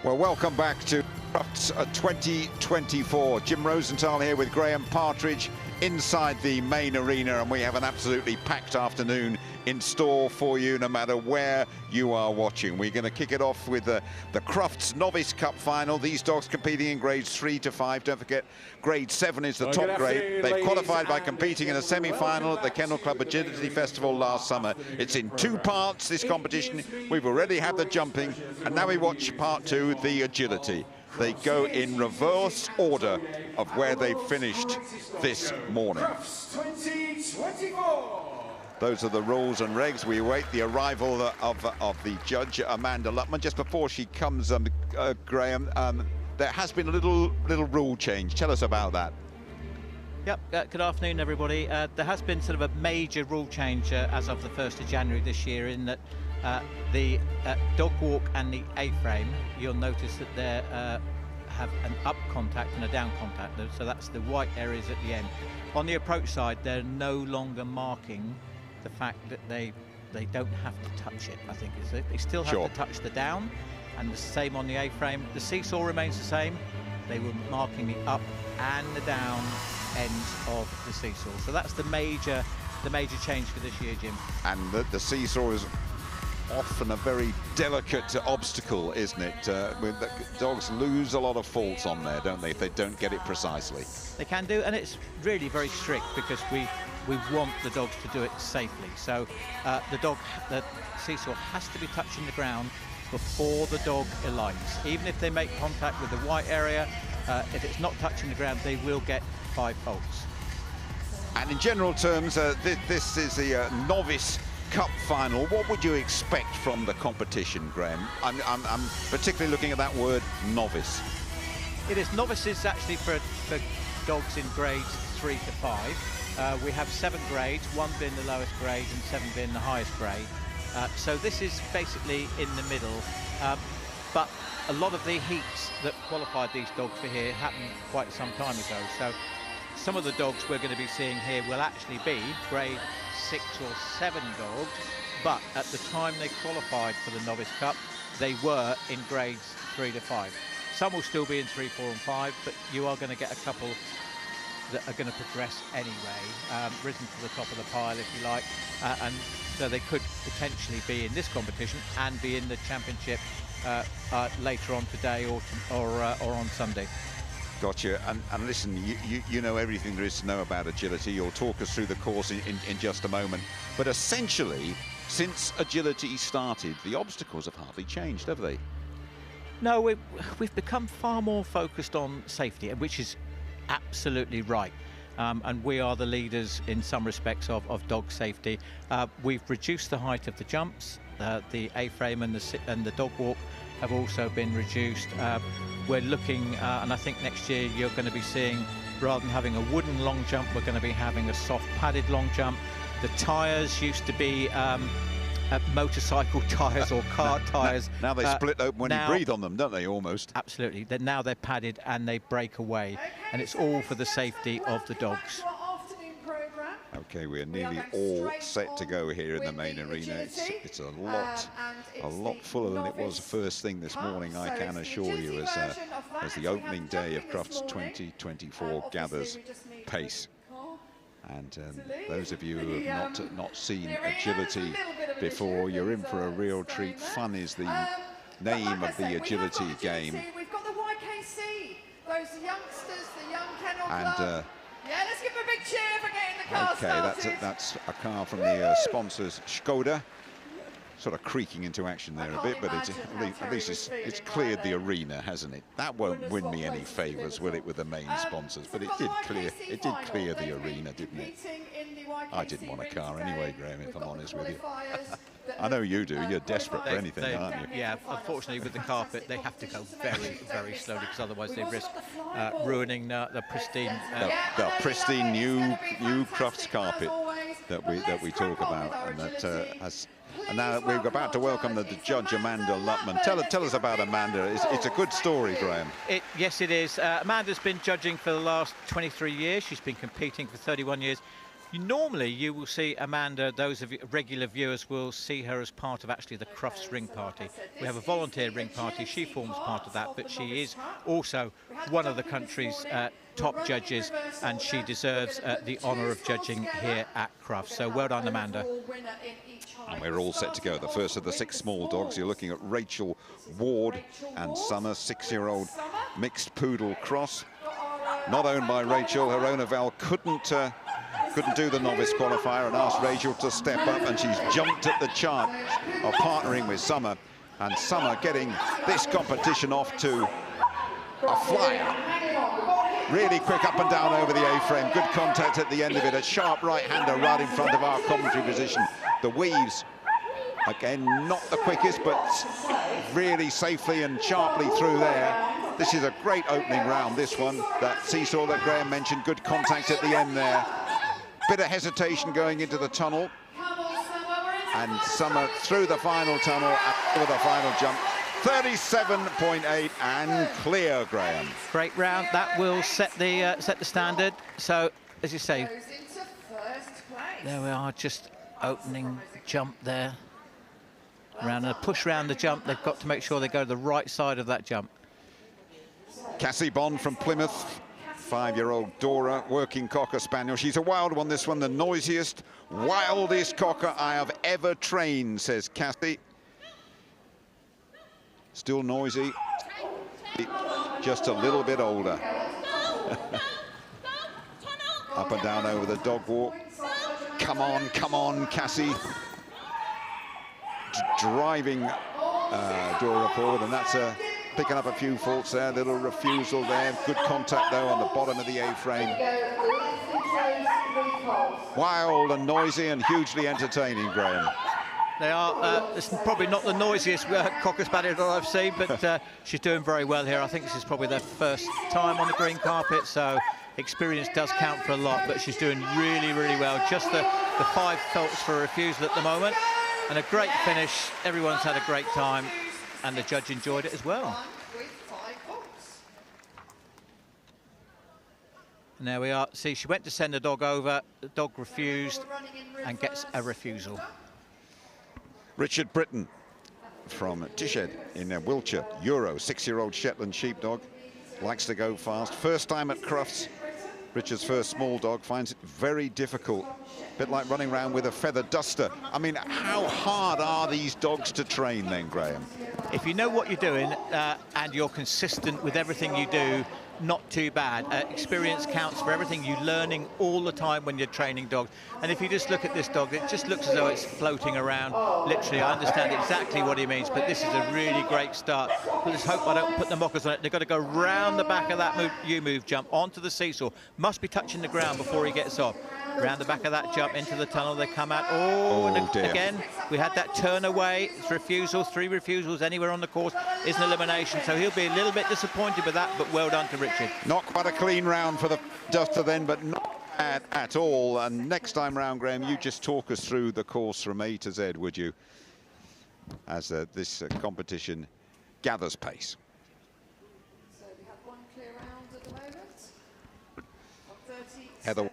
Well, welcome back to Crufts 2024. Jim Rosenthal here with Graham Partridge inside the main arena, and we have an absolutely packed afternoon in store for you no matter where you are watching. We're going to kick it off with the Crufts Novice Cup final. These dogs competing in grades 3 to 5. Don't forget, grade 7 is the top grade. They've qualified by competing in a semi-final at the Kennel Club Agility Festival last summer. It's in 2 parts, this competition. We've already had the jumping, and now we watch part 2, the agility. They go in reverse order of where they finished this morning. Those are the rules and regs. We await the arrival of the judge, Amanda Lutman. Just before she comes, Graham, there has been a little rule change. Tell us about that. Yep, good afternoon, everybody. There has been sort of a major rule change as of the 1st of January this year, in that the dog walk and the A-frame, you'll notice that they have an up contact and a down contact. So that's the white areas at the end. On the approach side, they're no longer marking the fact that they don't have to touch it, I think. They still have to touch the down, and the same on the A-frame. The seesaw remains the same. They were marking the up and the down ends of the seesaw. So that's the major change for this year, Jim. And the seesaw is often a very delicate obstacle, isn't it? The dogs lose a lot of faults on there, don't they, if they don't get it precisely? They can do, and it's really very strict because we want the dogs to do it safely. So the seesaw has to be touching the ground before the dog alights. Even if they make contact with the white area, if it's not touching the ground, they will get 5 faults. And in general terms, this is the Novice Cup final. What would you expect from the competition, Graham? I'm particularly looking at that word novice. It is novices actually for dogs in grades 3 to 5. We have 7 grades, 1 being the lowest grade and 7 being the highest grade. So this is basically in the middle. But a lot of the heats that qualified these dogs for here happened quite some time ago. So some of the dogs we're going to be seeing here will actually be grade 6 or 7 dogs, but at the time they qualified for the Novice Cup, they were in grades 3 to 5. Some will still be in 3, 4 and 5, but you are going to get a couple that are going to progress anyway, risen to the top of the pile, if you like, and so they could potentially be in this competition and be in the championship later on today or on Sunday. Gotcha. And listen, you know everything there is to know about agility. You'll talk us through the course in just a moment. But essentially, since agility started, the obstacles have hardly changed, have they? No, we've become far more focused on safety, which is absolutely right. And we are the leaders in some respects of dog safety. We've reduced the height of the jumps. The A-frame and the dog walk have also been reduced. We're looking, and I think next year you're going to be seeing, rather than having a wooden long jump, we're going to be having a soft padded long jump. The tyres used to be motorcycle tyres or car tyres. Now they split open when you breathe on them, don't they, almost? Absolutely. Now they're padded and they break away, and it's all for the safety of the dogs. Okay, we're nearly all set to go here in the main arena. It's a lot fuller than it was first thing this morning, I can assure you, as the opening day of Crufts 2024 gathers pace. And those of you who have not seen agility before, you're in for a real treat. Fun is the name of the agility game. We've got the YKC, those youngsters, the young kennel club. Yeah, let's give them a big cheer for getting the car started. Okay, that's a car from the sponsors, Skoda. Sort of creaking into action there a bit, but at least it's cleared the arena, hasn't it? That won't win me any favours, will it, with the main sponsors? But it did clear the arena, didn't it? I didn't want a car anyway, Graham, if I'm honest with you. I know you do. You're desperate for anything, aren't you? Yeah, unfortunately with the carpet they have to go very, very slowly, because otherwise they risk ruining the pristine the pristine new Crufts carpet that we talk about, and that has. And now we're about to welcome the judge, Amanda Lutman. Tell us about Amanda. It's a good story, Graham. Yes, it is. Amanda's been judging for the last 23 years. She's been competing for 31 years. Normally, you will see Amanda, those of you, regular viewers will see her as part of actually the Crufts ring party. We have a volunteer ring party. She forms part of that, but she is also one of the country's top judges, and she deserves the honour of judging here at Crufts. So well done, Amanda. And we're all set to go. The first of the 6 small dogs. You're looking at Rachel, Ward and Summer, 6-year-old mixed poodle cross. Not owned by Rachel. Her owner Val couldn't do the novice qualifier and asked Rachel to step up, and she's jumped at the chance of partnering with Summer, and Summer getting this competition off to a flyer. Really quick up and down over the A-frame, good contact at the end of it, a sharp right-hander right in front of our commentary position. The weaves, again, not the quickest, but really safely and sharply through there. This is a great opening round, this one. That seesaw that Graham mentioned, good contact at the end there. Bit of hesitation going into the tunnel. And Summer through the final tunnel, over the final jump. 37.8 and clear, Graham. Great round. That will set the standard. So, as you say, there we are, just opening jump there. Around a push round the jump. They've got to make sure they go to the right side of that jump. Cassie Bond from Plymouth, 5-year-old Dora, working Cocker Spaniel. She's a wild one, this one, the noisiest, wildest Cocker I have ever trained, says Cassie. Still noisy, just a little bit older. Up and down over the dog walk. Come on, Cassie. Driving Dora forward, and that's picking up a few faults there. Little refusal there. Good contact, though, on the bottom of the A-frame. Wild and noisy and hugely entertaining, Graham. They are, it's probably not the noisiest Cocker Spaniel that I've seen, but she's doing very well here. I think this is probably their first time on the green carpet, so experience does count for a lot, but she's doing really, really well. Just the 5 faults for refusal at the moment, and a great finish. Everyone's had a great time, and the judge enjoyed it as well. And there we are. See, she went to send the dog over, the dog refused, and gets a refusal. Richard Britton from Tished in Wiltshire, Euro, 6-year-old Shetland sheepdog, likes to go fast. First time at Crufts, Richard's first small dog, finds it very difficult. A bit like running around with a feather duster. I mean, how hard are these dogs to train then, Graham? If you know what you're doing and you're consistent with everything you do, not too bad. Experience counts for everything. You're learning all the time when you're training dogs. And if you just look at this dog, it just looks as though it's floating around. Literally, I understand exactly what he means, but this is a really great start. I just hope I don't put the mockers on it. They've got to go round the back of that move jump onto the seesaw. Must be touching the ground before he gets off. Round the back of that jump into the tunnel, they come out. Again, we had that turn away. It's refusal, 3 refusals anywhere on the course is an elimination. So he'll be a little bit disappointed with that, but well done to Richard. Not quite a clean round for the duster then, but not bad at all. And next time round, Graham, you just talk us through the course from A to Z, would you? As this competition gathers pace. So we have 1 clear round at the moment. Heather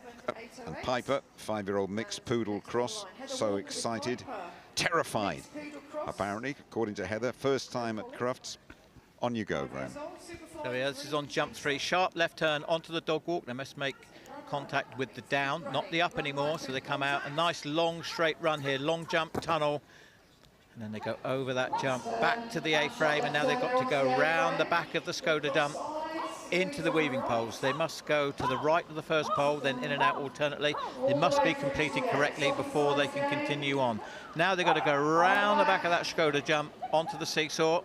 and Piper, 5-year-old mixed poodle cross, so excited, terrified, apparently, according to Heather. First time at Crufts. On you go, Graham. There we are. This is on jump 3. Sharp left turn onto the dog walk. They must make contact with the down, not the up anymore, so they come out. A nice long straight run here, long jump tunnel. And then they go over that jump, back to the A-frame, and now they've got to go round the back of the Skoda dump into the weaving poles. They must go to the right of the first pole, then in and out alternately. They must be completed correctly before they can continue on. Now they've got to go round the back of that Skoda jump onto the seesaw.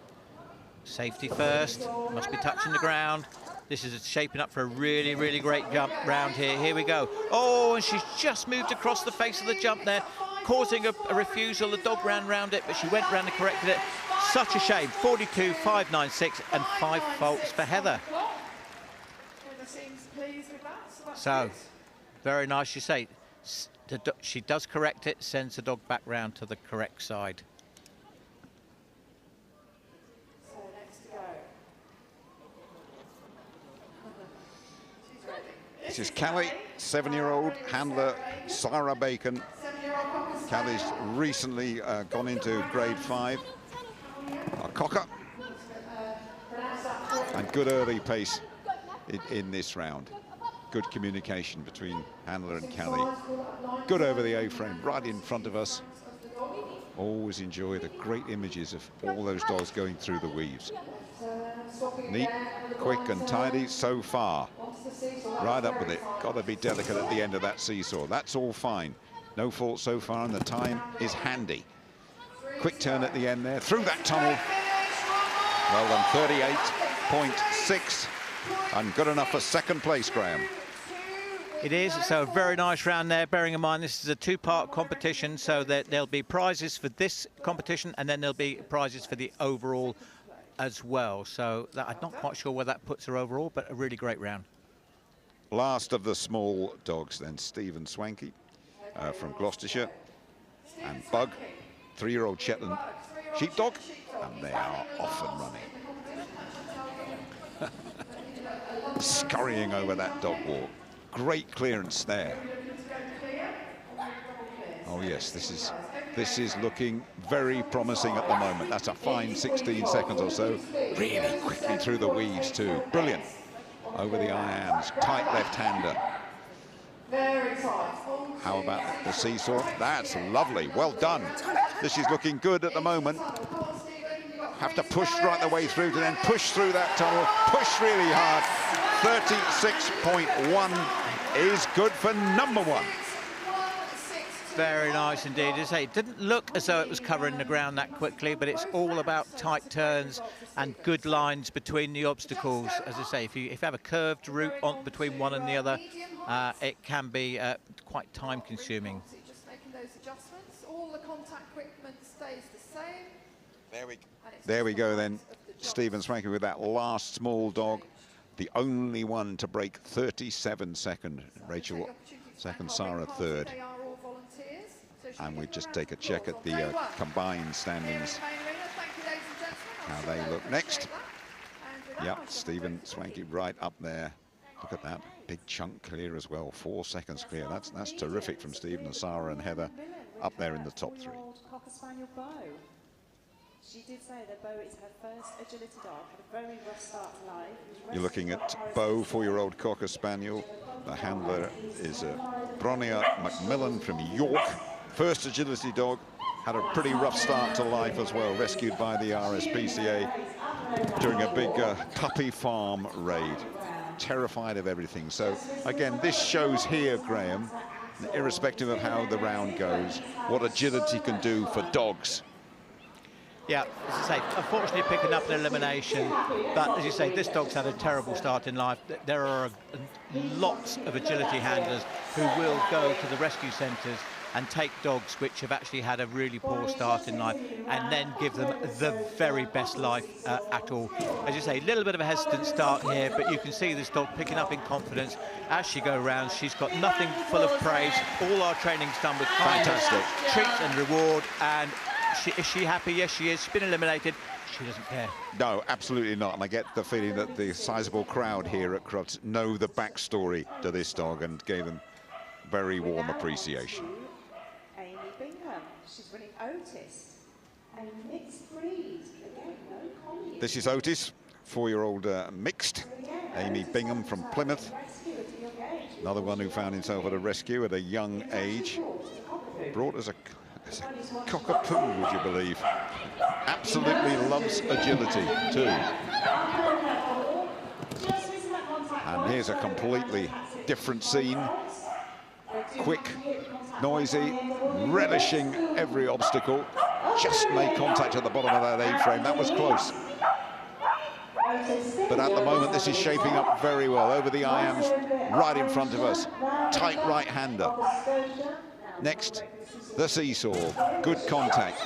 Safety first, must be touching the ground. This is shaping up for a really, really great jump round here. Here we go. Oh, and she's just moved across the face of the jump there, causing a refusal. The dog ran round it, but she went round and corrected it. Such a shame. 42, 5.96 and 5 faults for Heather. So, very nice, you say. She does correct it, sends the dog back round to the correct side. So next to go. This is Callie 7-year-old handler Sarah Bacon. Callie's recently gone into grade 5. A cocker. And good early pace in this round. Good communication between handler and Callie. Good over the A-frame, right in front of us. Always enjoy the great images of all those dogs going through the weaves. Neat, quick and tidy so far. Right up with it. Got to be delicate at the end of that seesaw. That's all fine. No fault so far, and the time is handy. Quick turn at the end there. Through that tunnel. Well done, 38.6. And good enough for second place, Graham. It is, so a very nice round there, bearing in mind this is a two-part competition, so that there'll be prizes for this competition and then there'll be prizes for the overall as well. So I'm not quite sure where that puts her overall, but a really great round. Last of the small dogs then, Stephen Swanky from Gloucestershire, and Bug, 3-year-old Shetland sheepdog, and they are off and running. Scurrying over that dog walk. Great clearance there. Oh yes, this is looking very promising at the moment. That's a fine 16 seconds or so. Really quickly through the weeds too. Brilliant. Over the I-ams, tight left-hander. How about the seesaw? That's lovely. Well done. This is looking good at the moment. Have to push right the way through to then push through that tunnel. Push really hard. 36.1 is good for number 1. Very nice indeed. As I say, it didn't look as though it was covering the ground that quickly, but it's all about tight turns and good lines between the obstacles. As I say, if you have a curved route on between one and the other, it can be quite time consuming. Just making those adjustments. All the contact equipment stays the same. There we go then. Stephen Swanky with that last small dog. The only one to break 37 second. Rachel second, Sarah third. And we just take a check at the combined standings. How they look next. Yep, Stephen Swanky right up there. Look at that, big chunk clear as well. 4 seconds clear. That's terrific from Stephen and Sarah and Heather up there in the top 3. She did say that Bo is her first agility dog, had a very rough start to life. You're looking at Bo, 4-year-old Cocker Spaniel. The handler is Bronia Macmillan from York. First agility dog, had a pretty rough start to life as well, rescued by the RSPCA during a big puppy farm raid. Terrified of everything. So again, this shows here, Graham, irrespective of how the round goes, what agility can do for dogs. Yeah, as I say, unfortunately picking up an elimination, but as you say, this dog's had a terrible start in life. There are lots of agility handlers who will go to the rescue centres and take dogs which have actually had a really poor start in life and then give them the very best life at all. As you say, a little bit of a hesitant start here, but you can see this dog picking up in confidence as she goes around. She's got nothing full of praise. All our training's done with kindness, treats and reward, and is she happy? Yes, she is. She's been eliminated. She doesn't care. No, absolutely not. And I get the feeling that the sizable crowd here at Crufts know the backstory to this dog and gave them very warm appreciation. Amy Bingham, she's running Otis, a mixed breed. Again, no collie. This is Otis, 4-year-old mixed. Amy Bingham from Plymouth. Another one who found himself at a rescue at a young age. Brought as a cockapoo, would you believe? Absolutely loves agility too. And here's a completely different scene. Quick, noisy, relishing every obstacle. Just made contact at the bottom of that A-frame. That was close. But at the moment, this is shaping up very well. Over the I-ams, right in front of us. Tight right-hander. Next, the seesaw, good contact.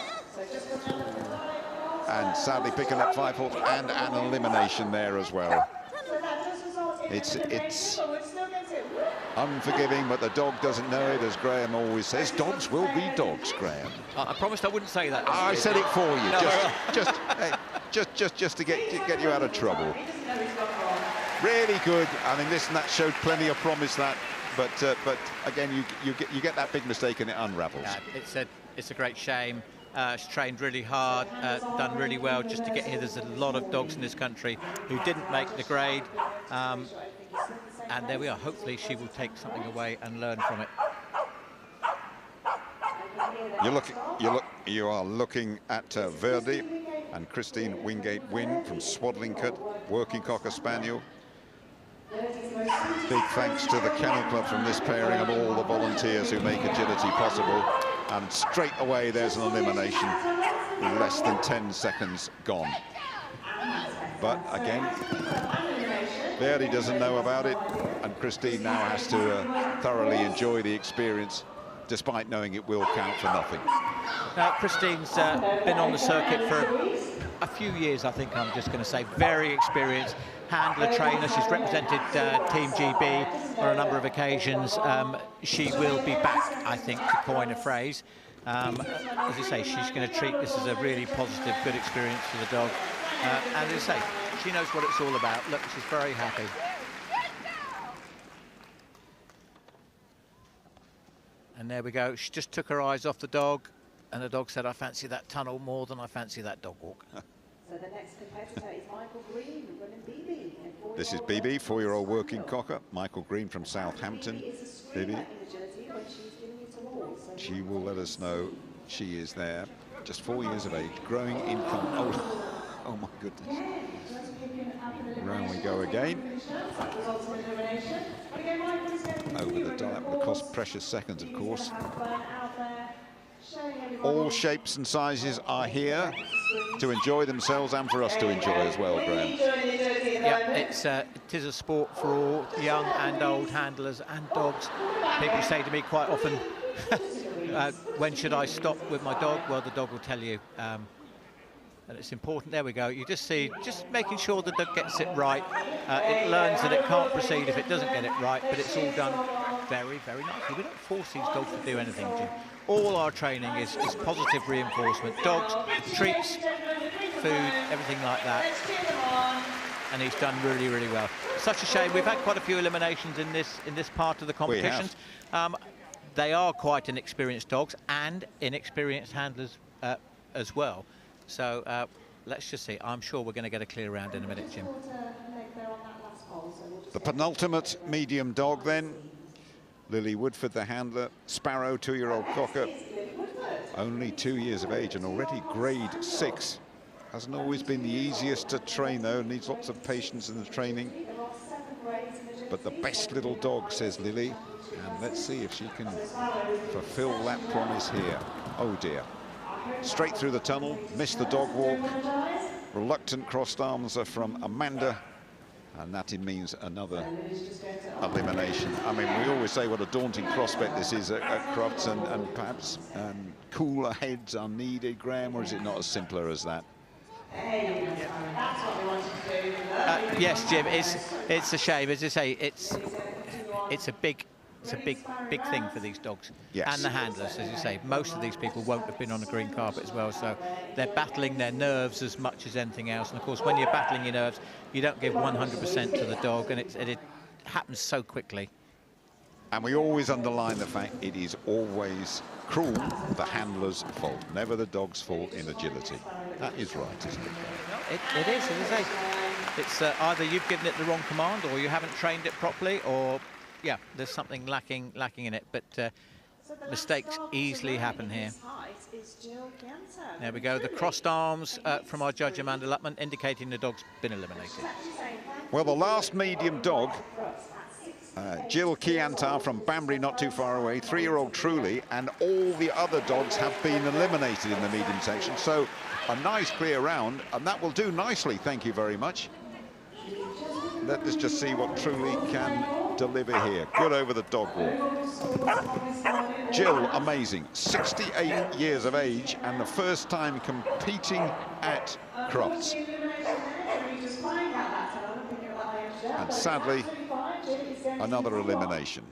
And sadly picking up 5 faults and an elimination there as well. It's unforgiving, but the dog doesn't know it, as Graham always says. Dogs will be dogs, Graham. I promised I wouldn't say that. I said it for you, No. just to get you out of trouble. Really good. I mean, that showed plenty of promise, that but again, you get that big mistake and it unravels. Yeah, it's a great shame. She's trained really hard, done really well just to get here. There's a lot of dogs in this country who didn't make the grade, and there we are. Hopefully she will take something away and learn from it. You are looking at Verdi and Christine Wingate-Wynn from Swadlincote, Working Cocker Spaniel. Big thanks to the Kennel Club from this pairing and all the volunteers who make agility possible. And straight away there's an elimination with less than 10 seconds gone. But again, Verdi doesn't know about it, and Christine now has to thoroughly enjoy the experience, despite knowing it will count for nothing. Now, Christine's been on the circuit for a few years, I think I'm just going to say. Very experienced handler trainer. She's represented Team GB on a number of occasions. She will be back, I think, to coin a phrase. As I say, she's going to treat this as a really positive, good experience for the dog. And as I say, she knows what it's all about. Look, she's very happy. And there we go. She just took her eyes off the dog, and the dog said, I fancy that tunnel more than I fancy that dog walk. So the next competitor is Michael Green, running BB. This is BB, 4-year-old working cocker. Michael Green from Southampton. BB. She will let us know she is there. Just 4 years of age, growing in oh my goodness. Round we go again. Over the dial, will cost precious seconds, of course. All shapes and sizes are here to enjoy themselves and for us to enjoy as well, Graham. Yeah, it is a sport for all, young and old handlers and dogs. People say to me quite often, when should I stop with my dog? Well, the dog will tell you. And it's important. There we go. You just see, just making sure the dog gets it right. It learns that it can't proceed if it doesn't get it right, but it's all done very, very nicely. We don't force these dogs to do anything, Jim. All our training is positive reinforcement. Dogs, treats, food, everything like that. And he's done really, really well. Such a shame. We've had quite a few eliminations in this part of the competition. They are quite inexperienced dogs and inexperienced handlers as well. So let's just see. I'm sure we're going to get a clear round in a minute, Jim. The penultimate medium dog then. Lily Woodford, the handler. Sparrow, 2-year-old cocker. Only 2 years of age and already grade 6. Hasn't always been the easiest to train, though. Needs lots of patience in the training. But the best little dog, says Lily. And let's see if she can fulfill that promise here. Oh, dear. Straight through the tunnel, missed the dog walk. Reluctant crossed arms from Amanda. And that means another elimination. I mean, we always say what a daunting prospect this is at Crufts, and perhaps cooler heads are needed, Graham, or is it not as simpler as that? Yes, Jim, it's a shame. As I say, it's a big thing for these dogs. Yes. And the handlers, as you say. Most of these people won't have been on a green carpet as well, so they're battling their nerves as much as anything else. And of course, when you're battling your nerves, you don't give 100% to the dog, and it happens so quickly. And we always underline the fact it is always cruel the handler's fault, never the dog's fault in agility. That is right, isn't it? It is, as I say. It's either you've given it the wrong command, or you haven't trained it properly, or yeah, there's something lacking in it, but mistakes easily happen here. There we go, the crossed arms from our judge Amanda Lutman, indicating the dog's been eliminated. Well, the last medium dog, Jill Kiantar from Banbury, not too far away, 3-year-old Truly, and all the other dogs have been eliminated in the medium section. So a nice clear round, and that will do nicely, thank you very much. Let us just see what Truly can deliver here. Good over the dog walk. Jill, amazing. 68 years of age and the first time competing at Crufts. And sadly, another elimination.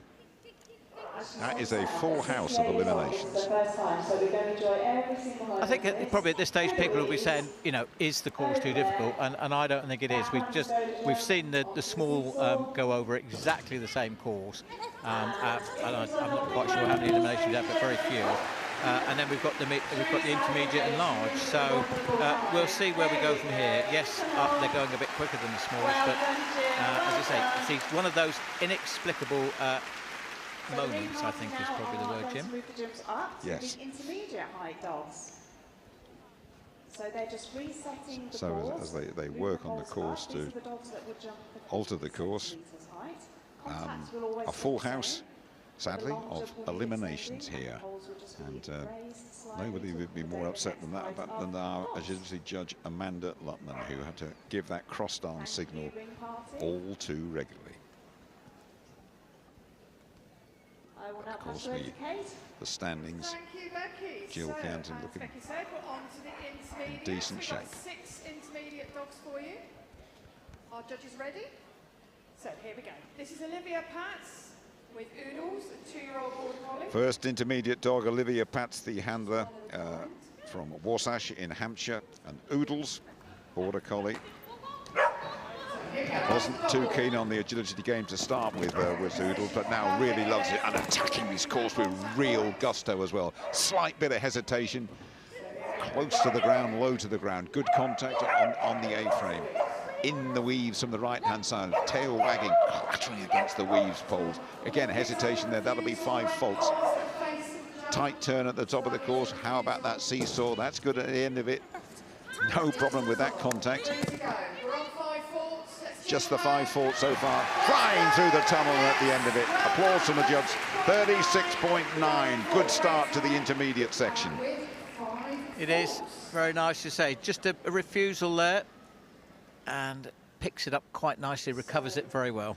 That is a full house of eliminations. I think probably at this stage people will be saying, you know, is the course too difficult? And I don't think it is. We've seen the small go over exactly the same course, and I'm not quite sure how many eliminations we have, but very few. And then we've got the intermediate and large. So we'll see where we go from here. Yes, they're going a bit quicker than the smalls, but as I say, it's one of those inexplicable moments, I think is probably the word, Jim. Yes. Intermediate height dogs. So they're just resetting the So as they work on the course to alter the course, a full house, sadly, of eliminations here. And nobody would be more upset than that than our agility judge Amanda Lutman, who had to give that crossed arm signal all too regularly. Of course, the standings. Thank you, Becky. Jill Canton looking Becky said, we're on to the intermediate. in decent shape. We've got 6 intermediate dogs for you. Our judges ready? So here we go. This is Olivia Patz with Oodles, a 2-year-old border collie. First intermediate dog, Olivia Patz, the handler from Warsash in Hampshire, and Oodles, border collie. Wasn't too keen on the agility game to start with Oodles, but now really loves it and attacking this course with real gusto as well. Slight bit of hesitation, close to the ground, low to the ground. Good contact on the A-frame. In the weaves from the right-hand side, tail wagging, clattering against the weaves poles. Again, hesitation there, that'll be 5 faults. Tight turn at the top of the course. How about that seesaw? That's good at the end of it. No problem with that contact. Just the 5 faults so far. Flying through the tunnel at the end of it. Applause from the judge. 36.9. Good start to the intermediate section. It is very nice to say. Just a refusal there, and picks it up quite nicely, recovers it very well.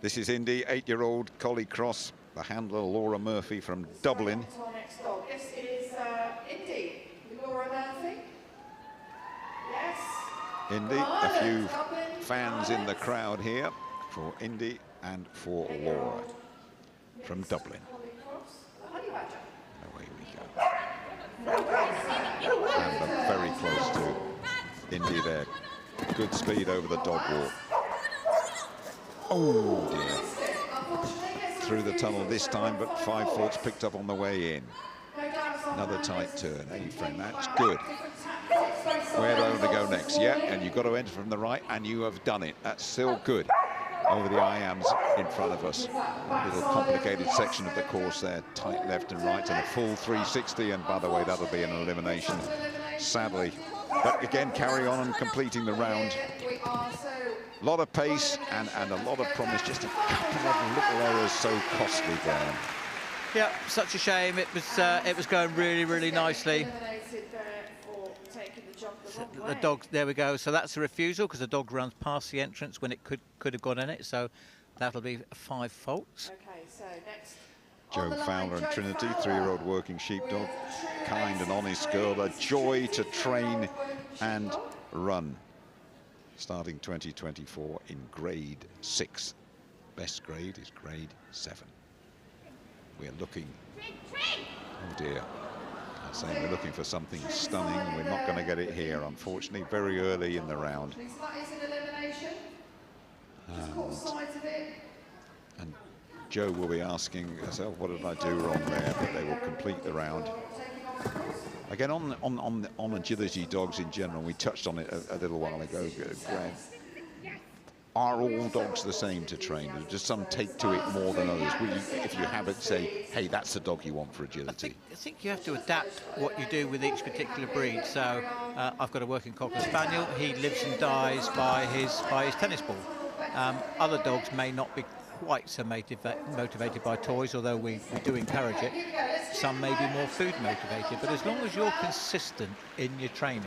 This is Indy, 8-year-old collie cross. The handler, Laura Murphy from Dublin. This is Indy, Laura Murphy. Yes. Indy, a few fans in the crowd here for Indy and for Laura from Dublin. Away we go. And very close to Indy there. Good speed over the dog walk. Oh dear. Through the tunnel this time, but 5 faults picked up on the way in. Another tight turn. A-frame, that's good. Where do I want to go next? Yeah, and you've got to enter from the right, and you have done it. That's still good. Over the IAMs in front of us. A little complicated section of the course there. Tight left and right, and a full 360. And by the way, that'll be an elimination, sadly. But again, carry on and completing the round. A lot of pace and a lot of promise. Just a couple of little errors so costly, Graham. Yeah, such a shame. It was going really, really nicely. The dog, there we go. So that's a refusal because the dog runs past the entrance when it could have gone in it. So that'll be 5 faults. Okay, so next. Joe Fowler and Trinity, 3-year-old working sheepdog. Kind and honest girl, a joy to train and run. Starting 2024 in grade 6. Best grade is grade 7. We're looking, oh dear, I'm saying we're looking for something stunning. We're not going to get it here, unfortunately, very early in the round. And Joe will be asking herself, what did I do wrong there? But they will complete the round. Again, on agility dogs in general, we touched on it a little while ago, Graham. Are all dogs the same to train? Does some take to it more than others? Will you, if you have it, say, hey, that's the dog you want for agility? I think you have to adapt what you do with each particular breed. So I've got a working Cocker Spaniel. He lives and dies by his tennis ball. Other dogs may not be quite so motivated by toys, although we do encourage it. Some may be more food motivated, but as long as you're consistent in your training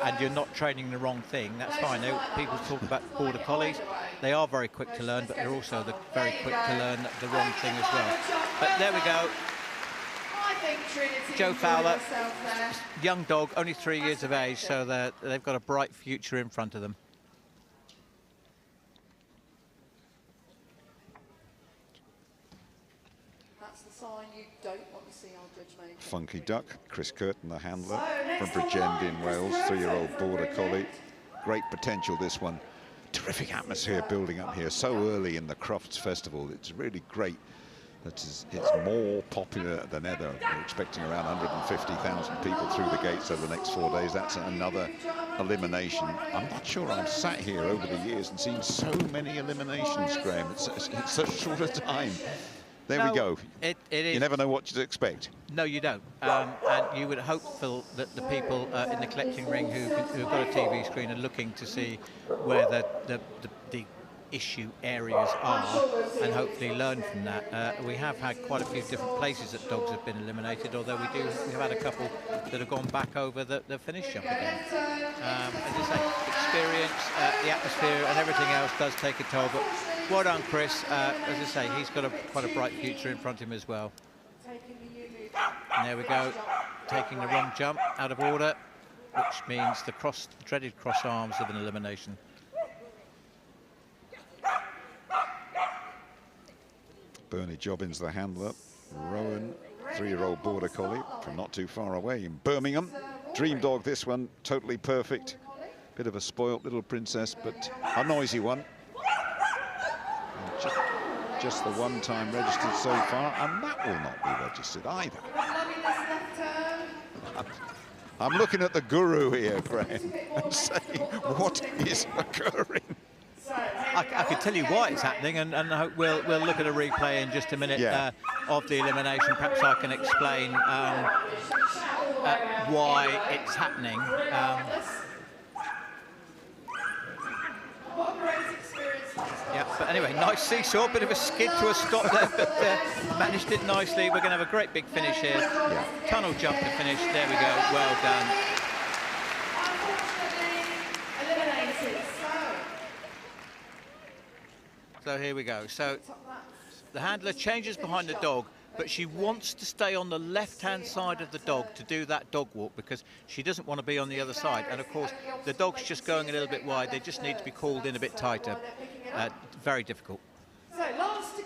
and you're not training the wrong thing, that's fine. People talk about border collies. They are very quick to learn, but they're also very quick to learn the wrong thing as well. But there we go. Joe Fowler, young dog, only 3 years of age, so they've got a bright future in front of them. you don't want to see our judge make. Funky Duck, Chris Curtin, the handler from Bridgend in Wales, 3-year-old Border Collie. Great potential, this one. Terrific atmosphere building up here so early in the Crufts Festival. It's really great. It's more popular than ever. We're expecting around 150,000 people through the gates over the next 4 days. That's another elimination. I'm not sure I've sat here over the years and seen so many eliminations, Graham. It's such a short a time. There we go. It is. You never know what to expect. No, you don't. And you would hope, Phil, that the people in the collecting ring who've got a TV screen are looking to see where the issue areas are and hopefully learn from that. We have had quite a few different places that dogs have been eliminated, although we've had a couple that have gone back over the finish jump again. As I say, experience, the atmosphere and everything else does take a toll, but well done, Chris. As I say, he's got quite a bright future in front of him as well. And there we go, taking the wrong jump out of order, which means the dreaded cross arms of an elimination. Bernie Jobbins, the handler. Rowan, 3-year-old Border Collie from not too far away in Birmingham. Dream dog, this one, totally perfect. Bit of a spoilt little princess, but a noisy one. And just the one time registered so far, and that will not be registered either. I'm looking at the guru here, Graham, and saying, what is occurring? I can tell you why it's happening, and we'll look at a replay in just a minute of the elimination. Perhaps I can explain why it's happening. Yeah, but anyway, nice seesaw, bit of a skid to a stop there, but managed it nicely. We're going to have a great big finish here. Yeah. Tunnel jump to finish. There we go. Well done. So here we go. So the handler changes behind the dog, but she wants to stay on the left-hand side of the dog to do that dog walk because she doesn't want to be on the other side. And of course, the dog's just going a little bit wide. They just need to be called in a bit tighter. Very difficult.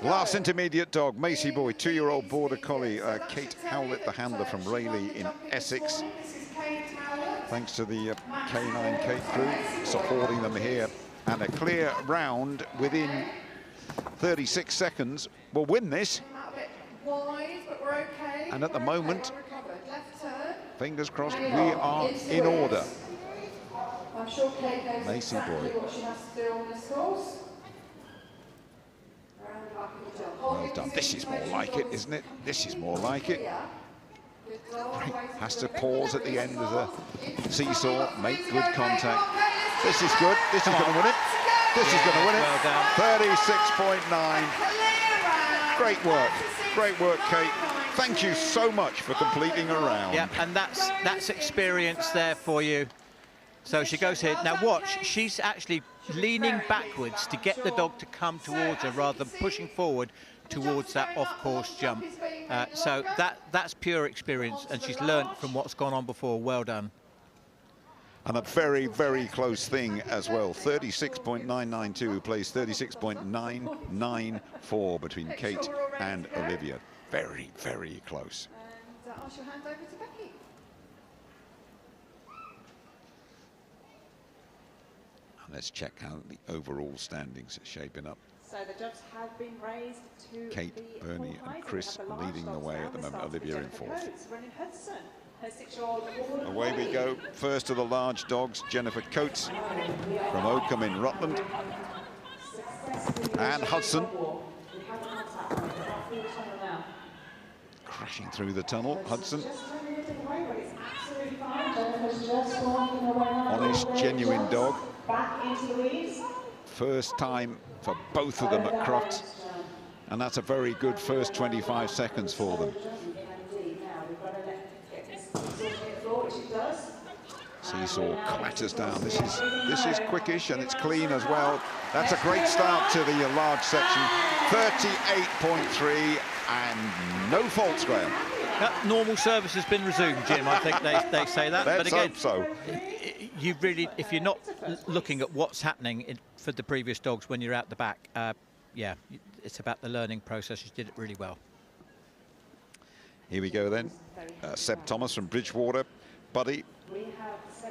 Last intermediate dog, Macy Boy, 2-year-old Border Collie, Kate Howlett, the handler from Rayleigh in Essex. Thanks to the K9 Kate crew supporting them here. And a clear round within 36 seconds will win this. And at the moment, fingers crossed, we are in order. Macy Boy. Well done. This is more like it, isn't it? This is more like it. Has to pause at the end of the seesaw, make good contact. This is good. This is going to win it. This is going to win it. Well done. 36.9. Great work. Great work, Kate. Thank you so much for completing a round. Yeah, and that's experience there for you. So she goes here. Now watch, she's actually leaning backwards to get the dog to come towards her rather than pushing forward towards that off-course jump. So that's pure experience, and she's learnt from what's gone on before. Well done. And a very, very close thing as well. 36.992, who plays 36.994 between Kate and Olivia. Very, very close. And I shall hand over to Becky. And let's check how the overall standings are shaping up. So the dogs have been raised to Kate, the Bernie full height. and Chris We have the leading the large way dogs at the now. moment. This Olivia in starts with fourth. Jennifer Coates, running Hudson. Her 6-year-old Border Away we Collie. go. First of the large dogs, Jennifer Coates from Oakham in Rutland. And Hudson crashing through the tunnel. Hudson, honest, genuine dog. First time for both of them at Crufts, and that's a very good first 25 seconds for them. Seesaw clatters down. This is quickish and it's clean as well. That's a great start to the large section. 38.3 and no faults, Graham. Normal service has been resumed, Jim. I think they say that. Let's but again, hope so. You really, if you're not looking at what's happening for the previous dogs when you're out the back, yeah, it's about the learning process. You did it really well. Here we go then. Seb Thomas from Bridgewater, Buddy,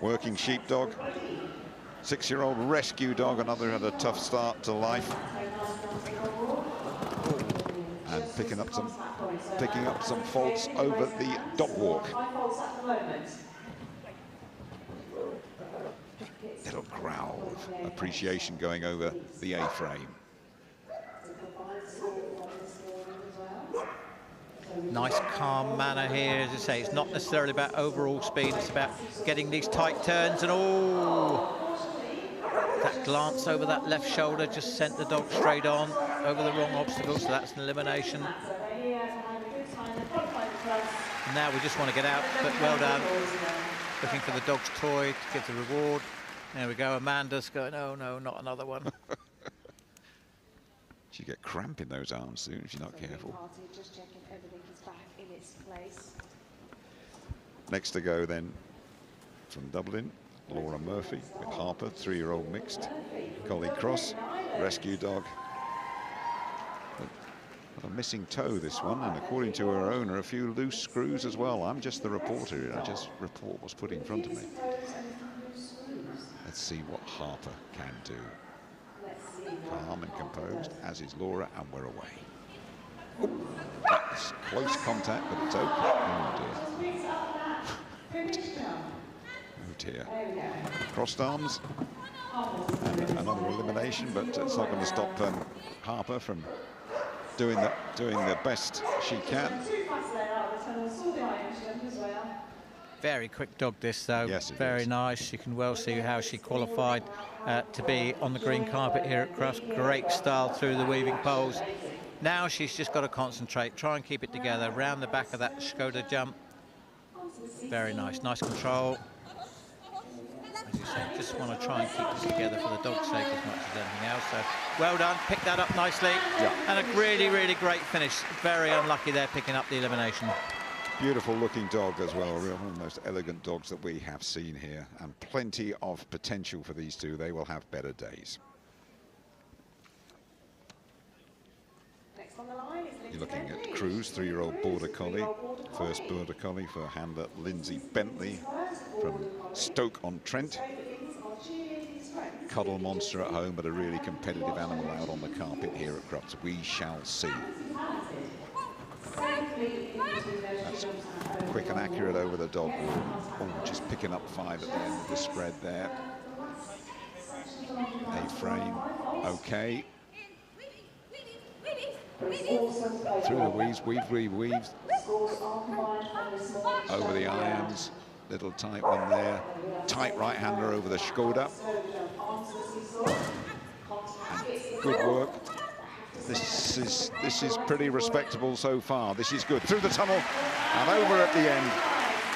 working sheepdog, 6-year-old rescue dog, another had a tough start to life. And picking up some faults over the dog walk. Little growl of appreciation going over the A-frame. Nice calm manner here, as I say. It's not necessarily about overall speed, it's about getting these tight turns. And that glance over that left shoulder just sent the dog straight on over the wrong obstacle, so that's an elimination. Now we just want to get out, but well done. Looking for the dog's toy to give the reward. There we go, Amanda's going, oh no, not another one. She'll get cramp in those arms soon if she's not careful. Just checking everything is back in its place. Next to go then from Dublin, Laura Murphy with Harper, 3-year-old mixed collie cross, rescue dog. Got a missing toe, this one, and according to her owner, a few loose screws as well. I'm just the reporter here. I just report what's put in front of me. Let's see what Harper can do. Calm and composed, as is Laura, and we're away. Oh, that's close contact, but it's open. Oh dear. Oh dear. Crossed arms. And another elimination, but it's not going to stop Harper from doing the best she can. Very quick dog this though. Yes, very nice. You can well see how she qualified to be on the green carpet here at Crufts. Great style through the weaving poles. Now she's just got to concentrate, try and keep it together round the back of that Skoda jump. Very nice, nice control. As you say, just want to try and keep this together for the dog's sake as much as anything else. So well done, picked that up nicely. Yeah. And a really, really great finish. Very unlucky there picking up the elimination. Beautiful looking dog as well, one of the most elegant dogs that we have seen here, and plenty of potential for these two. They will have better days. Next on the line is You're looking at Cruz, 3-year-old border collie, first border collie for handler Lindsay Bentley from Stoke-on-Trent. Cuddle monster at home, but a really competitive animal out on the carpet here at Crufts. We shall see. That's quick and accurate over the dog wall. Oh, just picking up 5 at the end of the spread there. A-frame, okay. Through the weaves, weaves. Over the irons, little tight one there. Tight right-hander over the Skoda. And good work. This is pretty respectable so far. This is good. Through the tunnel and over at the end.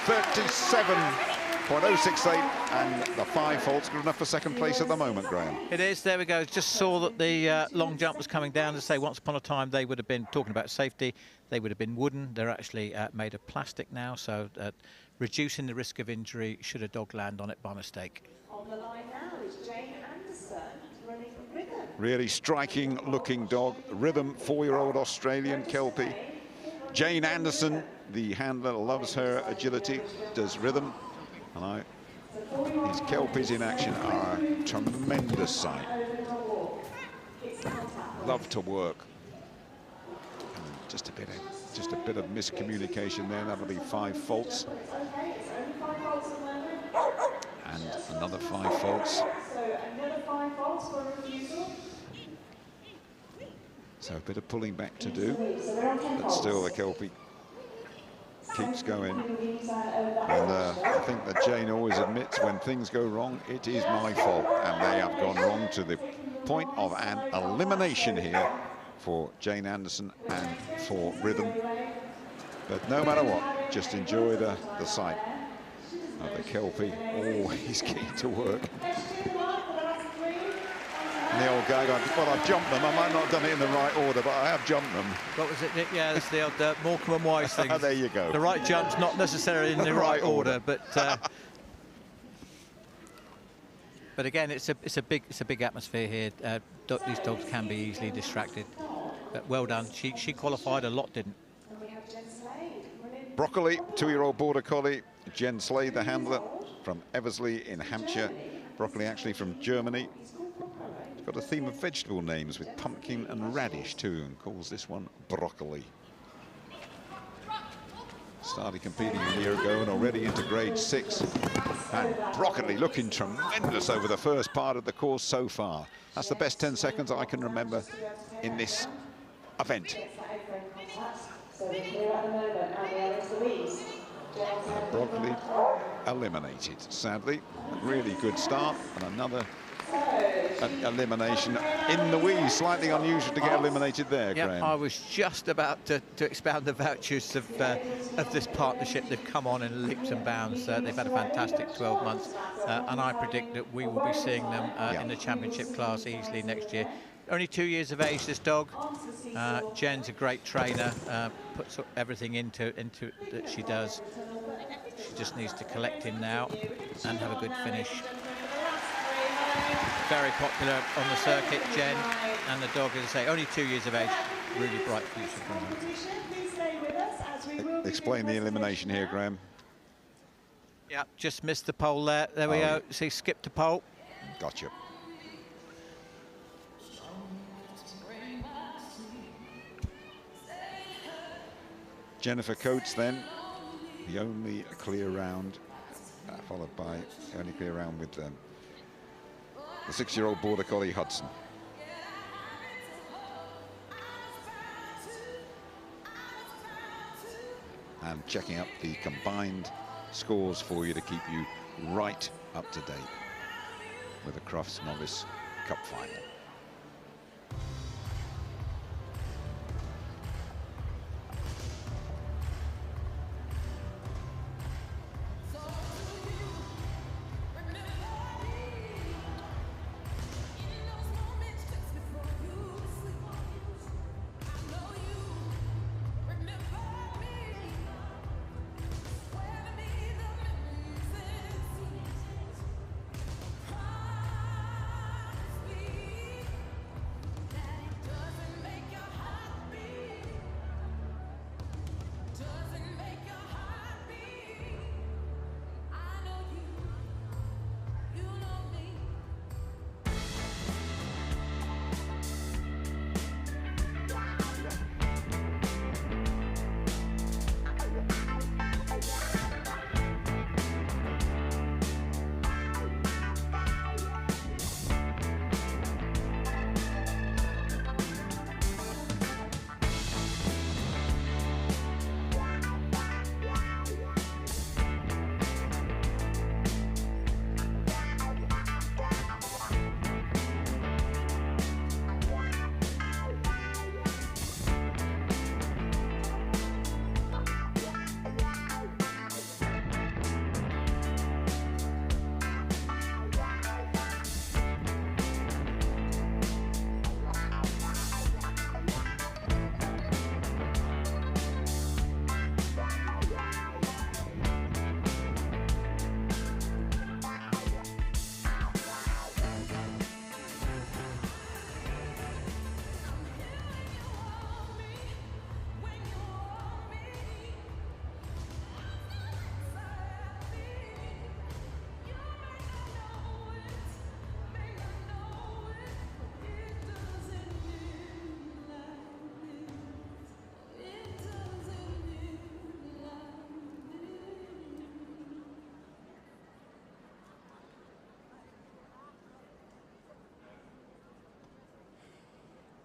37.068, and the 5 faults good enough for second place at the moment, Graham. It is, there we go. Just saw that the long jump was coming down. To say, once upon a time they would have been, talking about safety, they would have been wooden. They're actually made of plastic now, so reducing the risk of injury should a dog land on it by mistake. on the line now is Jane Anderson running Rhythm. Really striking looking dog. Rhythm, 4-year-old Australian Kelpie. Jane Anderson, the handler, loves her agility, does Rhythm. And these Kelpies in action are a tremendous sight. Love to work. And just a bit of miscommunication there. That'll be 5 faults. And another 5 faults. So a bit of pulling back to do, but still the Kelpie keeps going. And I think that Jane always admits when things go wrong, it is my fault. And they have gone wrong to the point of an elimination here for Jane Anderson and for Rhythm. But no matter what, just enjoy the sight of the Kelpie. Always keen to work. And the old guy going, well, I've jumped them. I might not have done it in the right order, but I have jumped them. What was it? Yeah, that's the old Morecambe and Wise thing. There you go. The right jump's not necessarily in the right order, but again, it's a big atmosphere here. These dogs can be easily distracted. But well done. She qualified, a lot didn't. And we have Jen Slade running Broccoli, 2-year-old Border Collie. Jen Slade, the handler, from Eversley in Hampshire. Broccoli actually from Germany. It's got a theme of vegetable names with pumpkin and radish too, and calls this one Broccoli. Started competing a year ago and already into grade 6. And Broccoli looking tremendous over the first part of the course so far. That's the best 10 seconds I can remember in this event. Broccoli eliminated, sadly. Really good start, and another elimination in the wee. Slightly unusual to get eliminated there, Yeah, Graham. I was just about to expound the virtues of this partnership. They've come on in leaps and bounds. They've had a fantastic 12 months, and I predict that we will be seeing them in the championship class easily next year. Only 2 years of age, this dog. Jen's a great trainer, puts everything into that she does. She just needs to collect him now and have a good finish. Very popular on the circuit, Jen, and the dog, as I say, only 2 years of age. Really bright future for her. Explain the elimination here, Graham. Yeah, just missed the pole there. There we go. See, skipped a pole. Gotcha. Jennifer Coates then, the only clear round, followed by the only clear round with the 6-year-old Border Collie Hudson. And checking up the combined scores for you to keep you right up to date with the Crufts Novice Cup final.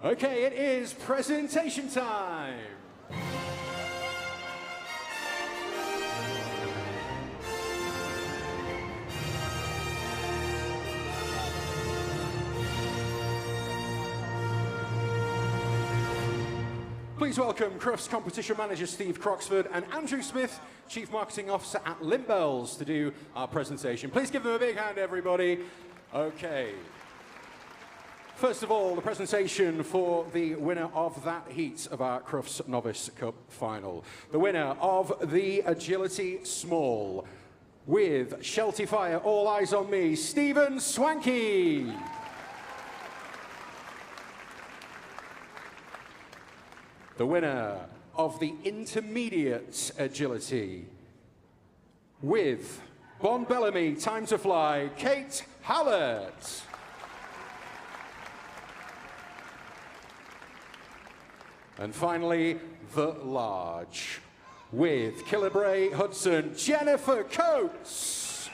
Okay, it is presentation time. Please welcome Crufts competition manager Steve Croxford and Andrew Smith, Chief Marketing Officer at Limbells, to do our presentation. Please give them a big hand, everybody. Okay. First of all, the presentation for the winner of that heat of our Crufts Novice Cup final. The winner of the Agility Small with Shelty Fire, All Eyes on Me, Stephen Swanky. The winner of the intermediate agility with Bon Bellamy, time to fly, Kate Hallett. And finally, the large with Killebray Hudson, Jennifer Coates.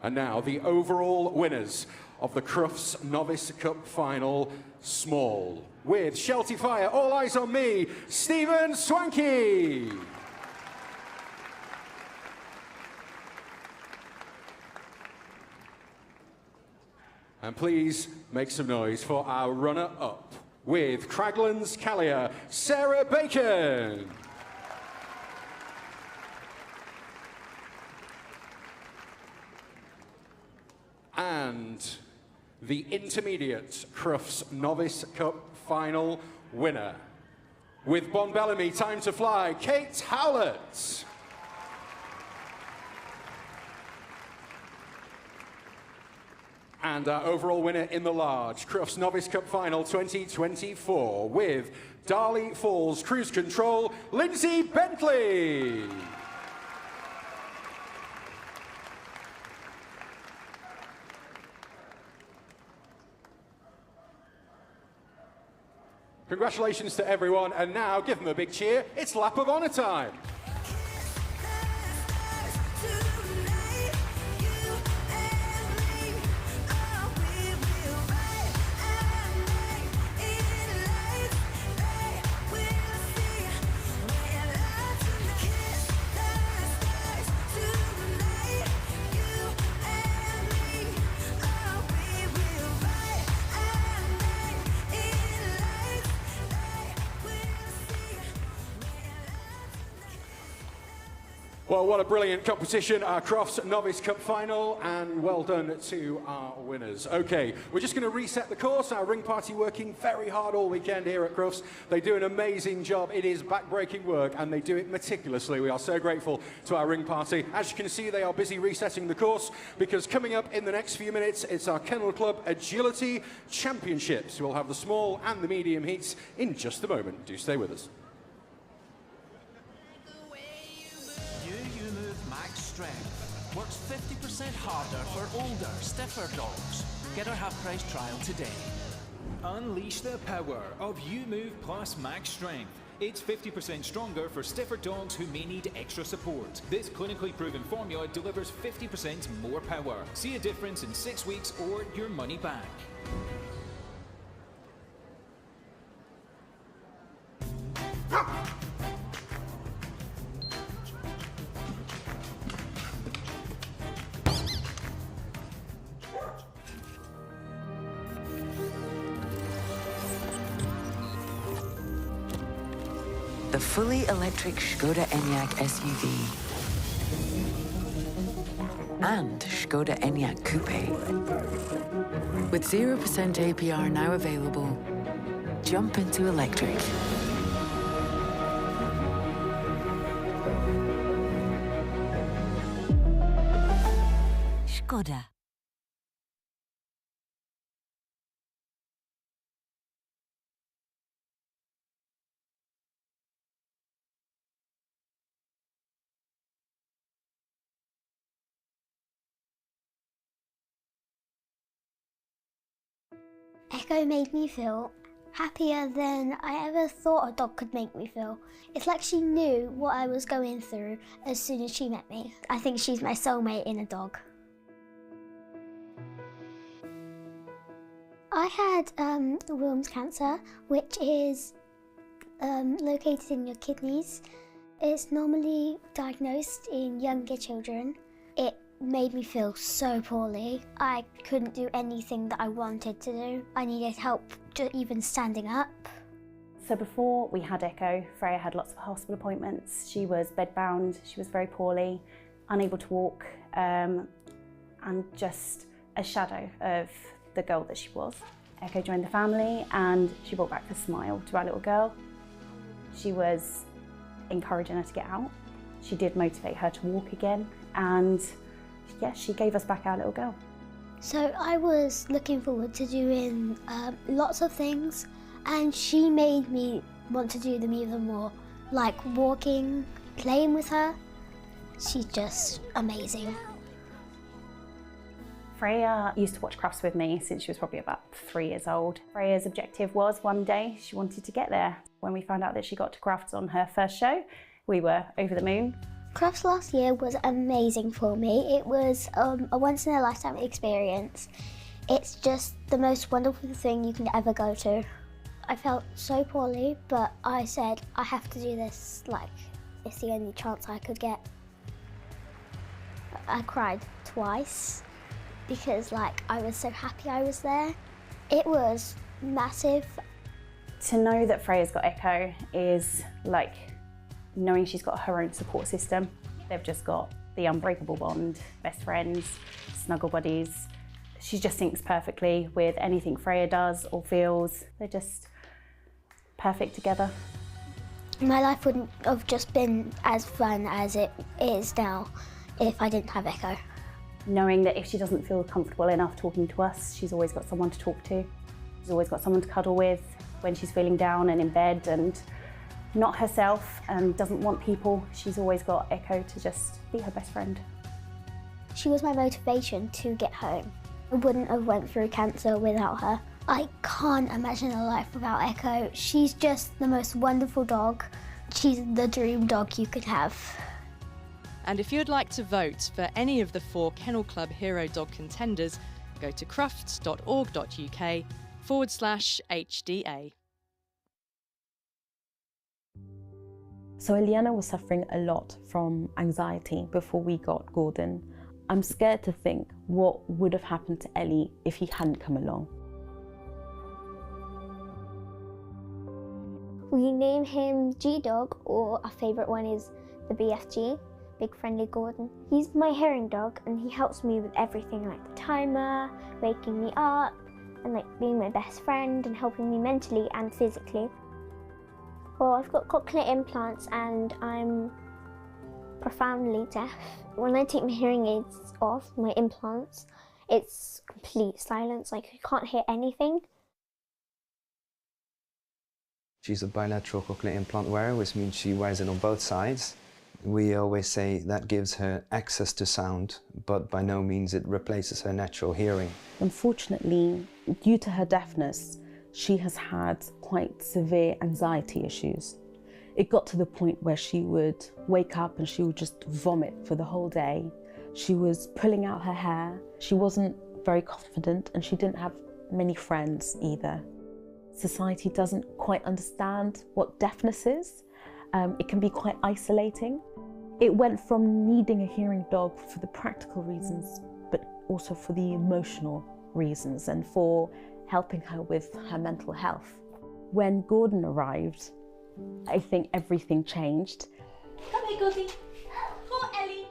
And now the overall winners of the Crufts Novice Cup Final Small with Shelty Fire, All Eyes on Me, Stephen Swanky. And please make some noise for our runner-up with Craglan's Callier, Sarah Bacon. And the intermediate Crufts Novice Cup Final winner with Bon Bellamy, time to fly, Kate Howlett. And our overall winner in the large Crufts Novice Cup Final 2024 with Darley Falls Cruise Control, Lindsay Bentley. Congratulations to everyone, and now give them a big cheer. It's Lap of Honour time. Well, what a brilliant competition, our Crufts Novice Cup Final, and well done to our winners. Okay, we're just going to reset the course. Our ring party working very hard all weekend here at Crufts. They do an amazing job. It is back-breaking work, and they do it meticulously. We are so grateful to our ring party. As you can see, they are busy resetting the course, because coming up in the next few minutes, it's our Kennel Club Agility Championships. We'll have the small and the medium heats in just a moment. Do stay with us. Strength works 50% harder for older, stiffer dogs. Get our half-price trial today. Unleash the power of UMove Plus Max Strength. It's 50% stronger for stiffer dogs who may need extra support. This clinically proven formula delivers 50% more power. See a difference in 6 weeks or your money back. The fully electric Škoda Enyaq SUV and Škoda Enyaq Coupe. With 0% APR now available, jump into electric. Škoda. Echo made me feel happier than I ever thought a dog could make me feel. It's like she knew what I was going through as soon as she met me. I think she's my soulmate in a dog. I had Wilms cancer, which is located in your kidneys. It's normally diagnosed in younger children. It made me feel so poorly. I couldn't do anything that I wanted to do. I needed help just even standing up. So before we had Echo, Freya had lots of hospital appointments. She was bedbound, she was very poorly, unable to walk, and just a shadow of the girl that she was. Echo joined the family and she brought back the smile to our little girl. She was encouraging her to get out. She did motivate her to walk again, and yes, she gave us back our little girl. So I was looking forward to doing lots of things, and she made me want to do them even more, like walking, playing with her. She's just amazing. Freya used to watch Crufts with me since she was probably about 3 years old. Freya's objective was one day she wanted to get there. When we found out that she got to Crufts on her first show, we were over the moon. Crufts last year was amazing for me. It was a once-in-a-lifetime experience. It's just the most wonderful thing you can ever go to. I felt so poorly, but I said, I have to do this, like, it's the only chance I could get. I cried twice because, like, I was so happy I was there. It was massive. To know that Freya's got Echo is like knowing she's got her own support system. They've just got the unbreakable bond, best friends, snuggle buddies. She just syncs perfectly with anything Freya does or feels. They're just perfect together. My life wouldn't have just been as fun as it is now if I didn't have Echo. Knowing that if she doesn't feel comfortable enough talking to us, she's always got someone to talk to. She's always got someone to cuddle with when she's feeling down and in bed and not herself and doesn't want people. She's always got Echo to just be her best friend. She was my motivation to get home. I wouldn't have went through cancer without her. I can't imagine a life without Echo. She's just the most wonderful dog. She's the dream dog you could have. And if you'd like to vote for any of the 4 Kennel Club Hero Dog contenders, go to crufts.org.uk/HDA. So Eliana was suffering a lot from anxiety before we got Gordon. I'm scared to think what would have happened to Ellie if he hadn't come along. We name him G-Dog, or our favourite one is the BFG, Big Friendly Gordon. He's my hearing dog and he helps me with everything, like the timer, waking me up, and like being my best friend and helping me mentally and physically. Well, I've got cochlear implants and I'm profoundly deaf. When I take my hearing aids off, my implants, it's complete silence, like I can't hear anything. She's a bilateral cochlear implant wearer, which means she wears it on both sides. We always say that gives her access to sound, but by no means it replaces her natural hearing. Unfortunately, due to her deafness, she has had quite severe anxiety issues. It got to the point where she would wake up and she would just vomit for the whole day. She was pulling out her hair. She wasn't very confident and she didn't have many friends either. Society doesn't quite understand what deafness is. It can be quite isolating. It went from needing a hearing dog for the practical reasons, but also for the emotional reasons and for helping her with her mental health. When Gordon arrived, I think everything changed. Come here, Goldie. Poor Ellie.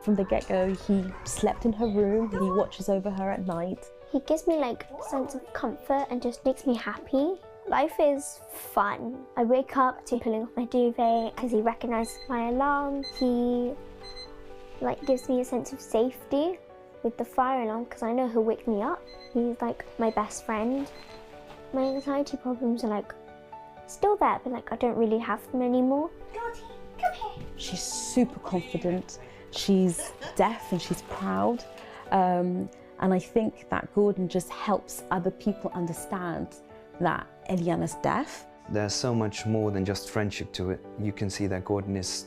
From the get-go, he slept in her room, he watches over her at night. He gives me like a sense of comfort and just makes me happy. Life is fun. I wake up to pulling off my duvet because he recognises my alarm. He like gives me a sense of safety with the fire alarm because I know he'll wake me up. He's like my best friend. My anxiety problems are like still there, but like I don't really have them anymore. Goldie, come here. She's super confident. She's deaf and she's proud. And I think that Gordon just helps other people understand that Eliana's deaf. There's so much more than just friendship to it. You can see that Gordon is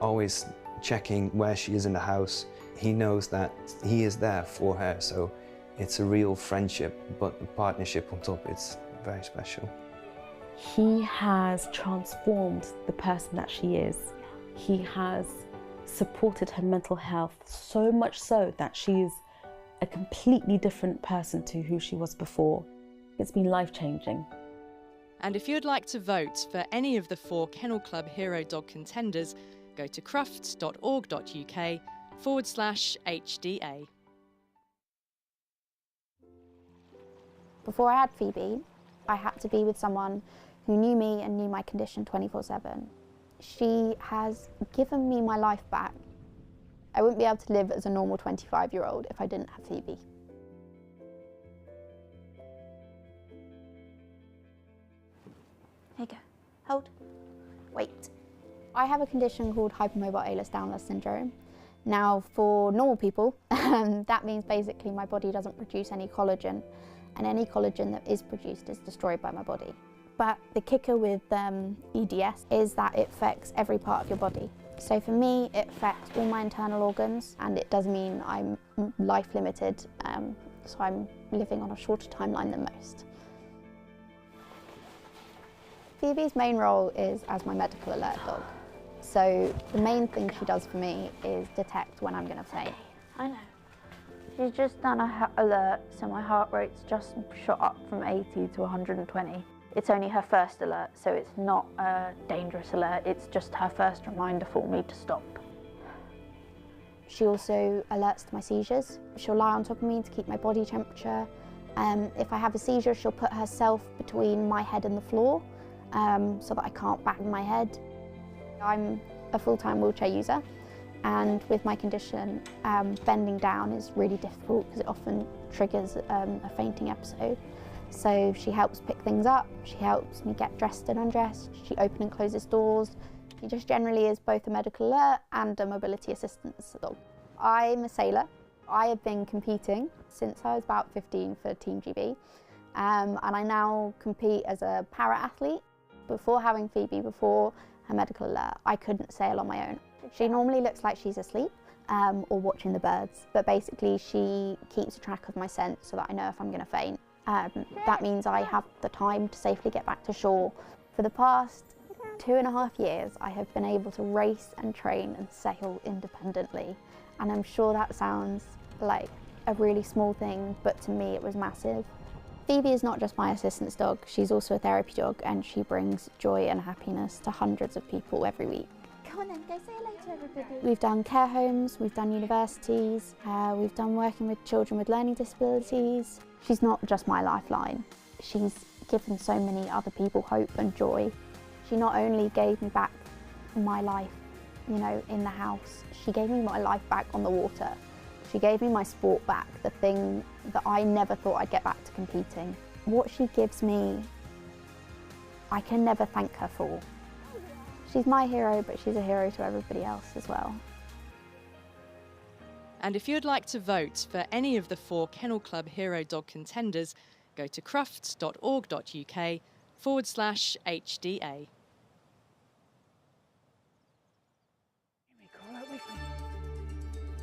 always checking where she is in the house. He knows that he is there for her, so it's a real friendship, but a partnership on top, it's very special. He has transformed the person that she is. He has supported her mental health so much so that she's a completely different person to who she was before. It's been life-changing. And if you'd like to vote for any of the 4 Kennel Club Hero Dog contenders, go to crufts.org.uk/HDA. Before I had Phoebe, I had to be with someone who knew me and knew my condition 24/7. She has given me my life back. I wouldn't be able to live as a normal 25-year-old if I didn't have Phoebe. Hold. Wait. I have a condition called hypermobile Ehlers-Danlos syndrome. Now, for normal people, that means basically my body doesn't produce any collagen, and any collagen that is produced is destroyed by my body. But the kicker with EDS is that it affects every part of your body. So for me, it affects all my internal organs, and it does mean I'm life limited, so I'm living on a shorter timeline than most. Phoebe's main role is as my medical alert dog. So the main thing she does for me is detect when I'm going to faint. I know. She's just done a alert, so my heart rate's just shot up from 80 to 120. It's only her first alert, so it's not a dangerous alert. It's just her first reminder for me to stop. She also alerts to my seizures. She'll lie on top of me to keep my body temperature. If I have a seizure, she'll put herself between my head and the floor so that I can't bang my head. I'm a full-time wheelchair user, and with my condition, bending down is really difficult because it often triggers a fainting episode. So she helps pick things up, she helps me get dressed and undressed, she opens and closes doors. She just generally is both a medical alert and a mobility assistance dog. I'm a sailor. I have been competing since I was about 15 for Team GB, and I now compete as a para-athlete. Before having Phoebe, before her medical alert, I couldn't sail on my own. She normally looks like she's asleep or watching the birds, but basically she keeps track of my scent so that I know if I'm going to faint. That means I have the time to safely get back to shore. For the past 2.5 years, I have been able to race and train and sail independently, and I'm sure that sounds like a really small thing, but to me it was massive. Phoebe is not just my assistance dog, she's also a therapy dog, and she brings joy and happiness to hundreds of people every week. Come on then, go say hello to everybody. We've done care homes, we've done universities, we've done working with children with learning disabilities. She's not just my lifeline, she's given so many other people hope and joy. She not only gave me back my life, you know, in the house, she gave me my life back on the water. She gave me my sport back, the thing that I never thought I'd get back to competing. What she gives me, I can never thank her for. She's my hero, but she's a hero to everybody else as well. And if you'd like to vote for any of the 4 Kennel Club Hero Dog contenders, go to crufts.org.uk/HDA.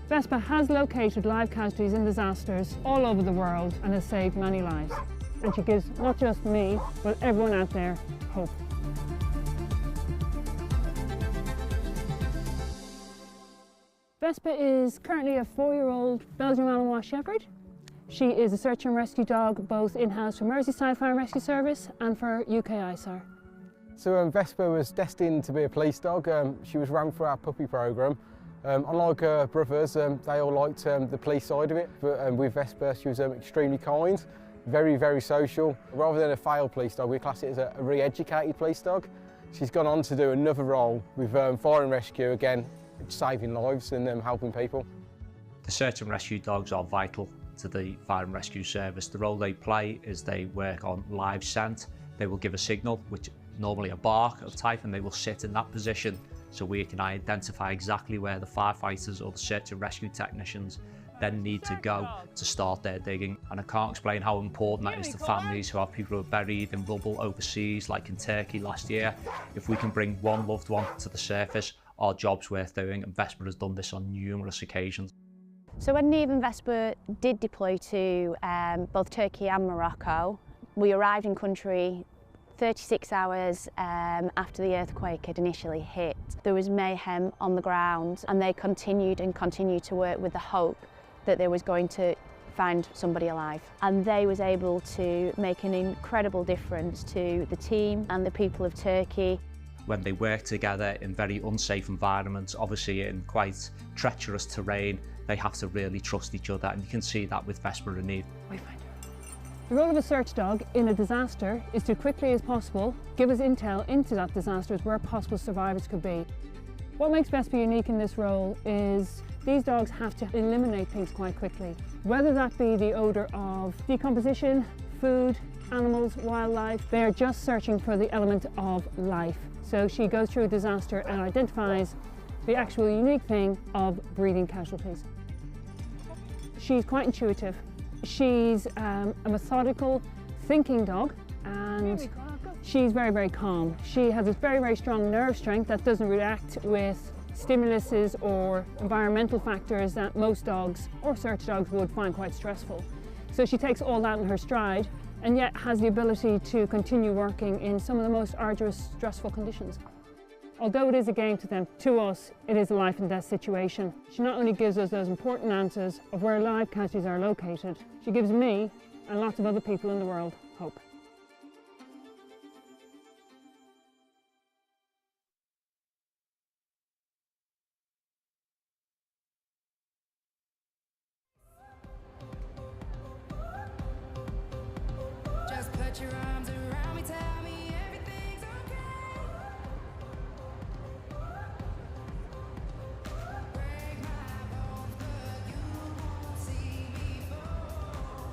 Vespa has located live casualties in disasters all over the world and has saved many lives. And she gives not just me, but everyone out there hope. Vespa is currently a 4-year-old Belgian Malinois Shepherd. She is a search and rescue dog, both in-house for Merseyside Fire and Rescue Service and for UK ISAR. So Vespa was destined to be a police dog. She was run through our puppy programme. Unlike her brothers, they all liked the police side of it, but with Vespa she was extremely kind, very, very social. Rather than a failed police dog, we class it as a re-educated police dog. She's gone on to do another role with fire and rescue, again, saving lives and helping people. The search and rescue dogs are vital to the fire and rescue service. The role they play is they work on live scent. They will give a signal, which normally a bark of type, and they will sit in that position so we can identify exactly where the firefighters or the search and rescue technicians then need to go to start their digging. And I can't explain how important that is to families who have people who are buried in rubble overseas, like in Turkey last year. If we can bring one loved one to the surface, our job's worth doing, and Vespa has done this on numerous occasions. So when Neve and Vespa did deploy to both Turkey and Morocco, we arrived in country 36 hours after the earthquake had initially hit. There was mayhem on the ground, and they continued to work with the hope that they was going to find somebody alive. And they was able to make an incredible difference to the team and the people of Turkey. When they work together in very unsafe environments, obviously in quite treacherous terrain, they have to really trust each other, and you can see that with Vespa and Neve. The role of a search dog in a disaster is to quickly as possible give us intel into that disaster where possible survivors could be. What makes Vespa unique in this role is these dogs have to eliminate things quite quickly, whether that be the odour of decomposition, food, animals, wildlife. They are just searching for the element of life. So she goes through a disaster and identifies the actual unique thing of breeding casualties. She's quite intuitive. She's a methodical, thinking dog, and she's very, very calm. She has this very, very strong nerve strength that doesn't react with stimuluses or environmental factors that most dogs or search dogs would find quite stressful. So she takes all that in her stride and yet has the ability to continue working in some of the most arduous, stressful conditions. Although it is a game to them, to us, it is a life and death situation. She not only gives us those important answers of where live casualties are located, she gives me and lots of other people in the world hope. Just put your arms around me, tell me everything's okay. Break my bones, but you won't see me fall.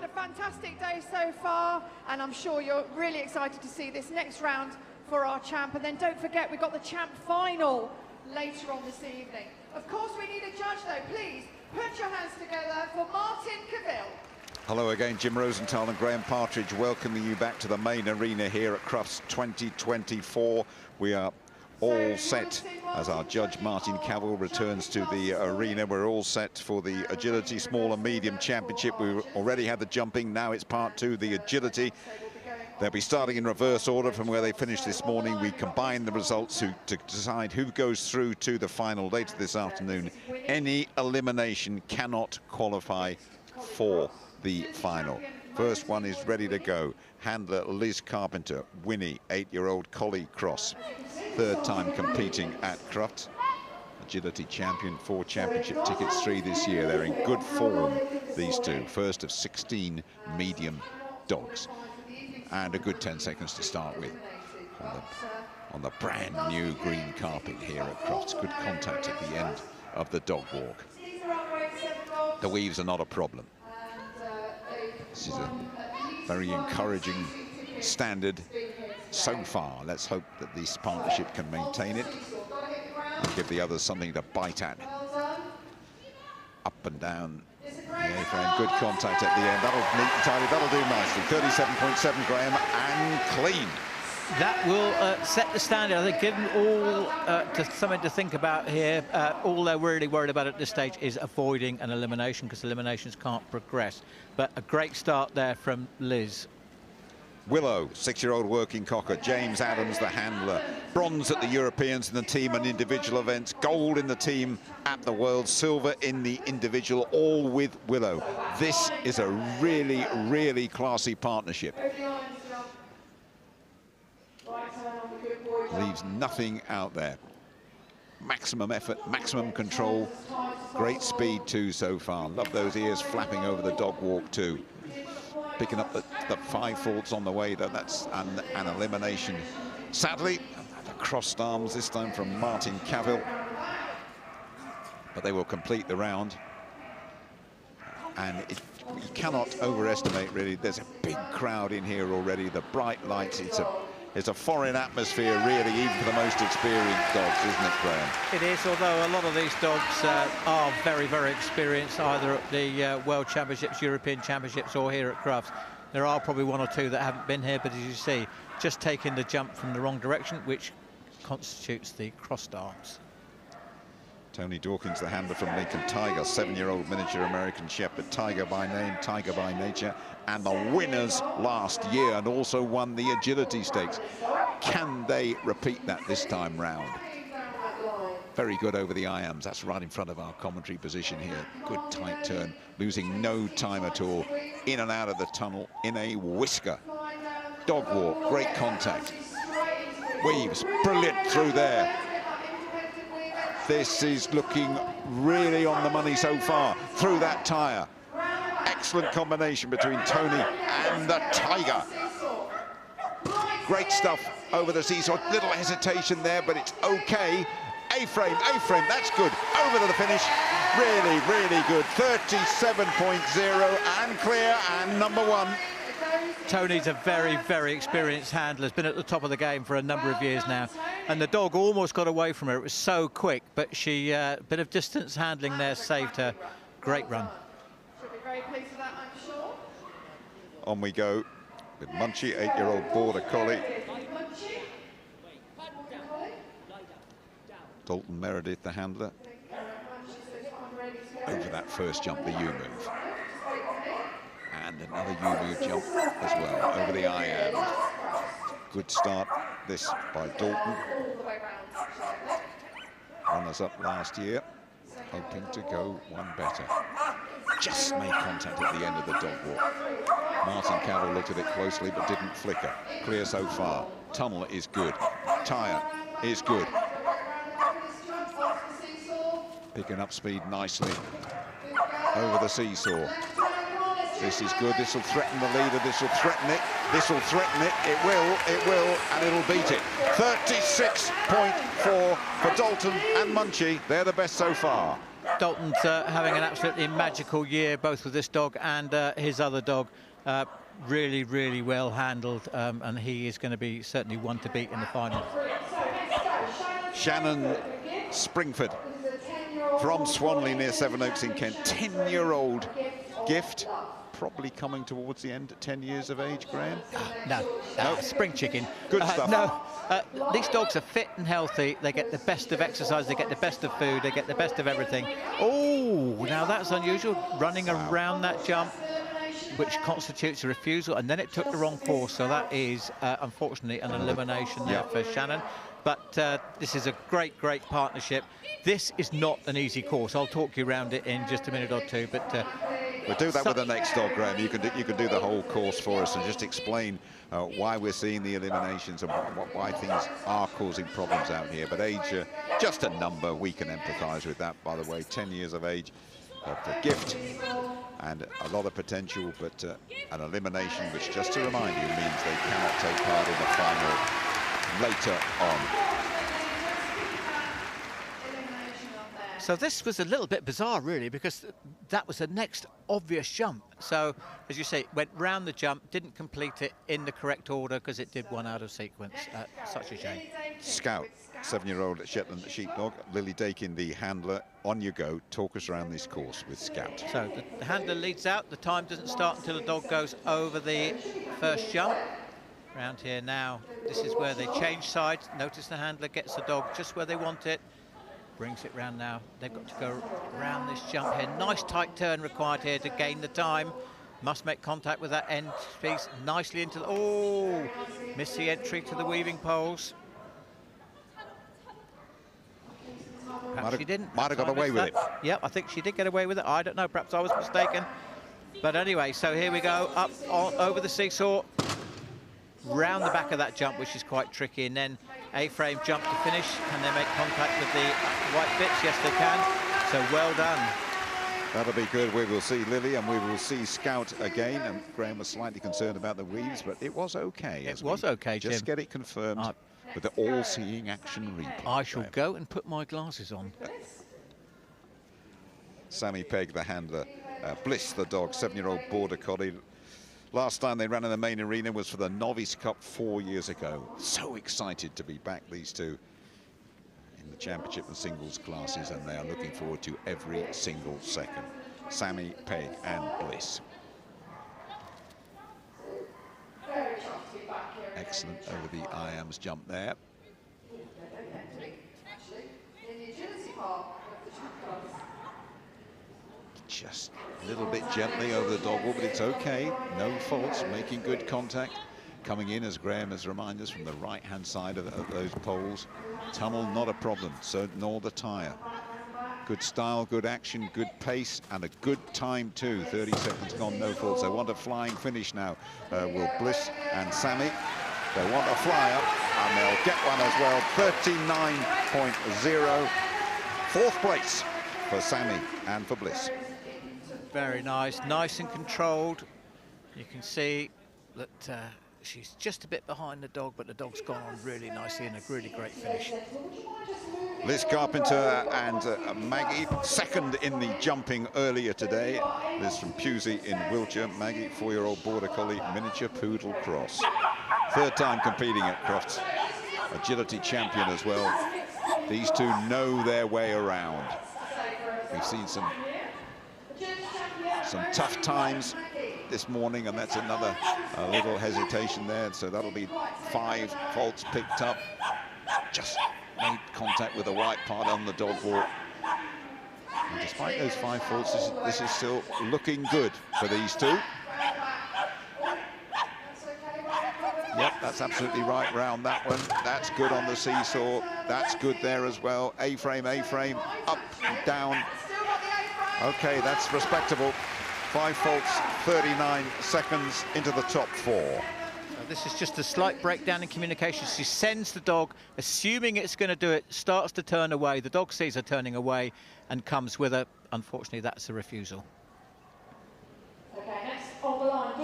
had a fantastic day so far, and I'm sure you're really excited to see this next round for our champ. And then don't forget, we've got the champ final later on this evening. Of course, we need a judge, though. Please put your hands together for Martin Cavill. Hello again, Jim Rosenthal and Graham Partridge welcoming you back to the main arena here at Crufts 2024. We are all set as our judge Martin Cavill returns to the arena. We're all set for the agility small and medium championship. We already had the jumping, now it's part two, the agility. They'll be starting in reverse order from where they finished this morning. We combine the results to decide who goes through to the final later this afternoon. Any elimination cannot qualify for the final. First one is ready to go. Handler Liz Carpenter, Winnie, 8-year-old Collie Cross, third time competing at Crufts. Agility champion, 4 championship tickets, 3 this year. They're in good form, these two. First of 16 medium dogs. And a good 10 seconds to start with on the brand new green carpet here at Crufts. Good contact at the end of the dog walk. The weaves are not a problem. This is a very encouraging standard so far. Let's hope that this partnership can maintain it and give the others something to bite at. Up and down the A-frame, good contact at the end. That'll neat and tidy, that'll do nicely. 37.7, Graham, and clean. That will set the standard. I think, given all something to think about here, all they're really worried about at this stage is avoiding an elimination, because eliminations can't progress. But a great start there from Liz. Willow, 6-year-old working cocker. James Adams, the handler. Bronze at the Europeans in the team and individual events. Gold in the team at the World. Silver in the individual, all with Willow. This is a really, really classy partnership. Leaves nothing out there. Maximum effort, maximum control. Great speed too so far. Love those ears flapping over the dog walk too. Picking up the 5 faults on the way, though. That's an elimination. Sadly, the crossed arms this time from Martin Cavill. But they will complete the round. And you cannot overestimate, really. There's a big crowd in here already. The bright lights, it's a foreign atmosphere, really, even for the most experienced dogs, isn't it, Graham? It is, although a lot of these dogs are very, very experienced, either at the World Championships, European Championships, or here at Crufts. There are probably 1 or 2 that haven't been here, but as you see, just taking the jump from the wrong direction, which constitutes the crossed arms. Tony Dawkins, the handler from Lincoln Tiger, 7-year-old miniature American Shepherd, Tiger by name, Tiger by nature, and the winners last year, and also won the agility stakes. Can they repeat that this time round? Very good over the IAMs. That's right in front of our commentary position here. Good tight turn, losing no time at all. In and out of the tunnel in a whisker. Dog walk, great contact. Weaves, brilliant through there. This is looking really on the money so far through that tyre. Excellent combination between Tony and the Tiger. Great stuff over the seesaw. Little hesitation there, but it's okay. A-frame, that's good. Over to the finish. Really, really good. 37.0 and clear and number 1. Tony's a very, very experienced handler. Has been at the top of the game for a number of years now. And the dog almost got away from her. It was so quick, but she, a bit of distance handling there saved her. Great run. She'll be very pleased with that, I'm sure. On we go with Munchie, 8-year-old Border Collie. Dalton Meredith, the handler. Over that first jump, the U-move. And another U-move jump as well, over the IAM. Good start, this by Dalton. Runners up last year, hoping to go one better. Just made contact at the end of the dog walk. Martin Cavill looked at it closely but didn't flicker. Clear so far. Tunnel is good. Tyre is good. Picking up speed nicely over the seesaw. This is good. This will threaten the leader. This will threaten it. This will threaten it. It will, and it'll beat it. 36.4 for Dalton and Munchie. They're the best so far. Dalton's having an absolutely magical year, both with this dog and his other dog. Really, really well handled, and he is going to be certainly one to beat in the final. Shannon Springford from Swanley near Sevenoaks in Kent. 10-year-old gift, probably coming towards the end at 10 years of age, Graham? No, spring chicken. Good stuff. No, these dogs are fit and healthy. They get the best of exercise, they get the best of food, they get the best of everything. Oh, now that's unusual, running around that jump, which constitutes a refusal, and then it took the wrong course, so that is unfortunately an elimination there for Shannon. But this is a great, great partnership. This is not an easy course. I'll talk you around it in just a minute or two, but we'll do that with the next dog, Graham. You can do the whole course for us and just explain why we're seeing the eliminations and why things are causing problems out here. But age, just a number. We can empathise with that, by the way. 10 years of age, the gift, and a lot of potential, but an elimination, which, just to remind you, means they cannot take part in the final later on. So this was a little bit bizarre, really, because that was the next obvious jump. So, as you say, went round the jump, didn't complete it in the correct order because it did one out of sequence. Such a shame. Scout, 7-year-old Shetland sheepdog. Lily Dakin, the handler. On you go. Talk us around this course with Scout. So the handler leads out. The time doesn't start until the dog goes over the first jump. Round here now, this is where they change sides. Notice the handler gets the dog just where they want it. Brings it round now. They've got to go around this jump here. Nice tight turn required here to gain the time. Must make contact with that end piece nicely into the... Oh! Missed the entry to the weaving poles. Perhaps she didn't. Might have got away with it. Yeah, I think she did get away with it. I don't know. Perhaps I was mistaken. But anyway, so here we go. Up over the seesaw. Round the back of that jump, which is quite tricky, and then A-frame jump to finish. Can they make contact with the white bits? Yes, they can. So well done. That'll be good. We will see Lily and we will see Scout again. And Graham was slightly concerned about the weaves, but it was okay. It was okay, Jim. Just get it confirmed with the all-seeing action replay. I shall go and put my glasses on. Sammy Pegg, the handler. Bliss, the dog, 7-year-old border collie. Last time they ran in the main arena was for the Novice Cup 4 years ago. So excited to be back, these two, in the championship and singles classes, and they are looking forward to every single second. Sammy, Pegg and Bliss. Excellent over the IAMS jump there. Just a little bit gently over the dog wall, but it's okay. No faults, making good contact. Coming in, as Graham has reminded us, from the right-hand side of those poles. Tunnel, not a problem, so nor the tyre. Good style, good action, good pace, and a good time too. 30 seconds gone, no faults. They want a flying finish now, will Bliss and Sammy. They want a fly up, and they'll get one as well. 39.0. Fourth place for Sammy and for Bliss. Very nice, nice and controlled. You can see that she's just a bit behind the dog, but the dog's gone on really nicely and a really great finish. Liz Carpenter and Maggie, second in the jumping earlier today. Liz from Pusey in Wiltshire. Maggie, 4-year-old border collie, miniature poodle cross. Third time competing at Crufts. Agility champion as well. These two know their way around. We've seen some tough times this morning, and that's another little hesitation there. So that'll be 5 faults picked up. Just made contact with the white part on the dog walk. And despite those 5 faults, this is still looking good for these two. Yep, that's absolutely right round that one. That's good on the seesaw. That's good there as well. A-frame, up and down. Okay, that's respectable. 5 faults, 39 seconds into the top 4. So this is just a slight breakdown in communication. She sends the dog, assuming it's going to do it, starts to turn away. The dog sees her turning away and comes with her. Unfortunately, that's a refusal. Okay, next on the line,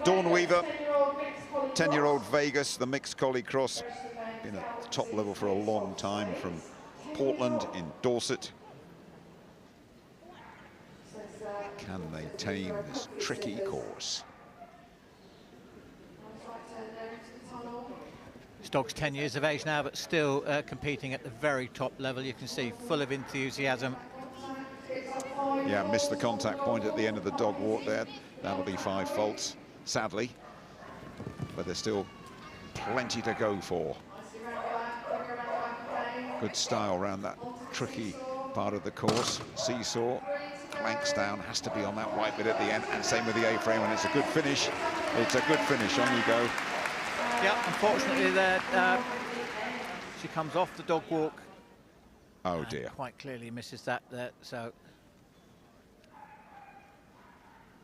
Dawn Weaver, 10-year-old Vegas, the mixed collie cross. Been at the top level for a long time, from Portland in Dorset. Can they tame this tricky course? This dog's 10 years of age now, but still competing at the very top level. You can see full of enthusiasm. Yeah, missed the contact point at the end of the dog walk there. That'll be 5 faults, sadly. But there's still plenty to go for. Good style around that tricky part of the course. Seesaw, clanks down, has to be on that white bit at the end, and same with the A-frame, and it's a good finish. It's a good finish, on you go. Yeah, unfortunately there, she comes off the dog walk. Oh dear. Quite clearly misses that there, so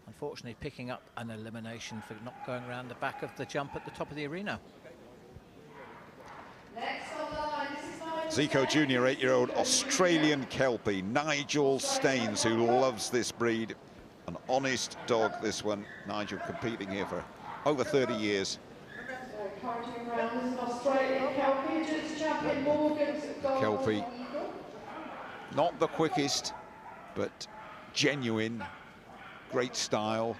unfortunately picking up an elimination for not going around the back of the jump at the top of the arena. Zico Junior, 8-year-old Australian Kelpie, Nigel Staines, who loves this breed. An honest dog, this one. Nigel competing here for over 30 years. Kelpie, not the quickest, but genuine, great style.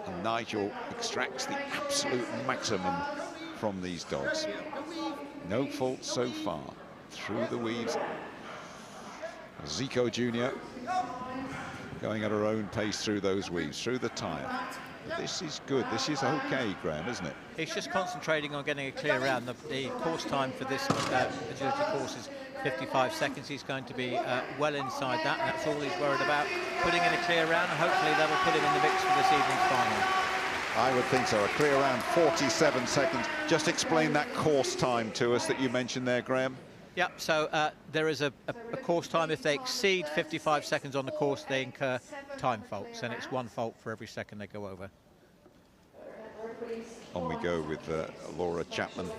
And Nigel extracts the absolute maximum from these dogs. No fault so far. Through the weaves. Zico Junior going at her own pace through those weaves, through the tyre. But this is good. This is okay, Graham, isn't it? He's just concentrating on getting a clear round. The course time for this agility course is 55 seconds. He's going to be well inside that, and that's all he's worried about. Putting in a clear round, and hopefully that'll put him in the mix for this evening's final. I would think so. A clear round, 47 seconds. Just explain that course time to us that you mentioned there, Graham. Yeah, so there is a course time. If they exceed 55 seconds on the course, they incur time faults, and it's 1 fault for every second they go over. On we go with Laura Chapman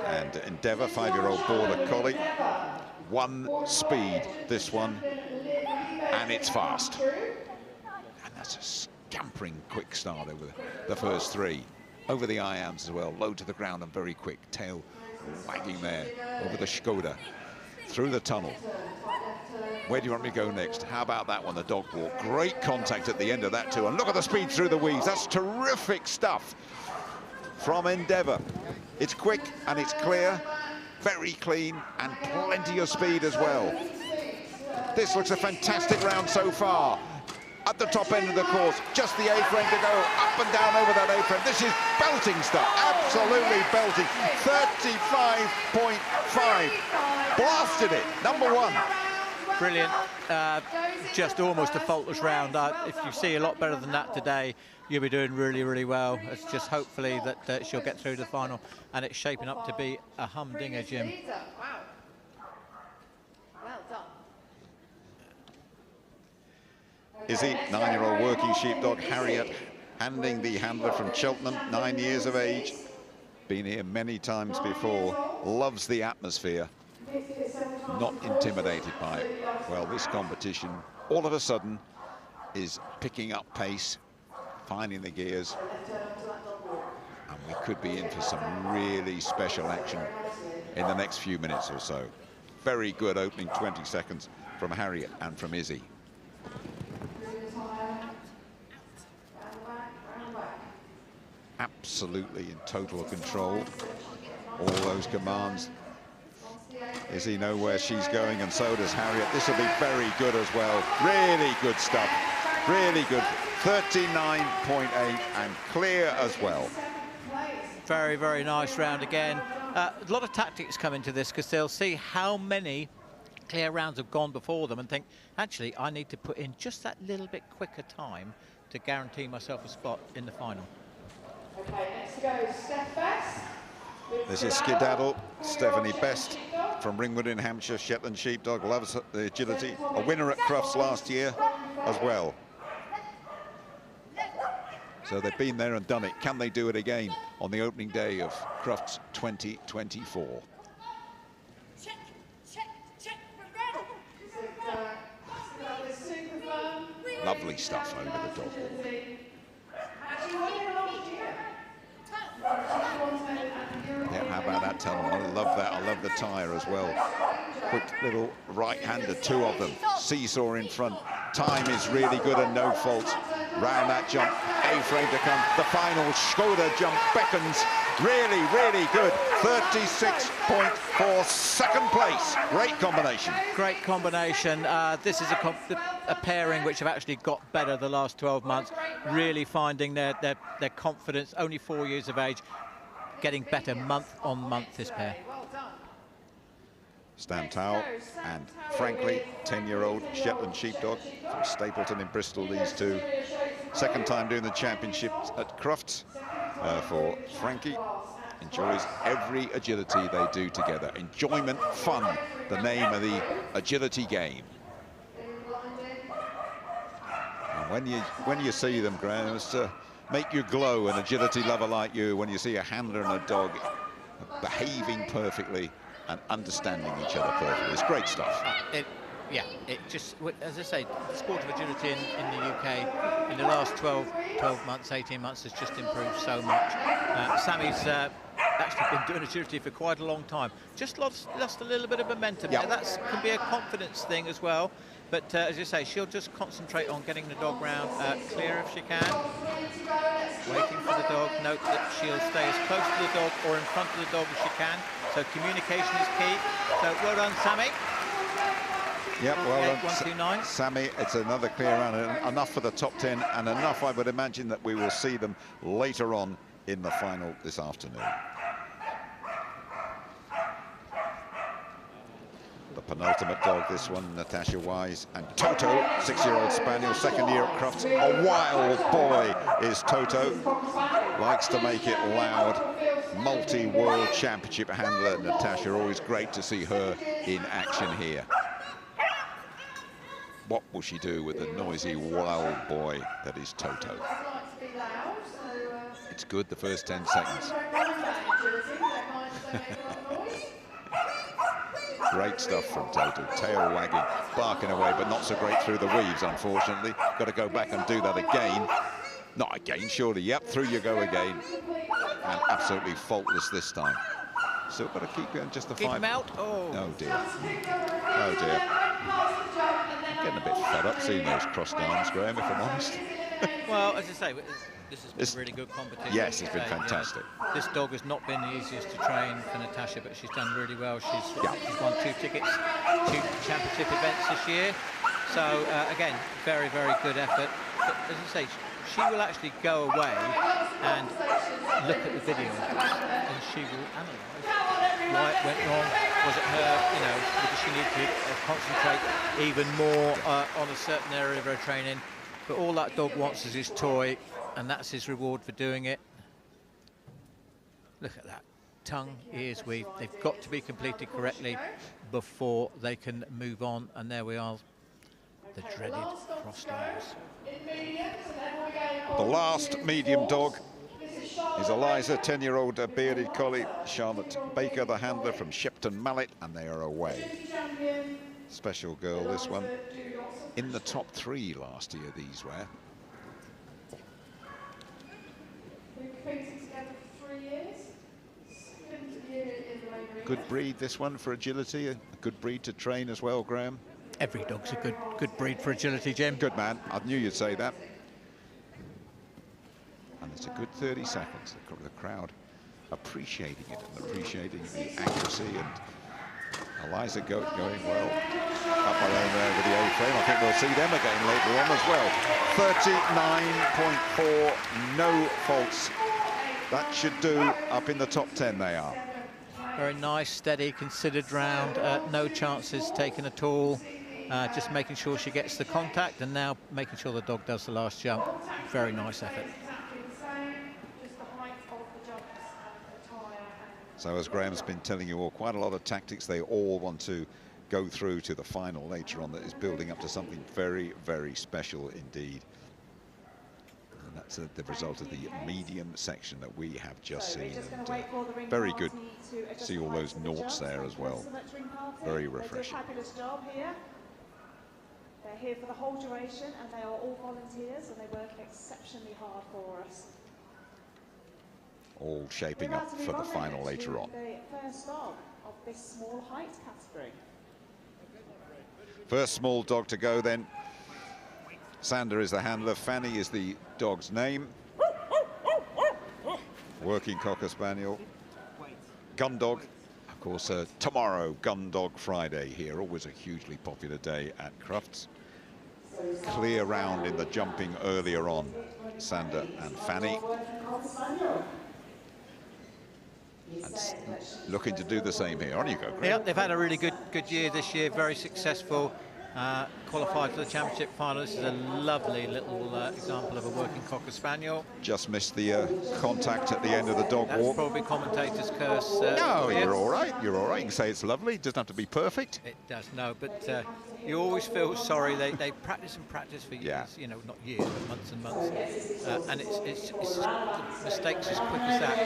and Endeavour, 5-year-old Border Collie. 1 speed, this one, and it's fast. And that's a scampering quick start over the first 3. Over the IAMs as well, low to the ground and very quick. Tail wagging there over the Skoda, through the tunnel. Where do you want me to go next? How about that one, the dog walk? Great contact at the end of that too. And look at the speed through the weaves. That's terrific stuff from Endeavour. It's quick and it's clear, very clean, and plenty of speed as well. This looks a fantastic round so far. At the top end of the course, just the A-frame to go up and down over that A-frame. This is belting stuff, absolutely belting. 35.5, blasted it, number 1. Brilliant, just almost a faultless round. If you see a lot better than that today, you'll be doing really, really well. It's just hopefully that she'll get through to the final, and it's shaping up to be a humdinger, Jim. Wow. Well done. Izzy, 9-year-old working sheepdog, Harriet, handing the handler from Cheltenham, 9 years of age. Been here many times before, loves the atmosphere, not intimidated by it. Well, this competition, all of a sudden, is picking up pace, finding the gears, and we could be in for some really special action in the next few minutes or so. Very good opening 20 seconds from Harriet and from Izzy. Absolutely in total control. All those commands. Izzy knows where she's going, and so does Harriet. This will be very good as well. Really good stuff. Really good. 39.8 and clear as well. Very, very nice round again. A lot of tactics come into this because they'll see how many clear rounds have gone before them and think, actually, I need to put in just that little bit quicker time to guarantee myself a spot in the final. Okay, next to go, Steph Best. This is Skedaddle, Stephanie Best from Ringwood in Hampshire, Shetland sheepdog, loves the agility. A winner at Crufts last year as well. So they've been there and done it. Can they do it again on the opening day of Crufts 2024? Lovely stuff over the dog. Yeah, how about that tunnel? I love that. I love the tyre as well. Quick little right-hander, 2 of them. Seesaw in front. Time is really good and no faults. Round that jump, A-frame to come. The final Skoda jump beckons. Really, really good. 36.4, second place. Great combination. Great combination. This is a pairing which have actually got better the last 12 months, really finding their confidence. Only 4 years of age, getting better month on month, this pair. Stan Towell and, frankly, 10-year-old Shetland sheepdog from Stapleton in Bristol, these two. Second time doing the championship at Crufts for Frankie. Enjoys every agility they do together. Enjoyment, fun, the name of the agility game. And when you see them, Graham, it's to make you glow, an agility lover like you, when you see a handler and a dog behaving perfectly and understanding each other perfectly. It's great stuff. It just, as I say, the sport of agility in the UK in the last 12 months, 18 months has just improved so much. Sammy's actually been doing agility for quite a long time. Just lost a little bit of momentum. Yeah. That can be a confidence thing as well. But as you say, she'll just concentrate on getting the dog round clear if she can. Waiting for the dog. Note that she'll stay as close to the dog or in front of the dog as she can. So communication is key. So well done, Sammy. Yep, well done, 129. Sammy. It's another clear round, enough for the top 10, and enough, I would imagine, that we will see them later on in the final this afternoon. The penultimate dog, this one, Natasha Wise, and Toto, 6-year-old spaniel, second year at Crufts. A wild boy is Toto. Likes to make it loud. Multi-world championship handler, Natasha. Always great to see her in action here. What will she do with the noisy, wild boy that is Toto? It's good, the first 10 seconds. Great stuff from Toto. Tail wagging, barking away, but not so great through the weaves, unfortunately. Got to go back and do that again. Not again, surely. Yep, through you go again. And absolutely faultless this time. Still got to keep going, just the Keep 5. him out. Oh dear. Oh dear. I'm getting a bit fed up seeing those crossed arms, Graham, if I'm honest. Well, as I say, this has been really good competition. Yes, it's been fantastic. This dog has not been the easiest to train for Natasha, but she's done really well. She's won 2 tickets, 2 championship events this year. So, again, very, very good effort. But as I say, she will actually go away and look at the video and she will analyse why it went wrong. Was it her, did she need to concentrate even more on a certain area of her training? But all that dog wants is his toy, and that's his reward for doing it. Look at that. Tongue, ears, weave. They've got to be completed correctly before they can move on. And there we are, the dreaded crossed arms. The last medium dog is Eliza, 10-year-old bearded collie. Charlotte Baker, the handler from Shepton Mallet, and they are away. Special girl, this one. In the top 3 last year, these were. Good breed, this one, for agility. A good breed to train as well, Graham. Every dog's a good breed for agility, Jim. Good man. I knew you'd say that. And it's a good 30 seconds. The crowd appreciating it and appreciating the accuracy, and Eliza going well. Up around there with the A-frame. I think we'll see them again later on as well. 39.4, no faults. That should do. Up in the top 10 they are. Very nice, steady, considered round. No chances taken at all. Just making sure she gets the contact, and now making sure the dog does the last jump. Very nice effort. So as Graham's been telling you all, quite a lot of tactics they all want to go through to the final later on, that is building up to something very, very special indeed. And that's the result of the medium section that we have just seen. And, very good to see all those noughts there as well. Very refreshing. Fabulous job here. They're here for the whole duration, and they are all volunteers, and they work exceptionally hard for us. All shaping up for the final later on. The first dog of this small height category. First small dog to go then. Sander is the handler, Fanny is the dog's name. Working Cocker Spaniel. Gun dog. Of course, tomorrow, Gun Dog Friday here. Always a hugely popular day at Crufts. Clear round in the jumping earlier on, Sander and Fanny. And looking to do the same here. On you go, Greg. Yep, they've had a really good year this year, very successful. Qualified for the championship final. This is a lovely little example of a working Cocker Spaniel. Just missed the contact at the end of the dog That's walk. probably commentator's curse. No, yeah. you're all right. You're all right. You can say it's lovely. It doesn't have to be perfect. It does, no, but you always feel sorry. They practice and practice for years, you know, not years, but months and months. And it's mistakes as quick as that.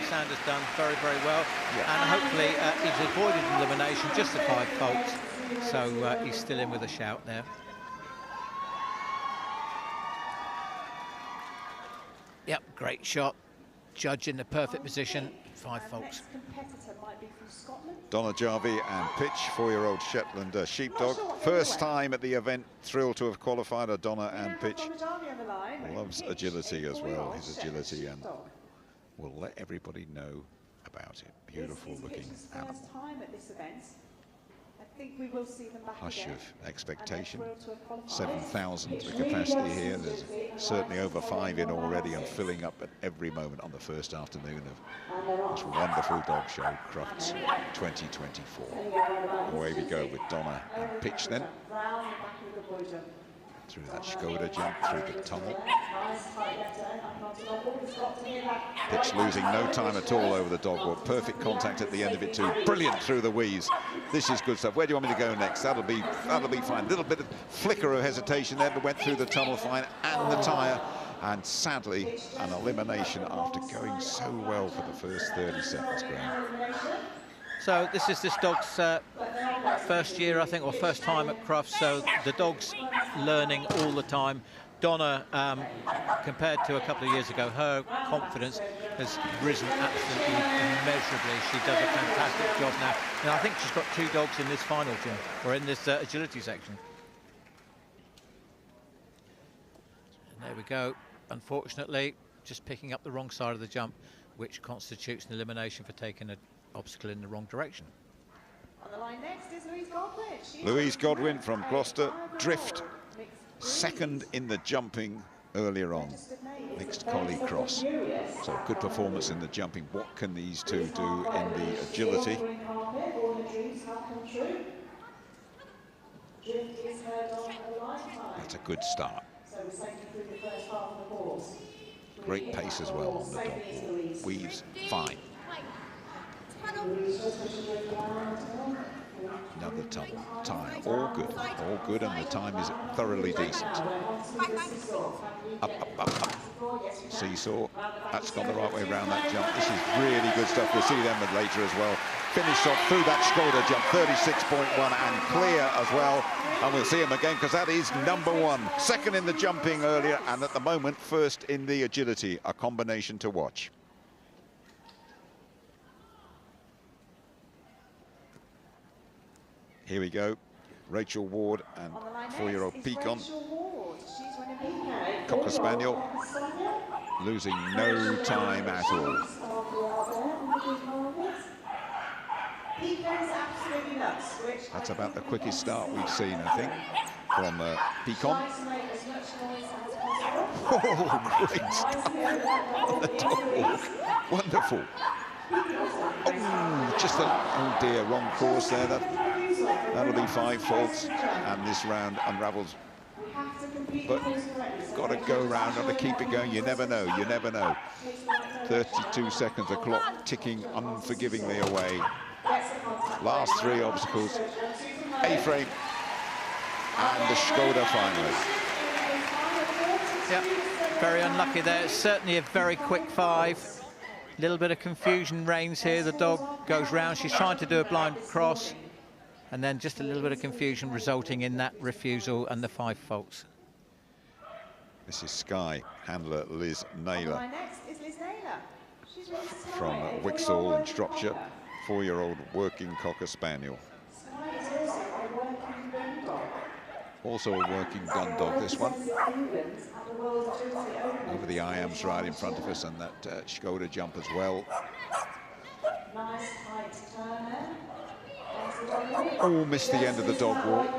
Sander's done very, very well. And hopefully he's avoided elimination, just the 5 faults. So he's still in with a shout there. Yep, great shot. Judge in the perfect position. 5 faults. Donna Jarvie and Pitch, 4-year-old Shetland sheepdog. First time at the event. Thrilled to have qualified a Donna and Pitch. Loves agility as well, his agility, and will let everybody know about it. Beautiful looking animal. I think we will see them back Hush again. of expectation. 7,000 the capacity here. There's certainly over 5 in already and filling up at every moment on the first afternoon of this wonderful dog show, Crufts 2024. Away we go with Donna and Pitch then. Through that Skoda jump, through the tunnel. Pitch losing no time at all over the dog walk. Perfect contact at the end of it too. Brilliant through the wheeze. This is good stuff. Where do you want me to go next? That'll be fine. Little bit of flicker of hesitation there, but went through the tunnel fine and the tyre. And sadly, an elimination after going so well for the first 30 seconds, Graham. So this is this dog's first year, I think, or first time at Crufts. So the dog's learning all the time. Donna, compared to a couple of years ago, her confidence has risen absolutely immeasurably. She does a fantastic job now. And I think she's got 2 dogs in this final, Jim, or in this agility section. And there we go. Unfortunately, just picking up the wrong side of the jump, which constitutes an elimination for taking an obstacle in the wrong direction. On the line next is Louise Godwin. Louise Godwin from Gloucester, drift, second in the jumping earlier on, mixed collie cross. So good performance in the jumping. What can these two do in the agility? That's a good start. Great pace as well on the dog. Weaves fine. Another tyre, all good, and the time is thoroughly decent. Up. Seesaw, that's gone the right way around that jump. This is really good stuff. We'll see them later as well. Finish off through that Skoda jump, 36.1 and clear as well. And we'll see him again because that is #1. Second in the jumping earlier, and at the moment, first in the agility. A combination to watch. Here we go, Rachel Ward and 4-year-old Pecan. Cocker Spaniel, losing no time at all. That's about the quickest start we've seen, I think, from Pecan. Oh, great stuff on the dog walk. Wonderful. Oh, just oh dear, wrong course there. That'll be 5 faults, and this round unravels. But got to go round, got to keep it going. You never know, you never know. 32 seconds, the clock ticking unforgivingly away. Last 3 obstacles, A-frame, and the Skoda finally. Yep, very unlucky there. It's certainly a very quick 5. Little bit of confusion reigns here. The dog goes round. She's trying to do a blind cross, and then just a little bit of confusion resulting in that refusal and the 5 faults. This is Sky, handler Liz Naylor Next is Liz Naylor. from Wixall in Shropshire, 4-year-old working Cocker Spaniel. Also a working gun dog, this one. Over the IAMs right in front of us, and that Skoda jump as well. All missed the end of the dog walk.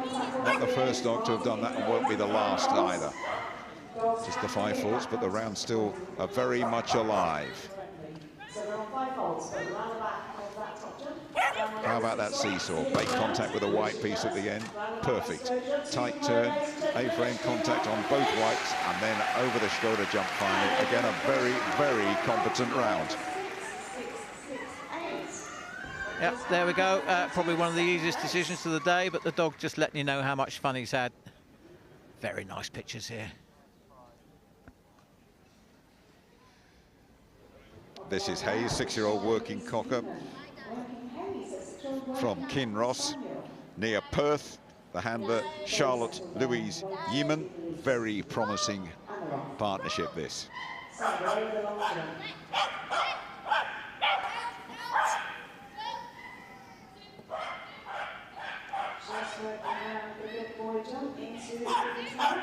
Not the first dog to have done that, and won't be the last either. Just the 5 faults, but the round still are very much alive. How about that seesaw? Make contact with a white piece at the end. Perfect. Tight turn, A-frame contact on both whites, and then over the Skoda jump finally. Again, a very, very competent round. Yep, there we go. Probably one of the easiest decisions of the day, but the dog just letting you know how much fun he's had. Very nice pictures here. This is Hayes, 6-year-old working cocker from Kinross, near Perth. The handler, Charlotte Louise Yeaman. Very promising partnership, this.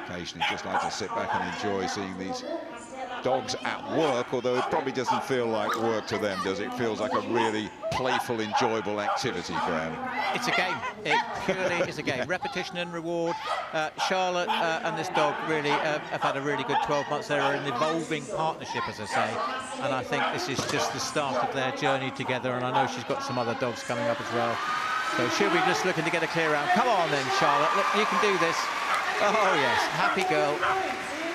Occasionally just like to sit back and enjoy seeing these dogs at work, although it probably doesn't feel like work to them, does it? It feels like a really playful, enjoyable activity, Graham. It's a game. It purely is a game. Repetition and reward. Charlotte and this dog really have had a really good 12 months. They're an evolving partnership, as I say, and I think this is just the start of their journey together, and I know she's got some other dogs coming up as well. So she'll be just looking to get a clear round. Come on then, Charlotte. Look, you can do this. Oh, yes. Happy girl.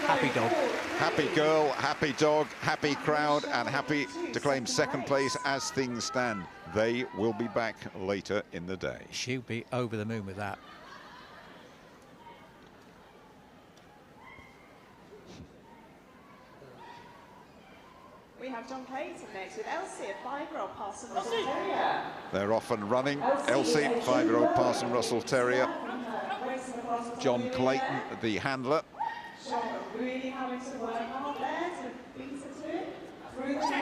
Happy dog. Happy girl, happy dog, happy crowd, and happy to claim second place as things stand. They will be back later in the day. She'll be over the moon with that. We have John Clayton next with Elsie, a 5-year-old Parson Russell Terrier. They're off and running. Elsie, 5-year-old Parson Russell Terrier. John Clayton, the handler. Really having to work hard there to beat it to it. Through the middle.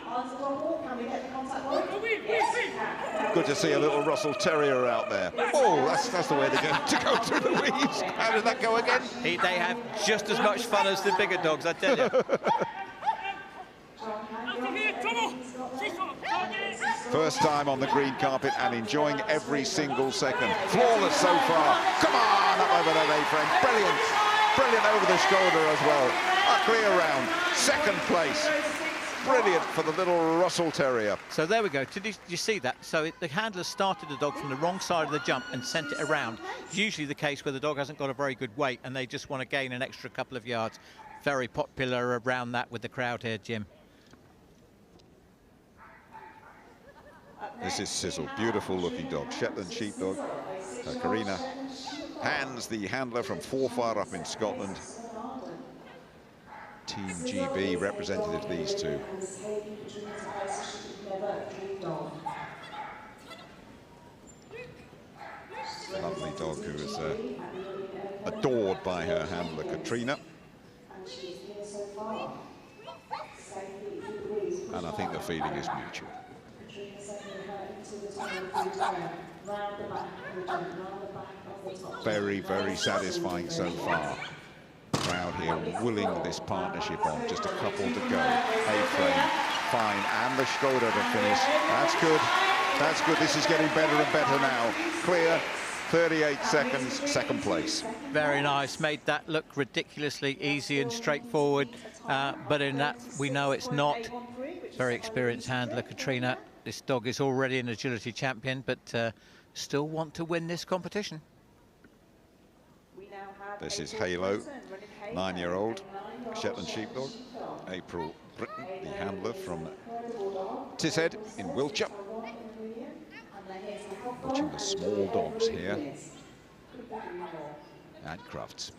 Onto the wall. Can we get the contact point? Yes. Good to see a little Russell Terrier out there. Oh, that's the way to go through the weeds. How did that go again? They have just as much fun as the bigger dogs, I tell you. First time on the green carpet and enjoying every single second. Flawless so far. Come on, up over that A-frame. Brilliant. Brilliant over the shoulder as well. A clear round. Second place. Brilliant for the little Russell Terrier. So there we go. Did you see that? So the handler started the dog from the wrong side of the jump and sent it around. It's usually the case where the dog hasn't got a very good weight and they just want to gain an extra couple of yards. Very popular around that with the crowd here, Jim. This is Sizzle, beautiful looking dog, Shetland sheepdog. Karina Hands, the handler from Forfar up in Scotland. Team GB representative, these two. Lovely dog who is adored by her handler, Katrina. And I think the feeling is mutual. Very, very satisfying so far. Crowd here willing this partnership on. Just a couple to go. A-frame, fine, and the Skoda to finish. That's good. That's good. This is getting better and better now. Clear. 38 seconds, second place. Very nice. Made that look ridiculously easy and straightforward. But in that, we know it's not. Very experienced handler, Katrina. This dog is already an agility champion, but still want to win this competition. This is Halo, 9-year-old Shetland sheepdog. April Britton, the handler from Tishead in Wiltshire. Watching the small dogs here at Crufts.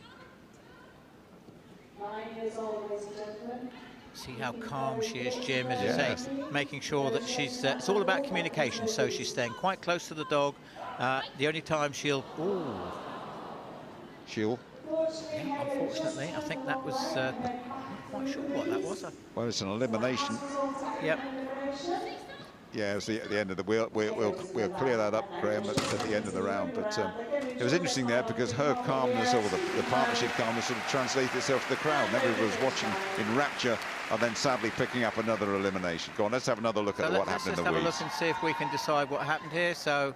See how calm she is, Jim, as you say, making sure that she's, it's all about communication, so she's staying quite close to the dog. The only time she'll, She'll? Yeah, unfortunately, I think that was, I'm not quite sure what that was. Well, it's an elimination. Yep. Yeah, it's the end of the, we'll clear that up, Graham, at the end of the round, but It was interesting there because her calmness, or the partnership calmness, sort of translated itself to the crowd. And everybody was watching in rapture, and then sadly picking up another elimination. Go on, let's have another look at what happened in the weeds. Let's have a look and see if we can decide what happened here. So,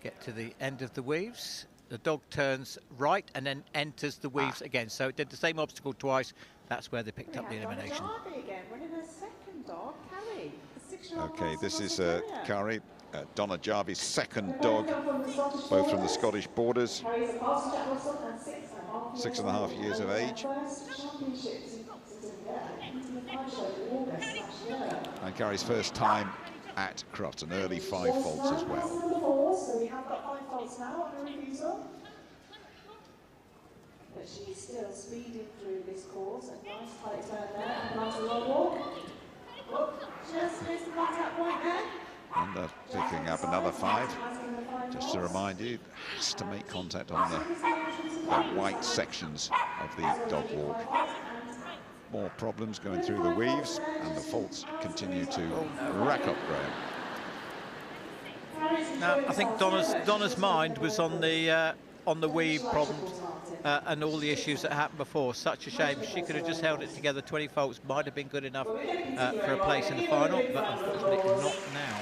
get to the end of the weaves. The dog turns right and then enters the weaves again. So it did the same obstacle twice. That's where they picked up the elimination. Okay, this is Kari, Donna Jarvie's second dog, both from the Scottish borders, 6.5 years of age. And Kari's first time at Crufts, an early 5 faults as well. So we have got 5 faults now on the refusal. But she's still speeding through this course. A nice tight turn there, and nice long walk. Oh, just missed the contact point there. And picking up another 5. Just to remind you, has to make contact on the white sections of the dog walk. More problems going through the weaves, and the faults continue to rack up ground. Now, I think Donna's mind was on the weave problems and all the issues that happened before. Such a shame. She could have just held it together. 20 faults might have been good enough for a place in the final, but unfortunately not now.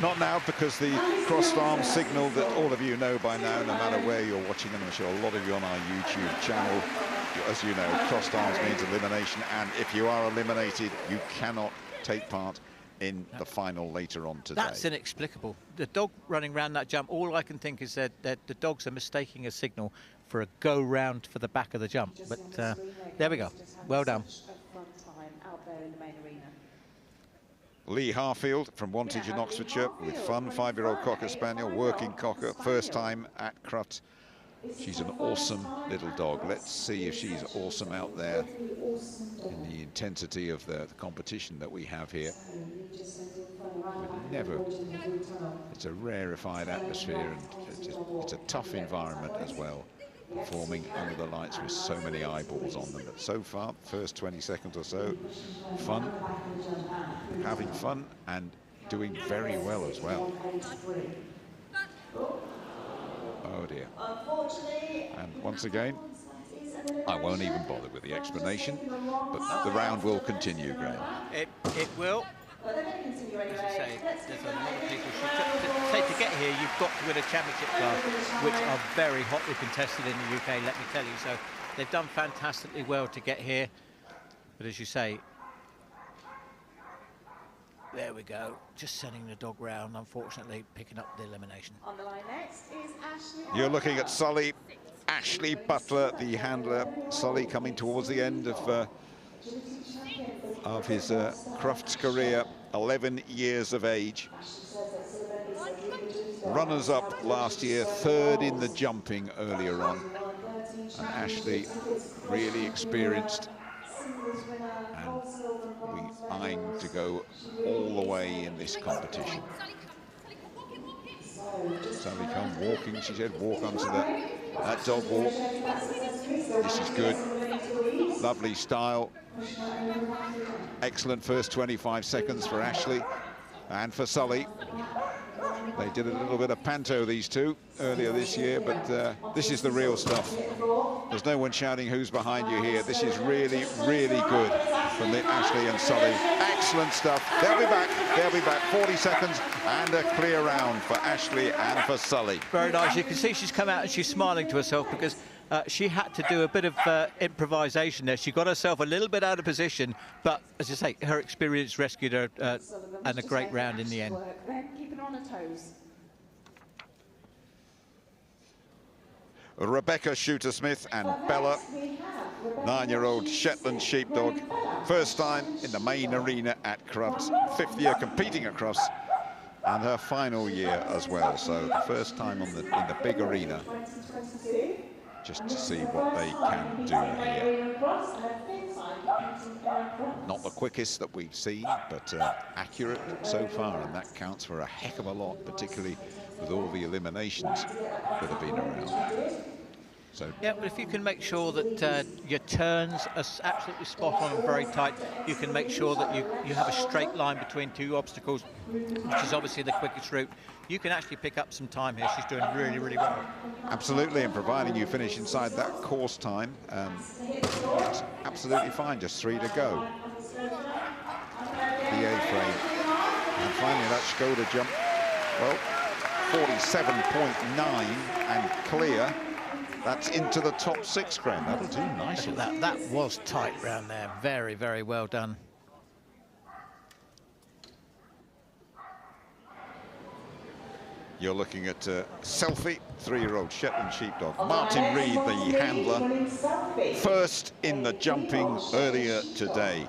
Not now, because the crossed arm signal that all of you know by now, no matter where you're watching, and I'm sure a lot of you on our YouTube channel, as you know, crossed arms means elimination, and if you are eliminated, you cannot take part in the final later on today. That's inexplicable. The dog running around that jump, all I can think is that the dogs are mistaking a signal for a go round for the back of the jump. But there we go. Well done. Lee Harfield from Wantage in Oxfordshire with Fun, 5-year-old Cocker Spaniel, working cocker, first time at Crufts. She's an awesome little dog. Let's see if she's awesome out there in the intensity of the competition that we have here. It's a rarefied atmosphere, and it's a tough environment as well, performing under the lights with so many eyeballs on them. But so far, first 20 seconds or so, fun, having fun and doing very well as well. Oh dear. And once again, I won't even bother with the explanation, but the round will continue, Graham. It will. As I say, there's a lot of people. To get here, you've got to win a championship class, which are very hotly contested in the UK, let me tell you. So they've done fantastically well to get here. But as you say, there we go. Just sending the dog round, unfortunately, picking up the elimination. On the line next is Ashley. You're looking at Sully, Ashley Butler, the handler. Sully coming towards the end of his Crufts career, 11 years of age. Runners-up last year, 3rd in the jumping earlier on. And Ashley really experienced, and we eyeing to go all the way in this competition. Sally come walking, she said, walk onto that dog walk. This is good. Lovely style. Excellent first 25 seconds for Ashley and for Sully. They did a little bit of panto, these two, earlier this year, but this is the real stuff. There's no one shouting who's behind you here. This is really, really good from the Ashley and Sully. Excellent stuff. They'll be back. They'll be back. 40 seconds and a clear round for Ashley and for Sully. Very nice. You can see she's come out and she's smiling to herself because she had to do a bit of improvisation there. She got herself a little bit out of position, but as I say, her experience rescued her and a great round in the end. Then keeping on her toes. Rebecca Shooter-Smith and Bella, 9-year-old Shetland sheepdog, first time in the main arena at Crufts, 5th year competing at Crufts, and her final year as well. So the first time in the big arena, just to see what they can do here. Not the quickest that we've seen, but accurate so far, and that counts for a heck of a lot, particularly with all the eliminations that have been around. So yeah, but if you can make sure that your turns are absolutely spot on and very tight, you can make sure that you have a straight line between two obstacles, which is obviously the quickest route. You can actually pick up some time here. She's doing really, really well. absolutely, and providing you finish inside that course time, that's absolutely fine. Just 3 to go. The A-frame, and finally that Skoda jump. Well, 47.9 and clear. That's into the top 6, Graham. That'll do nicely. That was tight round there. Very, very well done. You're looking at Selfie, 3-year-old Shetland sheepdog. Martin Reed, the handler, first in the jumping earlier today.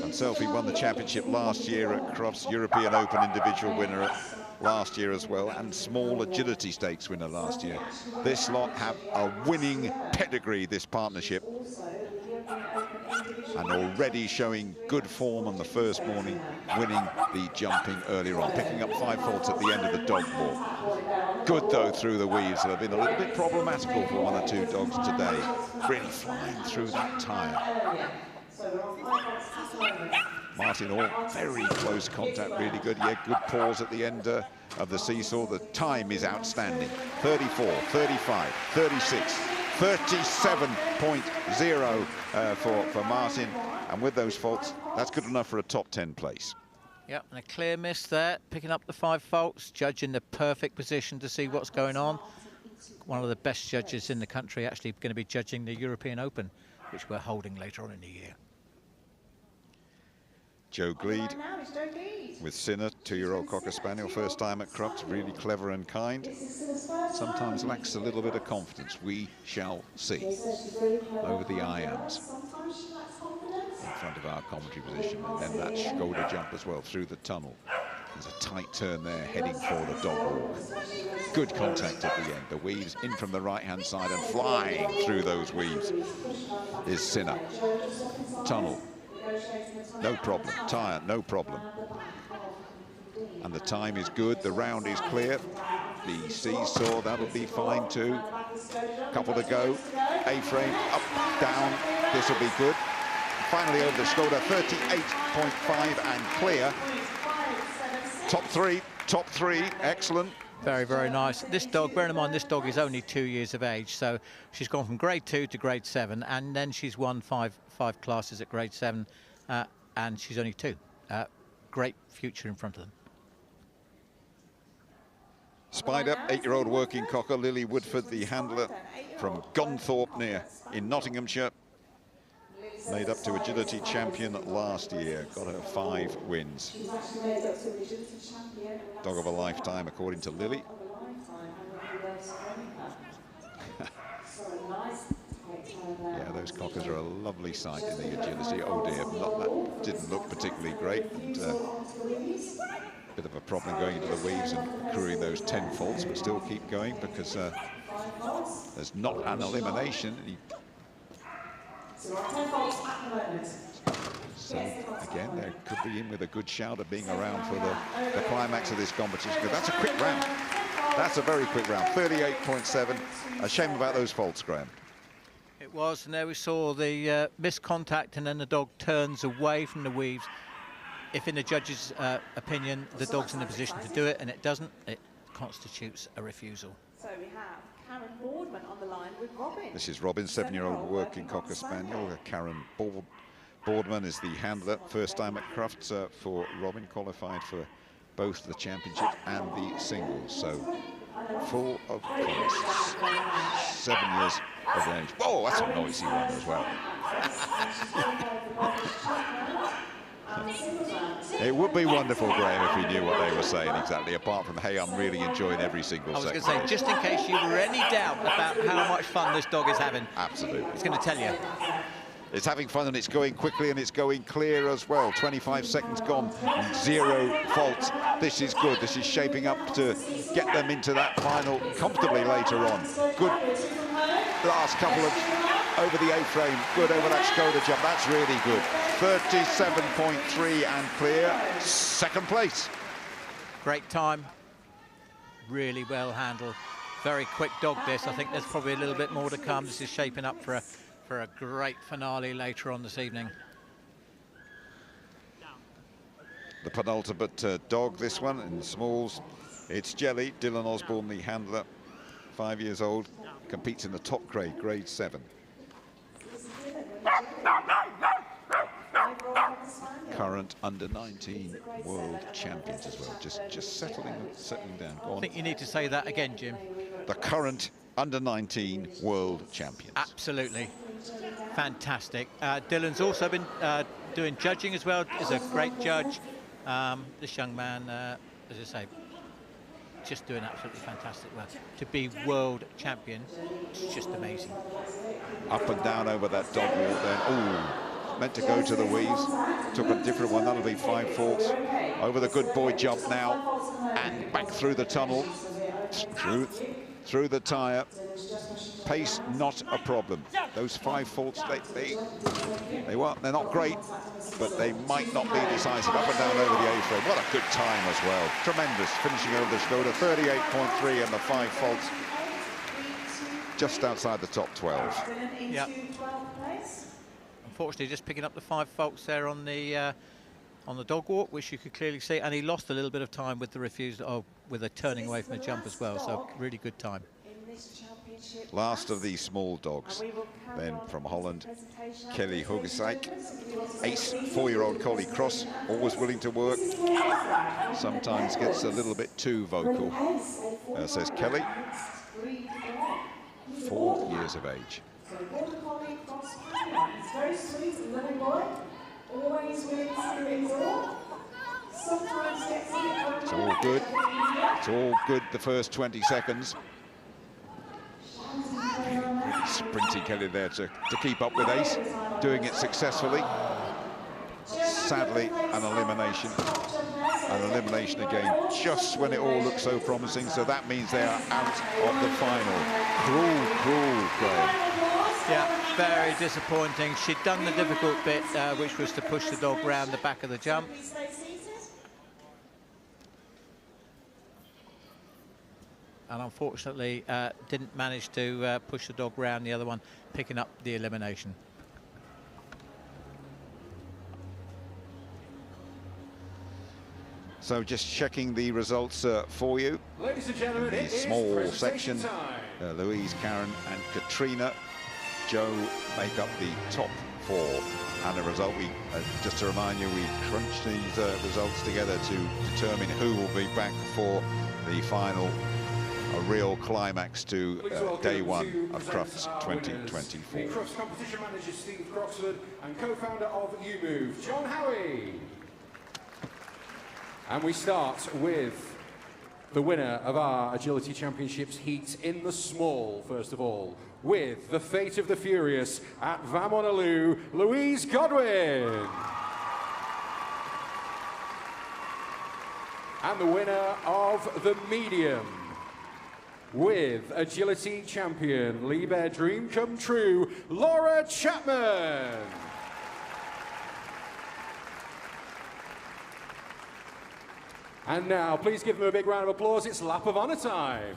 And Selfie won the championship last year at Crufts, European Open individual winner last year as well, and small agility stakes winner last year. This lot have a winning pedigree, this partnership, and already showing good form on the first morning, winning the jumping earlier on, picking up 5 faults at the end of the dog walk. Good though through the weaves. They've been a little bit problematical for 1 or 2 dogs today, really flying through that tyre. Martin, all very close contact, really good. Yeah, good pause at the end of the seesaw. The time is outstanding. 34, 35, 36, 37.0 for Martin. And with those faults, that's good enough for a top 10 place. Yep, and a clear miss there, picking up the 5 faults, judging the perfect position to see what's going on. One of the best judges in the country, actually going to be judging the European Open, which we're holding later on in the year. Joe Gleed with Sinner, 2-year-old Cocker Spaniel, first time at Crufts, really clever and kind. Sometimes lacks a little bit of confidence. We shall see. Over the IAMs in front of our commentary position, and then that Skoda jump as well through the tunnel. There's a tight turn there, heading for the dog walk. Good contact at the end. The weaves in from the right-hand side, and flying through those weaves is Sinner. Tunnel. No problem. Tyre, no problem. And the time is good. The round is clear. The seesaw, that'll be fine too. Couple to go. A-frame, up, down. This will be good. Finally over the Skoda, 38.5 and clear. Top three, excellent. Very, very nice. This dog, bearing in mind, this dog is only 2 years of age, so she's gone from grade 2 to grade 7, and then she's won five classes at grade 7, and she's only 2. Great future in front of them. Spider, 8-year-old working cocker, Lily Woodford, the handler from Gunthorpe in Nottinghamshire. Made up to agility champion last year, got her 5 wins. Dog of a lifetime, according to Lily. Yeah, those cockers are a lovely sight in the agility. Oh dear, that didn't look particularly great. And, bit of a problem going into the weaves and accruing those 10 faults, but still keep going because there's not an elimination. So again, they could be in with a good shout of being around for the climax of this competition. That's a quick round. That's a very quick round. 38.7. A shame about those faults, Graham. It was, and there we saw the missed contact, and then the dog turns away from the weaves. If in the judge's opinion the dog's in the position to do it and it doesn't, it constitutes a refusal. So we have Karen Boardman on the line with Robin. This is Robin, 7-year-old working Cocker Spaniel. Karen Boardman is the handler. First time at Crufts for Robin, qualified for both the championship and the singles. So full of promise. 7 years of age. Whoa, that's a noisy one as well. It would be wonderful, Graham, if we knew what they were saying exactly, apart from, hey, I'm really enjoying every single second. I was going to say, just in case you were any doubt about how much fun this dog is having. Absolutely. It's going to tell you. It's having fun, and it's going quickly, and it's going clear as well. 25 seconds gone, 0 faults. This is good. This is shaping up to get them into that final comfortably later on. Good last couple of over the A-frame. Good over that Skoda jump. That's really good. 37.3 and clear. Second place. Great time. Really well handled. Very quick dog this. I think there's probably a little bit more to come. This is shaping up for a great finale later on this evening. The penultimate dog, this one, in smalls. It's Jelly, Dylan Osborne, the handler, 5 years old, competes in the top grade, grade 7. Current under-19 world champions as well, just settling down. Go on. I think you need to say that again, Jim. The current under-19 world champions. Absolutely. Fantastic. Dylan's also been doing judging as well. Is a great judge. This young man, as I say, just doing absolutely fantastic work. To be world champion, it's just amazing. Up and down over that dog wall then. Ooh, meant to go to the Louise. Took a different one, that'll be 5 faults. Over the good boy jump now. And back through the tunnel. Through the tyre. Pace not a problem. Those 5 faults, they're not great, but they might not be decisive. Up and down over the A-frame. What a good time as well. Tremendous, finishing over the shoulder. 38.3 and the 5 faults just outside the top 12. Yeah. Unfortunately, just picking up the 5 faults there on the dog walk, which you could clearly see, and he lost a little bit of time with the refusal, with a turning away from the jump as well. So really good time. Last of these small dogs, then from Holland, Kelly Hogesijk, ace, 4-year-old collie cross, always willing to work, sometimes gets a little bit too vocal, says Kelly, 4 years of age. Very sweet, loving boy, always willing to do it all. Sometimes gets a bit. It's all good. It's all good the first 20 seconds. Sprinty Kelly there to keep up with Ace, doing it successfully. Sadly, an elimination again, just when it all looks so promising. So that means they are out of the final. Cruel, Graham. Yeah, very disappointing. She'd done the difficult bit, which was to push the dog round the back of the jump. And unfortunately didn't manage to push the dog round the other one, picking up the elimination. So just checking the results for you. Ladies and gentlemen, the small section, Louise, Karen and Katrina Joe make up the top 4. And the result, just to remind you, we crunched these results together to determine who will be back for the final, a real climax to day 1 of Crufts 2024. The Crufts competition manager Steve Croxford and co-founder of YouMove, John Howie. And we start with the winner of our Agility Championships heat in the small, first of all, with the fate of the furious at Vamonaloo, Louise Godwin. And the winner of the medium, with Agility Champion, Liebherr Dream Come True, Laura Chapman. And now, please give them a big round of applause. It's Lap of Honour time.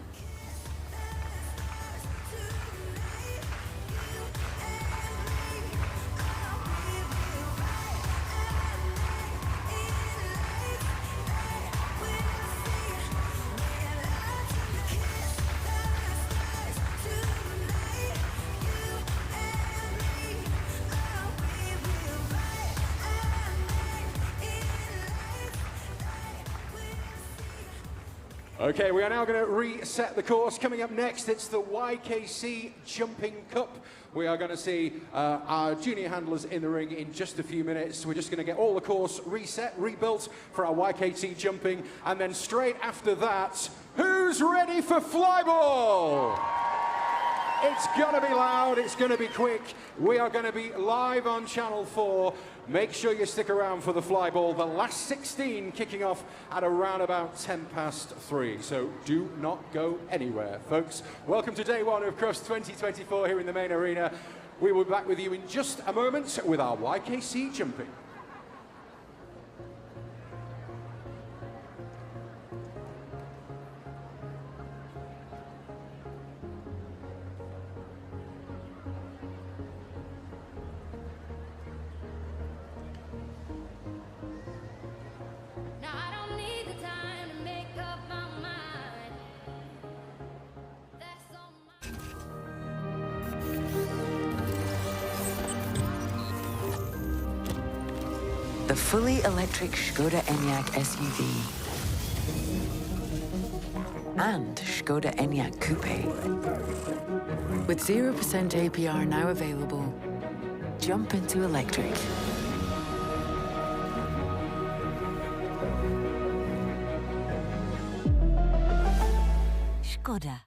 Okay, we are now going to reset the course. Coming up next, it's the YKC Jumping Cup. We are going to see our junior handlers in the ring in just a few minutes. We're just going to get all the course reset, rebuilt for our YKC Jumping. And then straight after that, who's ready for Flyball? It's going to be loud, it's going to be quick. We are going to be live on Channel 4. Make sure you stick around for the Flyball. The last 16 kicking off at around about 3:10. So do not go anywhere, folks. Welcome to day 1 of Crufts 2024 here in the main arena. We will be back with you in just a moment with our YKC Jumping. the fully electric Škoda Enyaq SUV and Škoda Enyaq Coupe. With 0% APR now available, jump into electric. Škoda.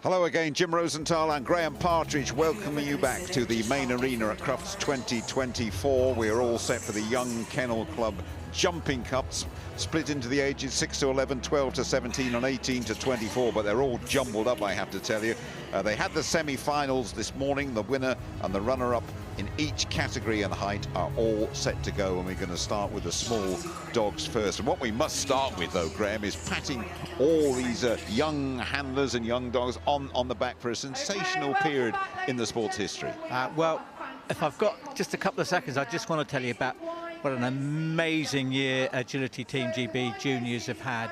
Hello again, Jim Rosenthal and Graham Partridge welcoming you back to the main arena at Crufts 2024. We're all set for the Young Kennel Club Jumping Cups, split into the ages 6 to 11, 12 to 17 and 18 to 24, but they're all jumbled up, I have to tell you. They had the semi-finals this morning. The winner and the runner-up in each category and height are all set to go, and we're going to start with the small dogs first. And what we must start with, though, Graham, is patting all these young handlers and young dogs on the back for a sensational period in the sport's history. Well, if I've got just a couple of seconds, I just want to tell you about what an amazing year Agility Team GB juniors have had.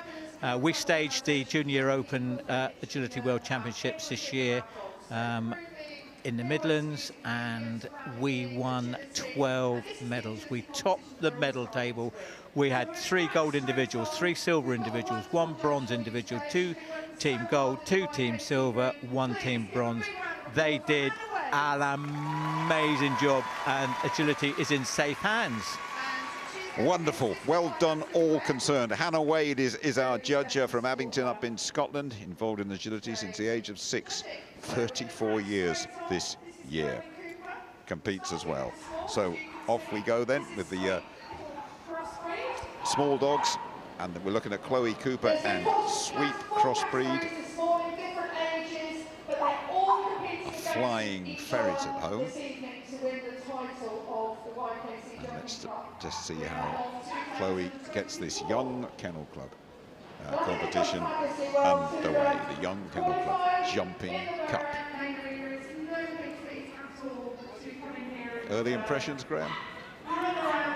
We staged the Junior Open Agility World Championships this year in the Midlands, and we won 12 medals. We topped the medal table. We had 3 gold individuals, 3 silver individuals, 1 bronze individual, 2 team gold, 2 team silver, 1 team bronze. They did an amazing job, and agility is in safe hands. Wonderful. Well done, all concerned. Hannah Wade is our judge from Abington up in Scotland, involved in agility since the age of 6, 34 years this year. Competes as well. So off we go then with the small dogs, and we're looking at Chloe Cooper and Sweep Crossbreed. A flying ferret at home. And let's just see how Chloe gets this Young Kennel Club competition underway. The Young Kennel Club Jumping Cup. Early impressions, Graham?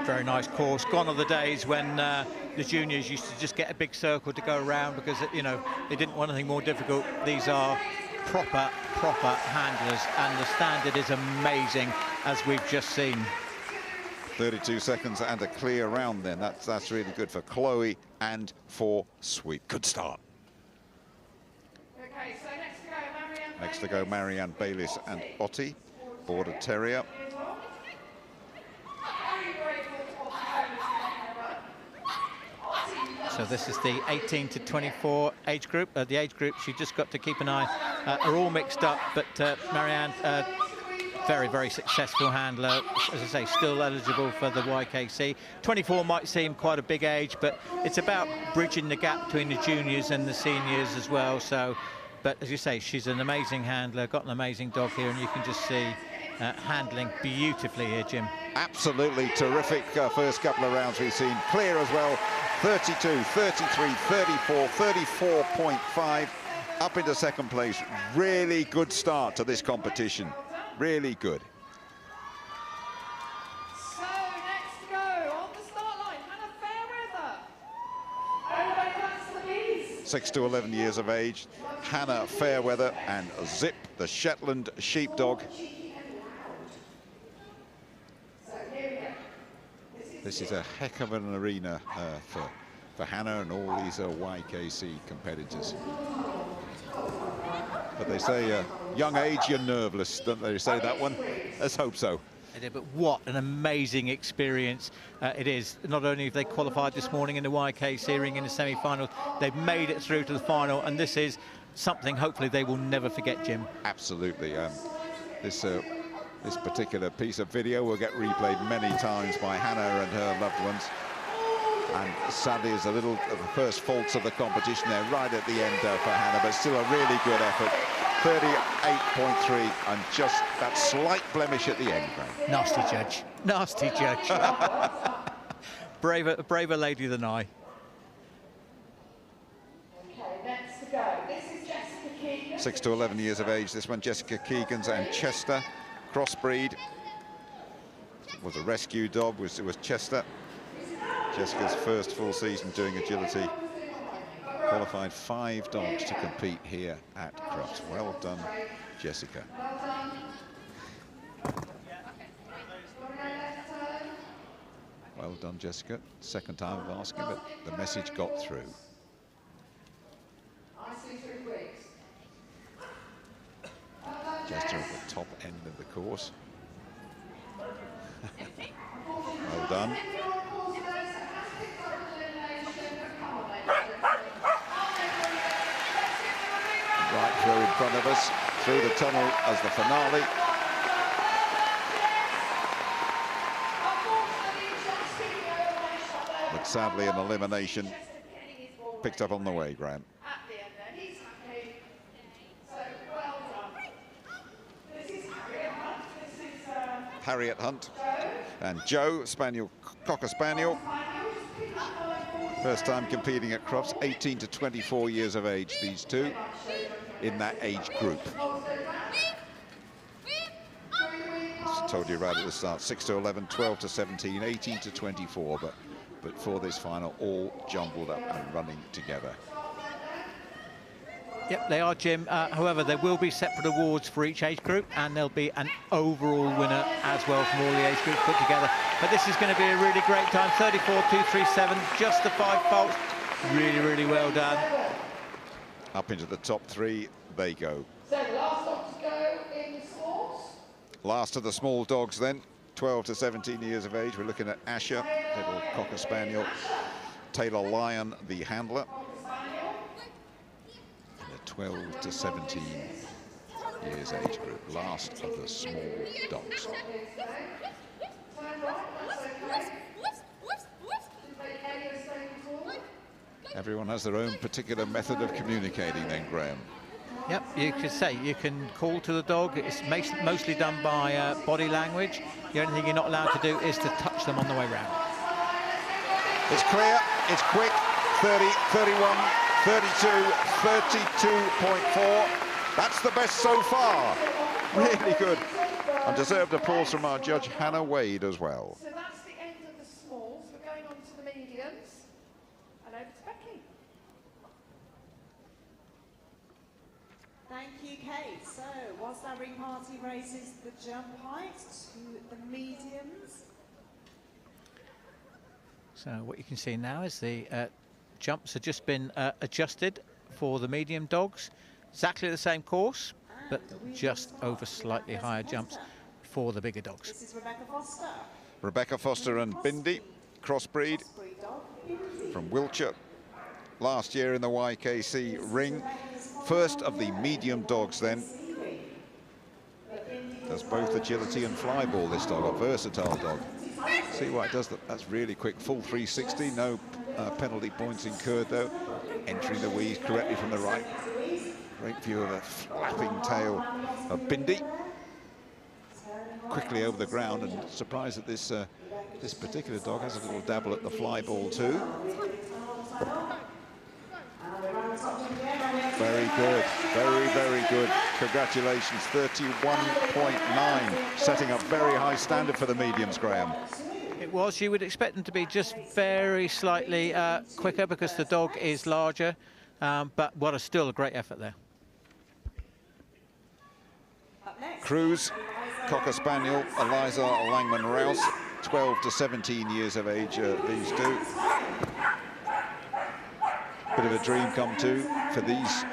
Very nice course. Gone are the days when the juniors used to just get a big circle to go around because, you know, they didn't want anything more difficult. These are proper handlers, and the standard is amazing, as we've just seen. 32 seconds and a clear round then. That's really good for Chloe and for Sweep. Good start. Okay, so next to go Marianne Bayliss and Otti, Border Terrier. So this is the 18 to 24 age group. The age group she just got to keep an eye are all mixed up, but Marianne, very successful handler, as I say, still eligible for the YKC. 24 might seem quite a big age, but it's about bridging the gap between the juniors and the seniors as well. So, but as you say, she's an amazing handler, got an amazing dog here, and you can just see handling beautifully here, Jim. Absolutely terrific first couple of rounds we've seen. Clear as well, 32, 33, 34, 34.5, up into second place. Really good start to this competition. Really good. So next to go on the start line, Hannah Fairweather. 6 to 11 years of age, Hannah Fairweather and Zip, the Shetland sheepdog. This is a heck of an arena for Hannah and all these YKC competitors. But they say, young age, you're nerveless, don't they say that one? Let's hope so. But what an amazing experience it is. Not only have they qualified this morning in the YKC ring in the semi-finals, they've made it through to the final, and this is something hopefully they will never forget, Jim. Absolutely. This particular piece of video will get replayed many times by Hannah and her loved ones. And sadly, is a little of the first faults of the competition there right at the end for Hannah, but still a really good effort. 38.3, and just that slight blemish at the end, Graham. Nasty judge. Nasty judge. braver lady than I. Okay, next to go. This is Jessica Keegan. 6 to 11 years of age. This one, Jessica Keegan's and Chester. Crossbreed. Was a rescue dog, it was Chester. Jessica's first full season doing agility. Qualified 5 dogs to compete here at Crufts. Well done, Jessica. Well done, Jessica. Second time of asking, but the message got through. Jester at the top end of the course. Well done. Right through front of us through the tunnel as the finale. But sadly, an elimination picked up on the way, Graham. Harriet Hunt and Joe, Spaniel, Cocker Spaniel. First time competing at Crufts, 18 to 24 years of age, these two, in that age group. As I told you right at the start, 6 to 11, 12 to 17, 18 to 24, but for this final, all jumbled up and running together. Yep, they are, Jim. However, there will be separate awards for each age group, and there'll be an overall winner as well from all the age groups put together. But this is going to be a really great time. 34.237, just the 5 faults. Really, really well done. Up into the top 3 they go. So the last dog to go in smalls. Last of the small dogs then, 12 to 17 years of age. We're looking at Asher, little Cocker Spaniel. Taylor Lyon, the handler. 12 to 17 years age group, last of the small dogs. Everyone has their own particular method of communicating then, Graham. Yep, you could say, you can call to the dog. It's mostly done by body language. The only thing you're not allowed to do is to touch them on the way round. It's clear, it's quick, 30, 31, 32, 32.4. That's the best so far. Really good. And deserved applause from our judge, Hannah Wade, as well. So that's the end of the smalls. We're going on to the mediums. And over to Becky. Thank you, Kate. So, whilst our ring party raises the jump height to the mediums. So what you can see now is the jumps have just been adjusted for the medium dogs. Exactly the same course, but just over slightly higher jumps for the bigger dogs. This is Rebecca Foster. Rebecca Foster and Bindi, crossbreed from Wiltshire. Last year in the YKC ring. First of the medium dogs then. Does both agility and flyball, this dog, a versatile dog. See what it does, that's really quick, full 360, no penalty points incurred though. Entering the weaves correctly from the right. Great view of a flapping tail of Bindi. Quickly over the ground, and surprised that this this particular dog has a little dabble at the fly ball too. Very good, very, very good. Congratulations, 31.9, setting up very high standard for the mediums, Graham. It was. You would expect them to be just very slightly quicker because the dog is larger, but what a still a great effort there. Cruz, Cocker Spaniel, Eliza Langman Rouse, 12 to 17 years of age, these two. Bit of a dream come true for these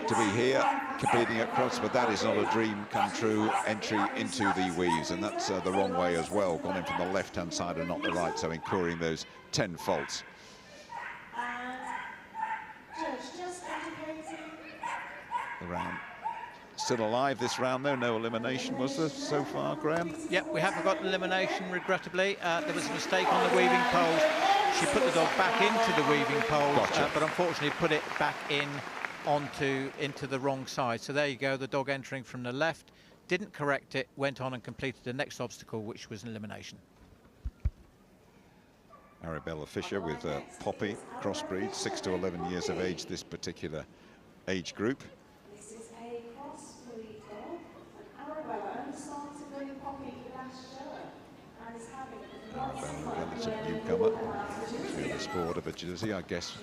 to be here competing at Crufts, but that is not a dream come true entry into the weaves, and that's the wrong way as well, gone in from the left-hand side and not the right, so incurring those 10 faults. The round still alive this round though, no elimination was there so far, Graham? Yep, we haven't got an elimination regrettably. There was a mistake on the weaving poles. She put the dog back into the weaving poles, Gotcha. but unfortunately put it back into the wrong side. So there you go, the dog entering from the left, didn't correct it, went on and completed the next obstacle, which was an elimination. Arabella Fisher with Poppy, crossbreed, 6 to 11 years of age, this particular age group. This is a crossbreed dog, and Arabella only started with Poppy last year and is having Arabella, relative newcomer to the sport of agility, I guess.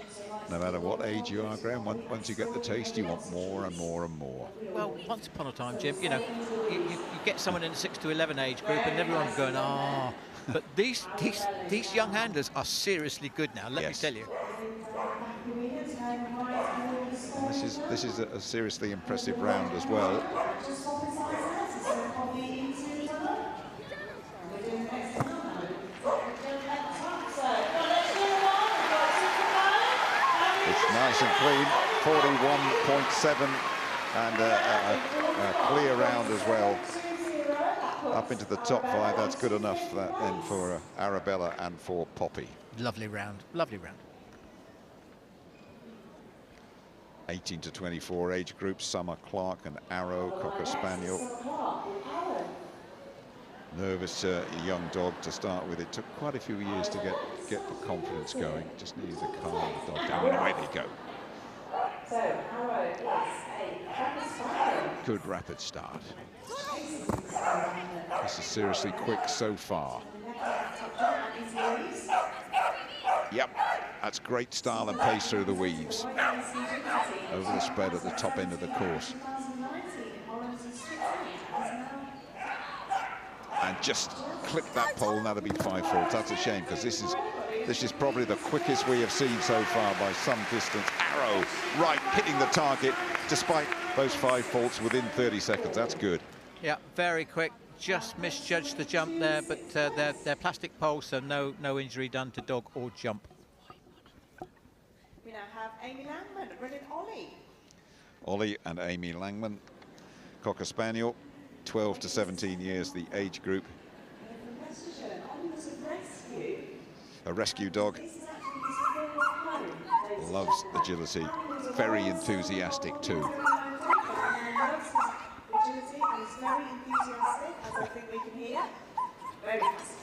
No matter what age you are, Graham, once you get the taste, you want more and more and more. Well, once upon a time, Jim, you know, you get someone in the 6 to 11 age group and everyone's going, ah. But these young handlers are seriously good now, let me tell you. And this is a seriously impressive round as well. It's nice and clean, 41.7 And a clear round as well. Up into the top 5, that's good enough then for Arabella and for Poppy. Lovely round, lovely round. 18 to 24 age groups, Summer Clark and Arrow, Cocker Spaniel. Nervous young dog to start with. It took quite a few years to get the confidence going. Just needed to calm the dog down, and away they go. Good rapid start. This is seriously quick so far. Yep, that's great style and pace through the weaves. Over the spread at the top end of the course. And just clip that pole, and that'll be 5 faults. That's a shame, because this is probably the quickest we have seen so far by some distance. Arrow right, hitting the target, despite those 5 faults within 30 seconds. That's good. Yeah, very quick. Just misjudged the jump there, but they're plastic poles, so no injury done to dog or jump. We now have Amy Langman running Ollie. Ollie and Amy Langman, Cocker Spaniel, 12 to 17 years, the age group. A rescue dog. Loves agility. Very enthusiastic too.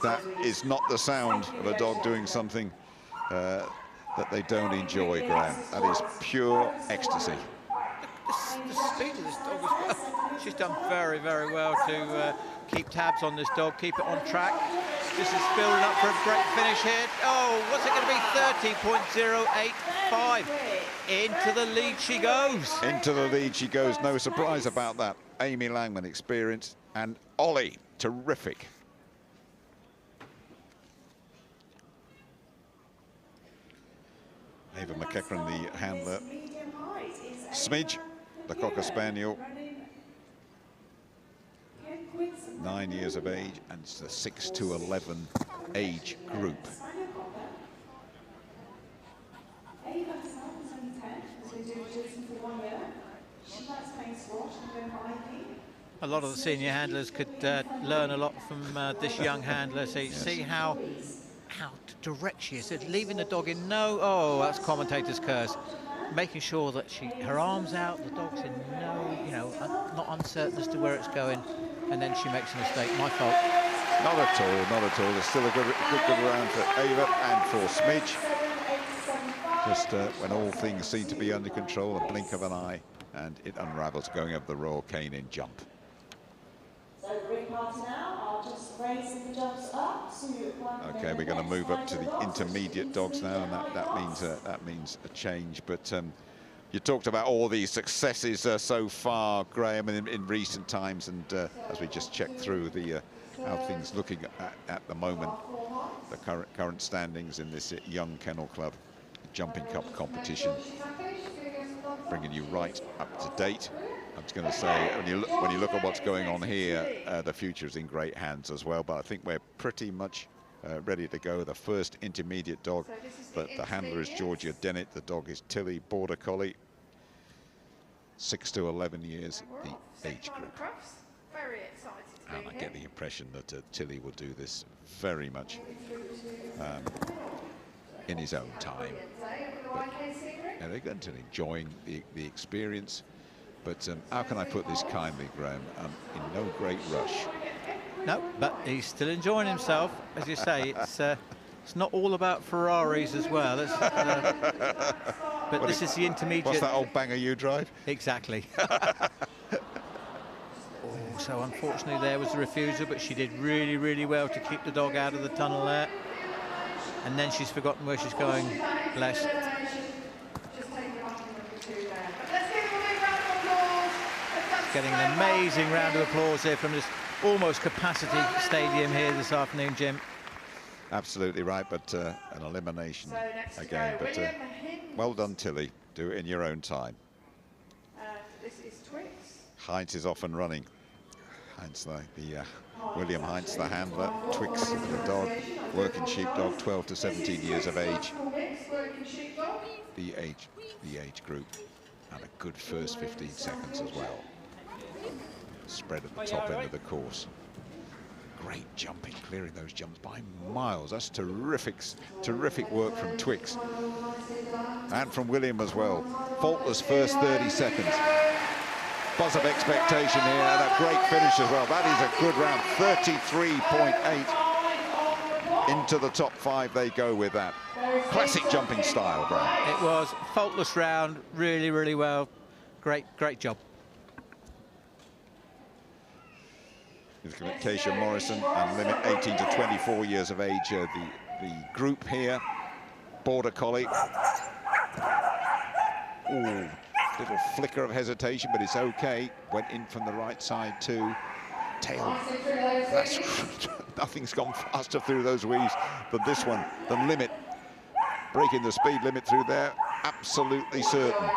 That is not the sound of a dog doing something that they don't enjoy, Graham. That is pure ecstasy. The speed of this dog as well. She's done very, very well to keep tabs on this dog, keep it on track. This is building up for a great finish here. Oh, what's it going to be? 30.085. Into the lead she goes. Into the lead she goes. No surprise about that. Amy Langman, experienced, and Ollie, terrific. Ava McEachran, the handler. Smidge, the Cocker Spaniel. 9 years of age, and it's the 6 to 11 age group. A lot of the senior handlers could learn a lot from this young handler. So you see how direct she is. Leaving the dog in oh, that's commentator's curse. Making sure that her arm's out, the dog's in not uncertain as to where it's going, and then she makes a mistake. My fault. Not at all, not at all. There's still a good round for Ava and for Smidge. Just when all things seem to be under control, a blink of an eye, and it unravels going up the Royal Canin jump. So the ring party now are just raising the dogs up to Okay, we're going to move up to the intermediate dogs now, and that means a change. But you talked about all these successes so far, Graham, in recent times, and as we just checked through the how things looking at the moment, the current standings in this Young Kennel Club Jumping Cup competition, bringing you right up to date. I was going to say, when you look at what's going on here, the future is in great hands as well. But I think we're pretty much ready to go. The first intermediate dog, but the handler is Georgia Dennett. The dog is Tilly, Border Collie. 6 to 11 years, the age group. Very excited to be And I here. get the impression that Tilly will do this very much in his own time. But, they're going to enjoying the experience. But how can I put this kindly, Graham? In no great rush. No, but he's still enjoying himself. As you say, it's not all about Ferraris as well. But this is the intermediate. What's that old banger you drive? Exactly. So unfortunately there was the refusal, but she did really, really well to keep the dog out of the tunnel there. And then she's forgotten where she's going, bless. Getting an amazing round of applause here from this almost capacity stadium here this afternoon, Jim. Absolutely right, but an elimination again. But well done, Tilly. Do it in your own time. This is Twix. Heinz is off and running. Heinz, William Heinz, the handler. Twix, the dog, working sheepdog, 12 to 17 years of age. The age group. And a good first 15 seconds as well. Spread at the top end of the course. Great jumping, clearing those jumps by miles. That's terrific work from Twix. And from William as well. Faultless first 30 seconds. Buzz of expectation here, and a great finish as well. That is a good round, 33.8. Into the top 5 they go with that. Classic jumping style, Graham. It was faultless round, really, really well. Great job. Keisha Morrison and limit 18 to 24 years of age. The group here, Border Collie. Ooh, little flicker of hesitation, but it's okay. Went in from the right side too. Tail. That's nothing's gone faster through those weaves than this one. The limit, breaking the speed limit through there, absolutely certain.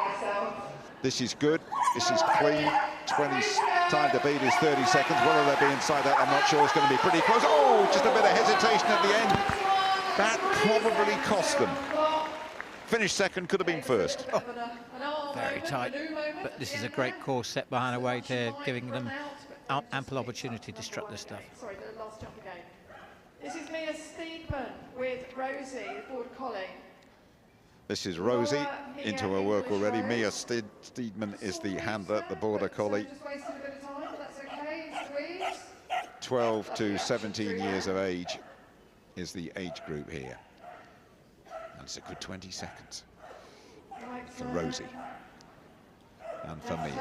This is good. This is clean. 20 time to beat is 30 seconds. Whether they'll be inside that, I'm not sure. It's going to be pretty close. Oh, just a bit of hesitation at the end. That probably cost them. Finished second, could have been first. Oh. Very tight, but this is a great course set behind a weight here, giving them ample opportunity to strut this stuff. Sorry, the last jump again. This is Mia Steedman with Rosie, the Border Collie. This is Rosie into her work already. Mia Steedman is the handler, the Border Collie. 12 to 17 years of age is the age group here. And it's a good 20 seconds for Rosie and for Mia.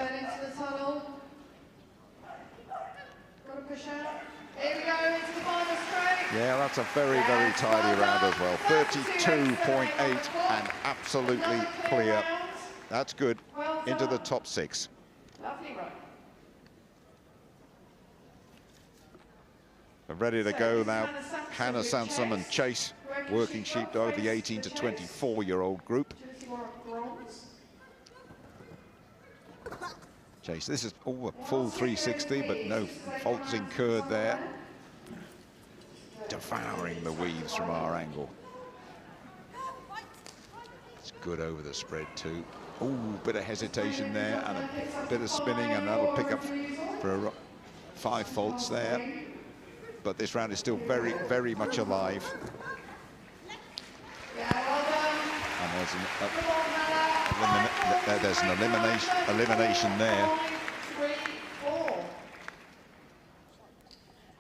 Here we go into the final straight. Yeah, that's a very, very tidy round as well. 32.8 and absolutely clear. That's good. Into the top 6. Lovely run. We're ready to go now. Hannah Sansom and Chase, Working Sheepdog, the 18 to 24-year-old group. Chase, this is all a full 360, but no faults incurred there. Devouring the weaves from our angle. It's good over the spread too. Ooh, bit of hesitation there and a bit of spinning, and that'll pick up for 5 faults there. But this round is still very, very much alive. And there's an elimination there. 3, 4.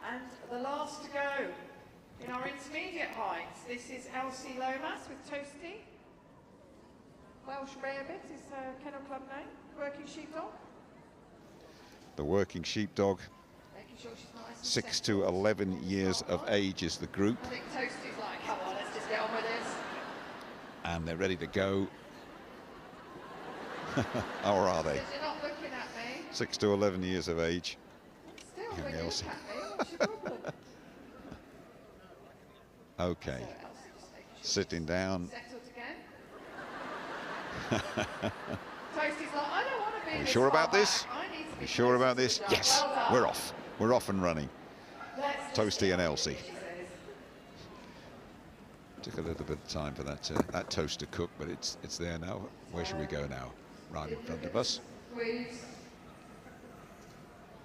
And the last to go in our intermediate heights. This is Elsie Lomas with Toasty. Welsh Rarebit is her kennel club name. Working Sheepdog. The Working Sheepdog. Making sure she's nice and 6 to 11 years of age is the group. I think Toasty's like, come on, let's just get on with this. And they're ready to go. Or are they? You're not looking at me. 6 to 11 years of age. Still Young looking Elsie. at me. What's your problem? Okay. Sitting down. Settled again. Toasty's like, I don't want to be. Are you sure about this? Are you sure about this? Yes, we're off. We're off and running. Toasty and Elsie. Took a little bit of time for that toast to cook, but it's there now. Where should we go now? Right in front of us.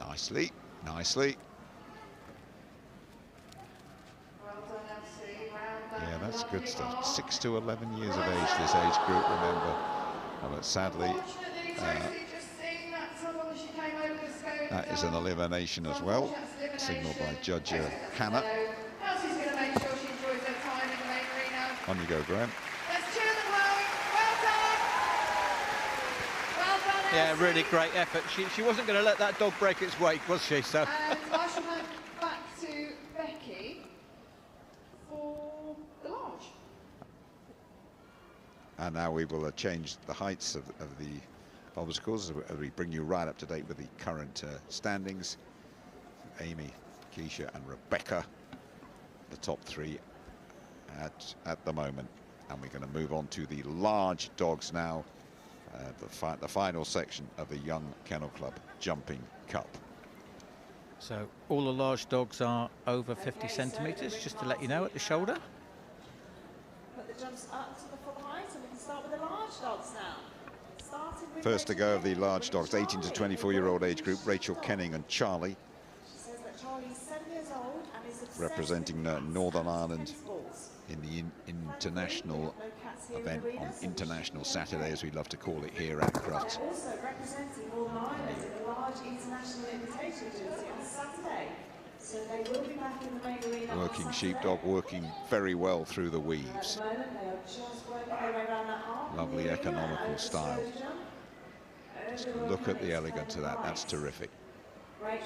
Nicely, nicely. Yeah, that's good stuff. 6 to 11 years of age, this age group, remember. But sadly, that is an elimination as well, signalled by Judge Hannah. Elsie's going to make sure she enjoys her time in the main arena. On you go, Graham. Let's cheer them home. Well done. Well done, Elsie. Yeah, really great effort. She wasn't going to let that dog break its weight, was she? So. And I shall hand back to Becky for the large. And now we will change the heights of the obstacles as we bring you right up to date with the current standings. Amy, Keisha and Rebecca, the top 3 at the moment. And we're going to move on to the large dogs now, the final section of the Young Kennel Club Jumping Cup. So all the large dogs are over 50 centimetres, just to let you know, at the shoulder. Put the jumps up to the full height, and we can start with the large dogs now. First to go of the large dogs, 18 to 24-year-old age group, Rachel Kenning and Charlie, representing Northern Ireland in the international event on International Saturday, as we love to call it here at Crufts. Also representing Northern Ireland in the large international invitation jersey on Saturday. So they will be back in the main arena. Working sheepdog, working very well through the weaves. At the moment, they are just working their way around that arm. Lovely economical style. Just look at the elegance of that. That's terrific. A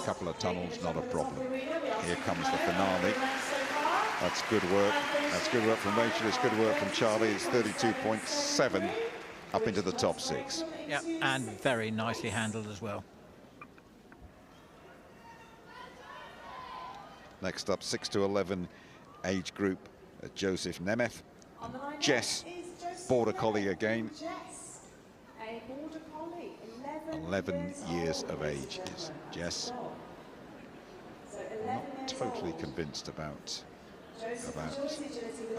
couple of tunnels, not a problem. Here comes the finale. That's good work. That's good work from Rachel. It's good work from Charlie. It's 32.7 up into the top 6. Yep, and very nicely handled as well. Next up, 6 to 11 age group, Joseph Nemeth. And Jess, Border Collie again. 11 years of age is Jess. I'm not totally convinced about.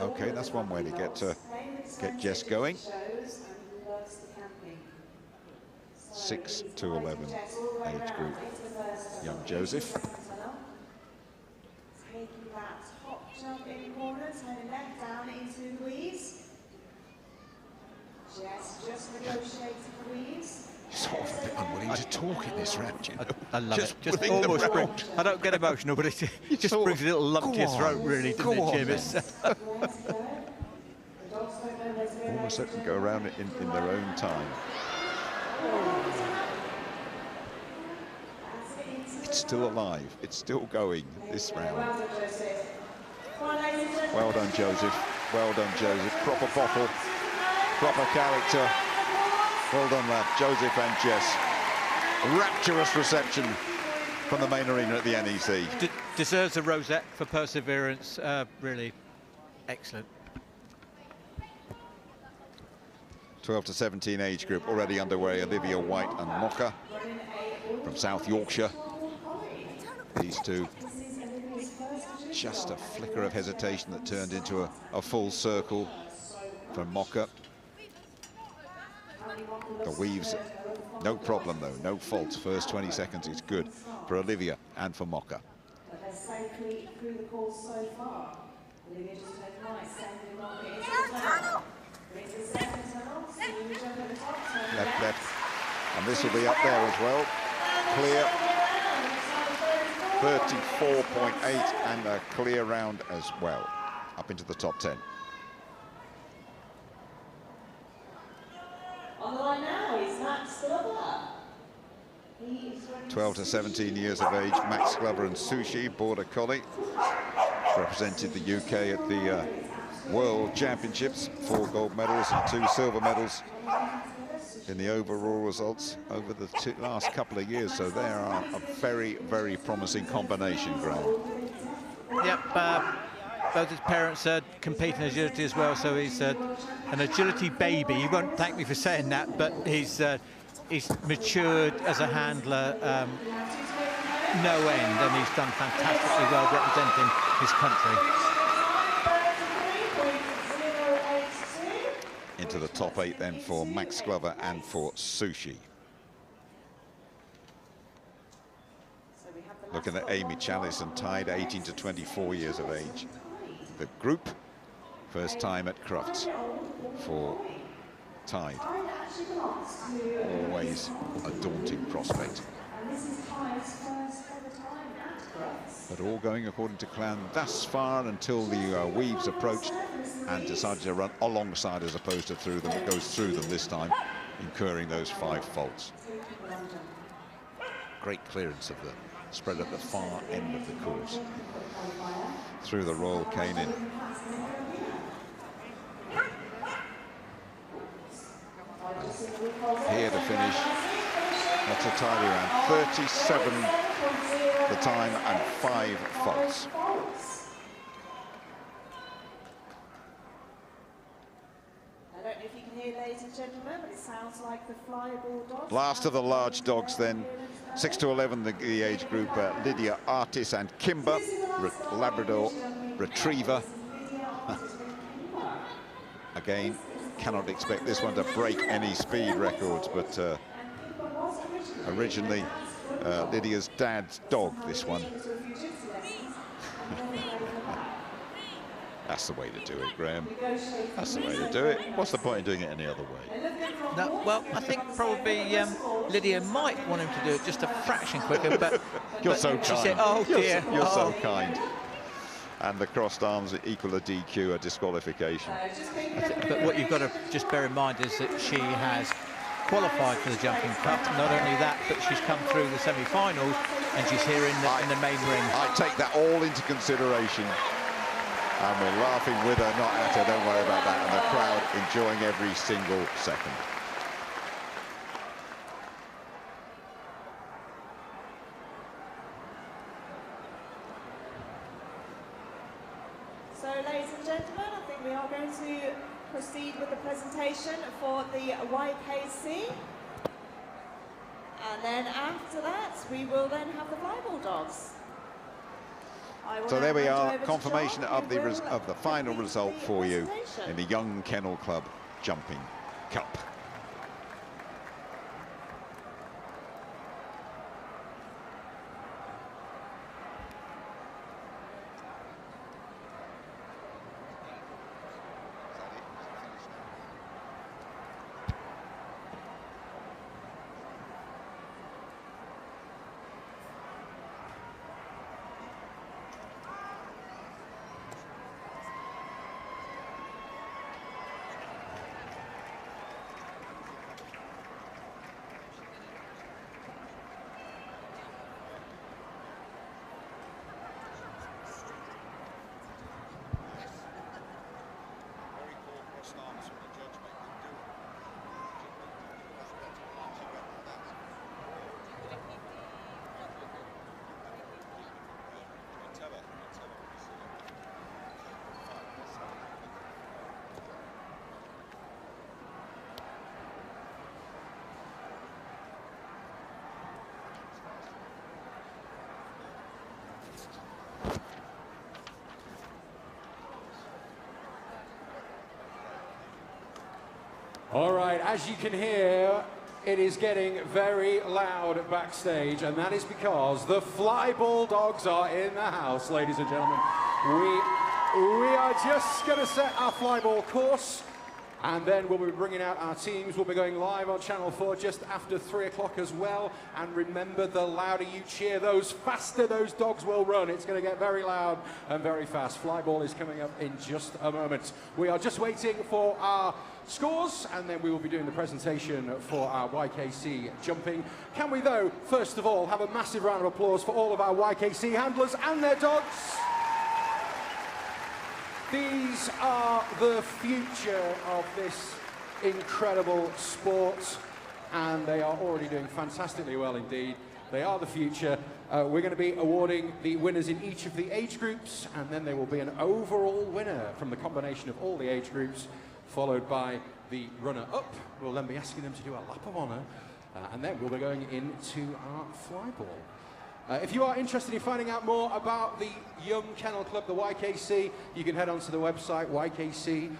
Okay, that's one way to get Jess going. 6 to 11 age group, young Joseph. Taking that top jump in corners, heading left down into the weaves. Jess just negotiating the weaves. Sort of a bit unwilling to talk in this round, you know. I love just it. Just bring almost them bring, round. I don't get emotional, but it just brings a little lump to your throat, really, doesn't it, Jim? Almost let them go around it in their own time. It's still alive. It's still going this round. Well done, Joseph. Well done, Joseph. Proper bottle, proper character. Well done, lad. Joseph and Jess. Rapturous reception from the main arena at the NEC. Deserves a rosette for perseverance. Really excellent. 12 to 17 age group already underway. Olivia White and Mocha from South Yorkshire. These two. Just a flicker of hesitation that turned into a full circle for Mocha. The weaves, no problem though, no fault. First 20 seconds is good for Olivia and for Mocha. But they're safely through the course so far. Olivia just took nice, sending Mocha into the tunnel. Into the second tunnel, seeing the jump at the top. Left, left. And this will be up there as well. Clear. 34.8 and a clear round as well. Up into the top 10. On the line now is Max Glover. He is 12 to 17 years of age, Max Glover and Sushi, Border Collie. Represented the UK at the World Championships, 4 gold medals and 2 silver medals in the overall results over the last couple of years. So they are a very, very promising combination, Graham. Yep, both his parents compete in agility as well, so he's an agility baby. He won't thank me for saying that, but he's matured as a handler no end, and he's done fantastically well representing his country. Into the top 8 then for Max Glover and for Sushi. Looking at Amy Chalice and Tide, 18 to 24 years of age. The group, first time at Crufts for Tide. Always a daunting prospect. But all going according to plan thus far until the weaves approached and decided to run alongside as opposed to through them. It goes through them this time, incurring those 5 faults. Great clearance of the spread at the far end of the course. Through the Royal Canin. Here to finish. That's a tidy round. 37 the time and 5 faults. I don't know if you can hear, ladies and gentlemen, but it sounds like the Flyball dogs. Last of the large dogs then. 6 to 11 the age group, Lydia Artis and Kimber, Labrador Retriever. Again, cannot expect this one to break any speed records, but originally Lydia's dad's dog, this one. That's the way to do it, Graham. That's the way to do it. What's the point in doing it any other way? No, well, I think probably Lydia might want him to do it just a fraction quicker, but You're so kind. She said, "Oh dear, You're so kind." And the crossed arms equal a DQ, a disqualification. But what you've got to just bear in mind is that she has qualified for the Jumping Cup. Not only that, but she's come through the semi-finals and she's here in the main ring. I take that all into consideration. And we're laughing with her, not at her, don't worry about that. And the crowd enjoying every single second. So, ladies and gentlemen, I think we are going to proceed with the presentation for the YKC. And then after that, we will then have the Flyball dogs. So there we are, confirmation of the final result for you in the Young Kennel Club Jumping Cup. All right, as you can hear, it is getting very loud backstage, and that is because the Flyball dogs are in the house, ladies and gentlemen. We are just going to set our Flyball course, and then we'll be bringing out our teams. We'll be going live on Channel 4 just after 3 o'clock as well. And remember, the louder you cheer, those faster those dogs will run. It's going to get very loud and very fast. Flyball is coming up in just a moment. We are just waiting for our scores, and then we will be doing the presentation for our YKC jumping. Can we, though, first of all, have a massive round of applause for all of our YKC handlers and their dogs? These are the future of this incredible sport, and they are already doing fantastically well indeed. They are the future. We're going to be awarding the winners in each of the age groups, and then there will be an overall winner from the combination of all the age groups, followed by the runner-up. We'll then be asking them to do a lap of honour, and then we'll be going into our Flyball. If you are interested in finding out more about the Young Kennel Club, the YKC, you can head onto the website ykc.org.uk.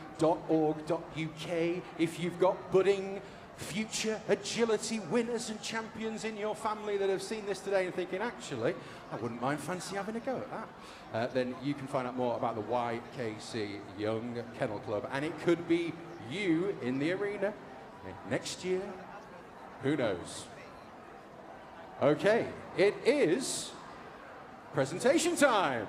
If you've got budding future agility winners and champions in your family that have seen this today and thinking, actually, I wouldn't mind fancy having a go at that, then you can find out more about the YKC Young Kennel Club. And it could be you in the arena next year. Who knows? Okay, it is presentation time.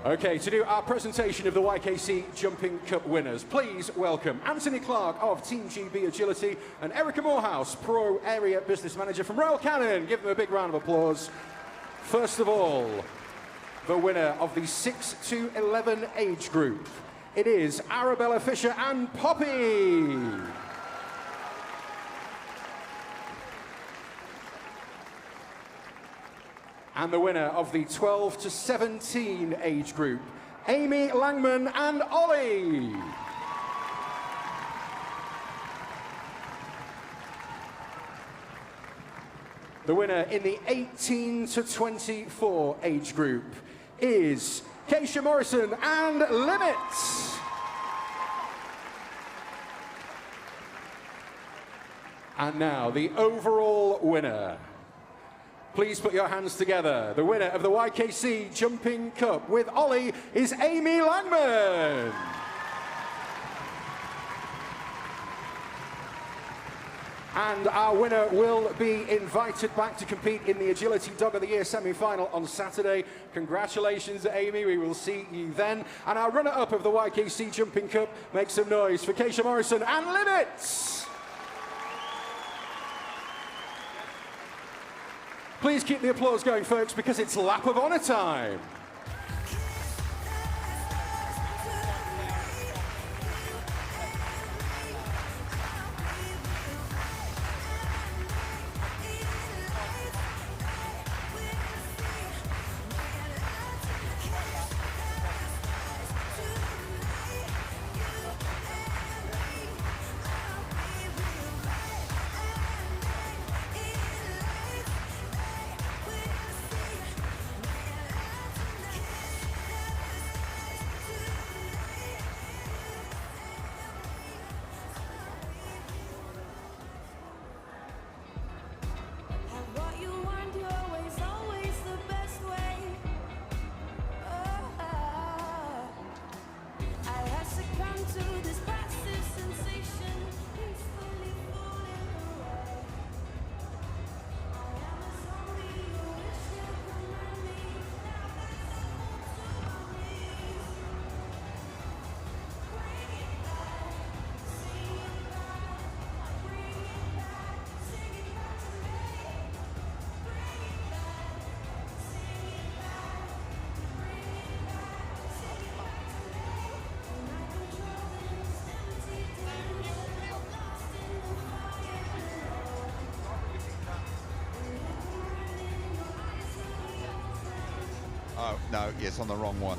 Okay, to do our presentation of the YKC Jumping Cup winners, please welcome Anthony Clark of Team GB Agility and Erica Morehouse, Pro Area Business Manager from Royal Canin. Give them a big round of applause. First of all, the winner of the 6 to 11 age group. It is Arabella Fisher and Poppy. And the winner of the 12 to 17 age group, Amy Langman and Ollie. The winner in the 18 to 24 age group is Keisha Morrison and Limits. And now the overall winner. Please put your hands together. The winner of the YKC Jumping Cup with Ollie is Amy Langman. And our winner will be invited back to compete in the Agility Dog of the Year semi-final on Saturday. Congratulations, Amy. We will see you then. And our runner-up of the YKC Jumping Cup, make some noise for Keisha Morrison and Limits. Please keep the applause going, folks, because it's Lap of Honour time. Oh, no, yes, on the wrong one.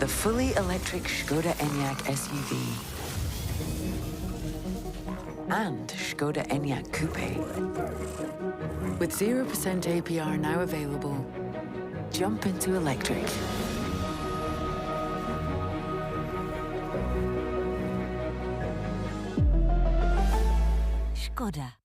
the fully electric Škoda Enyaq SUV and Škoda Enyaq Coupe. With 0% APR now available, jump into electric. Škoda.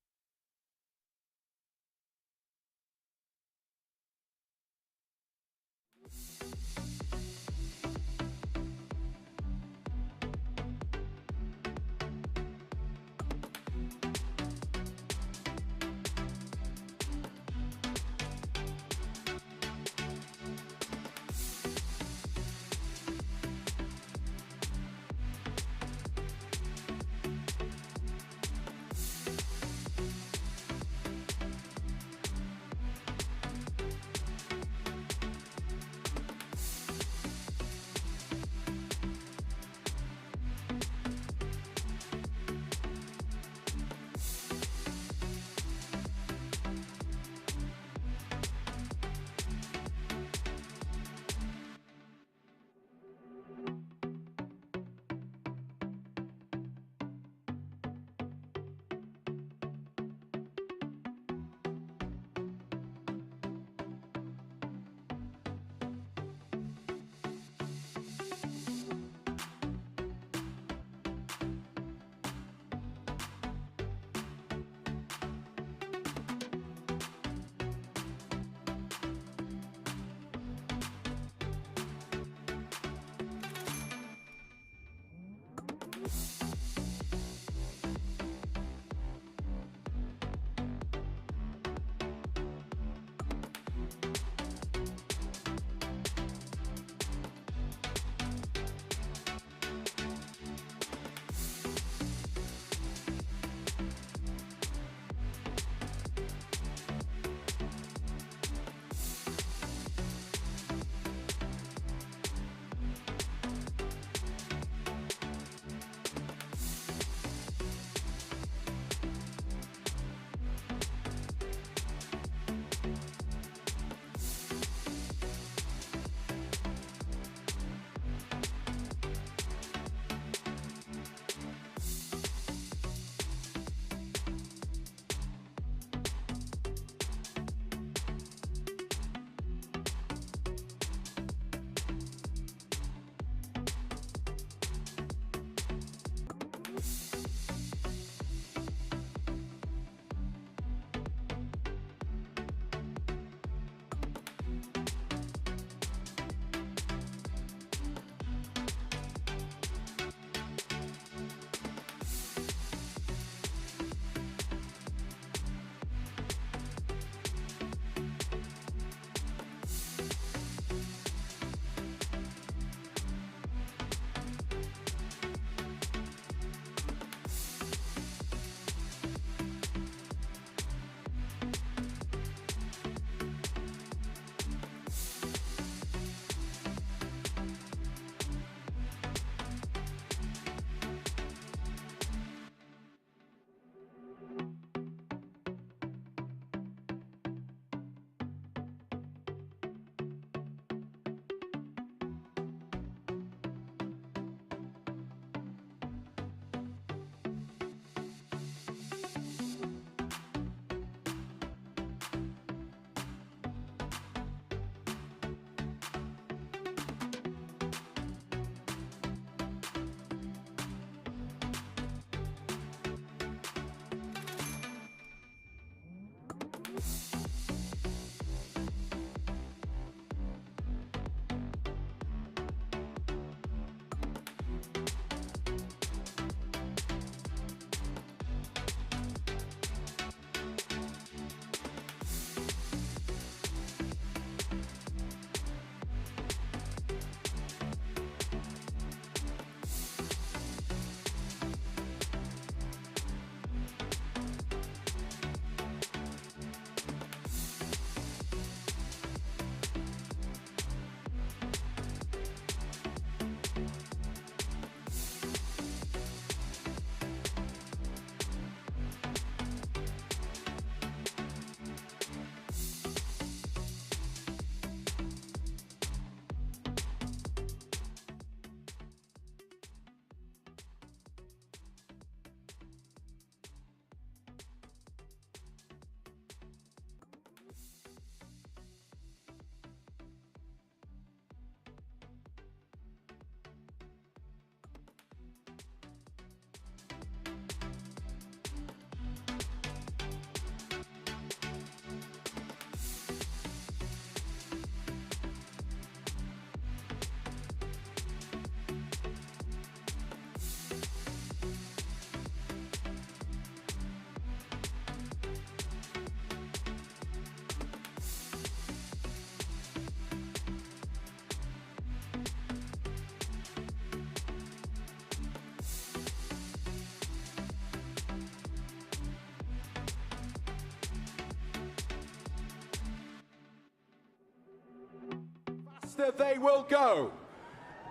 faster they will go.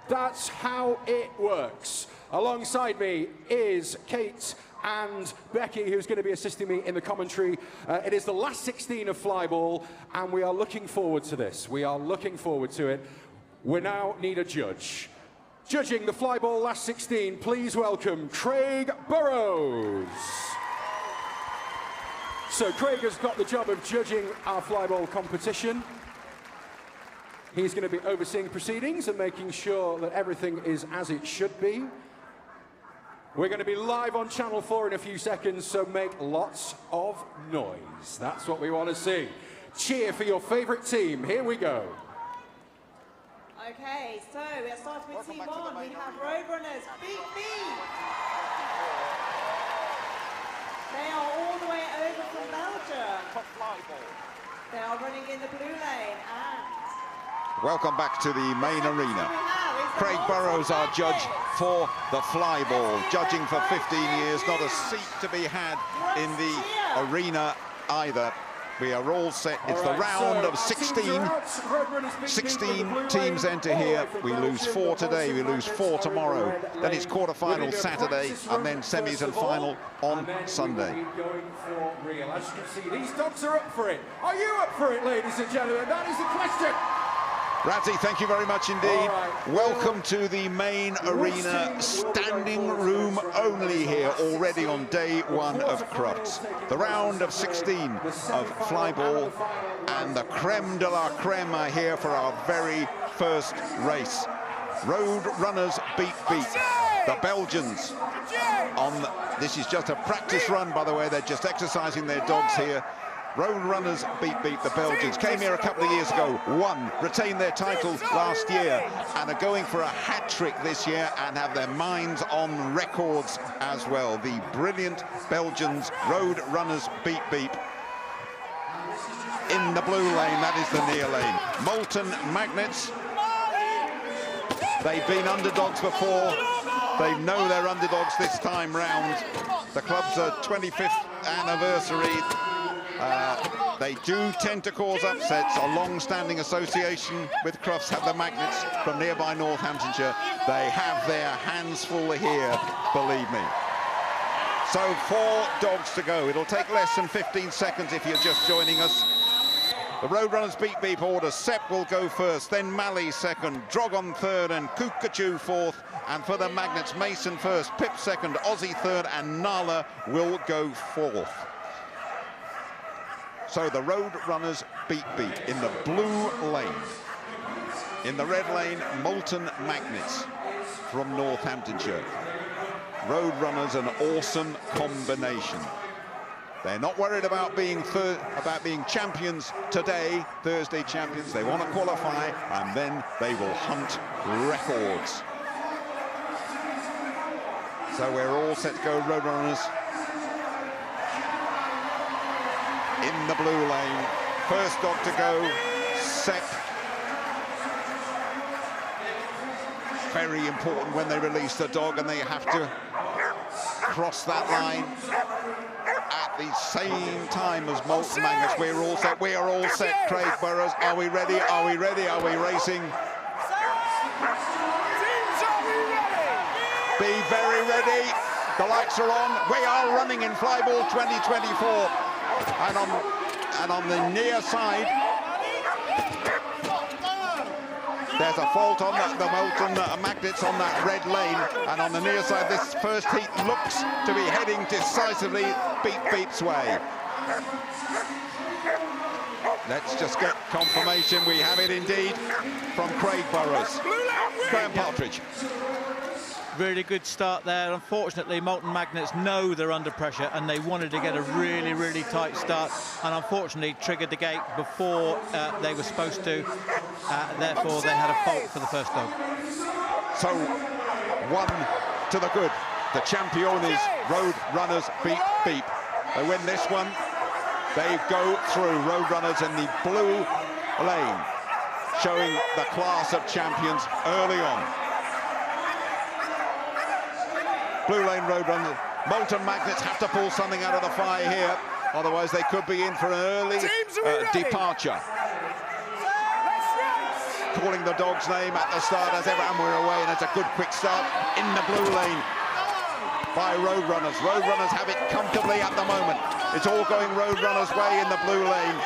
That's how it works. Alongside me is Kate and Becky, who's going to be assisting me in the commentary. It is the last 16 of Flyball, and we are looking forward to this. We are looking forward to it. We now need a judge. Judging the Flyball last 16, please welcome Craig Burrows. So Craig has got the job of judging our Flyball competition. He's going to be overseeing proceedings and making sure that everything is as it should be. We're going to be live on Channel 4 in a few seconds, so make lots of noise. That's what we want to see. Cheer for your favourite team. Here we go. Okay, so we're starting with Team 1. We have Roadrunners, Beep Beep. They are all the way over from Belgium. They are running in the blue lane and... Welcome back to the main arena. Craig Burrows, our judge for the Flyball, judging for 15 years, not a seat to be had in the arena either. We are all set. It's the round of 16. 16 teams enter here. We lose 4 today, we lose 4 tomorrow. Then it's quarterfinal Saturday, and then semis and final on Sunday. Going for real. As you can see, these dogs are up for it. Are you up for it, ladies and gentlemen? That is the question. Razzie, thank you very much indeed. Welcome to the main arena, standing room only here already on day 1 of Crufts. The round of 16 of Flyball, and the creme de la creme are here for our very first race. Road Runners Beep Beep, the Belgians. This is just a practice run, by the way. They're just exercising their dogs here. Road Runners Beep Beep, the Belgians, came here a couple of years ago, won, retained their title last year, and are going for a hat-trick this year and have their minds on records as well. The brilliant Belgians, Road Runners Beep Beep. In the blue lane, that is the near lane. Molten Magnets. They've been underdogs before. They know they're underdogs this time round. The club's 25th anniversary. They do tend to cause upsets. A long-standing association with Crufts have the Magnets from nearby Northamptonshire. They have their hands full here, believe me. So 4 dogs to go. It'll take less than 15 seconds if you're just joining us. The Roadrunners Beep Beep order. Sepp will go first, then Mally second, Drogon third, and Kukachoo fourth. And for the Magnets, Mason first, Pip second, Aussie third, and Nala will go fourth. So the Road Runners Beep Beep in the blue lane. In the red lane, Molten Magnets from Northamptonshire. Road Runners, an awesome combination. They're not worried about being champions today, Thursday champions. They want to qualify, and then they will hunt records. So we're all set to go, Road Runners. In the blue lane, first dog to go, Sepp. Very important when they release the dog and they have to cross that line at the same time as Molten Magnets. We're all set, we are all set, Craig Burrows. Are we ready? Are we ready? Are we racing? Be very ready. The lights are on. We are running in Flyball 2024. And on the near side, there's a fault on the Molten Magnets on that red lane. And on the near side, this first heat looks to be heading decisively Beep Beep's way. Let's just get confirmation. We have it indeed from Craig Burrows. Graham Partridge. Really good start there. Unfortunately, Molten Magnets know they're under pressure and they wanted to get a really, really tight start, and unfortunately triggered the gate before they were supposed to. Therefore, they had a fault for the first dog. So, 1 to the good. The Championes Road Runners Beep Beep. They win this one. They go through. Road Runners in the blue lane, showing the class of champions early on. Blue lane Road Runners. Molten Magnets have to pull something out of the fire here, otherwise they could be in for an early departure. calling the dog's name at the start as ever, and we're away, and it's a good quick start in the blue lane by Roadrunners. Roadrunners have it comfortably at the moment. It's all going Roadrunners' way in the blue lane.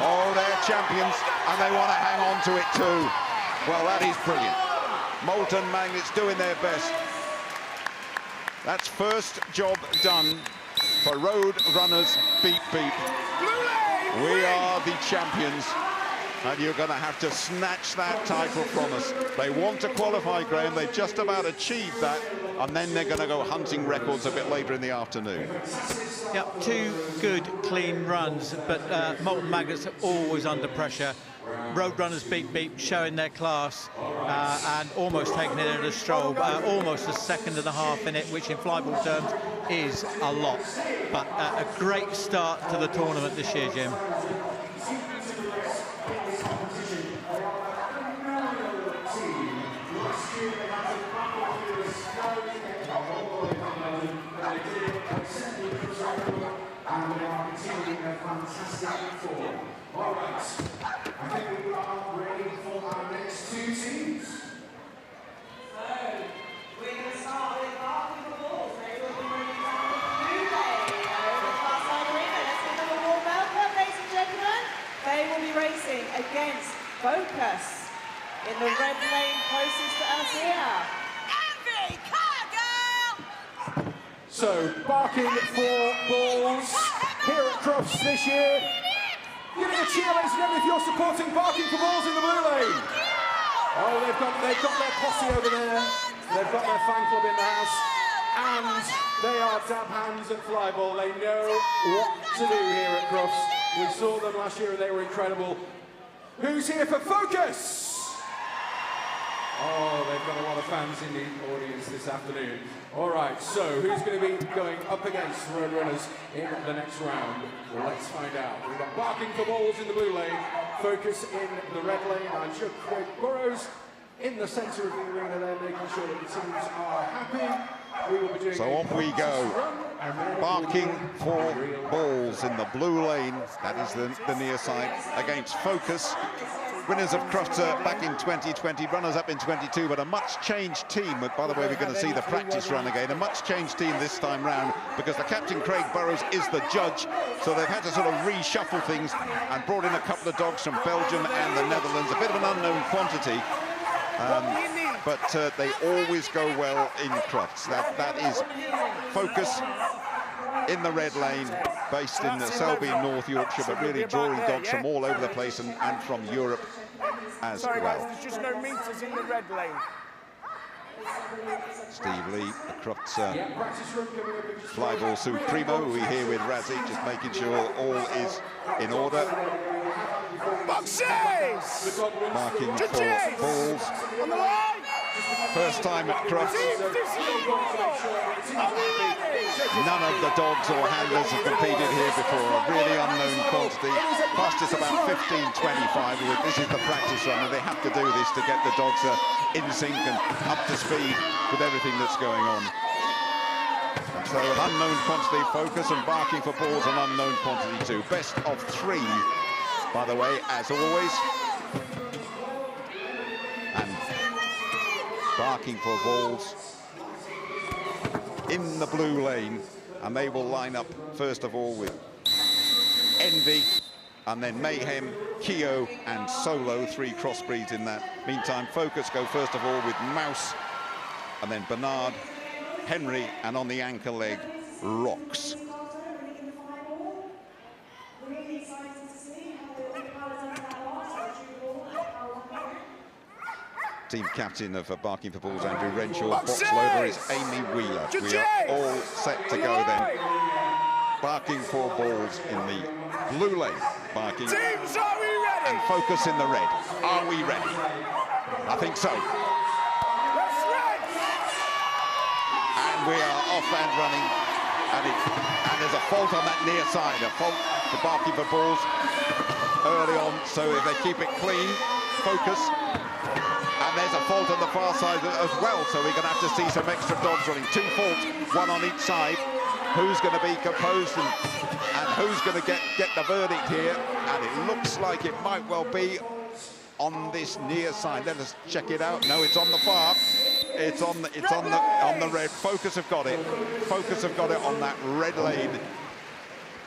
Oh, they're champions, and they want to hang on to it too. Well, that is brilliant. Molten Magnets doing their best. That's first job done for Roadrunners. Beep, beep. We are the champions, and you're going to have to snatch that title from us. They want to qualify, Graham. They just about achieved that, and then they're going to go hunting records a bit later in the afternoon. Yep, 2 good, clean runs, but Molten Magnets are always under pressure. Roadrunners Beep Beep showing their class and almost taking it in a stroll, almost a second and a half in it, which in flyball terms is a lot. But a great start to the tournament this year, Jim. And we are continuing a fantastic form. All right, I think we are ready for our next 2 teams. So, we're going to start with Barking for Balls. They will be bringing down the blue lane over the far side arena. Let's give them a warm welcome, ladies and gentlemen. They will be racing against Focus in the red lane closest to us here. So, Barking for Balls here at Crufts this year. Giving a cheer, ladies and gentlemen, if you're supporting Barking for Balls in the blue lane. Oh, they've got their posse over there. They've got their fan club in the house. And they are dab hands at flyball. They know what to do here at Crufts. We saw them last year and they were incredible. Who's here for Focus? Oh, they've got a lot of fans in the audience this afternoon. All right, so who's going to be going up against Roadrunners in the next round? Well, let's find out. We've got Barking for Balls in the blue lane, Focus in the red lane, and Craig Burrows in the centre of the arena there, making sure that the teams are happy. We will be doing so on we go. Barking for Balls in the blue lane. That is the near side against Focus. Winners of Crufts back in 2020, runners-up in 22, but a much-changed team. By the way, we're going to see the practice run again. A much-changed team this time round because the captain, Craig Burrows, is the judge. So they've had to sort of reshuffle things and brought in a couple of dogs from Belgium and the Netherlands, a bit of an unknown quantity. But they always go well in Crufts. That is Focus in the red lane, based in Selby, North Yorkshire, but really drawing dogs from all over the place and from Europe as well. There's just no meters in the red lane. Steve Lee, the Crufts Flyball Supremo, we here with Razzie, just making sure all is in order. Boxes! Marking for Balls. On the line! First time at Crufts. None of the dogs or handlers have competed here before. A really unknown quantity. Fastest about 15:25. This is the practice run, and they have to do this to get the dogs in sync and up to speed with everything that's going on. So an unknown quantity, Focus, and Barking for Balls an unknown quantity too. Best of 3, by the way, as always. And Barking for Balls in the blue lane, and they will line up first of all with Envy, and then Mayhem, Keo and Solo, 3 crossbreeds in that. Meantime, Focus go first of all with Mouse, and then Bernard, Henry, and on the anchor leg, Rocks. Team captain of Barking for Balls, Andrew Renshaw. Box loader is Amy Wheeler. We are all set to go then. Barking for Balls in the blue lane. Barking Teams, are we ready? and Focus in the red. Are we ready? I think so. And we are off and running. And there's a fault on that near side. A fault for Barking for Balls early on. So if they keep it clean, Focus. And there's a fault on the far side as well, so we're going to have to see some extra dogs running. 2 faults, 1 on each side. Who's going to be composed and who's going to get the verdict here? And it looks like it might well be on this near side. Let us check it out. No, it's on the far. It's on the red. Focus have got it. Focus have got it on that red lane,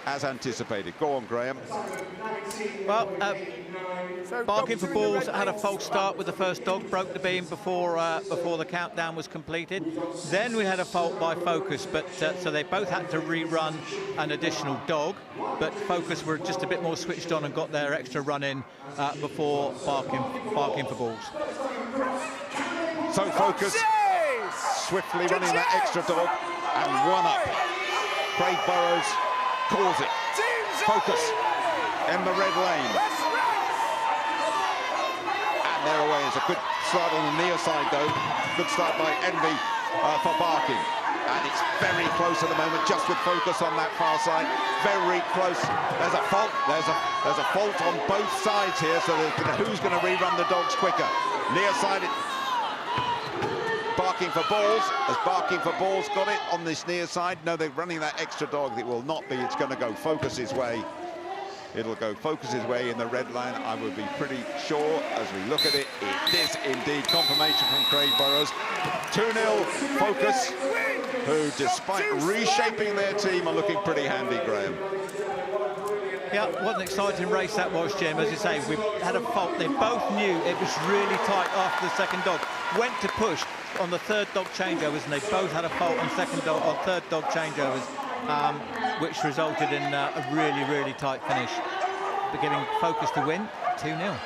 as anticipated. Go on, Graham. Well, Barking for Balls had a false start with the first dog, broke the beam before the countdown was completed. Then we had a fault by Focus, but so they both had to rerun an additional dog, but Focus were just a bit more switched on and got their extra run in before Barking for Balls. So Focus swiftly running that extra dog and one up. Craig Burrows calls it. Focus in the red lane. And they're away. It's a good start on the near side though. Good start by Envy for Barking. And it's very close at the moment, just with Focus on that far side. Very close. There's a fault. There's a fault on both sides here. So who's going to rerun the dogs quicker? Near side. Barking for Balls. Has Barking for Balls got it on this near side? No, they're running that extra dog. It will not be. It's going to go Focus's way. It'll go Focus's way in the red line. I would be pretty sure as we look at it. It is indeed confirmation from Craig Burrows. 2-0 Focus, who despite reshaping their team are looking pretty handy, Graham. Yeah, what an exciting race that was, Jim. As you say, we had a fault. They both knew it was really tight after the second dog. Went to push on the third dog changeovers, and they both had a fault on third dog changeovers, which resulted in a really, really tight finish. But giving Focus to win, 2-0.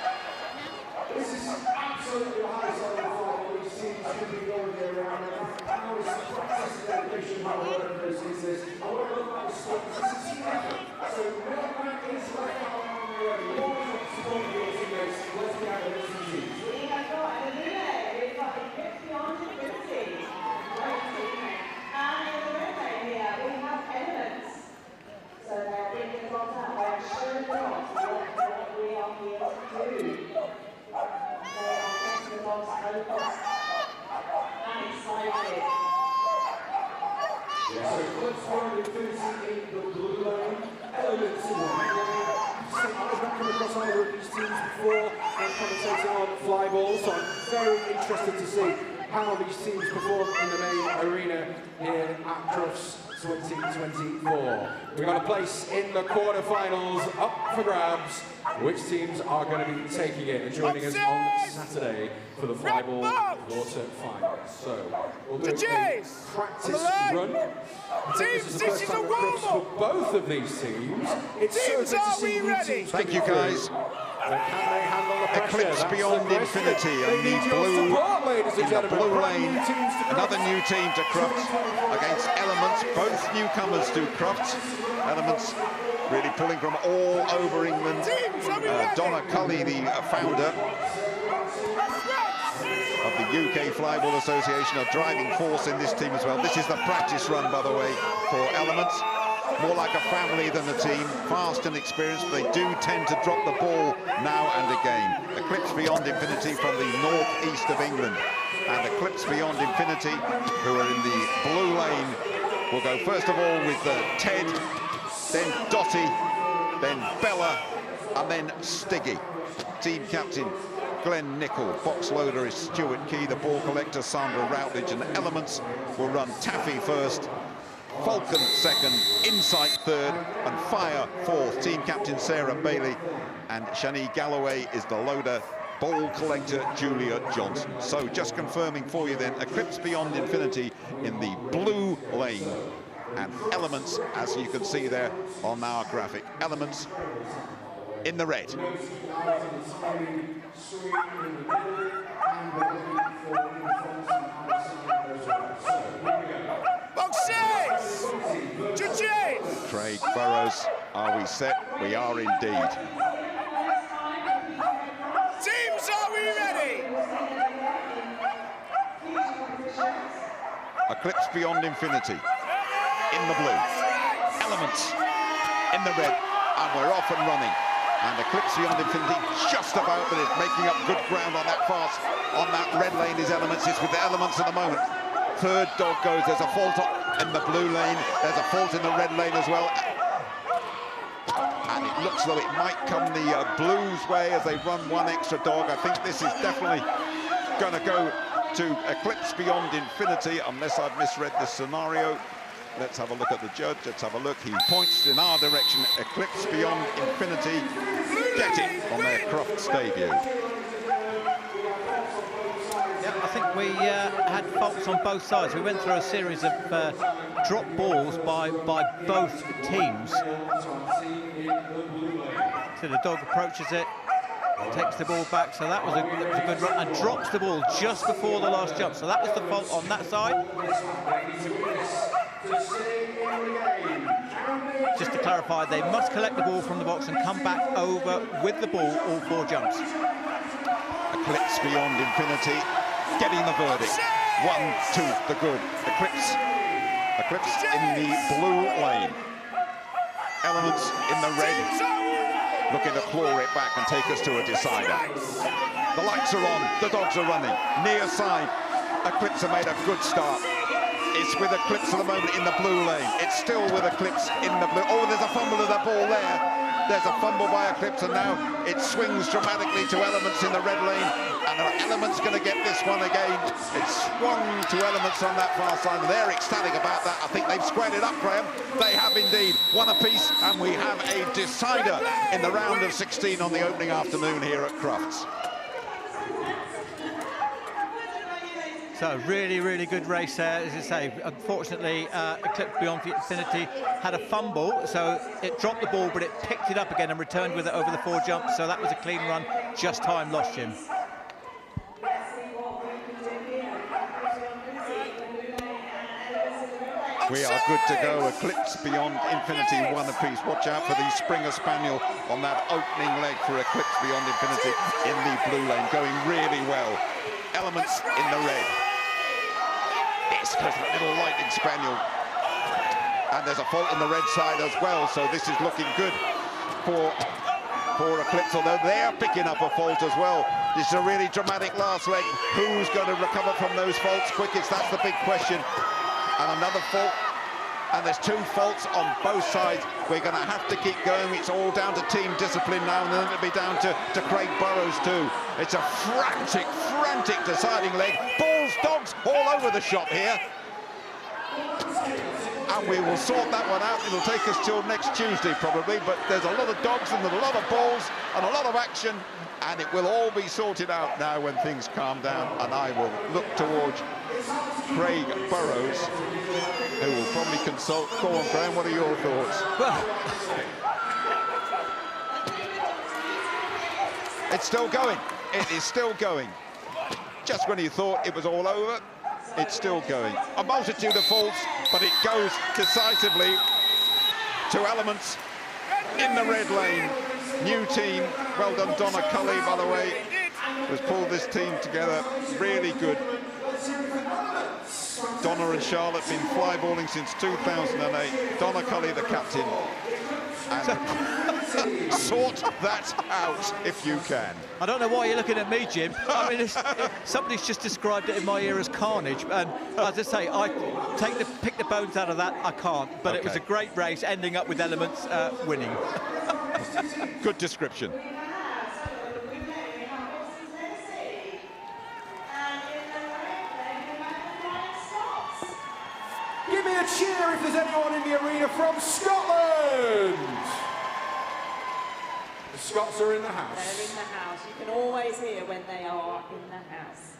Across either of these teams before when commentating on Flyball, so I'm very interested to see how these teams perform in the main arena here at Crufts 2024. We've got a place in the quarterfinals up for grabs. Which teams are going to be taking it and joining us on Saturday for the Flyball quarterfinals? So we'll do a practice run. This is a warm-up for both of these teams. It's so good to see new teams. Thank you, guys. Eclipse Beyond Infinity in the blue lane. Another new team to Crufts against Elements. Both newcomers to Crufts. Elements really pulling from all over England. Donna Cully, the founder of the UK Flyball Association, a driving force in this team as well. This is the practice run, by the way, for Elements. More like a family than a team, fast and experienced, but they do tend to drop the ball now and again. Eclipse Beyond Infinity from the northeast of England. And Eclipse Beyond Infinity, who are in the blue lane, will go first of all with Ted, then Dottie, then Bella, and then Stiggy. Team captain Glenn Nichol, box loader is Stuart Key, the ball collector Sandra Routledge, and Elements will run Taffy first, Falcon second, Insight third, and Fire fourth. Team captain Sarah Bailey, and Shani Galloway is the loader, ball collector Julia Johnson. So just confirming for you then, Eclipse Beyond Infinity in the blue lane, and Elements, as you can see there on our graphic, Elements in the red. Boxes! Craig Burrows, are we set? We are indeed. Teams, are we ready? Eclipse Beyond Infinity in the blue, Elements in the red, and we're off and running. And Eclipse Beyond Infinity just about, but it's making up good ground on that fast. On that red lane is Elements. It's with the Elements at the moment. Third dog goes. There's a fault in the blue lane. There's a fault in the red lane as well. And it looks though it might come the Blues way as they run one extra dog. I think this is definitely going to go to Eclipse Beyond Infinity, unless I've misread the scenario. Let's have a look at the judge. Let's have a look. He points in our direction. Eclipse Beyond Infinity get it on their Crufts debut. Yeah, I think we had faults on both sides. We went through a series of drop balls by both teams. So the dog approaches it, takes the ball back, so that was a good run, and drops the ball just before the last jump. So that was the fault on that side. Just to clarify, they must collect the ball from the box and come back over with the ball all 4 jumps. Eclipse Beyond Infinity getting the verdict. 1 to the good. Eclipse in the blue lane. Elements in the red, looking to claw it back and take us to a decider. The lights are on, the dogs are running. Near side, Eclipse have made a good start. It's with Eclipse at the moment in the blue lane. It's still with Eclipse in the blue. Oh, there's a fumble of the ball there. There's a fumble by Eclipse, and now it swings dramatically to Elements in the red lane. And Elements going to get this one again. It's swung to Elements on that far side. They're ecstatic about that. I think they've squared it up, Graham. They have indeed. One apiece, and we have a decider in the round of 16 on the opening afternoon here at Crufts. So really, really good race there, as you say. Unfortunately, Eclipse Beyond Infinity had a fumble, so it dropped the ball, but it picked it up again and returned with it over the 4 jumps. So that was a clean run, just time lost, Jim. We are good to go. Eclipse Beyond Infinity, 1 apiece. Watch out for the Springer Spaniel on that opening leg for Eclipse Beyond Infinity in the blue lane, going really well. Elements in the red. This goes a little lightning spaniel. And there's a fault on the red side as well, so this is looking good for Eclipse, although they're picking up a fault as well. This is a really dramatic last leg. Who's going to recover from those faults quickest? That's the big question. And another fault. And there's 2 faults on both sides. We're going to have to keep going. It's all down to team discipline now, and then it'll be down to Craig Burrows too. It's a frantic deciding leg. Balls, dogs all over the shop here. And we will sort that one out. It'll take us till next Tuesday probably, but there's a lot of dogs and there's a lot of balls and a lot of action, and it will all be sorted out now when things calm down. And I will look towards Craig Burrows, who will probably consult. Go on, Graham, what are your thoughts? Well, it's still going. It is still going. Just when you thought it was all over, it's still going. A multitude of faults, but it goes decisively to Elements in the red lane. New team. Well done, Donna Cully, by the way, has pulled this team together. Really good. Donna and Charlotte been flyballing since 2008. Donna Cully, the captain. And sort that out if you can. I don't know why you're looking at me, Jim. I mean, somebody's just described it in my ear as carnage. And as I say, I pick the bones out of that, I can't. But It was a great race, ending up with Elements winning. Good description. Give me a cheer if there's anyone in the arena from Scotland. The Scots are in the house. They're in the house. You can always hear when they are in the house.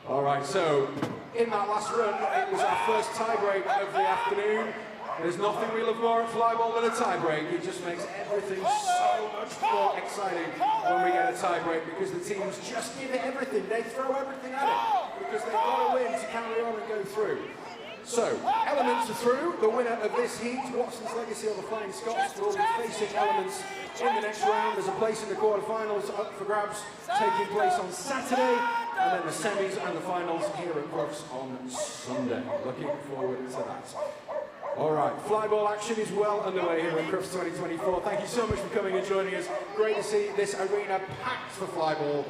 All right, so in that last run, it was our first tie-break of the afternoon. There's nothing we love more at Flyball than a tie-break. It just makes everything so much more exciting when we get a tie-break, because the teams just give it everything. They throw everything at it because they've got to win to carry on and go through. So, Elements are through. The winner of this heat, Watson's Legacy or the Flying Scots, will be facing Elements in the next round. There's a place in the quarterfinals up for grabs, taking place on Saturday, and then the semis and the finals here at Crufts on Sunday. Looking forward to that. All right, flyball action is well underway here at Crufts 2024. Thank you so much for coming and joining us. Great to see this arena packed for flyball.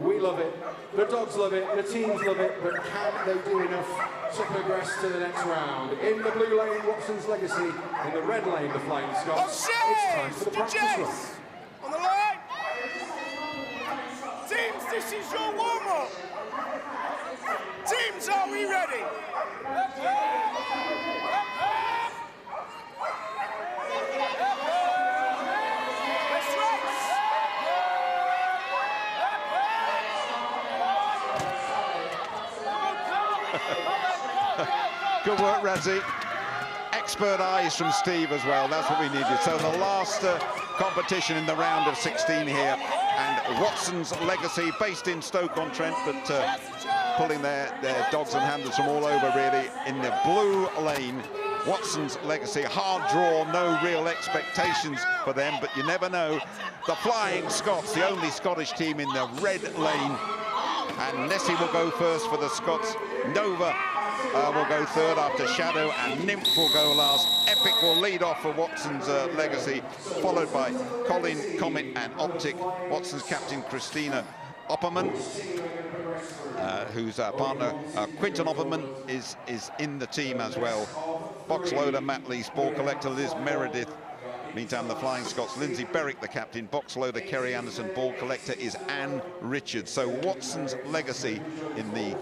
We love it, the dogs love it, the teams love it, but can they do enough to progress to the next round? In the blue lane, Watson's Legacy. In the red lane, the Flying Scots. It's time for the practice run. On the line. Teams, this is your warm-up. Teams, are we ready? Good work, Razzie. Expert eyes from Steve as well. That's what we needed. So the last competition in the round of 16 here, and Watson's Legacy, based in Stoke-on-Trent, but pulling their dogs and handlers from all over, really. In the blue lane, Watson's Legacy, hard draw, no real expectations for them, but you never know. The Flying Scots, the only Scottish team in the red lane, and Nessie will go first for the Scots. Nova will go third after Shadow, and Nymph will go last. Epic will lead off for Watson's Legacy, followed by Colin, Comet and Optic. Watson's captain Christina Opperman, whose partner Quinton Opperman is in the team as well. Box loader Matt Lee, Ball collector Liz Meredith. Meantime, the Flying Scots, Lindsay Berwick, the captain. Box loader Kerry Anderson. Ball collector is Anne Richards. So Watson's Legacy in the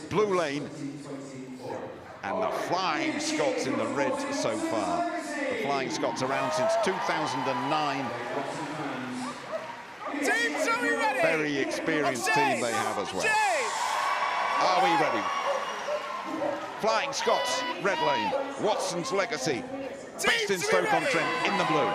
blue lane, and the Flying Scots in the red so far. The Flying Scots around since 2009. Teams, are we ready? Very experienced team they have as well. Are we ready? Flying Scots, red lane. Watson's Legacy, based in Stoke-on-Trent, in the blue.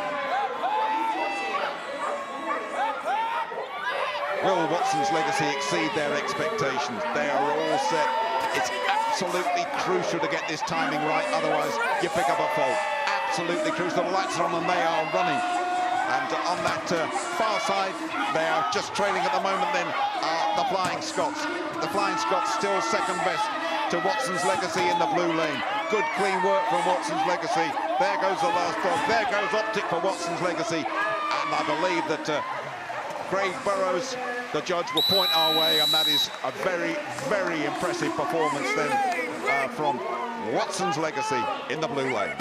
Will Watson's Legacy exceed their expectations? They are all set. It's absolutely crucial to get this timing right, otherwise you pick up a fault. Absolutely crucial. The lights are on and they are running. And on that far side, they are just trailing at the moment then, the Flying Scots. The Flying Scots still second best to Watson's Legacy in the blue lane. Good clean work from Watson's Legacy. There goes the last dog. There goes Optic for Watson's Legacy. And I believe that Craig Burrows, the judge, will point our way, and that is a very, very impressive performance then from Watson's Legacy in the blue lane.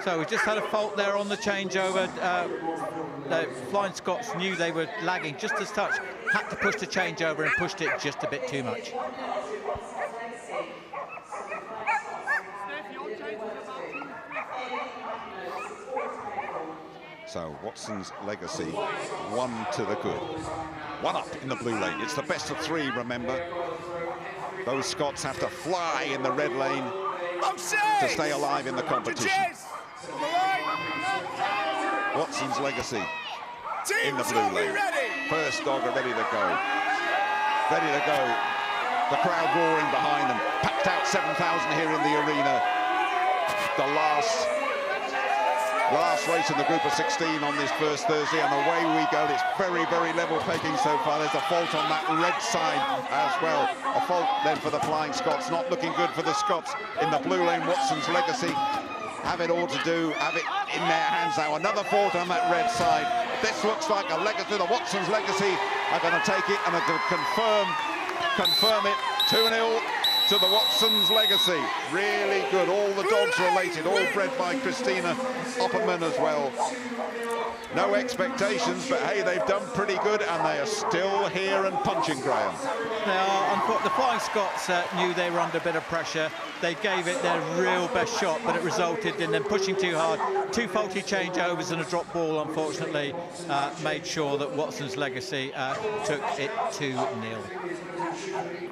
So we just had a fault there on the changeover. The Flying Scots knew they were lagging just a touch, had to push the changeover and pushed it just a bit too much. So Watson's Legacy, 1 to the good. 1 up in the blue lane. It's the best of 3, remember. Those Scots have to fly in the red lane to stay alive in the competition. Watson's Legacy in the blue lane. First dog are ready to go. Ready to go. The crowd roaring behind them. Packed out 7,000 here in the arena. The last race in the group of 16 on this first Thursday, and away we go. It's very, very level pegging so far. There's a fault on that red side as well. A fault then for the Flying Scots. Not looking good for the Scots in the blue lane. Watson's Legacy have it all to do, have it in their hands now. Another fault on that red side. This looks like a legacy. The Watson's Legacy are going to take it and are going to confirm it. 2-0 to the Watson's Legacy. Really good. All the dogs related, all bred by Christina Opperman as well. No expectations, but hey, they've done pretty good, and they are still here and punching, Graham. They are. The Flying Scots knew they were under a bit of pressure. They gave it their real best shot, but it resulted in them pushing too hard. 2 faulty changeovers and a drop ball, unfortunately, made sure that Watson's Legacy took it 2-0.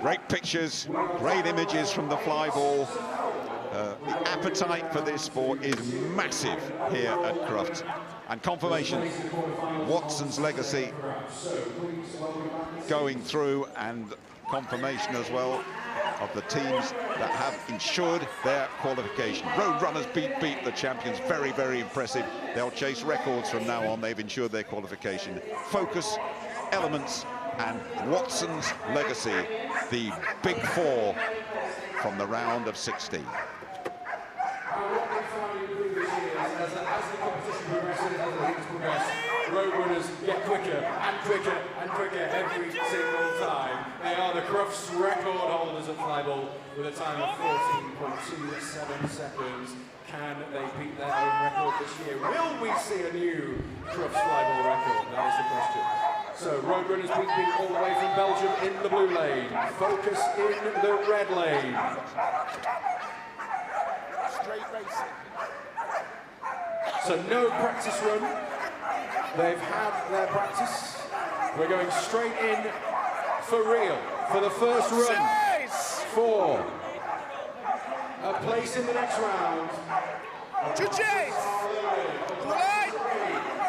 Great pictures, great images from the Flyball. The appetite for this sport is massive here at Crufts. And confirmation, Watson's Legacy going through, and confirmation as well of the teams that have ensured their qualification. Roadrunners beat the champions. Very, very impressive. They'll chase records from now on. They've ensured their qualification. Focus, Elements and Watson's Legacy, the big 4 from the round of 16. As the competition progresses, as the heats progress, road runners get quicker and quicker and quicker every single time. They are the Crufts record holders at Flyball with a time of 14.27 seconds. Can they beat their own record this year? Will we see a new Crufts Flyball record? That is the question. So road runners beat all the way from Belgium in the blue lane. Focus in the red lane. Straight racing. So no practice run. They've had their practice. We're going straight in for real for the first run for a place in the next round.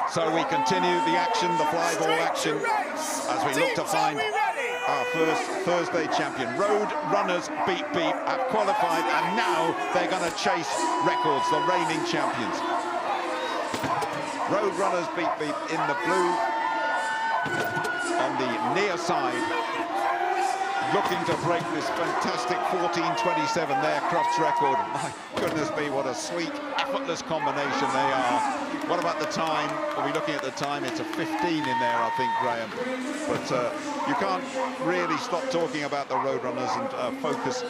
So we continue the action, the Flyball action, as we look to find our first Thursday champion. Road runners beat have qualified, and now they're going to chase records, the reigning champions. Road runners beat in the blue on the near side, looking to break this fantastic 14.27 their Crufts record. My goodness me, what a sleek, effortless combination they are. What about the time? Are we looking at the time? It's a 15 in there, I think, Graham. But you can't really stop talking about the road runners and focus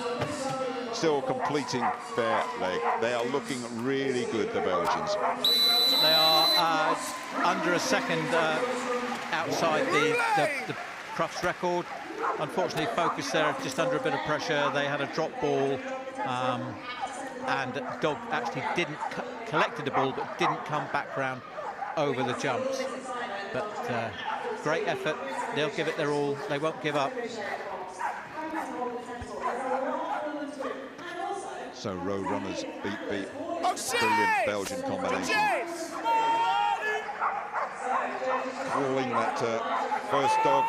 still completing their leg. They are looking really good, the Belgians. They are under a second outside the Crufts record. Unfortunately, Focus there just under a bit of pressure. They had a drop ball, and Dog actually collected the ball, but didn't come back round over the jumps. But great effort. They'll give it their all. They won't give up. So road runners beat. Brilliant Belgian combination. Calling that first dog.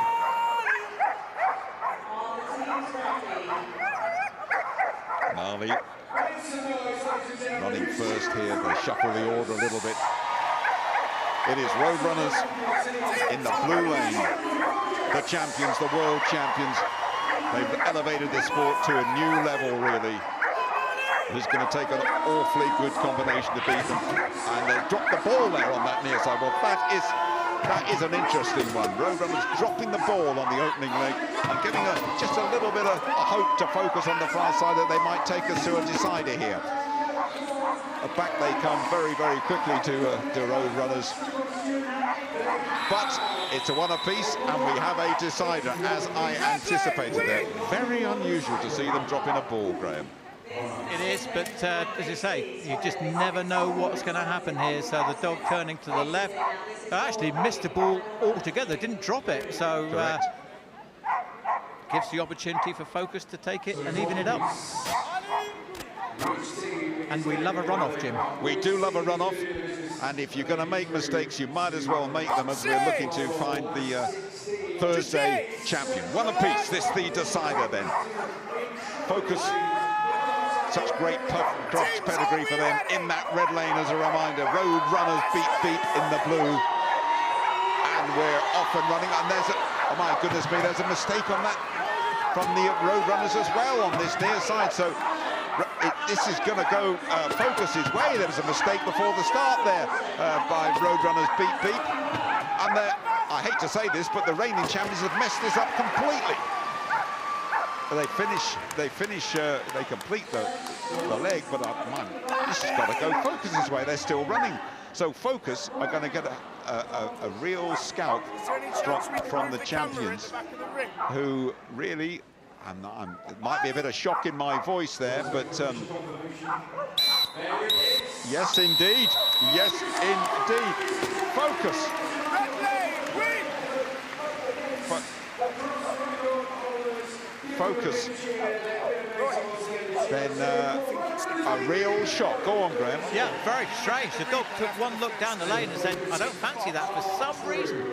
Marley running first here. They shuffle the order a little bit. It is road runners in the blue lane. The champions, the world champions. They've elevated the sport to a new level, really. It's going to take an awfully good combination to beat them. And they dropped the ball there on that near side. Well, that is an interesting one. Road runners dropping the ball on the opening leg and giving just a little bit of a hope to Focus on the far side that they might take us to a decider here. Back they come very, very quickly to road runners. But it's a one apiece, and we have a decider, as I anticipated there. Very unusual to see them dropping a ball, Graham. It is, but as you say, you just never know what's going to happen here. So the dog turning to the left, actually missed the ball altogether, didn't drop it. So gives the opportunity for Focus to take it and even it up. And we love a runoff, Jim. We do love a runoff, and if you're going to make mistakes, you might as well make them, as we're looking to find the Thursday champion. One apiece, this the decider then. Focus. Such great Crufts pedigree for them in that red lane, as a reminder. Road runners beat in the blue. And we're off and running. And there's oh my goodness me, there's a mistake on that from the road runners as well on this near side. So this is going to go Focus's way. There was a mistake before the start there by road runners beat. And I hate to say this, but the reigning champions have messed this up completely. They complete the leg, but man, this has got to go Focus's way. They're still running. So Focus are going to get a real scalp from the champions, who really, it might be a bit of shock in my voice there, but yes, indeed. Yes, indeed. Focus. Focus. Then a real shock. Go on, Graham. Yeah, very strange. The dog took one look down the lane and said, I don't fancy that for some reason.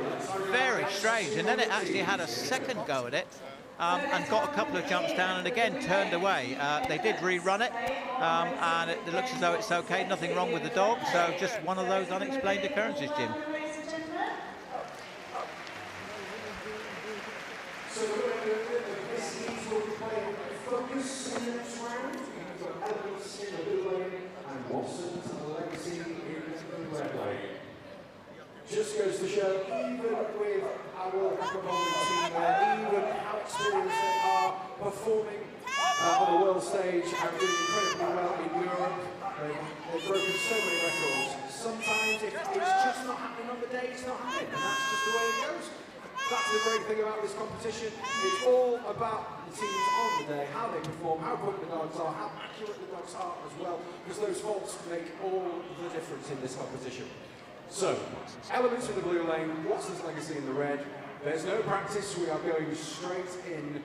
Very strange. And then it actually had a second go at it and got a couple of jumps down and again turned away. They did rerun it and it looks as though it's okay. Nothing wrong with the dog. So just one of those unexplained occurrences, Jim. that World Cup evolving team there, even how experienced they are performing on the world stage and doing incredibly well in Europe. They've broken so many records. Sometimes if it's just not happening on the day, it's not happening, and that's just the way it goes. That's the great thing about this competition. It's all about the teams on the day, how they perform, how good the dogs are, how accurate the dogs are as well, because those faults make all the difference in this competition. So, Elements in the blue lane, Watson's Legacy in the red. There's no practice, we are going straight in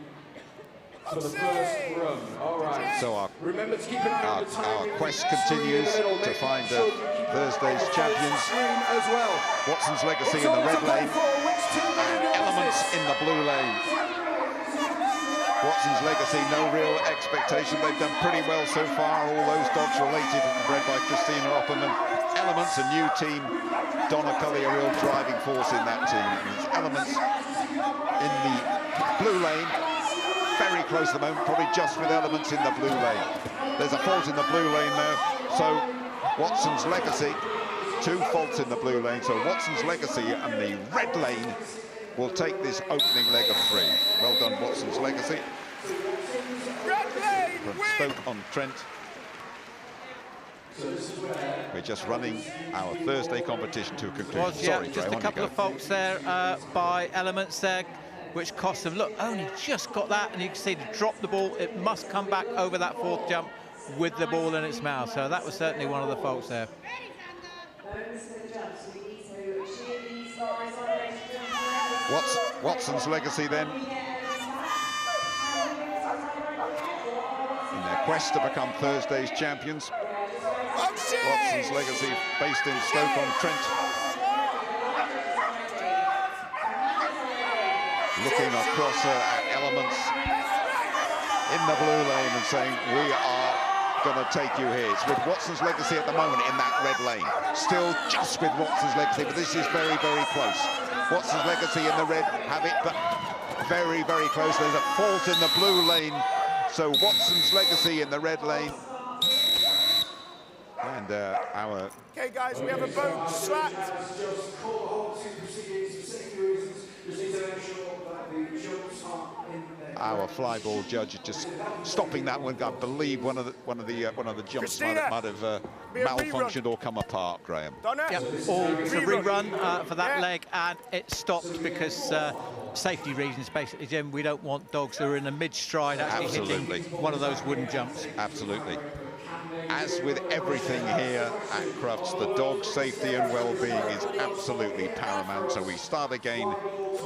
for the first run. All right. So remember to keep an eye on the time. Our quest continues to find Thursday's champions. As well. Watson's Legacy in the red lane and Elements in the blue lane. Watson's Legacy, no real expectation. They've done pretty well so far. All those dogs related and bred by Christina Opperman. Elements, a new team. Donna Cully, a real driving force in that team. And it's Elements in the blue lane. Very close at the moment, probably just with Elements in the blue lane. There's a fault in the blue lane there, so Watson's Legacy, 2 faults in the blue lane, so Watson's Legacy and the red lane will take this opening leg of 3. Well done, Watson's Legacy. From Stoke-on-Trent. We're just running our Thursday competition to a conclusion. Sorry, just Graham, a couple of faults there by Elements there, which cost them. Look, only just got that, and you can see to drop the ball, it must come back over that 4th jump with the ball in its mouth. So that was certainly one of the faults there. Watson's Legacy then, in their quest to become Thursday's champions. Watson's Legacy, based in Stoke-on-Trent. Looking across at Elements in the blue lane and saying, we are going to take you here. It's with Watson's Legacy at the moment in that red lane. Still just with Watson's Legacy, but this is very, very close. Watson's Legacy in the red have it, but very, very close. There's a fault in the blue lane. So Watson's Legacy in the red lane. And our... Okay, guys, we have a boat strapped. Our flyball judge is just stopping that one. I believe one of the jumps might have malfunctioned or come apart, Graham. Yeah, or it's a rerun for that leg, and it stopped because safety reasons, basically, Jim. We don't want dogs who are in a mid-stride actually hitting one of those wooden jumps. Absolutely. As with everything here at Crufts, the dog safety and well-being is absolutely paramount. So we start again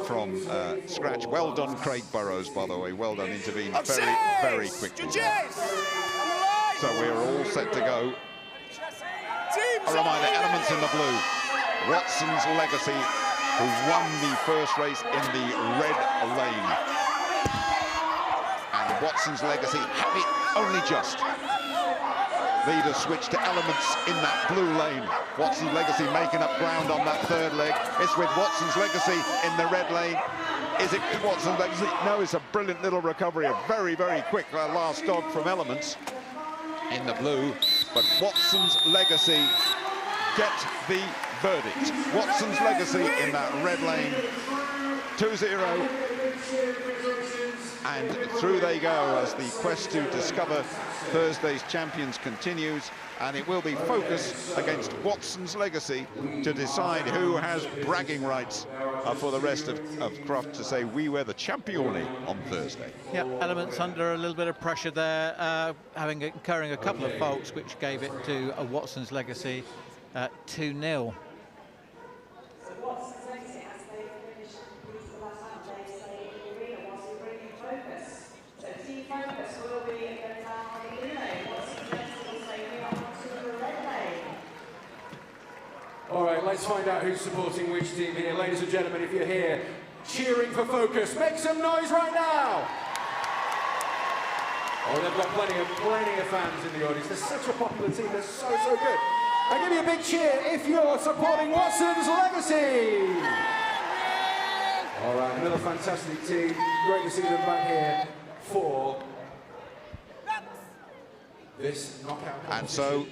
from scratch. Well done, Craig Burrows, by the way. Well done, intervened very, very quickly. So we're all set to go. A reminder, Elements in the blue. Watson's Legacy, who won the first race in the red lane. And Watson's Legacy have it only just. Leaders switch to Elements in that blue lane. Watson's Legacy making up ground on that 3rd leg. It's with Watson's Legacy in the red lane. Is it Watson's Legacy? No, it's a brilliant little recovery. A very, very quick last dog from Elements in the blue. But Watson's Legacy get the verdict. Watson's Legacy in that red lane. 2-0. And through they go as the quest to discover Thursday's champions continues, and it will be focus against Watson's Legacy to decide who has bragging rights for the rest of Crufts to say we were the champione on Thursday. Yeah, Elements under a little bit of pressure there, incurring a couple of faults, which gave it to Watson's Legacy 2-0. All right, let's find out who's supporting which team here. Ladies and gentlemen, if you're here cheering for Focus, make some noise right now! Oh, they've got plenty of fans in the audience. They're such a popular team, they're so good. And give me a big cheer if you're supporting Watson's Legacy! All right, another fantastic team. Great to see them back here for this knockout competition. And so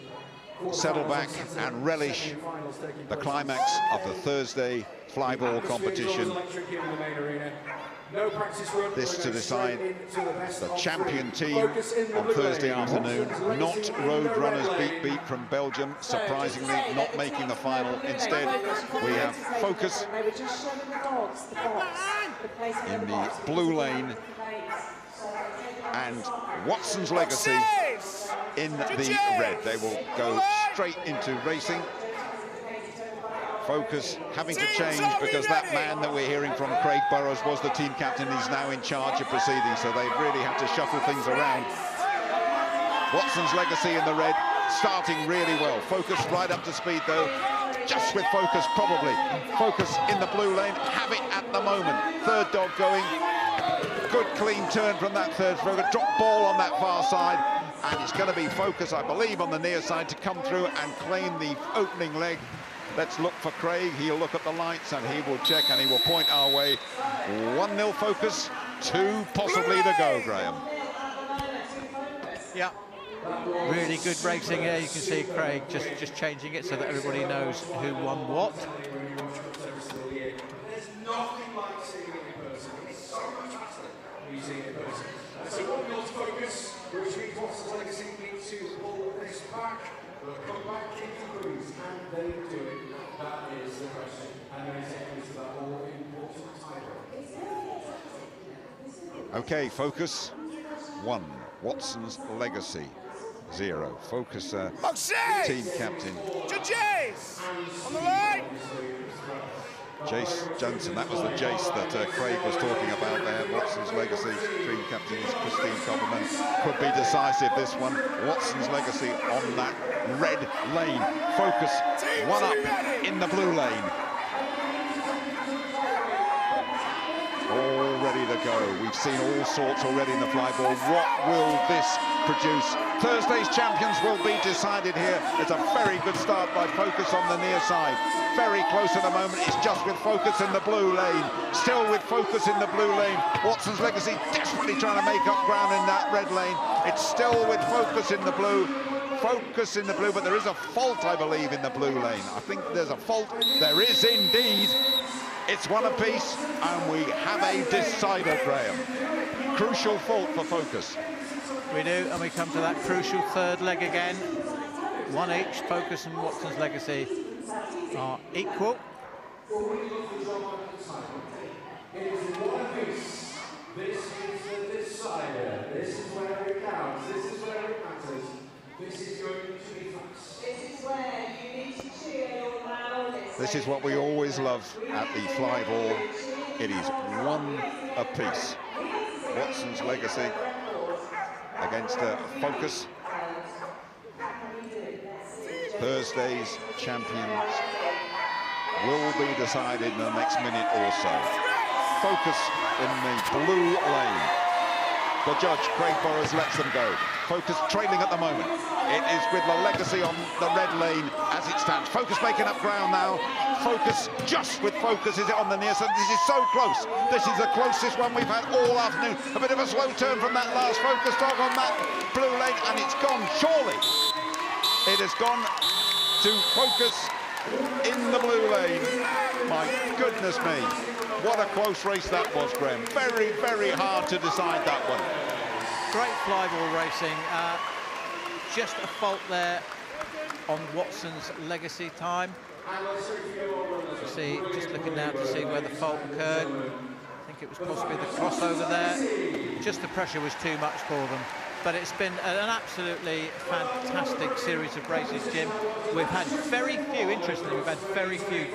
settle back and relish the climax of the Thursday flyball competition. This to decide the champion team on Thursday afternoon. Not Roadrunners beat from Belgium, surprisingly not making the final. Instead, we have Focus in the blue lane and Watson's Legacy in the red. They will go straight into racing. Focus having to change because that man that we're hearing from, Craig Burrows, was the team captain. He's now in charge of proceedings, so they really have to shuffle things around. Watson's Legacy in the red, starting really well. Focus right up to speed though, just with Focus probably. Focus in the blue lane, have it at the moment. Third dog going, good clean turn from that third thrower, drop ball on that far side, and it's going to be Focus, I believe, on the near side to come through and claim the opening leg. Let's look for Craig. He'll look at the lights and he will check and he will point our way. 1-0 Focus, 2 possibly to go, Graham. Yeah, really good racing here. You can see Craig just changing it so that everybody knows who won what. There's nothing like seeing it in person. It's so much better when you see it in person. So 1-0 Focus, which means Watson's Legacy needs to pull this back. They'll come back into cruise, and they do it. That is the question. And then take us to that all-important title. Okay, Focus 1, Watson's Legacy 0. Focus team captain. Jace on the line. Jace Johnson, that was the Jace that Craig was talking about there. Watson's Legacy, team captain is Christine Cobbleman. Could be decisive, this one. Watson's Legacy on that red lane. Focus, one up in the blue lane. All ready to go. We've seen all sorts already in the flyball. What will this produce? Thursday's champions will be decided here. It's a very good start by Focus on the near side. Very close at the moment. It's just with Focus in the blue lane. Still with Focus in the blue lane. Watson's Legacy desperately trying to make up ground in that red lane. It's still with Focus in the blue. Focus in the blue, but there is a fault, I believe, in the blue lane. I think there's a fault. There is indeed. It's one apiece, and we have a decider, Graham. Crucial fault for Focus. We do, and we come to that crucial third leg again. One each. Focus and Watson's Legacy are equal. It is one apiece. This is the decider. This is where it counts. This is where it matters. This is going to be fast. This is where you need to cheer your loudest. This is what we always love at the flyball. It is one apiece. Watson's Legacy against Focus. Thursday's champions will be decided in the next minute or so. Focus in the blue lane. The judge, Craig Burrows, lets them go. Focus trailing at the moment. It is with the Legacy on the red lane as it stands. Focus making up ground now. Focus, just with Focus, is it on the near side? This is so close. This is the closest one we've had all afternoon. A bit of a slow turn from that last Focus dog on that blue lane, and it's gone, surely. It has gone to Focus in the blue lane. My goodness me. What a close race that was, Graham. Very, very hard to decide that one. Great flyball racing. Just a fault there on Watson's Legacy time. You see, just looking now to see where the fault occurred. I think it was possibly the crossover there. Just the pressure was too much for them. But it's been an absolutely fantastic series of races, Jim. We've had very few, interestingly, we've had very few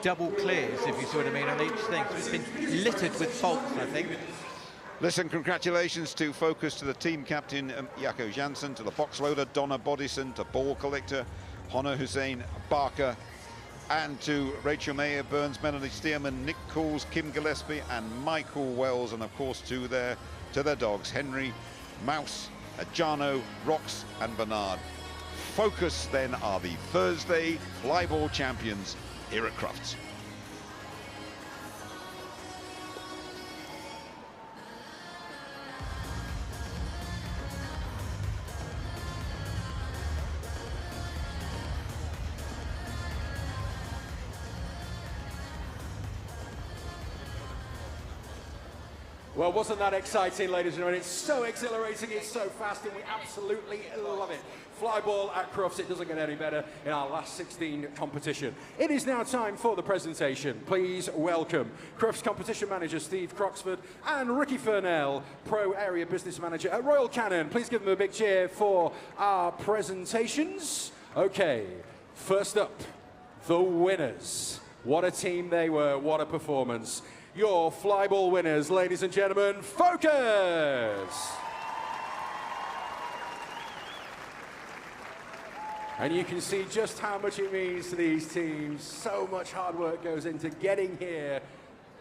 double clears, if you see what I mean, on each thing. So it's been littered with faults, I think. Listen, congratulations to Focus, to the team captain, Jaco Jansen, to the box loader, Donna Bodison, to ball collector, Honna Hussein Barker, and to Rachel Mayer, Burns, Melanie Stearman, Nick Cools, Kim Gillespie, and Michael Wells, and of course to their dogs, Henry, Mouse, Jano, Rox, and Bernard. Focus then are the Thursday flyball champions here at Crufts. Well, wasn't that exciting, ladies and gentlemen? It's so exhilarating, it's so fast, and we absolutely love it. Flyball at Crufts, it doesn't get any better in our last 16 competition. It is now time for the presentation. Please welcome Crufts competition manager Steve Croxford and Ricky Furnell, pro area business manager at Royal Cannon. Please give them a big cheer for our presentations. Okay, first up, the winners. What a team they were, what a performance. Your Flyball winners, ladies and gentlemen, focus! And you can see just how much it means to these teams. So much hard work goes into getting here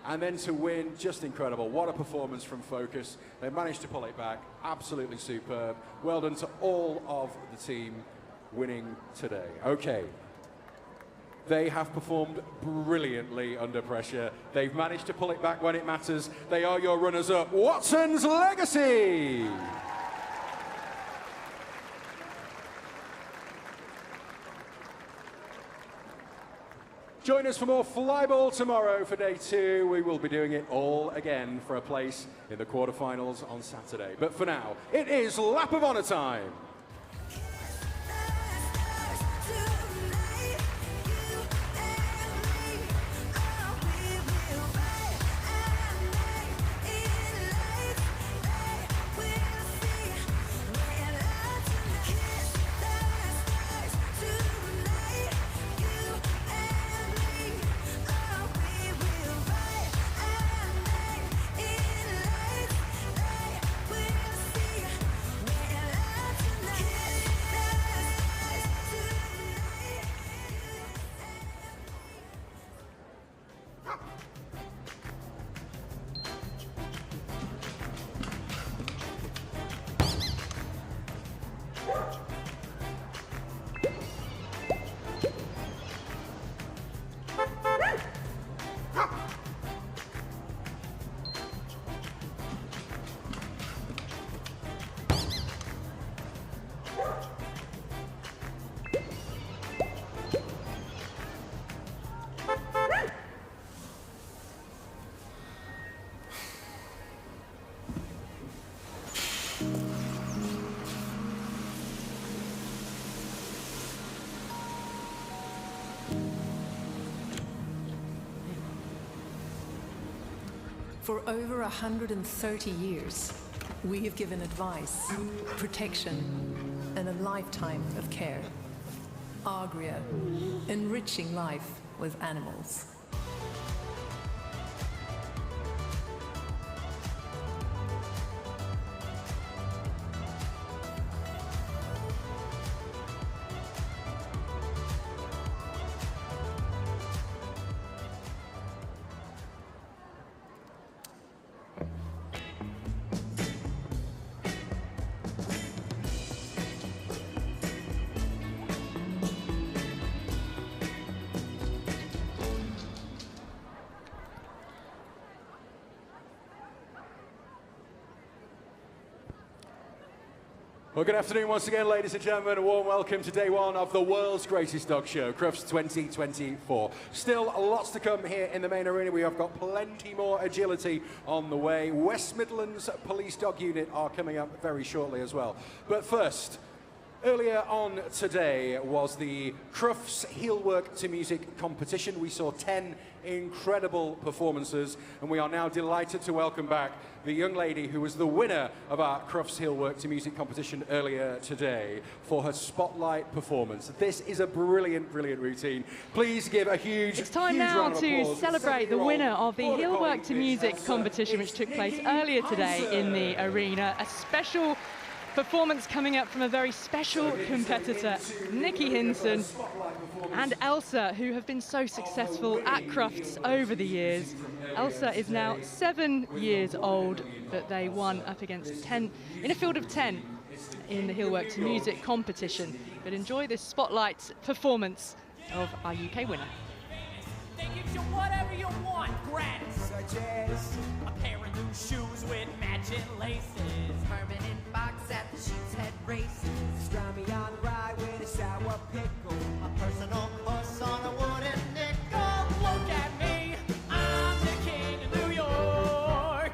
and then to win, just incredible. What a performance from Focus. They managed to pull it back, absolutely superb. Well done to all of the team winning today. Okay. They have performed brilliantly under pressure. They've managed to pull it back when it matters. They are your runners-up. Watson's Legacy! Join us for more Flyball tomorrow for day 2. We will be doing it all again for a place in the quarterfinals on Saturday. But for now, it is Lap of Honour time. For over 130 years, we have given advice, protection, and a lifetime of care. Agria, enriching life with animals. Well, good afternoon once again, ladies and gentlemen. A warm welcome to day 1 of the world's greatest dog show, Crufts 2024. Still lots to come here in the main arena. We have got plenty more agility on the way. West Midlands Police Dog Unit are coming up very shortly as well. But first, earlier on today was the Crufts Heelwork to Music competition. We saw 10 incredible performances, and we are now delighted to welcome back the young lady who was the winner of our Crufts Heelwork to Music competition earlier today for her spotlight performance. This is a brilliant, brilliant routine. Please give a huge, It's time huge now round of to applause celebrate the winner of the Heelwork to Music competition, which took place earlier today in the arena. A special performance coming up from a very special competitor, Nikki Hinson and Elsa, who have been so successful at Crufts over the years. Elsa is now 7 years old, but they won up against 10 in a field of 10 in the Heelwork to Music competition. But enjoy this spotlight performance of our UK winner. They give you whatever you want, gratis. Such as a pair of new shoes with matching laces. Permanent box at the Sheep's Head races. Stramion rye with a sour pickle. A personal bus on a wooden nickel. Look at me, I'm the king of New York.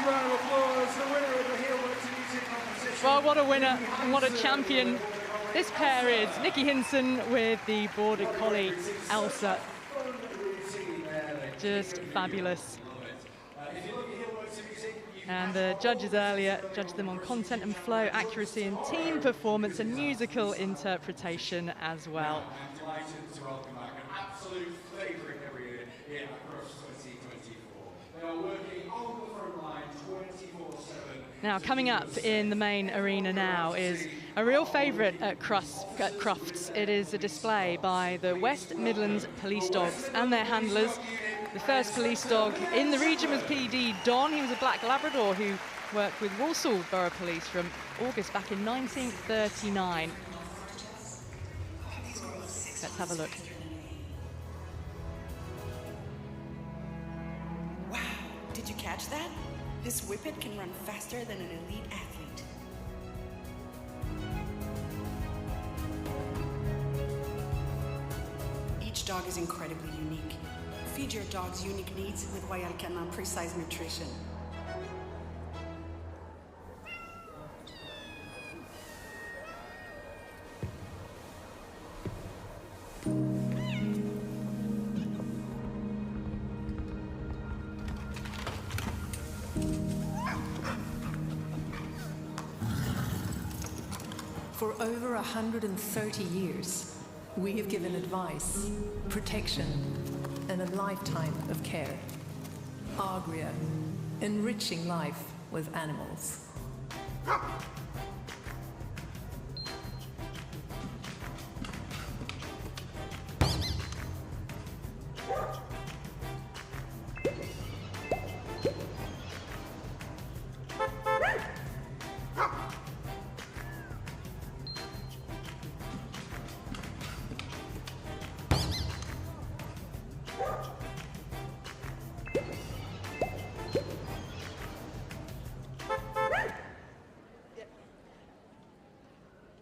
massive round of applause, the winner of the Heelwork to Music competition. Well, what a winner and what a champion this pair is. Nikki Hinson with the Border Collie Elsa. Just fabulous. And the judges earlier judged them on content and flow, accuracy and team performance and musical interpretation as well. I'm delighted to welcome back an absolute favourite every year here at Crufts 2024. They are working on the front line 24/7. Now, coming up in the main arena now is a real favourite at Crufts. It is a display by the West Midlands police dogs and their handlers. The first police dog in the region was PD Don. He was a black Labrador who worked with Walsall Borough Police from August back in 1939. Let's have a look. Wow, did you catch that? This whippet can run faster than an elite athlete. Each dog is incredibly unique. Feed your dog's unique needs with YKC Precise Nutrition. For over 130 years, we have given advice, protection, and a lifetime of care. Agria, enriching life with animals.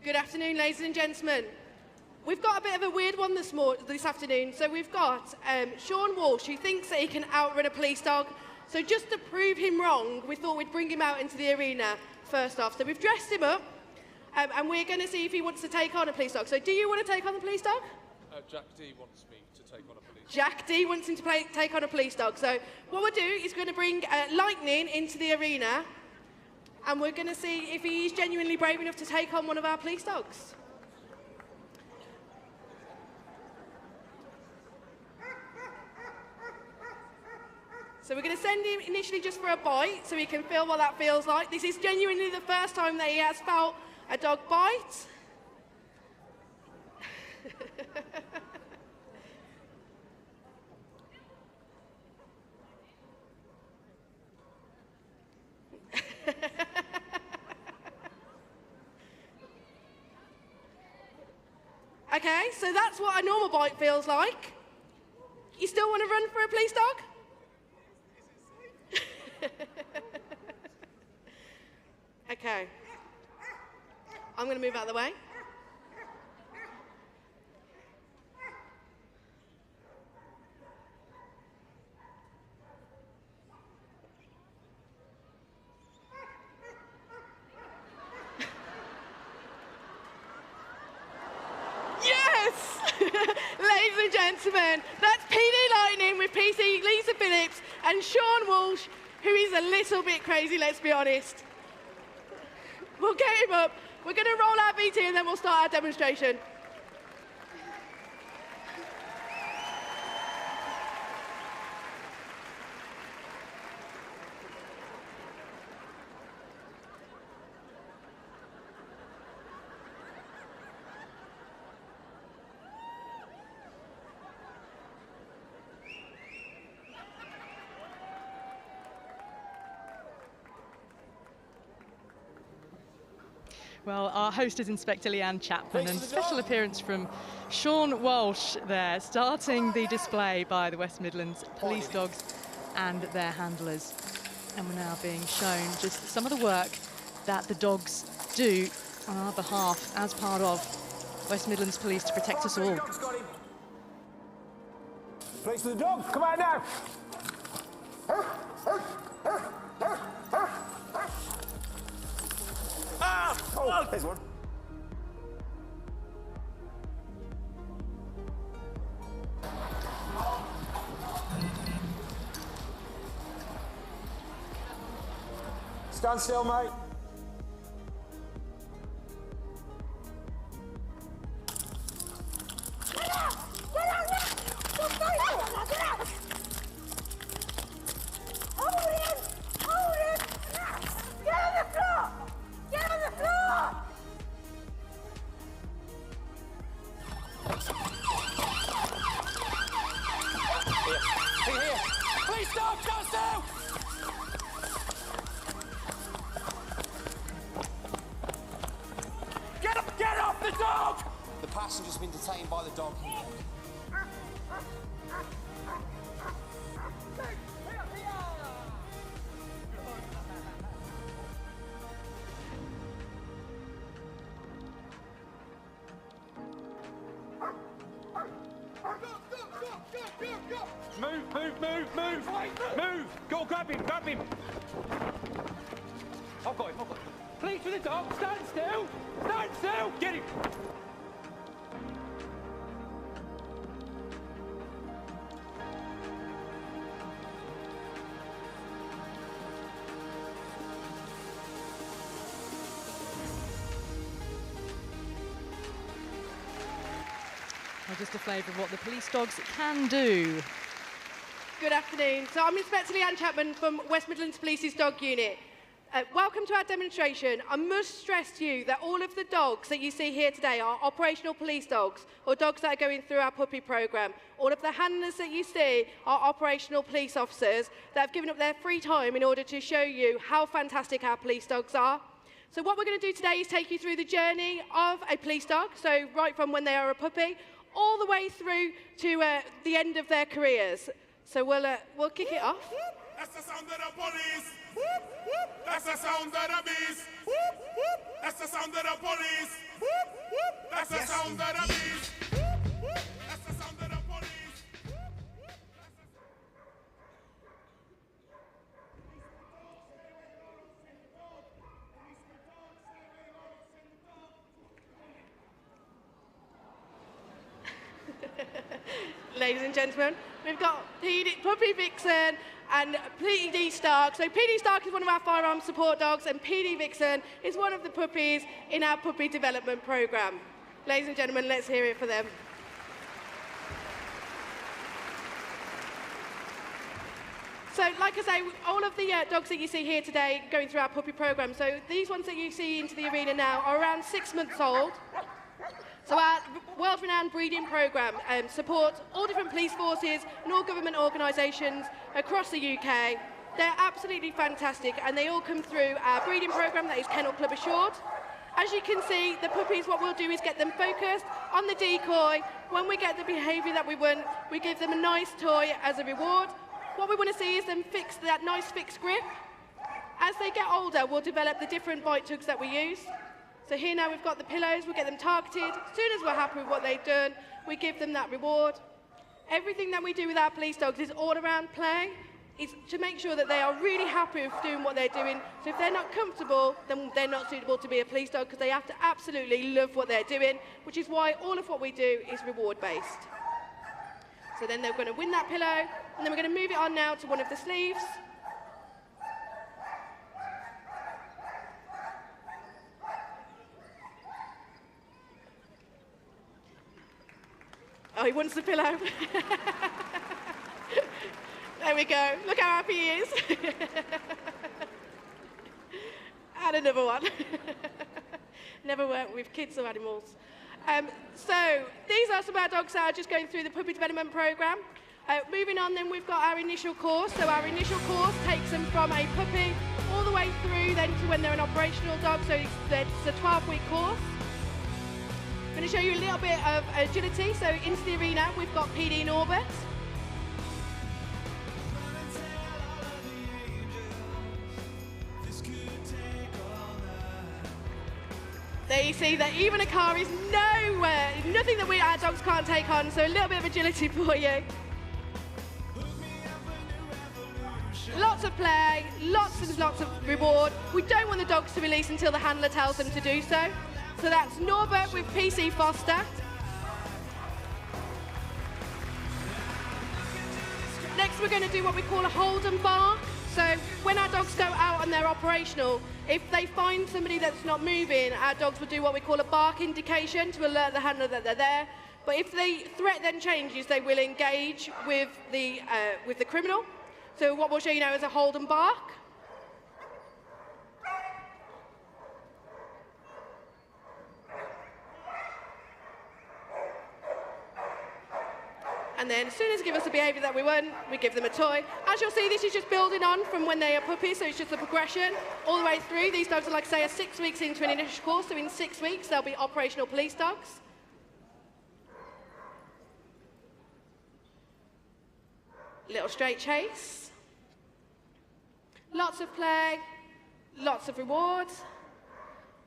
Good afternoon, ladies and gentlemen. We've got a bit of a weird one this afternoon. So we've got Sean Walsh, who thinks that he can outrun a police dog. So just to prove him wrong, we thought we'd bring him out into the arena first off. So we've dressed him up, and we're going to see if he wants to take on a police dog. So do you want to take on the police dog? Jack D wants me to take on a police dog. Jack D wants him to take on a police dog. So what we'll do is going to bring Lightning into the arena, and we're going to see if he's genuinely brave enough to take on one of our police dogs. So we're going to send him initially just for a bite, so he can feel what that feels like. This is genuinely the first time that he has felt a dog bite. Okay, so that's what a normal bite feels like. You still want to run for a police dog? Okay. I'm going to move out of the way. Yes! Ladies and gentlemen, that's PD Lightning with PC Lisa Phillips and Sean Walsh, who is a little bit crazy, let's be honest. We'll get him up. We're going to roll our BT and then we'll start our demonstration. Well, our host is Inspector Leanne Chapman, and special appearance from Sean Walsh there, starting the display by the West Midlands police dogs and their handlers. And we're now being shown just some of the work that the dogs do on our behalf as part of West Midlands Police to protect us all. Place for the dog, come on now. Oh, there's one. Stand still, mate. The passenger's been detained by the dog. Move! Go, grab him! I've got him. Please for the dog, stand still! Get him! Well, just a flavour of what the police dogs can do. Good afternoon. So I'm Inspector Leanne Chapman from West Midlands Police's Dog Unit. Welcome to our demonstration. I must stress to you that all of the dogs that you see here today are operational police dogs, or dogs that are going through our puppy programme. All of the handlers that you see are operational police officers that have given up their free time in order to show you how fantastic our police dogs are. So what we're going to do today is take you through the journey of a police dog, so right from when they are a puppy, all the way through to the end of their careers. So we'll kick it off. That's the sound of the police. That's the sound of the beast. That's the sound of the police. That's the sound of the beast. That's the sound of the police. Ladies and gentlemen, we've got Puppy Vixen and PD Stark. So PD Stark is one of our firearms support dogs, and PD Vixen is one of the puppies in our puppy development programme. Ladies and gentlemen, let's hear it for them. So, like I say, all of the dogs that you see here today going through our puppy programme, so these ones that you see into the arena now are around 6 months old. So our world-renowned breeding programme supports all different police forces and all government organisations across the UK. They're absolutely fantastic, and they all come through our breeding programme that is Kennel Club Assured. As you can see, the puppies, what we'll do is get them focused on the decoy. When we get the behaviour that we want, we give them a nice toy as a reward. What we want to see is them fix that nice fixed grip. As they get older, we'll develop the different bite tugs that we use. So here now we've got the pillows, we get them targeted. As soon as we're happy with what they've done, we give them that reward. Everything that we do with our police dogs is all around play. It's to make sure that they are really happy with doing what they're doing. So if they're not comfortable, then they're not suitable to be a police dog, because they have to absolutely love what they're doing, which is why all of what we do is reward-based. So then they're going to win that pillow, and then we're going to move it on now to one of the sleeves. Oh, he wants the pillow. There we go. Look how happy he is. And another one. Never worked with kids or animals. So these are some of our dogs that are just going through the puppy development programme. Moving on, then we've got our initial course. So our initial course takes them from a puppy all the way through then to when they're an operational dog. So it's a 12-week course. I'm going to show you a little bit of agility. So into the arena, we've got PD Norbert. There you see that even a car is nowhere, nothing that our dogs can't take on. So a little bit of agility for you. lots of play, lots and lots of reward. We don't want the dogs to release until the handler tells them to do so. So that's Norbert with PC Foster. Next, we're going to do what we call a hold and bark. So when our dogs go out and they're operational, if they find somebody that's not moving, our dogs will do what we call a bark indication to alert the handler that they're there. But if the threat then changes, they will engage with the criminal. So what we'll show you now is a hold and bark. And then as soon as they give us the behaviour that we want, we give them a toy. As you'll see, this is just building on from when they are puppies, so it's just a progression all the way through. These dogs are, like I say, are 6 weeks into an initial course, so in 6 weeks they'll be operational police dogs. Little straight chase. Lots of play, lots of rewards.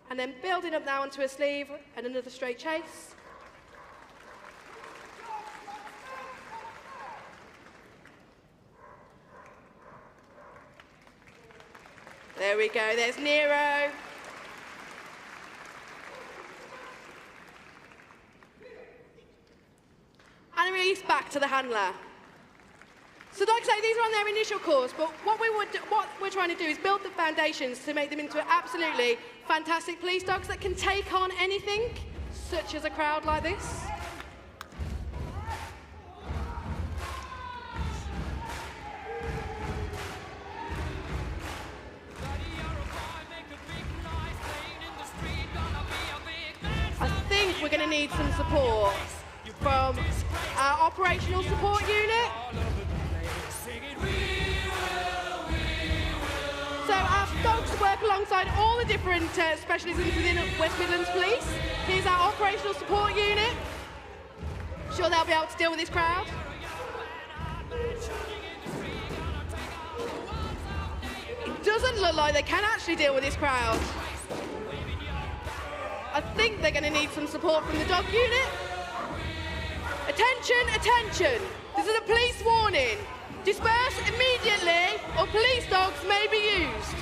And then building up now onto a sleeve and another straight chase. There we go, there's Nero. And a release back to the handler. So like I say, these are on their initial course, but what we're trying to do is build the foundations to make them into absolutely fantastic police dogs that can take on anything, such as a crowd like this. I think we're going to need some support from our operational support unit. So our dogs work alongside all the different specialisms within West Midlands Police. Here's our operational support unit. Sure they'll be able to deal with this crowd. It doesn't look like they can actually deal with this crowd. I think they're going to need some support from the dog unit. Attention, attention. This is a police warning. Disperse immediately or police dogs may be used.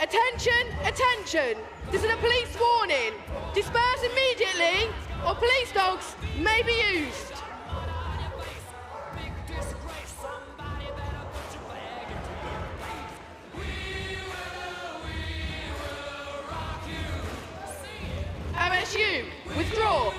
Attention, attention. This is a police warning. Disperse immediately or police dogs may be used. OSU, withdraw.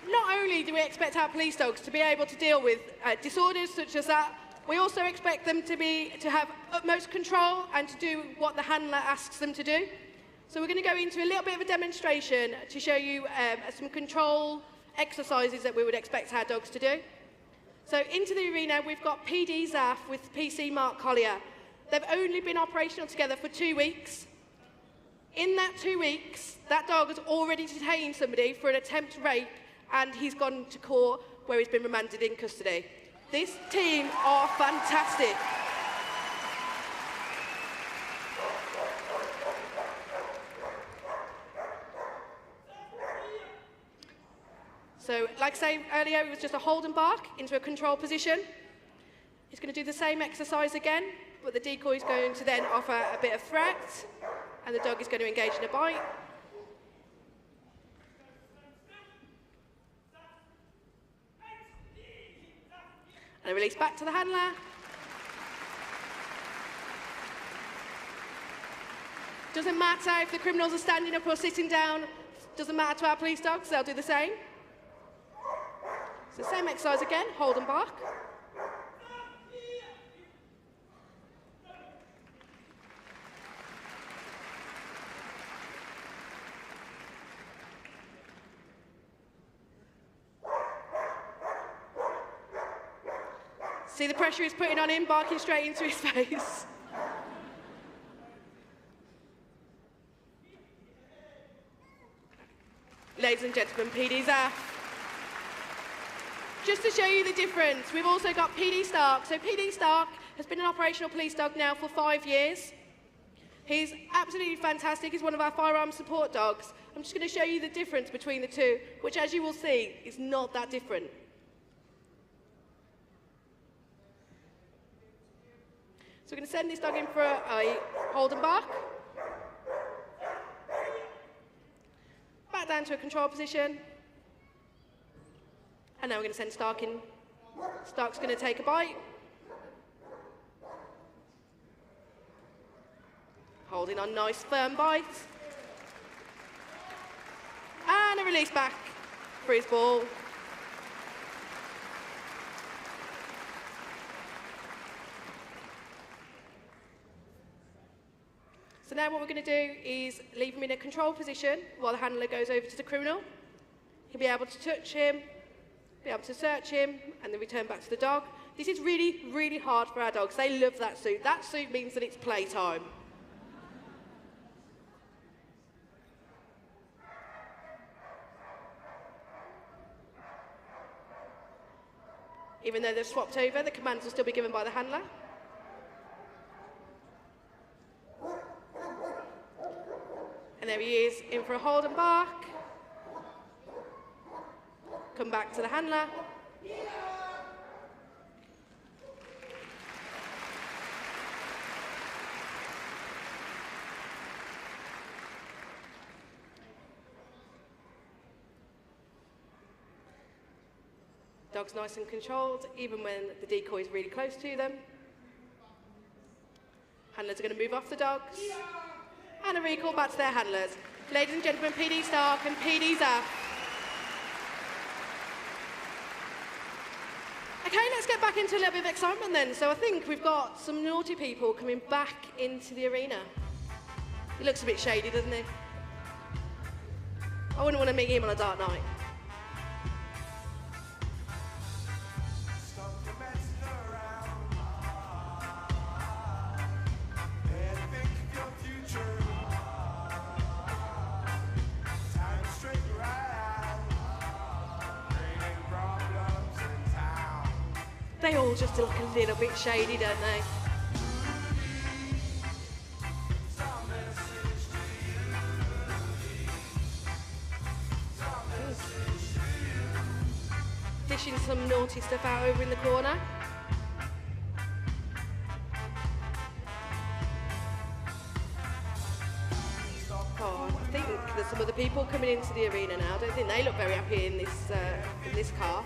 Not only do we expect our police dogs to be able to deal with disorders such as that, we also expect them to have utmost control and to do what the handler asks them to do. So we're going to go into a little bit of a demonstration to show you some control exercises that we would expect our dogs to do. So into the arena we've got PD Zaf with PC Mark Collier. They've only been operational together for 2 weeks. In that 2 weeks, that dog has already detained somebody for an attempt rape and he's gone to court where he's been remanded in custody. This team are fantastic. So, like I say earlier, it was just a hold and bark into a control position. He's going to do the same exercise again, but the decoy is going to then offer a bit of threat, and the dog is going to engage in a bite. And a release back to the handler. Doesn't matter if the criminals are standing up or sitting down, doesn't matter to our police dogs, they'll do the same. So same exercise again, hold and bark. See the pressure he's putting on him, barking straight into his face. Ladies and gentlemen, PD Zaf. Just to show you the difference, we've also got PD Stark. So PD Stark has been an operational police dog now for 5 years. He's absolutely fantastic. He's one of our firearm support dogs. I'm just going to show you the difference between the two, which, as you will see, is not that different. So we're going to send this dog in for a hold and bark. Back down to a control position. And now we're going to send Stark in. Stark's going to take a bite. Holding on, nice firm bite. And a release back for his ball. So now what we're going to do is leave him in a control position while the handler goes over to the criminal. He'll be able to touch him, be able to search him, and then return back to the dog. This is really, really hard for our dogs. They love that suit. That suit means that it's playtime. Even though they've swapped over, the commands will still be given by the handler. And there he is, in for a hold and bark. Come back to the handler. Dog's nice and controlled, even when the decoy is really close to them. Handlers are going to move off the dogs. And a recall back to their handlers. Ladies and gentlemen, PD Stark and PD Zaf. Okay, let's get back into a little bit of excitement then. So I think we've got some naughty people coming back into the arena. He looks a bit shady, doesn't he? I wouldn't want to meet him on a dark night. They all just look a little bit shady, don't they? Dishing some naughty stuff out over in the corner. Oh, I think there's some other people coming into the arena now. I don't think they look very happy in this car.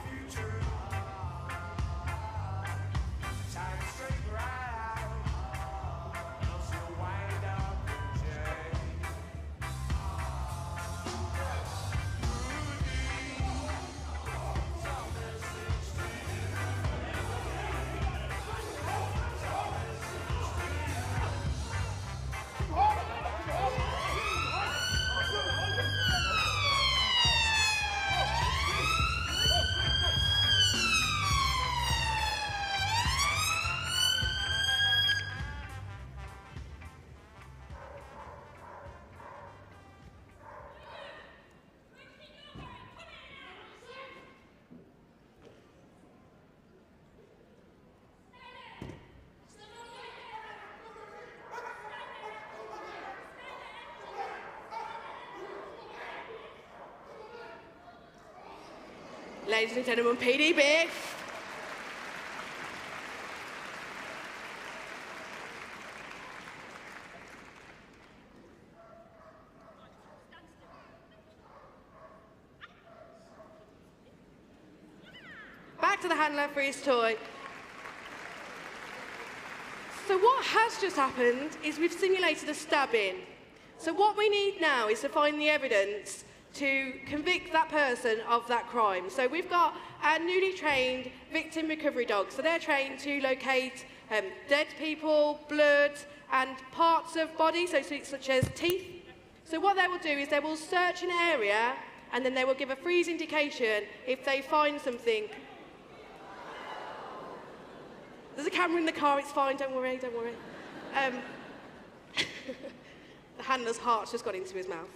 Ladies and gentlemen, PD Biff. Back to the handler for his toy. So what has just happened is we've simulated a stabbing. So what we need now is to find the evidence to convict that person of that crime. So we've got our newly trained victim recovery dogs. So they're trained to locate dead people, blood, and parts of body, so such as teeth. So what they will do is they will search an area and then they will give a freeze indication if they find something. There's a camera in the car, it's fine, don't worry, don't worry. The handler's heart's just got into his mouth.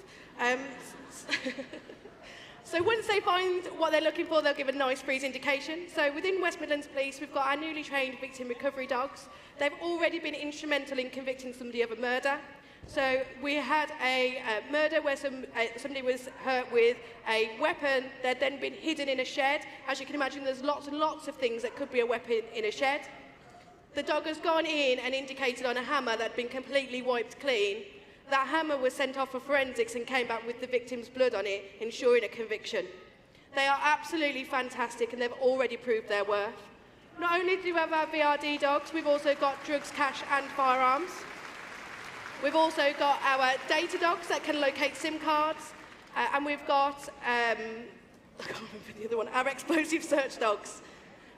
So once they find what they're looking for, they'll give a nice freeze indication. So within West Midlands Police, we've got our newly trained victim recovery dogs. They've already been instrumental in convicting somebody of a murder. So we had a murder where somebody was hurt with a weapon that had then been hidden in a shed. As you can imagine, there's lots and lots of things that could be a weapon in a shed. The dog has gone in and indicated on a hammer that had been completely wiped clean. That hammer was sent off for forensics and came back with the victim's blood on it, ensuring a conviction. They are absolutely fantastic and they've already proved their worth. Not only do we have our VRD dogs, we've also got drugs, cash and firearms. We've also got our data dogs that can locate SIM cards, and we've got, I can't remember the other one, our explosive search dogs.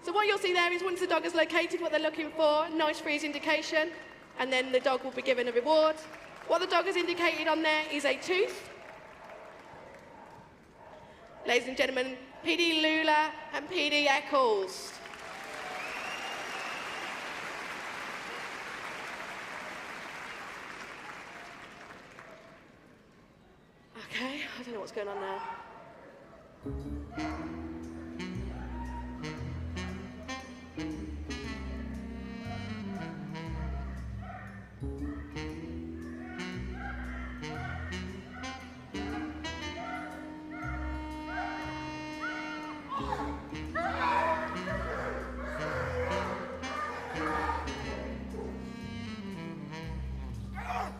So what you'll see there is once the dog has located what they're looking for, nice freeze indication, and then the dog will be given a reward. What the dog has indicated on there is a tooth. Ladies and gentlemen, PD Lula and PD Eccles. Okay, I don't know what's going on there.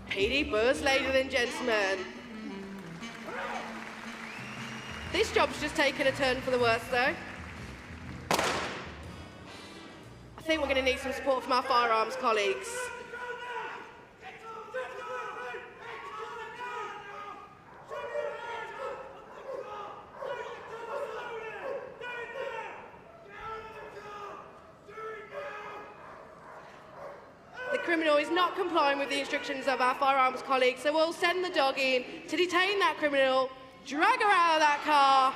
PD Buzz, ladies and gentlemen. This job's just taken a turn for the worse, though. I think we're going to need some support from our firearms colleagues. The criminal is not complying with the instructions of our firearms colleagues, so we'll send the dog in to detain that criminal, drag her out of that car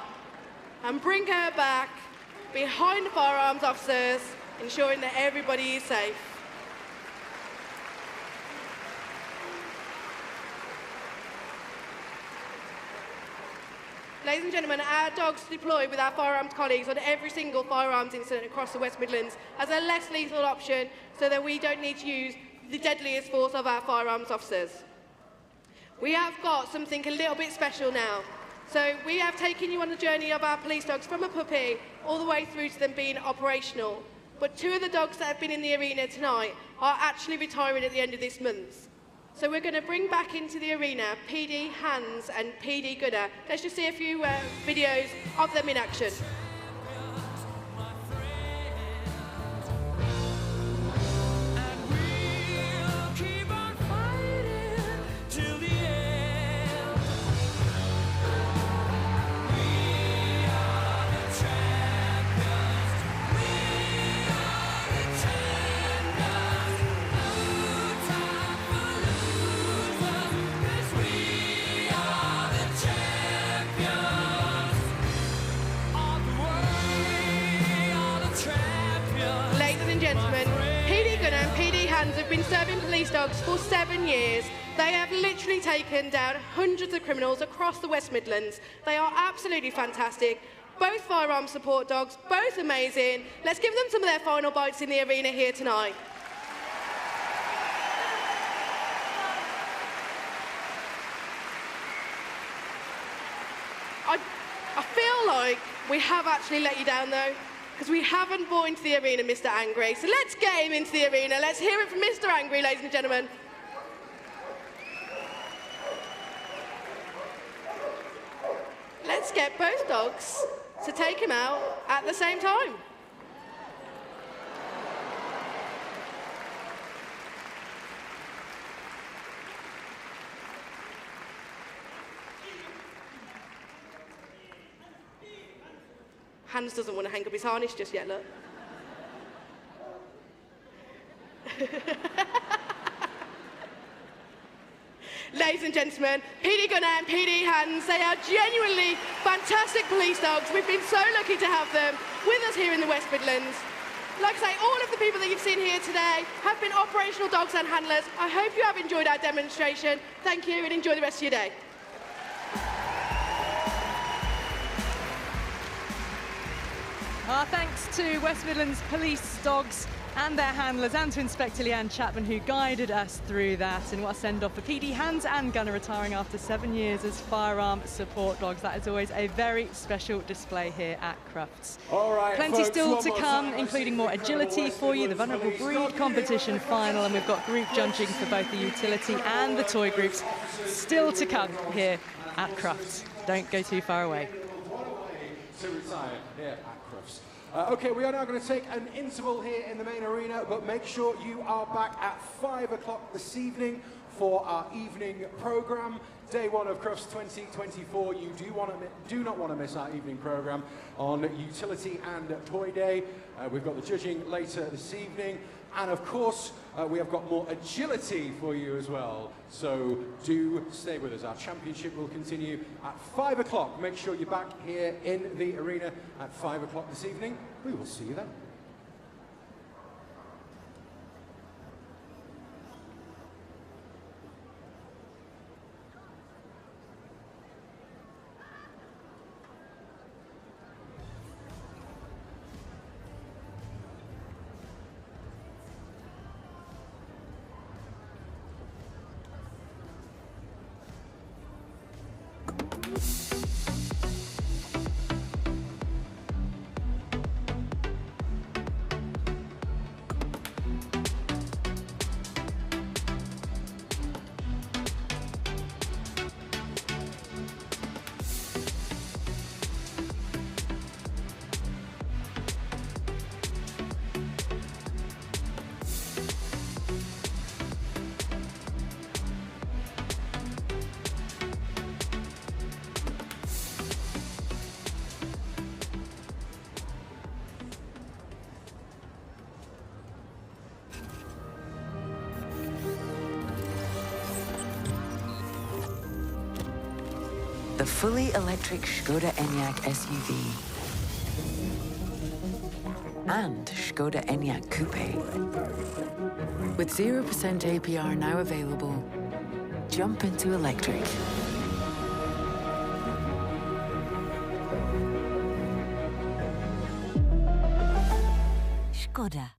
and bring her back behind the firearms officers, ensuring that everybody is safe. Ladies and gentlemen, our dogs deploy with our firearms colleagues on every single firearms incident across the West Midlands as a less lethal option so that we don't need to use the deadliest force of our firearms officers. We have got something a little bit special now. So we have taken you on the journey of our police dogs from a puppy all the way through to them being operational. But 2 of the dogs that have been in the arena tonight are actually retiring at the end of this month. So we're going to bring back into the arena PD Hans and PD Gunner. Let's just see a few videos of them in action. Have been serving police dogs for 7 years. They have literally taken down hundreds of criminals across the West Midlands. They are absolutely fantastic. Both firearm support dogs, both amazing. Let's give them some of their final bites in the arena here tonight. I feel like we have actually let you down though, because we haven't brought into the arena Mr. Angry. So let's get him into the arena. Let's hear it from Mr. Angry, ladies and gentlemen. Let's get both dogs to take him out at the same time. Hans doesn't want to hang up his harness just yet, look. Ladies and gentlemen, PD Gunner and PD Hans, they are genuinely fantastic police dogs. We've been so lucky to have them with us here in the West Midlands. Like I say, all of the people that you've seen here today have been operational dogs and handlers. I hope you have enjoyed our demonstration. Thank you and enjoy the rest of your day. Our thanks to West Midlands Police Dogs and their handlers, and to Inspector Leanne Chapman, who guided us through that. And what a send-off for PD Hans and Gunner, retiring after 7 years as firearm support dogs. That is always a very special display here at Crufts. All right, plenty folks, still to come, including more agility for you, the Vulnerable Breed competition final, and we've got group judging for both the utility and the toy groups still to come here at Crufts. Don't go too far away. To retire here at Crufts. Okay, we are now going to take an interval here in the main arena, but make sure you are back at 5 o'clock this evening for our evening programme. Day one of Crufts 2024. You do not want to miss our evening programme on Utility and Toy Day. We've got the judging later this evening. And of course, we have got more agility for you as well. So do stay with us. Our championship will continue at 5 o'clock. Make sure you're back here in the arena at 5 o'clock this evening. We will see you then. The fully electric Škoda Enyaq SUV and Škoda Enyaq Coupe. With 0% APR now available, jump into electric. Škoda.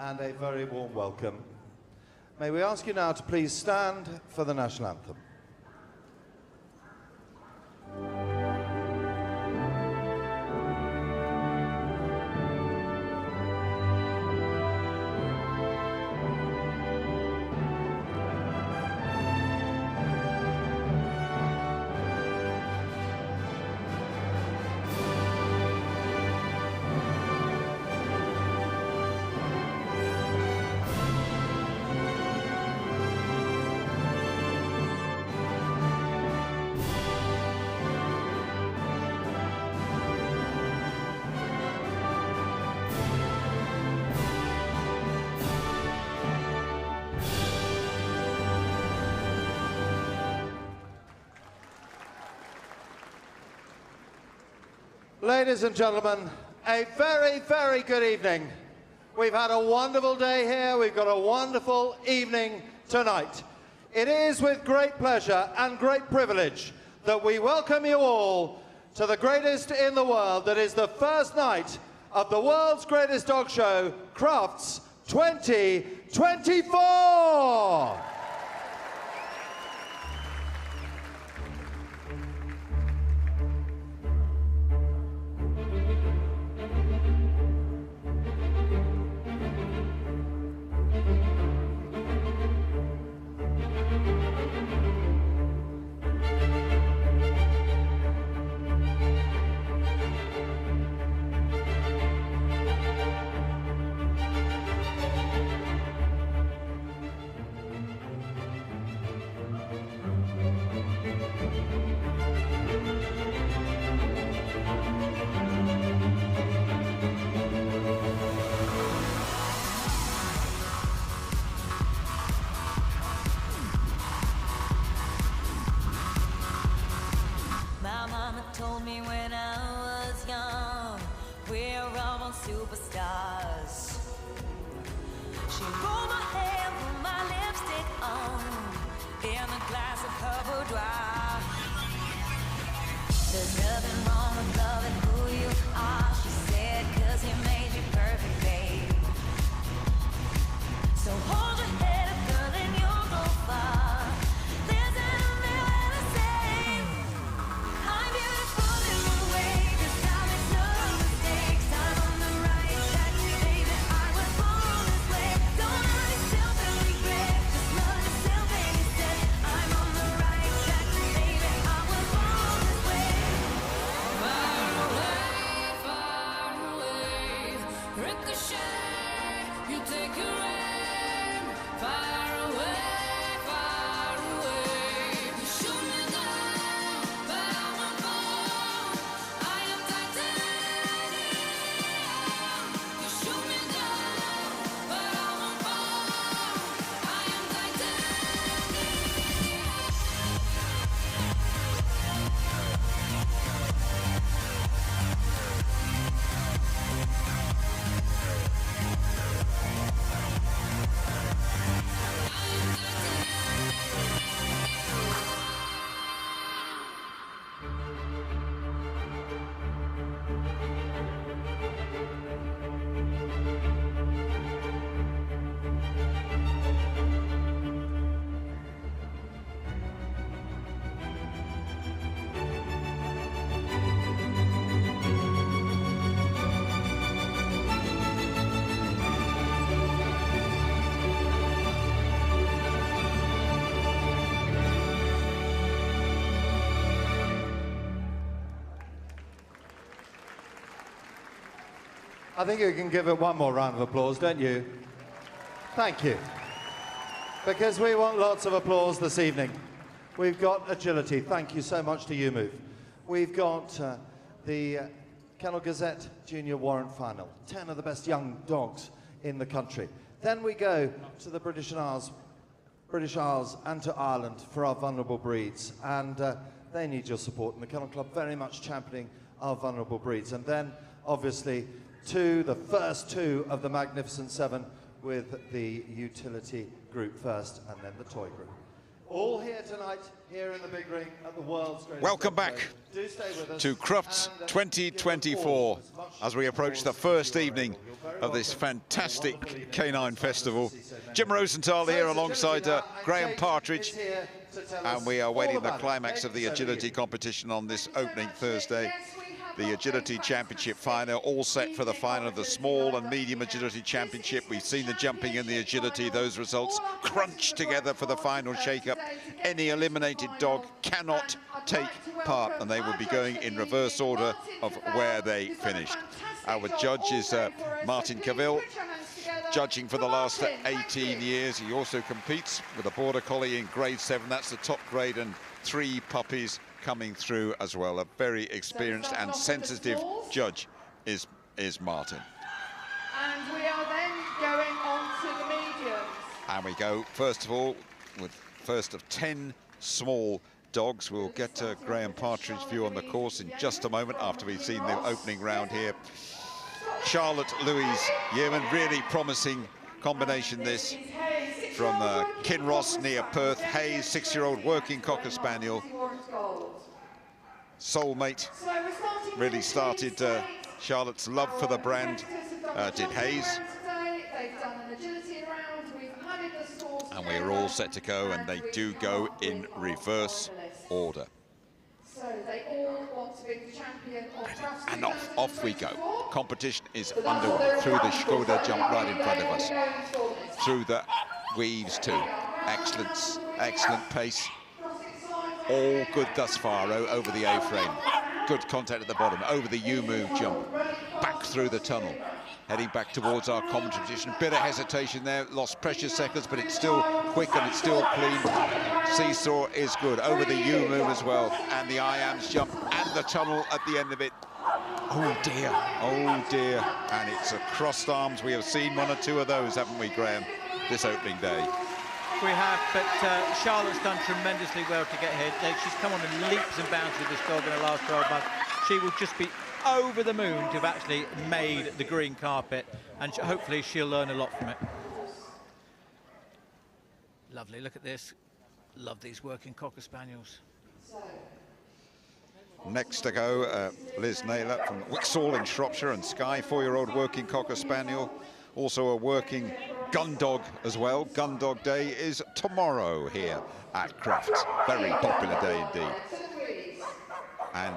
And a very warm welcome. May we ask you now to please stand for the national anthem. Ladies and gentlemen, a very, very good evening. We've had a wonderful day here. We've got a wonderful evening tonight. It is with great pleasure and great privilege that we welcome you all to the greatest in the world. That is the first night of the world's greatest dog show, Crufts 2024. superstars. She rolled my hair, put my lipstick on, in a glass of her boudoir. There's nothing wrong with loving who you are, she said, 'cause he made you perfect, babe. So hold your head up, girl, and you'll go far. There's nothing left to say. I'm beautiful in my way, 'cause I make no mistakes. I'm on the right track, baby, I was born this way. Don't hurt yourself and regret, just love yourself instead. I'm on the right track, baby, I was born this way. Far away, ricochet, you take your aim. Far away, you shoot me down, but I won't fall. I am titanium. You shoot me down, but I won't fall. I am titanium. I think you can give it one more round of applause, don't you? Thank you. Because we want lots of applause this evening. We've got agility. Thank you so much to you, Move. We've got the Kennel Gazette Junior Warrant Final. 10 of the best young dogs in the country. Then we go to the British Isles and to Ireland for our vulnerable breeds. And they need your support. And the Kennel Club very much championing our vulnerable breeds. And then, obviously, the first two of the Magnificent Seven with the utility group first and then the toy group. All here tonight, here in the big ring at the world's greatest. Welcome back to Crufts 2024 as we approach the first evening of this fantastic canine festival. Jim Rosenthal here alongside Graham Partridge, and we are waiting the climax of the agility competition on this opening Thursday. The Agility Championship final, all set for the final of the small and medium agility championship. We've seen the jumping and the agility, those results crunched together for the final shake-up. Any eliminated dog cannot take part, and they will be going in reverse order of where they finished. Our judge is Martin Cavill, judging for the last 18 years. He also competes with a Border Collie in grade 7. That's the top grade, and 3 puppies coming through as well. A very experienced and sensitive judge is Martin. And we are then going on to the mediums. And we go, first of all, with first of 10 small dogs. We'll get to Graham Partridge's view on the course in just a moment after we've seen the opening round here. Charlotte Louise Yeoman, really promising combination this, from Kinross near Perth. Hayes, 6-year-old working Cocker Spaniel. Soulmate really started Charlotte's love for the brand, did Hayes. And we're all set to go, and they do go in reverse order. So they all want to be the champion of Crufts. And off we go. Competition is underway through the Skoda jump right in front of us. Through the weaves too. Excellent pace. All good thus far over the A-frame. Good contact at the bottom, over the U-move jump. Back through the tunnel. Heading back towards our common position. Bit of hesitation there, lost precious seconds, but it's still quick and it's still clean. Seesaw is good, over the U-move as well. And the I-Ams jump and the tunnel at the end of it. Oh dear. And it's a crossed arms. We have seen 1 or 2 of those, haven't we, Graham, this opening day? We have, but Charlotte's done tremendously well to get here. She's come on in leaps and bounds with this dog in the last 12 months. She will just be over the moon to have actually made the green carpet, and hopefully she'll learn a lot from it. Lovely, look at this. Love these working Cocker Spaniels. Next to go, Liz Naylor from Wicksall in Shropshire, and Skye, 4-year-old working Cocker Spaniel. Also a working gun dog as well. Gun Dog Day is tomorrow here at Crufts. Very popular day indeed. And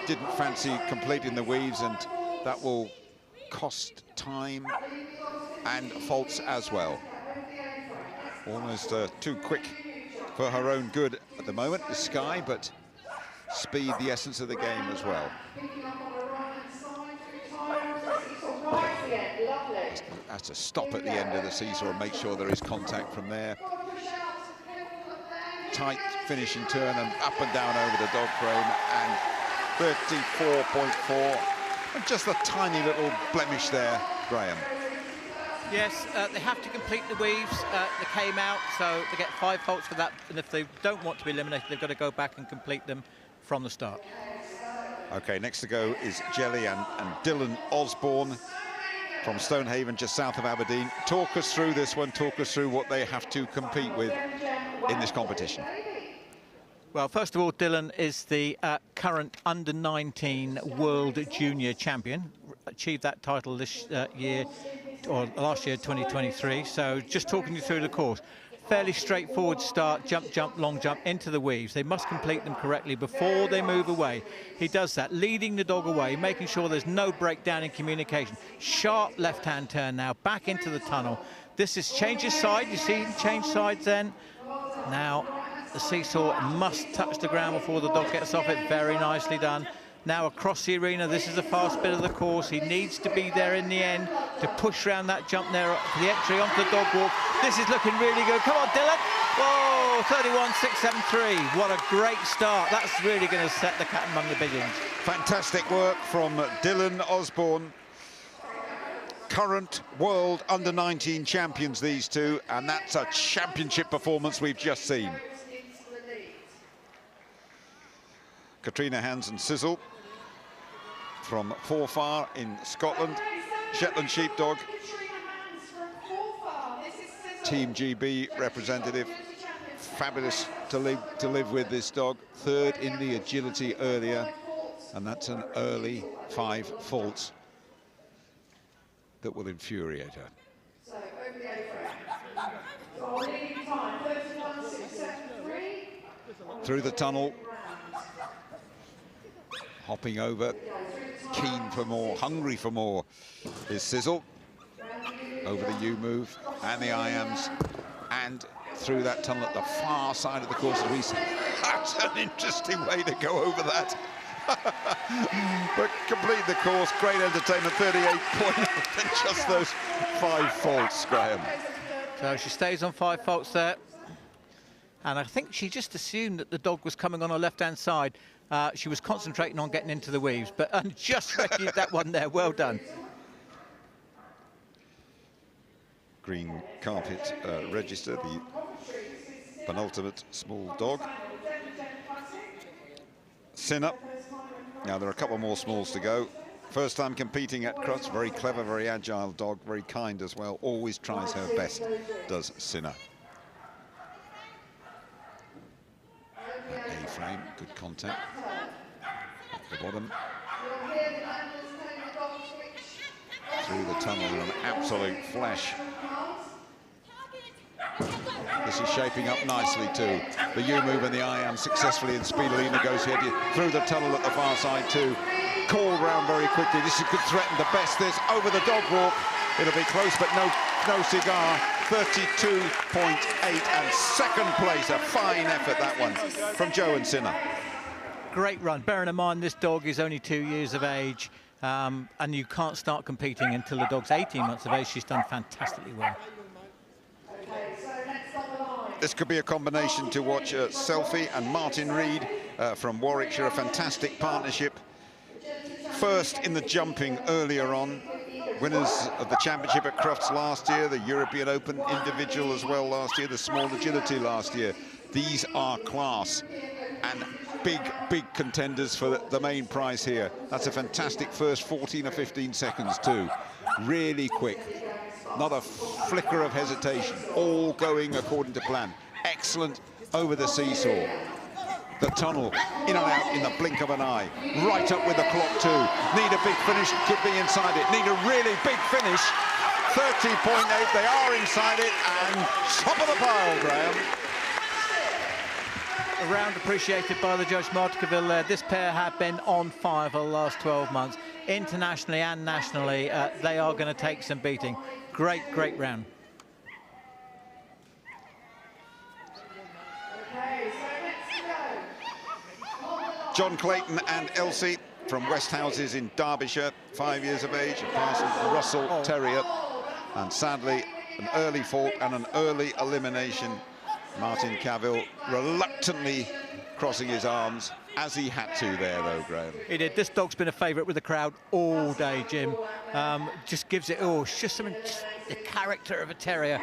didn't fancy completing the weaves, and that will cost time and faults as well. Almost too quick for her own good at the moment, is Skye, but speed the essence of the game as well. Has to stop at the end of the seesaw and make sure there is contact from there. Tight finishing turn and up and down over the dog frame, and 34.4. And just a tiny little blemish there, Graham. Yes, they have to complete the weaves. They came out, so they get 5 faults for that. And if they don't want to be eliminated, they've got to go back and complete them from the start. Okay, next to go is Jelly and Dylan Osborne from Stonehaven, just south of Aberdeen. Talk us through this one, talk us through what they have to compete with in this competition. Well, first of all, Dylan is the current under-19 World Junior Champion. Achieved that title this year, or last year, 2023. So just talking you through the course. Fairly straightforward start, jump, jump, long jump into the weaves. They must complete them correctly before they move away. He does that, leading the dog away, making sure there's no breakdown in communication. Sharp left-hand turn now, back into the tunnel. This is change his side, you see him change sides then. Now, the seesaw must touch the ground before the dog gets off it. Very nicely done. Now across the arena, this is a fast bit of the course. He needs to be there in the end to push around that jump there for the entry onto the dog walk. This is looking really good. Come on, Dylan. Whoa, 31.673. What a great start. That's really going to set the cat among the pigeons. Fantastic work from Dylan Osborne. Current world under-19 champions, these two, and that's a championship performance we've just seen. Katrina Hansen-Sizzle from Forfar in Scotland, Shetland Sheepdog, Team GB representative. Fabulous to live with this dog. Third in the agility earlier, and that's an early 5 faults that will infuriate her. Through the tunnel, hopping over, keen for more, hungry for more, is Sizzle. Over the U-move and the IAMs, and through that tunnel at the far side of the course. That's an interesting way to go over that. But complete the course, great entertainment, 38 points, and just those 5 faults, Graham. So she stays on 5 faults there. And I think she just assumed that the dog was coming on her left-hand side. She was concentrating on getting into the weaves, but just rescued that one there. Well done. Green carpet register, the penultimate small dog. Sinner. Now there are a couple more smalls to go. First time competing at Crufts, very clever, very agile dog, very kind as well. Always tries her best, does Sinner. A-frame, good contact. At the bottom. Through the tunnel, an absolute flash. This is shaping up nicely too. The U-move and the IAM successfully and speedily negotiated through the tunnel at the far side too. Called round very quickly. This could threaten the best. This over the dog walk. It'll be close, but no cigar. 32.8 and second place. A fine effort, that one, from Joe and Sinner. Great run. Bearing in mind this dog is only 2 years of age, and you can't start competing until the dog's 18 months of age. She's done fantastically well. This could be a combination to watch Selfie and Martin Reed from Warwickshire, a fantastic partnership. First in the jumping earlier on, winners of the championship at Crufts last year, the European Open individual as well last year, the small agility last year. These are class. and big contenders for the main prize here. That's a fantastic first 14 or 15 seconds too. Really quick, not a flicker of hesitation, all going according to plan. Excellent over the seesaw. The tunnel, in and out in the blink of an eye. Right up with the clock too. Need a big finish, could be inside it. Need a really big finish. 30.8, they are inside it, and top of the pile, Graham. A round appreciated by the judge Marticaville there. This pair have been on fire for the last 12 months. Internationally and nationally, they are going to take some beating. Great round. John Clayton and Elsie from West Houses in Derbyshire, 5 years of age, a Parson Russell Terrier, and sadly an early fault and an early elimination. Martin Cavill reluctantly crossing his arms, as he had to there though, Graham. He did. This dog's been a favourite with the crowd all day, Jim. Just gives it, it's just something, the character of a terrier.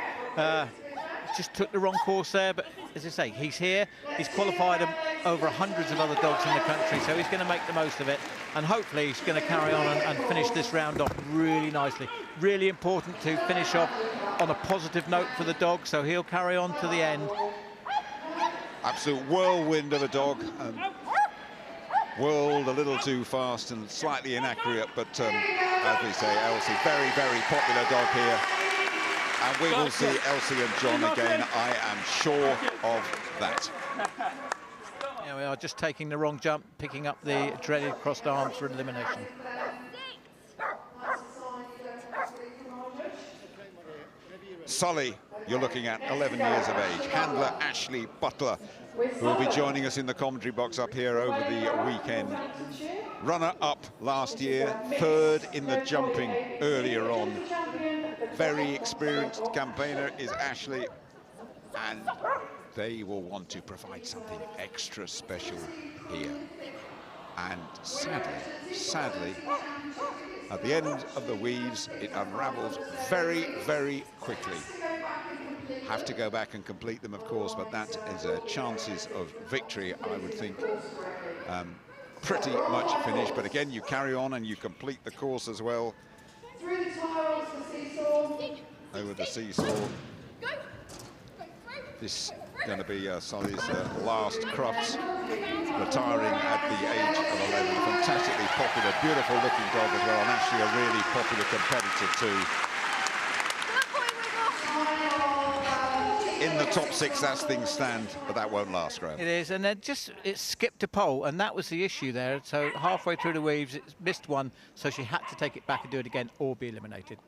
Just took the wrong course there, but as I say, he's here. He's qualified over hundreds of other dogs in the country, so he's going to make the most of it. And hopefully he's going to carry on and finish this round off really nicely. Really important to finish off on a positive note for the dog, so he'll carry on to the end. Absolute whirlwind of a dog. Whirled a little too fast and slightly inaccurate, but as we say, Elsie, very popular dog here. And we will see Elsie and John again, I am sure of that. Here we are, just taking the wrong jump, picking up the dreaded crossed arms for elimination. Sully, you're looking at 11 years of age. Handler Ashley Butler, who will be joining us in the commentary box up here over the weekend. Runner-up last year, third in the jumping earlier on. Very experienced campaigner is Ashley, and they will want to provide something extra special here. And sadly, at the end of the weaves, it unravels very quickly. Have to go back and complete them, of course, but that is chances of victory, I would think, pretty much finished. But again, you carry on and you complete the course as well. Over the seesaw. This is going to be Sully's last Crufts, retiring at the age of 11. A fantastically popular, beautiful looking dog as well, and actually a really popular competitor too. In the top 6 as things stand, but that won't last, Graham. It is, and then it skipped a pole, and that was the issue there. So halfway through the weaves, it missed one, so she had to take it back and do it again or be eliminated.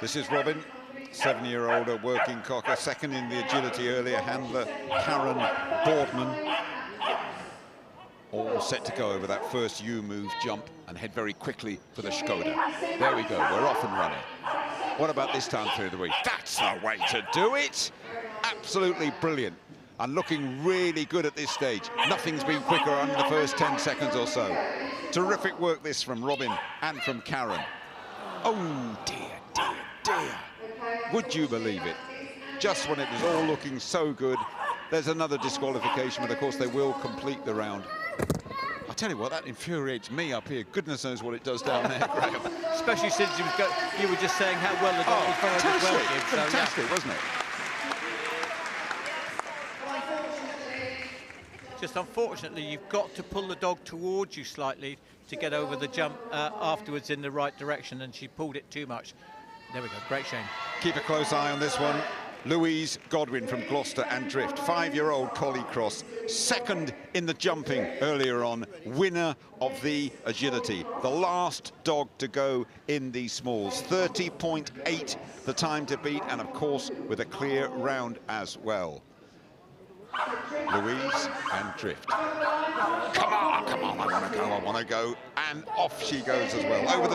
This is Robin, 7-year-old working cocker, second in the agility earlier, handler Karen Boardman. All set to go over that first U-move jump and head very quickly for the Skoda. There we go, we're off and running. What about this time through the week? That's the way to do it! Absolutely brilliant. And looking really good at this stage. Nothing's been quicker under the first 10 seconds or so. Terrific work this from Robin and from Karen. Oh dear. Would you believe it? Just when it was all looking so good, there's another disqualification, but of course they will complete the round. I tell you what, that infuriates me up here. Goodness knows what it does down there, Graham. Especially since you were just saying how well the dog was followed as well, Jim. So, fantastic, wasn't it? Just unfortunately, you've got to pull the dog towards you slightly to get over the jump afterwards in the right direction, and she pulled it too much. There we go, great shame. Keep a close eye on this one. Louise Godwin from Gloucester and Drift, 5-year-old collie cross, second in the jumping earlier on, winner of the agility, the last dog to go in these smalls. 30.8 the time to beat, and of course with a clear round as well. Louise and Drift. Come on, I want to go, and off she goes as well. Over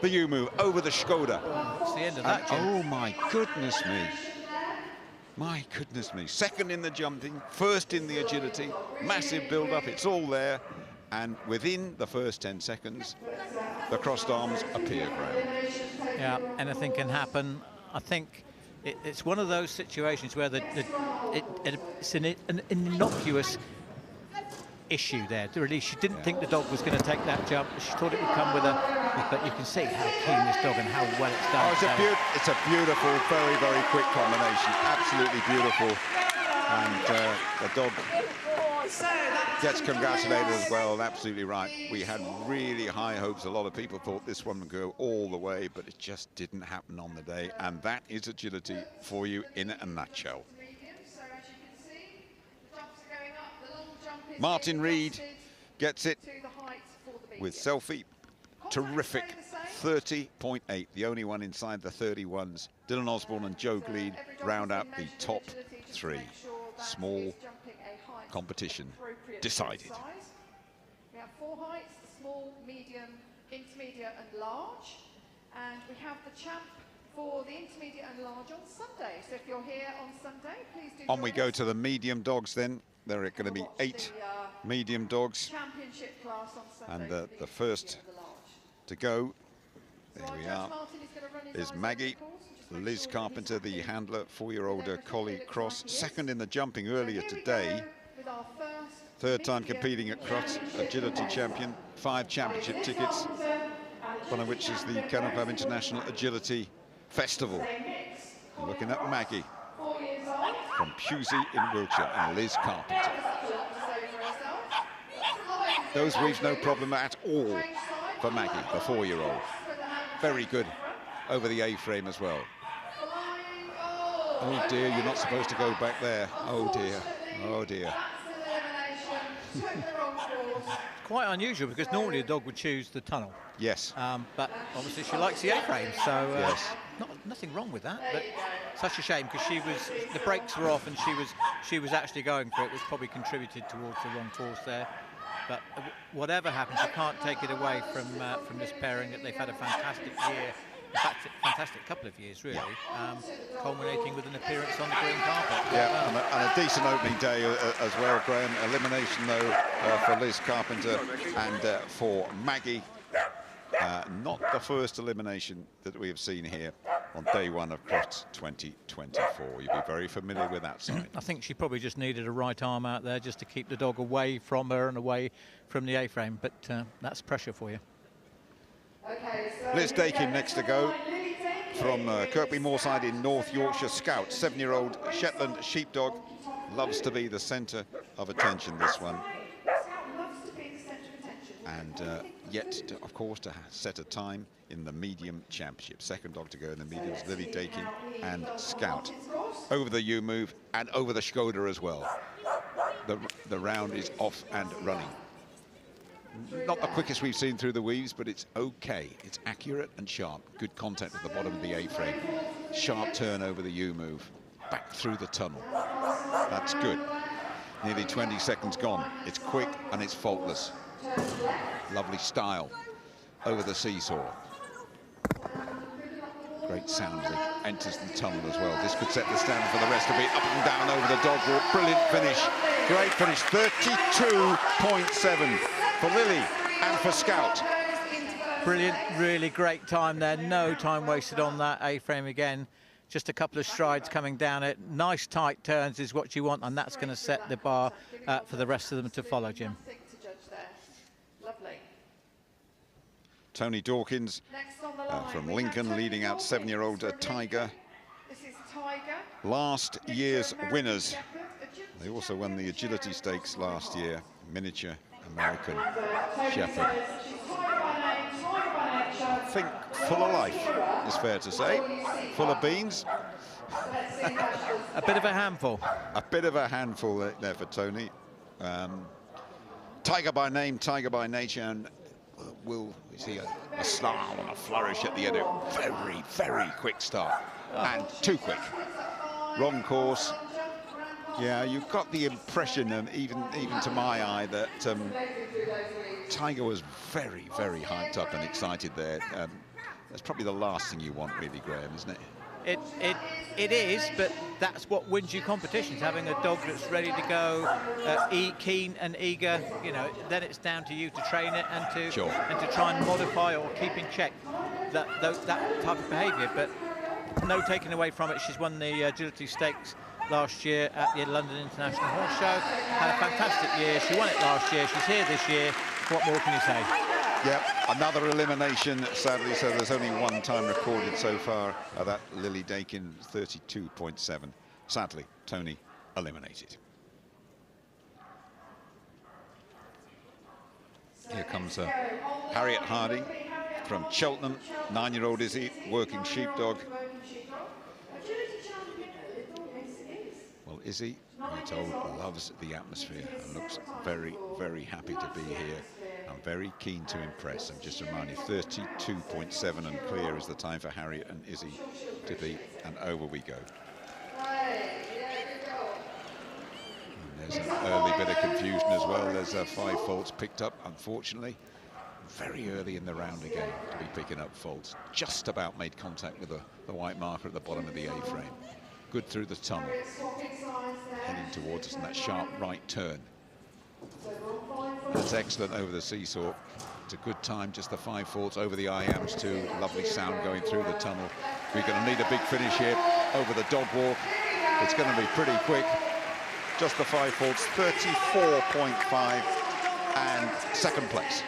the U-move, over the Skoda. That's the end of that, Jim. Oh my goodness me. My goodness me. Second in the jumping, first in the agility, massive build-up, it's all there. And within the first 10 seconds, the crossed arms appear, Graham. Yeah, anything can happen. I think it's one of those situations where it's an innocuous issue there. Really, she didn't think the dog was going to take that jump. She thought it would come with but you can see how keen this dog and how well it's done. Oh, it's a beautiful, very, very quick combination. Absolutely beautiful. And the dog gets congratulated as well. Absolutely right. We had really high hopes. A lot of people thought this one would go all the way, but it just didn't happen on the day. And that is agility for you in a nutshell. Martin Reed gets it with Selfie. Terrific. 30.8, the only one inside the 31s. Dylan Osborne and Joe Gleed round out the top 3. Small competition decided. We have 4 heights: small, medium, intermediate and large. And we have the champ for the intermediate and large on Sunday. So if you're here on Sunday, please do. On we go to the medium dogs then. There are going to be 8 medium dogs. Championship class on Sunday. And the first to go, there we are, is Maggie. Liz Carpenter, the handler, 4-year-old collie cross. Second in the jumping earlier today. 3rd time competing at Crufts, agility champion. 5 championship tickets, one of which is the Kennel Club International Agility Festival. I'm looking at Maggie from Pusey in Wiltshire and Liz Carpenter. Those weaves no problem at all for Maggie, the 4-year-old. Very good over the A-frame as well. Oh dear, you're not supposed to go back there. Oh dear, oh dear. Quite unusual because normally a dog would choose the tunnel. Yes. But obviously she likes the A-frame, so yes. Nothing wrong with that. But such a shame because the brakes were off and she was actually going for it, which probably contributed towards the wrong course there. But whatever happens, you can't take it away from this pairing that they've had a fantastic year. In fact, a fantastic couple of years, really, culminating with an appearance on the green carpet. Yeah, and a decent opening day as well, Graham. Elimination, though, for Liz Carpenter and for Maggie. Not the first elimination that we have seen here on day 1 of Crufts 2024. You'll be very familiar with that side. I think she probably just needed a right arm out there just to keep the dog away from her and away from the A-frame, but that's pressure for you. Liz Dakin next to go from Kirkby Moorside in North Yorkshire. Scout, 7-year-old Shetland sheepdog, loves to be the centre of attention, this one. And yet, of course, to set a time in the medium championship. Second dog to go in the mediums, Lily Dakin and Scout. Over the U-move and over the Skoda as well. The round is off and running. Not the quickest we've seen through the weaves, but it's okay. It's accurate and sharp. Good contact at the bottom of the A-frame. Sharp turn over the U-move. Back through the tunnel. That's good. Nearly 20 seconds gone. It's quick and it's faultless. Lovely style over the seesaw. Great sound as it enters the tunnel as well. This could set the standard for the rest of it. Up and down over the dog walk. Brilliant finish. Great finish. 32.7 for Lily and for Scout. Brilliant, really great time there. No time wasted on that A-frame again. Just a couple of strides coming down it. Nice tight turns is what you want, and that's going to set the bar for the rest of them to follow, Jim. Lovely. Tony Dawkins from Lincoln leading out 7-year-old Tiger. This is Tiger. Last year's winners. They also won the agility stakes last year. Miniature American Shepherd. I think full of life, is fair to say. Full of beans. A bit of a handful. A bit of a handful there for Tony. Tiger by name, Tiger by nature, and will we see a snarl and a flourish at the end. Very, very quick start, and too quick. Wrong course. Yeah, you've got the impression, even to my eye, that Tiger was very, very hyped up and excited there. That's probably the last thing you want, really, Graham, isn't it? It is, but that's what wins you competitions, having a dog that's ready to go, keen and eager. You know, then it's down to you to train it and to try and modify or keep in check that type of behaviour. But no taking away from it. She's won the Agility Stakes last year at the London International Horse Show. Had a fantastic year. She won it last year. She's here this year. What more can you say? Yep, another elimination, sadly, so there's only one time recorded so far. That Lily Dakin, 32.7. Sadly, Tony eliminated. Here comes Harriet Harding from Cheltenham, 9-year-old Izzy, working sheepdog. Well, Izzy, we're told, loves the atmosphere and looks very, very happy to be here. I'm very keen to impress. I'm just reminding you, 32.7 and clear is the time for Harriet and Izzy to beat, and over we go. There's an early bit of confusion as well. There's 5 faults picked up, unfortunately. Very early in the round again to be picking up faults. Just about made contact with the white marker at the bottom of the A-frame. Good through the tunnel. Heading towards us in that sharp right turn. That's excellent over the seesaw. It's a good time, just the 5 faults over the IAMs too. Lovely sound going through the tunnel. We're going to need a big finish here over the dog walk. It's going to be pretty quick. Just the 5 faults, 34.5 and second place.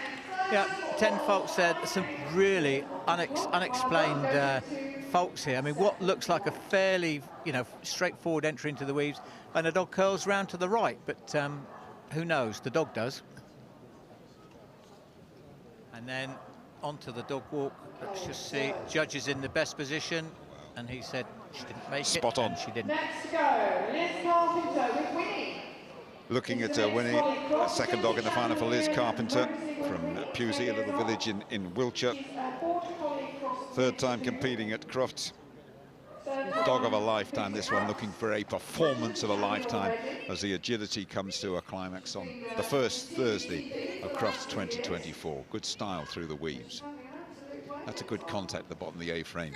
Yeah, 10 faults there. Some really unexplained faults here. I mean, what looks like a fairly, straightforward entry into the weaves, and the dog curls round to the right, but who knows? The dog does. And then onto the dog walk. Let's just see. Judge is in the best position, and he said she didn't make it. Spot on. She didn't. Next to go, Liz Carpenter with Winnie. Looking at Winnie, a second dog in the final for Liz Carpenter from Pewsey, a little village in Wiltshire. Third time competing at Crufts. Dog of a lifetime, this one, looking for a performance of a lifetime as the agility comes to a climax on the first Thursday of Crufts 2024. Good style through the weaves. That's a good contact at the bottom of the A-frame.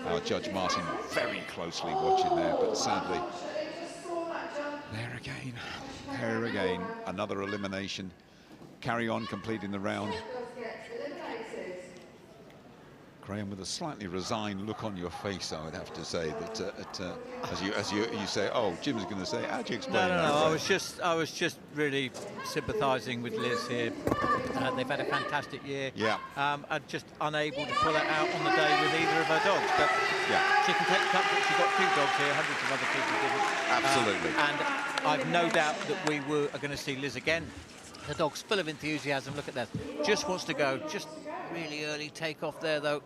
Our Judge Martin very closely watching there, but sadly, there again, another elimination. Carry on completing the round. Graham, with a slightly resigned look on your face, I would have to say that as you say, oh, Jim's going to say, how do you explain that? No, I was just really sympathising with Liz here. They've had a fantastic year. Yeah. I'm just unable to pull it out on the day with either of her dogs. But yeah, she can take comfort. She's got 2 dogs here. Hundreds of other people didn't. Absolutely. And I've no doubt that we are going to see Liz again. The dog's full of enthusiasm. Look at that. Just wants to go. Just really early takeoff there, though.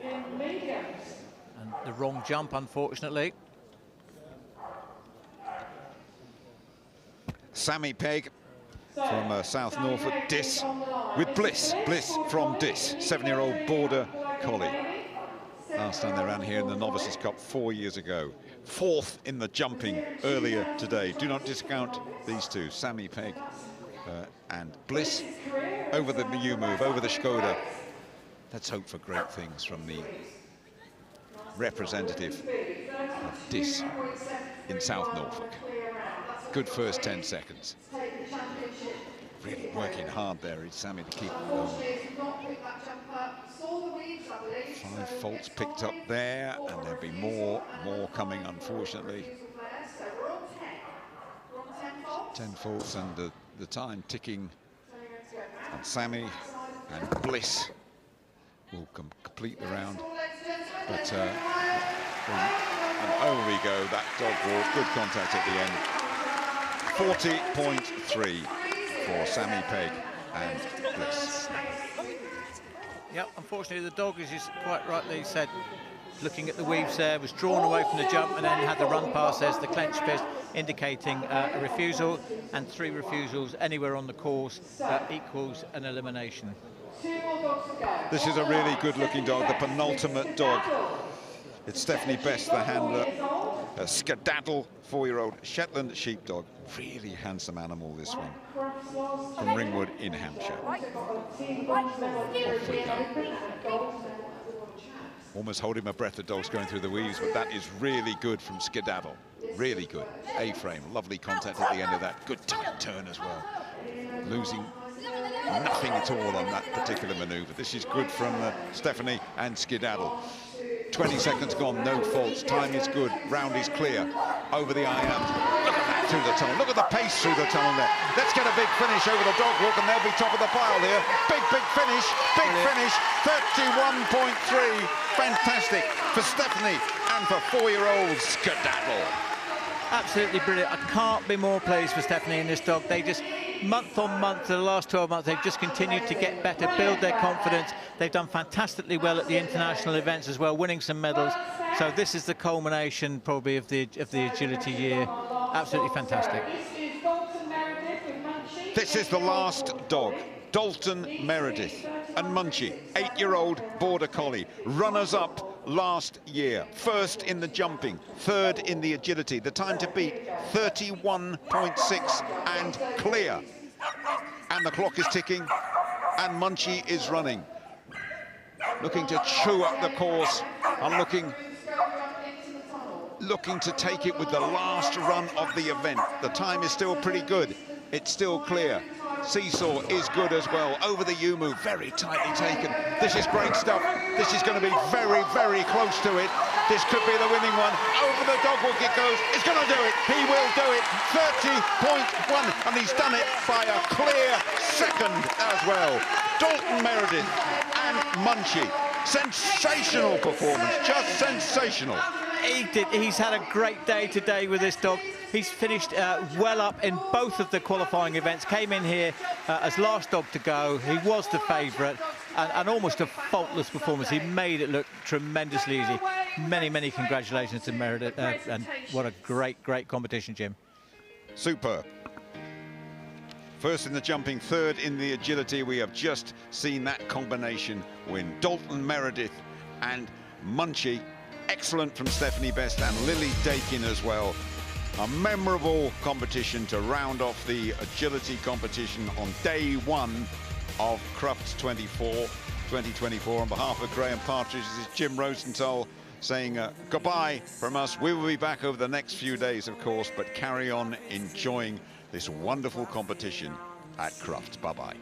And the wrong jump, unfortunately. Sammy Pegg from South Norfolk, Dis, with Bliss from Dis, 7-year-old border collie. Last time they ran here in the Novices Cup 4 years ago. 4th in the jumping earlier today. Do not discount these two, Sammy Pegg and Bliss. Over the U-move, over the Skoda. Let's hope for great things from the representative of Dis in South Norfolk. Good first 10 seconds. Really working hard there is Sammy to keep going. 5 faults picked up there, and there'll be more coming, unfortunately. 10 faults and the time ticking. And Sammy and Bliss will complete the round. But and over we go, that dog walk, good contact at the end. 40.3 for Sammy Pegg and Bliss. Yeah, unfortunately the dog, as you quite rightly said, looking at the weaves there, was drawn away from the jump and then had the run pass. There's the clenched fist indicating a refusal, and 3 refusals anywhere on the course equals an elimination. This is a really good looking dog, the penultimate dog. It's Stephanie Best, the handler. A Skedaddle, 4-year-old Shetland sheepdog. Really handsome animal, this one. From Ringwood in Hampshire. Off we go. Almost holding my breath, the dog's going through the weaves, but that is really good from Skedaddle. Really good. A-frame, lovely contact at the end of that. Good tight turn as well. Losing nothing at all on that particular manoeuvre. This is good from Stephanie and Skedaddle. 20 seconds gone, no faults, time is good, round is clear, over the iron. Look at that through the tunnel, look at the pace through the tunnel there. Let's get a big finish over the dog walk and they'll be top of the pile here. Big finish, big finish, 31.3, fantastic for Stephanie and for 4-year-old Skedaddle. Absolutely brilliant. I can't be more pleased for Stephanie and this dog. They just, month on month, the last 12 months, they've just continued to get better, build their confidence. They've done fantastically well at the international events as well, winning some medals. So this is the culmination probably of the agility year. Absolutely fantastic. This is the last dog, Dalton Meredith and Munchie, 8-year-old Border Collie, runners-up last year, first in the jumping, third in the agility. The time to beat, 31.6 and clear. And the clock is ticking and Munchie is running. Looking to chew up the course and looking to take it with the last run of the event. The time is still pretty good. It's still clear. Seesaw is good as well. Over the U-move, very tightly taken. This is great stuff. This is going to be very, very close to it. This could be the winning one. Over the dog walk it goes. It's going to do it. He will do it. 30.1, and he's done it by a clear second as well. Dalton Meredith and Munchie. Sensational performance, just sensational. He did. He's had a great day today with this dog. He's finished well up in both of the qualifying events. Came in here as last dog to go. He was the favourite and almost a faultless performance. He made it look tremendously easy. Many, many congratulations to Meredith. And what a great, great competition, Jim. Superb. First in the jumping, third in the agility. We have just seen that combination win. Dalton Meredith and Munchie. Excellent from Stephanie Best and Lily Dakin as well. A memorable competition to round off the agility competition on day one of Crufts 2024. On behalf of Graham Partridge, this is Jim Rosenthal saying goodbye from us. We will be back over the next few days, of course, but carry on enjoying this wonderful competition at Crufts. Bye-bye.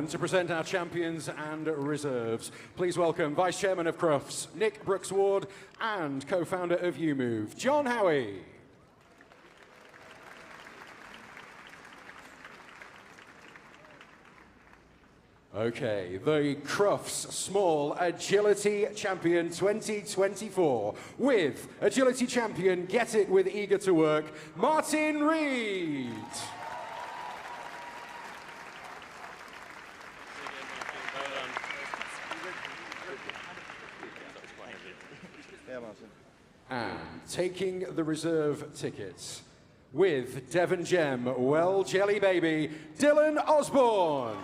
And to present our champions and reserves, please welcome Vice Chairman of Crufts, Nick Brooks-Ward, and co-founder of UMove, John Howie. Okay, the Crufts Small Agility Champion 2024 with Agility Champion Get It With Eager to Work, Martin Reed. And taking the reserve tickets with Devon Gem, Well Jelly Baby, Dylan Osborne.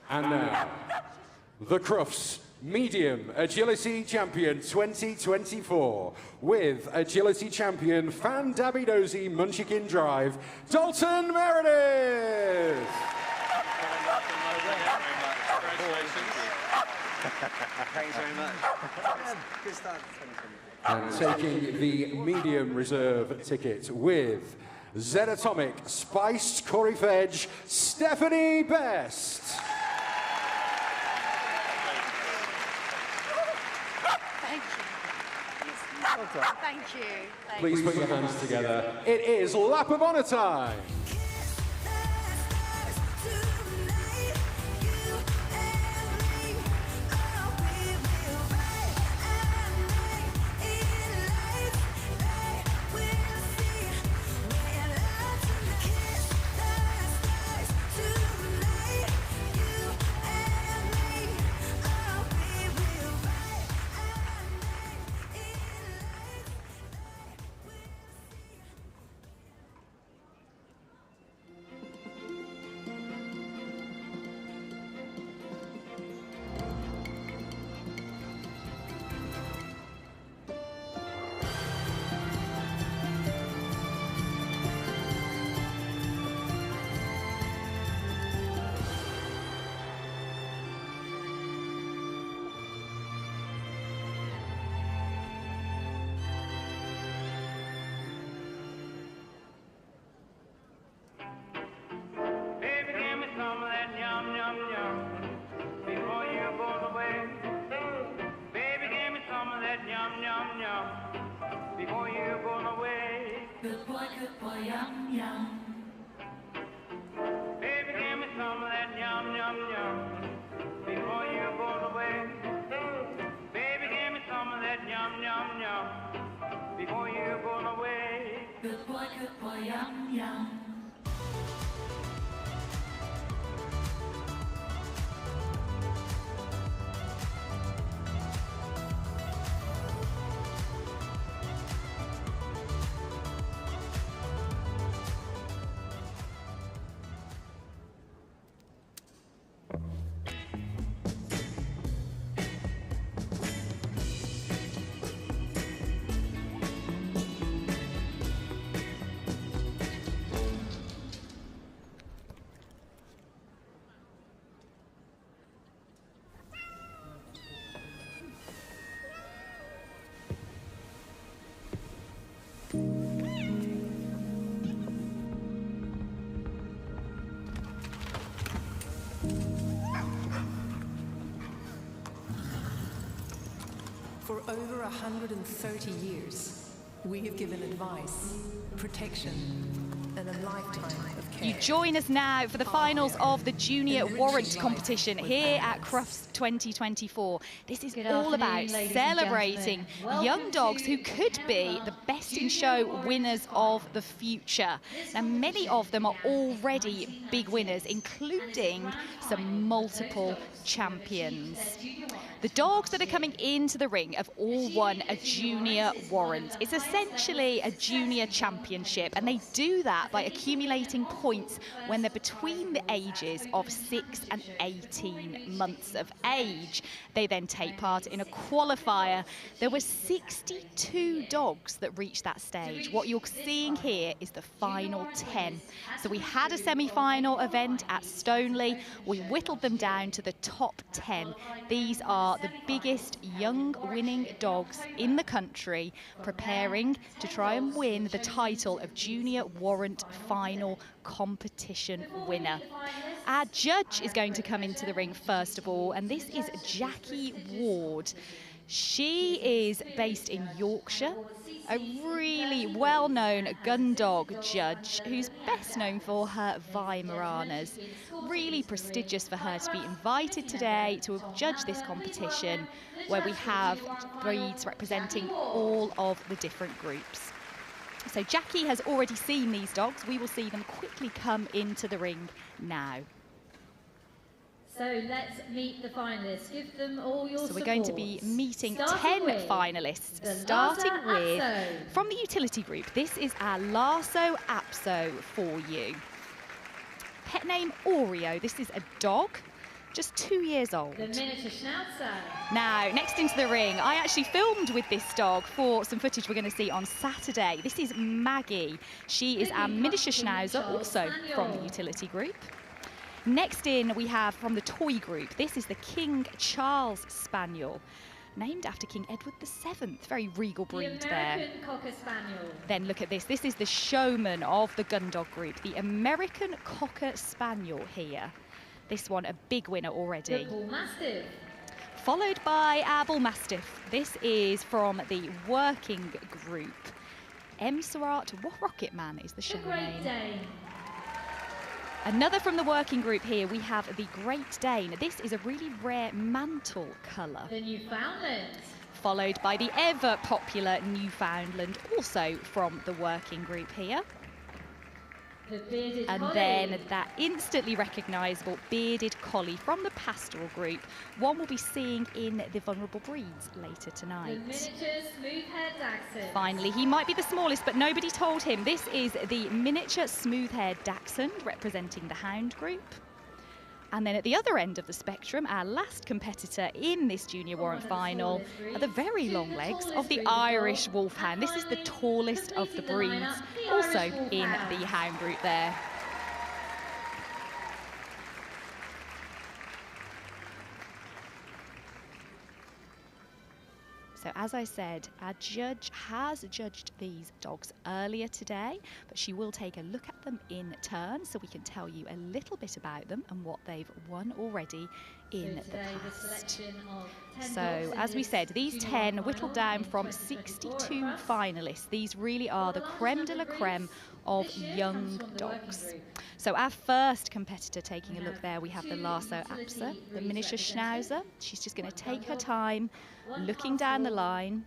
And now, the Crufts Medium Agility Champion 2024 with Agility Champion Fan Dabidozi Munchkin Drive, Dalton Meredith. Thanks very much. Good start to 2024. And taking the medium reserve ticket with Z-Atomic Spiced Corey Fedge, Stephanie Best. Thank you. Thank you. Please put your hands together. It is Lap of Honor time. Good boy, yum, yum. Baby, give me some of that yum, yum, yum. Before you go away. Baby, give me some of that yum, yum, yum. Before you go away. Good boy, yum, yum. For over 130 years, we have given advice, protection, and a lifetime of care. You join us now for the finals of the Junior Warrant competition here at Crufts 2024. This is all about celebrating young dogs who could be the best in show winners of the future. Now, many of them are already big winners, including some multiple champions. The dogs that are coming into the ring have all won a Junior Warrant. It's essentially a junior championship, and they do that that by accumulating points when they're between the ages of 6 and 18 months of age. They then take part in a qualifier. There were 62 dogs that reached that stage. What you're seeing here is the final 10. So we had a semi-final event at Stoneleigh. We whittled them down to the top 10. These are the biggest young winning dogs in the country, preparing to try and win the title of Junior Warrant Final Competition winner. Our judge is going to come into the ring first of all, and this is Jackie Ward. She is based in Yorkshire, a really well-known gun dog judge who's best known for her Weimaranas. Really prestigious for her to be invited today to judge this competition where we have breeds representing all of the different groups. So Jackie has already seen these dogs. We will see them quickly come into the ring now. So let's meet the finalists. Give them all your support. So we're going to be meeting 10 finalists, starting with, from the utility group, this is our Lasso Apso for you. Pet name Oreo. This is a dog, just 2 years old. The miniature schnauzer. Now, next into the ring, I actually filmed with this dog for some footage we're going to see on Saturday. This is Maggie. She is our miniature schnauzer, also from the utility group. Next in, we have from the toy group, this is the King Charles Spaniel, named after King Edward VII. Very regal breed there. American Cocker Spaniel. Then look at this. This is the showman of the gun dog group, the American Cocker Spaniel here. This one, a big winner already. The Bull Mastiff. Followed by our Bull Mastiff. This is from the working group. Emsarat Rocket Man is the show name. Dane. Another from the working group here, we have the Great Dane. This is a really rare mantle colour. The Newfoundland. Followed by the ever popular Newfoundland, also from the working group here. The bearded and collie. Then that instantly recognisable bearded collie from the pastoral group. One we'll be seeing in the vulnerable breeds later tonight. The miniature smooth-haired Dachshund. Finally, he might be the smallest, but nobody told him. This is the miniature smooth-haired Dachshund representing the hound group. And then at the other end of the spectrum, our last competitor in this Junior Warrant final are the very long legs of the Irish Wolfhound. This is the tallest of the breeds, also in the hound group there. So as I said, our judge has judged these dogs earlier today, but she will take a look at them in turn so we can tell you a little bit about them and what they've won already in the past. So as we said, these 10 whittled down from 62 finalists. These really are the creme de la creme of young dogs. So our first competitor taking a look there, we have the Lasso Apsa, the miniature schnauzer. She's just going to take her time, looking down the line.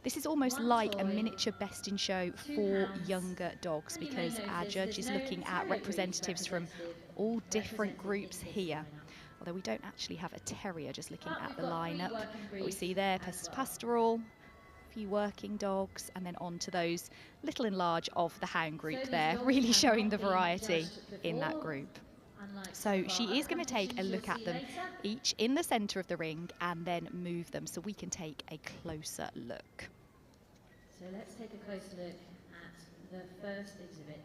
This is almost like a miniature best in show for younger dogs because our judge is looking at representatives from all different groups here. Although we don't actually have a terrier, just looking at the lineup. But we see there pastoral, few working dogs, and then on to those little and large of the hound group there, really showing the variety in that group. So she is going to take a look at them each in the centre of the ring and then move them so we can take a closer look. So let's take a closer look at the first exhibit.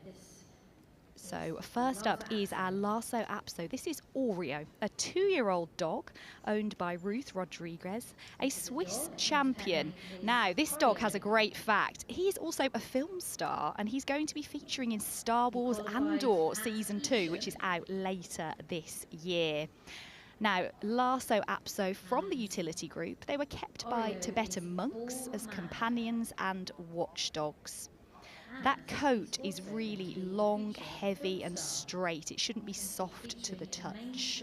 So first up is our Lasso Apso. This is Oreo, a 2-year-old dog owned by Ruth Rodriguez, a Swiss champion. Now, this dog has a great fact. He's also a film star, and he's going to be featuring in Star Wars Andor Season 2, which is out later this year. Now, Lasso Apso from the utility group, they were kept by Tibetan monks as companions and watchdogs. That coat is really long, heavy and straight. It shouldn't be soft to the touch.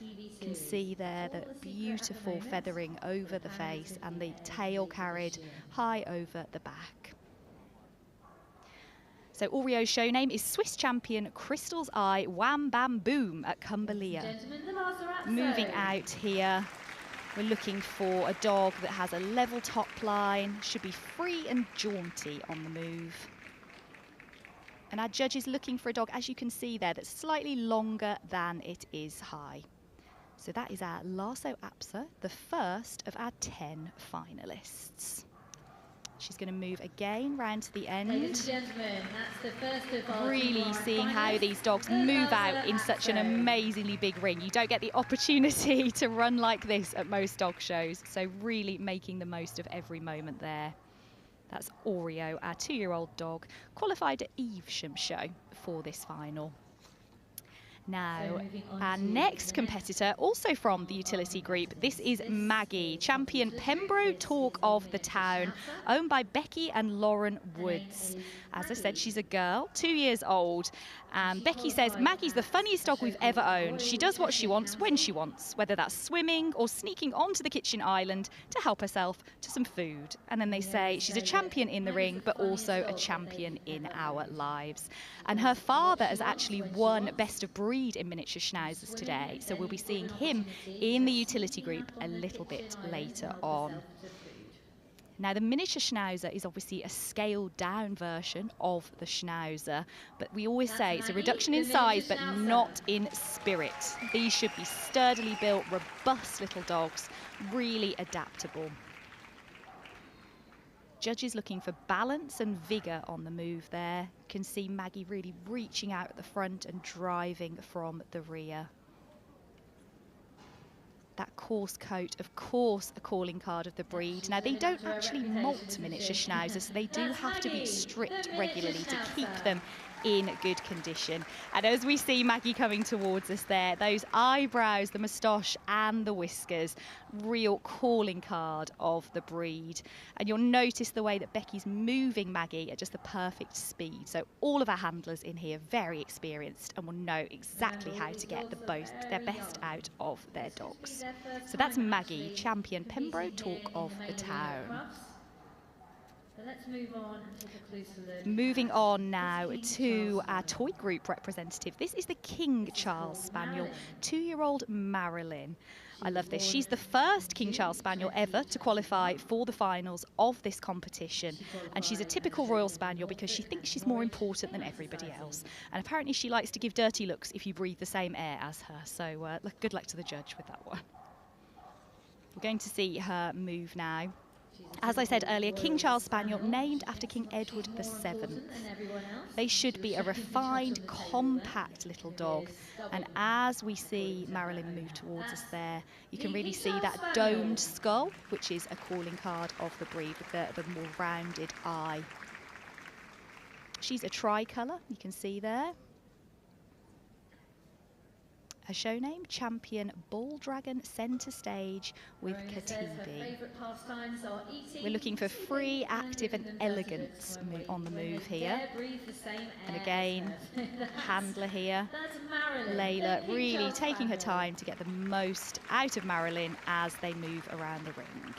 You can see there the beautiful feathering over the face and the tail carried high over the back. So Oreo's show name is Swiss champion Crystal's Eye Wham Bam Boom at Cumberlear. Moving out here, we're looking for a dog that has a level top line, should be free and jaunty on the move. And our judge is looking for a dog, as you can see there, that's slightly longer than it is high. So that is our Lasso Apsa, the first of our 10 finalists. She's going to move again round to the end. Ladies and gentlemen, that's the first of our Really two seeing how finalists, these dogs the move Lasso out in such an Apsa. amazingly big ring. You don't get the opportunity to run like this at most dog shows, so really making the most of every moment there. That's Oreo, our 2-year-old dog, qualified at Evesham show for this final. Now, our next competitor, also from the utility group, this is Maggie, champion Pembroke Talk of the Town, owned by Becky and Lauren Woods. As I said, she's a girl, 2 years old. Becky says, Maggie's the funniest dog we've ever owned. She does what she wants when she wants, whether that's swimming or sneaking onto the kitchen island to help herself to some food. And then they say she's a champion in the ring, but also a champion in our lives. And her father has actually won Best of Breed in miniature schnauzers today, so we'll be seeing him in the utility group a little bit later on. Now, the miniature schnauzer is obviously a scaled down version of the schnauzer, but we always say it's a reduction in size but not in spirit. These should be sturdily built, robust little dogs, really adaptable. Judges looking for balance and vigour on the move there. You can see Maggie really reaching out at the front and driving from the rear. That coarse coat, of course, a calling card of the breed. Now, they don't actually molt miniature schnauzers, so they do have to be stripped regularly to keep them in good condition. And as we see Maggie coming towards us there, those eyebrows, the moustache and the whiskers, real calling card of the breed. And you'll notice the way that Becky's moving Maggie at just the perfect speed. So all of our handlers in here very experienced and will know exactly how to get their best out of their dogs. So that's Maggie, champion Pembroke Talk of the Town. So let's move on and take a closer look. Moving on now to our toy group representative. This is the King Charles Spaniel, 2-year-old Marilyn. I love this. She's the first King Charles Spaniel ever to qualify for the finals of this competition. And she's a typical Royal Spaniel because she thinks she's more important than everybody else. And apparently she likes to give dirty looks if you breathe the same air as her. So good luck to the judge with that one. We're going to see her move now. As I said earlier, King Charles Spaniel, named after King Edward VII. They should be a refined, compact little dog. And as we see Marilyn move towards us there, you can really see that domed skull, which is a calling card of the breed with the more rounded eye. She's a tricolour, you can see there. Her show name, champion Bull Dragon Centre Stage with Katibi. We're looking for free, active and elegance on the move here. And again, handler here, Layla, really taking her time to get the most out of Marilyn as they move around the ring.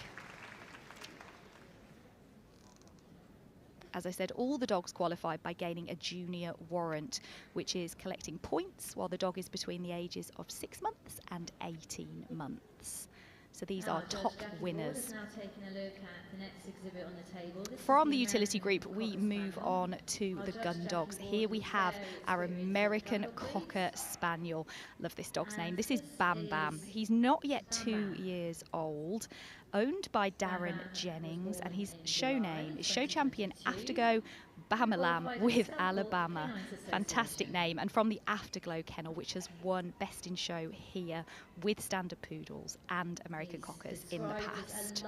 As I said, all the dogs qualified by gaining a junior warrant, which is collecting points while the dog is between the ages of 6 months and 18 months. So these are top winners. From the utility group, we move on to the gun dogs. Here we have our American Cocker Spaniel. Love this dog's name. This is Bam Bam. He's not yet 2 years old. Owned by Darren Jennings, and his show name is show champion Afterglow Bamalam with Alabama. Fantastic name, and from the Afterglow kennel, which has won Best in Show here with Standard Poodles and American Cockers in the past.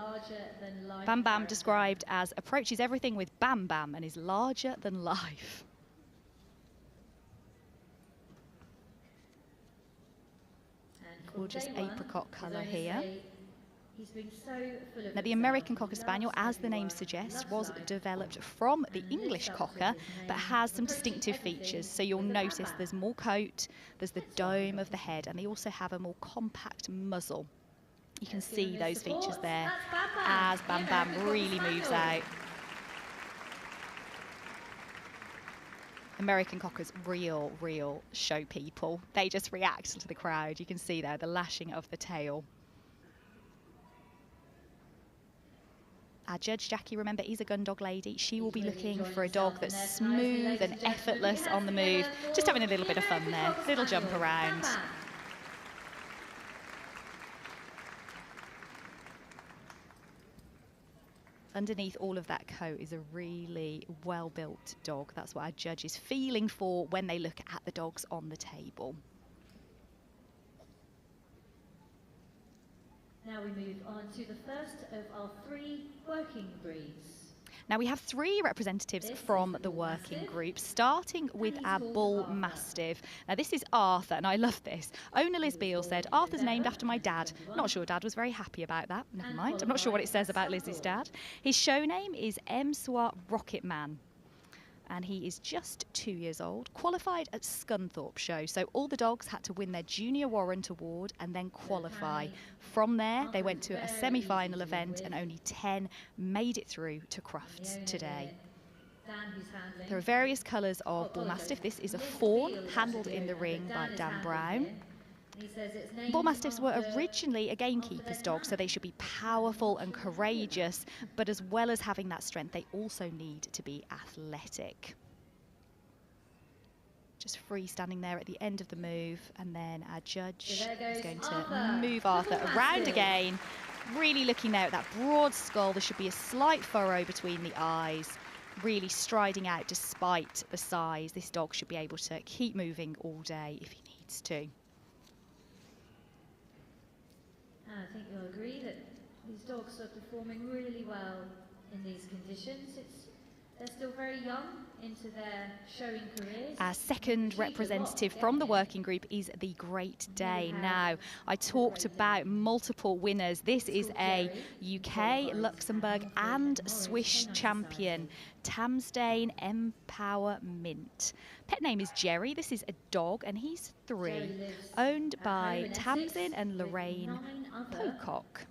Bam Bam described as approaches everything with Bam Bam and is larger than life. Gorgeous apricot colour here. Now, the American Cocker Spaniel, as the name suggests, was developed from the English Cocker, but has some distinctive features. So you'll notice there's more coat, there's the dome of the head, and they also have a more compact muzzle. You can see those features there as Bam Bam really moves out. American Cockers, real show people. They just react to the crowd. You can see there the lashing of the tail. Our judge, Jackie, remember, is a gun dog lady. She will be looking for a dog that's smooth and effortless on the move. Just having a little bit of fun there, little jump around. Underneath all of that coat is a really well-built dog. That's what our judge is feeling for when they look at the dogs on the table. Now we move on to the first of our 3 working breeds. Now we have 3 representatives from the working group, starting with our Bull Mastiff. Now this is Arthur, and I love this. Owner Liz Beale said, "Arthur's named after my dad." Not sure Dad was very happy about that. Never mind. I'm not sure what it says about Liz's dad. His show name is Emswa Rocket Man, and he is just 2 years old, qualified at Scunthorpe Show. So all the dogs had to win their Junior Warrant Award and then qualify. From there, they went to a semi-final event, and only 10 made it through to Crufts today. There are various colours of Bull Mastiff. This is a fawn, handled in the ring by Dan Brown. Bull Mastiffs were originally a gamekeeper's dog, so they should be powerful and courageous, but as well as having that strength, they also need to be athletic. Just free standing there at the end of the move, and then our judge is going to move Arthur around again, really looking there at that broad skull. There should be a slight furrow between the eyes, really striding out despite the size. This dog should be able to keep moving all day if he needs to. I think you'll agree that these dogs are performing really well in these conditions. They're still very young into their showing careers. Our second representative from the working group is the Great Dane. Now, I talked about multiple winners. This is a UK, Luxembourg and Swiss champion, Tamsdane Empower Mint. Pet name is Jerry. This is a dog, and he's 3, owned by Tamsin and Lorraine Pocock.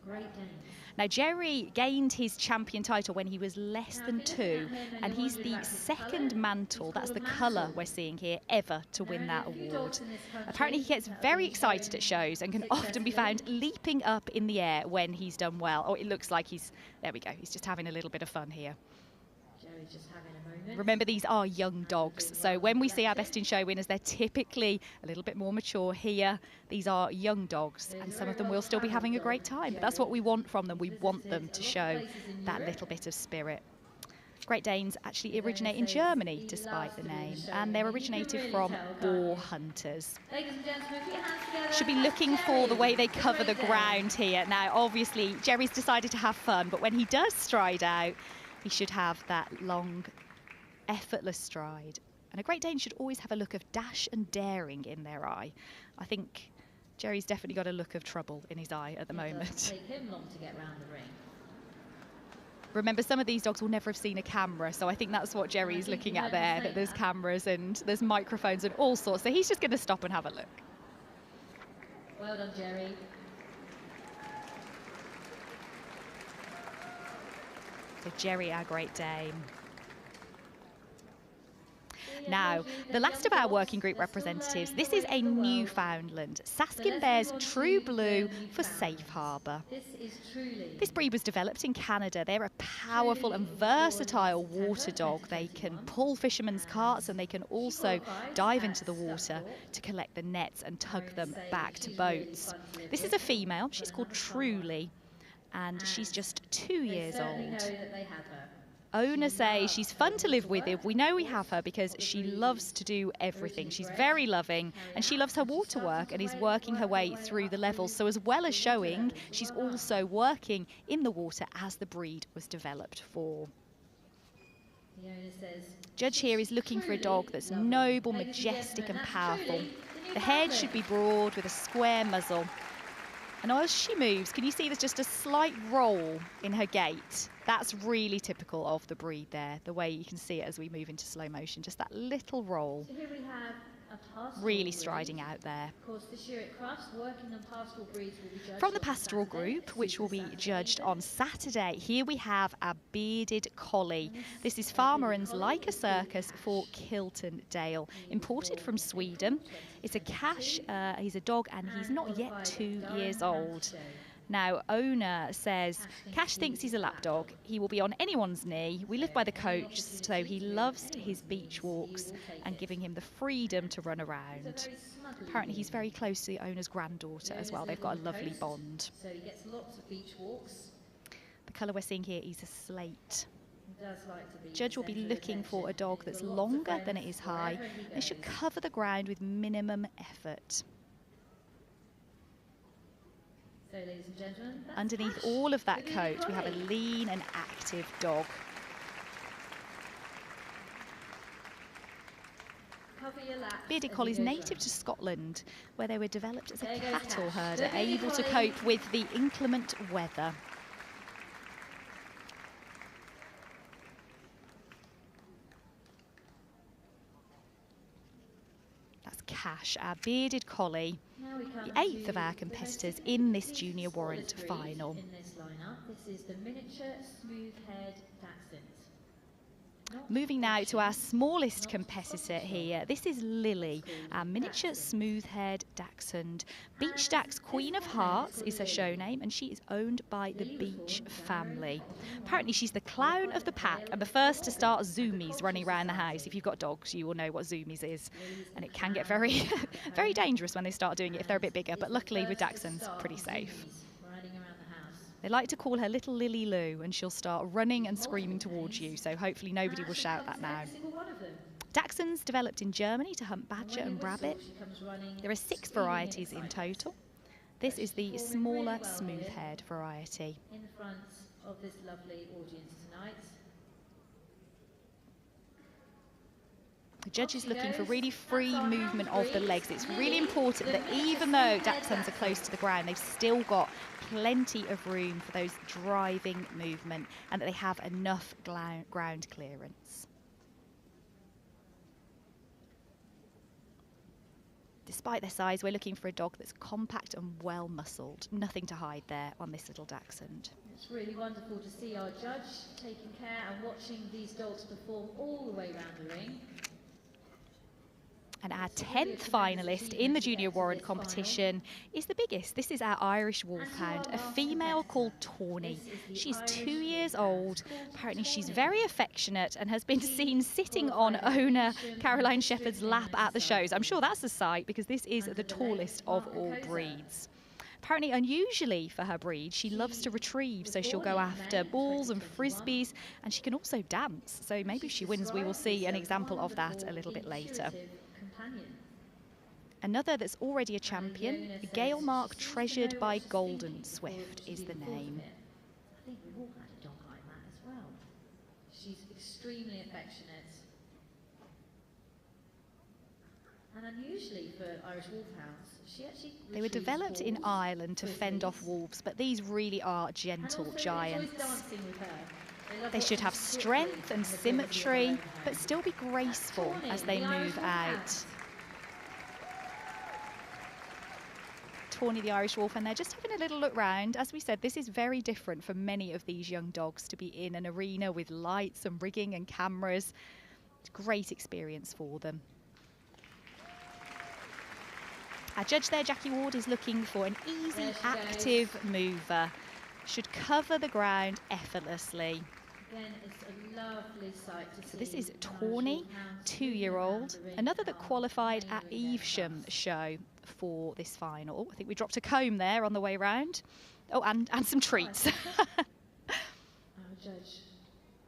Now, Jerry gained his champion title when he was less than 2, and he's the second mantle, that's the colour we're seeing here, ever to win that award. Apparently he gets very excited at shows and can often be found leaping up in the air when he's done well. Oh, it looks like there we go, he's just having a little bit of fun here. Jerry's just having a moment. Remember, these are young dogs, so when we see our Best in Show winners, they're typically a little bit more mature. Here, these are young dogs, and some of them will still be having a great time. But that's what we want from them. We want them to show that little bit of spirit. Great Danes actually originate in Germany, despite the name, and they're originated from boar hunters. Should be looking for the way they cover the ground here. Now, obviously, Jerry's decided to have fun, but when he does stride out, he should have that long, effortless stride. And a Great Dane should always have a look of dash and daring in their eye. I think Jerry's definitely got a look of trouble in his eye at the moment. It doesn't take him long to get round the ring. Remember, some of these dogs will never have seen a camera, so I think that's what Jerry's looking at there, that there's cameras and there's microphones and all sorts. So he's just going to stop and have a look. Well done, Jerry. So Jerry, our Great Dane. Now, the last of our working group representatives, this is a Newfoundland, Saskin Bears True Blue for Safe Harbour. This breed was developed in Canada. They're a powerful and versatile water dog. They can pull fishermen's carts, and they can also dive into the water to collect the nets and tug them back to boats. This is a female. She's called Truly, and she's just 2 years old. Owner say she's fun to live with. We know we have her because she loves to do everything. She's very loving, and she loves her water work and is working her way through the levels. So as well as showing, she's also working in the water as the breed was developed for. Judge here is looking for a dog that's noble, majestic and powerful. The head should be broad with a square muzzle. And as she moves, can you see there's just a slight roll in her gait? That's really typical of the breed there, the way you can see it as we move into slow motion, just that little roll. So here we have a pastoral really striding out there. Of course, this year at Crufts, working on pastoral breeds will be judged From the pastoral group, which will be judged on Saturday, here we have a bearded collie. This is Farmeran's Like a Circus for Kilton Dale, imported from Sweden. It's a cash, he's a dog, and he's not yet 2 years old. Now, owner says, Cash thinks he's a lapdog. He will be on anyone's knee. We live by the coach, so he loves his beach walks and giving him the freedom to run around. Apparently, he's very close to the owner's granddaughter as well. They've got a lovely bond. So he gets lots of beach walks. The colour we're seeing here is a slate. He does like to be Judge will be looking for a dog that's longer than it is high. They should cover the ground with minimum effort. So, ladies and gentlemen, that's Underneath Cash. all of that coat, we have a lean and active dog. Cover your laps Bearded as Collie's you go native down. to Scotland, where they were developed as a There goes cattle Cash. herder, The Bearded able to Collie. cope with the inclement weather. That's Cash, our bearded collie, Now we come the 8th of to our the competitors most in this significant junior warrant breed final. In this lineup, this is the miniature smooth-haired dachshund. Moving now to our smallest competitor here. This is Lily, our miniature smooth-haired dachshund. Beach Dach's Queen of Hearts is her show name, and she is owned by the Beach family. Apparently she's the clown of the pack and the first to start zoomies running around the house. If you've got dogs, you will know what zoomies is, and it can get very, very dangerous when they start doing it if they're a bit bigger, but luckily with dachshunds, pretty safe. Riding around the house. They like to call her Little Lily Lou, and she'll start running and screaming towards you, so hopefully nobody will shout that now. Dachshunds developed in Germany to hunt badger and rabbit. There are 6 varieties in total. This is the smaller, smooth-haired variety. In the front of this lovely audience tonight. The judge is looking for really free movement of the legs. It's really important that even though dachshunds are close to the ground, they've still got plenty of room for those driving movement and that they have enough ground clearance. Despite their size, we're looking for a dog that's compact and well muscled. Nothing to hide there on this little dachshund. It's really wonderful to see our judge taking care and watching these dogs perform all the way around the ring. And our 10th finalist in the Junior Warrant competition is the biggest. This is our Irish Wolfhound, a female called Tawny. She's 2 years old. Apparently she's very affectionate and has been seen sitting on owner Caroline Shepherd's lap at the shows. I'm sure that's a sight because this is the tallest of all breeds. Apparently, unusually for her breed, she loves to retrieve, so she'll go after balls and frisbees, and she can also dance. So maybe if she wins, we will see an example of that a little bit later. Another that's already a champion, Gale Mark Treasured by Golden Swift is the name. I think we've all had a dog like that as well. She's extremely affectionate. And unusually for Irish Wolfhounds, she actually They were developed in Ireland to fend off wolves, but these really are gentle giants. They should have strength and symmetry, but still be graceful as they move out. Tawny the Irish Wolf, and they're just having a little look round. As we said, this is very different for many of these young dogs to be in an arena with lights and rigging and cameras. It's a great experience for them. Our judge there, Jackie Ward, is looking for an easy, active mover. Should cover the ground effortlessly. Again, it's a lovely sight to see. So this is Tawny, 2-year-old, another that qualified at Evesham show for this final. I think we dropped a comb there on the way round. Oh, and some treats. Our judge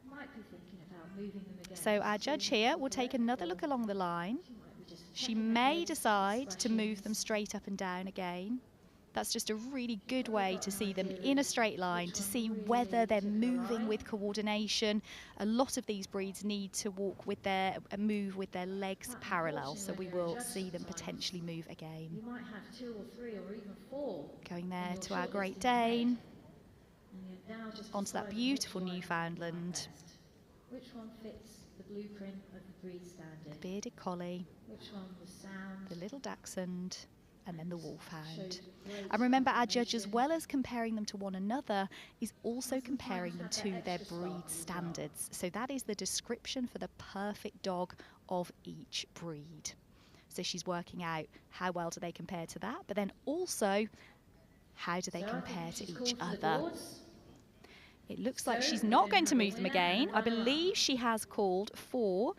might be thinking about moving them again. So our judge here will take another look along the line. She may decide to move them straight up and down again. That's just a really good way to see them in a straight line, to see whether they're moving with coordination. A lot of these breeds need to walk with move with their legs parallel, so we will see them potentially move again. You might have 2 or 3 or even 4. Going there to our Great Dane, onto that beautiful Newfoundland. Which one fits the blueprint of the breed standard? The bearded collie, Which one was sound? the little dachshund, and then the wolfhound. And remember, our judge, as well as comparing them to one another, is also comparing them to their breed standards. So that is the description for the perfect dog of each breed. So she's working out how well do they compare to that, but then also How do they compare to each other? It looks like she's not going to move them again. I believe she has called for,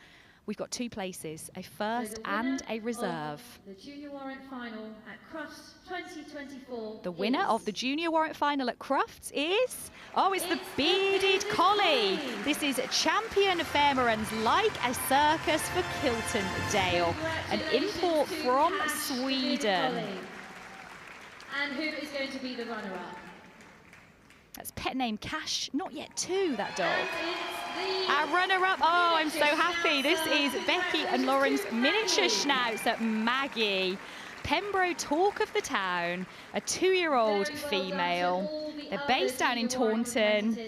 we've got 2 places, a first and a reserve. The Junior Warrant Final at Crufts 2024. The winner of the Junior Warrant Final at Crufts is, it's the Bearded Collie. This is champion fairmare runs like a circus for Kiltondale, an import from Sweden. And who is going to be the runner-up? That's pet name Cash, not yet 2, that dog. Our runner-up, I'm so happy. This is Becky and Lauren's miniature schnauzer, Maggie. Pembroke talk of the town, a 2-year-old female. They're based down in Taunton.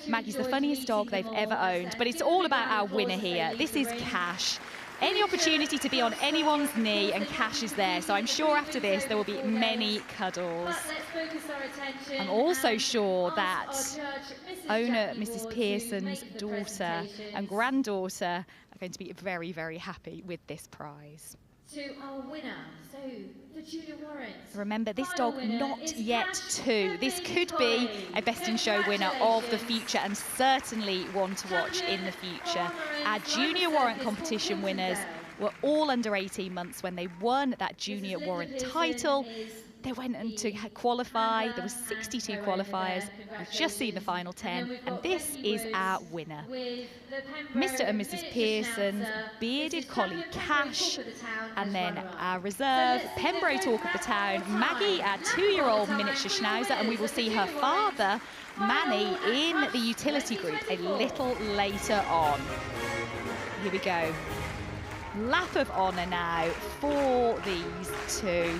Maggie's the funniest dog they've ever owned, but it's all about our winner here. This is Cash. Any opportunity to be on anyone's knee, and Cash is there. So I'm sure after this there will be many cuddles. I'm also sure that owner Mrs. Pearson's daughter and granddaughter are going to be very, very happy with this prize. To our winner, so the Junior Warrants. Remember, this dog not yet 2. This could be a Best in Show winner of the future, and certainly one to watch in the future. Our Junior Warrant competition winners were all under 18 months when they won that Junior Warrant title. They went on to qualify. There were 62 qualifiers. We've just seen the final 10, and this is our winner. Mr. and Mrs. Pearson's Bearded Collie Cash, and then our reserve, Pembroke Talk of the Town, Maggie, our 2-year-old miniature schnauzer, and we will see her father, Manny, in the utility group a little later on. Here we go. Lap of honour now for these 2.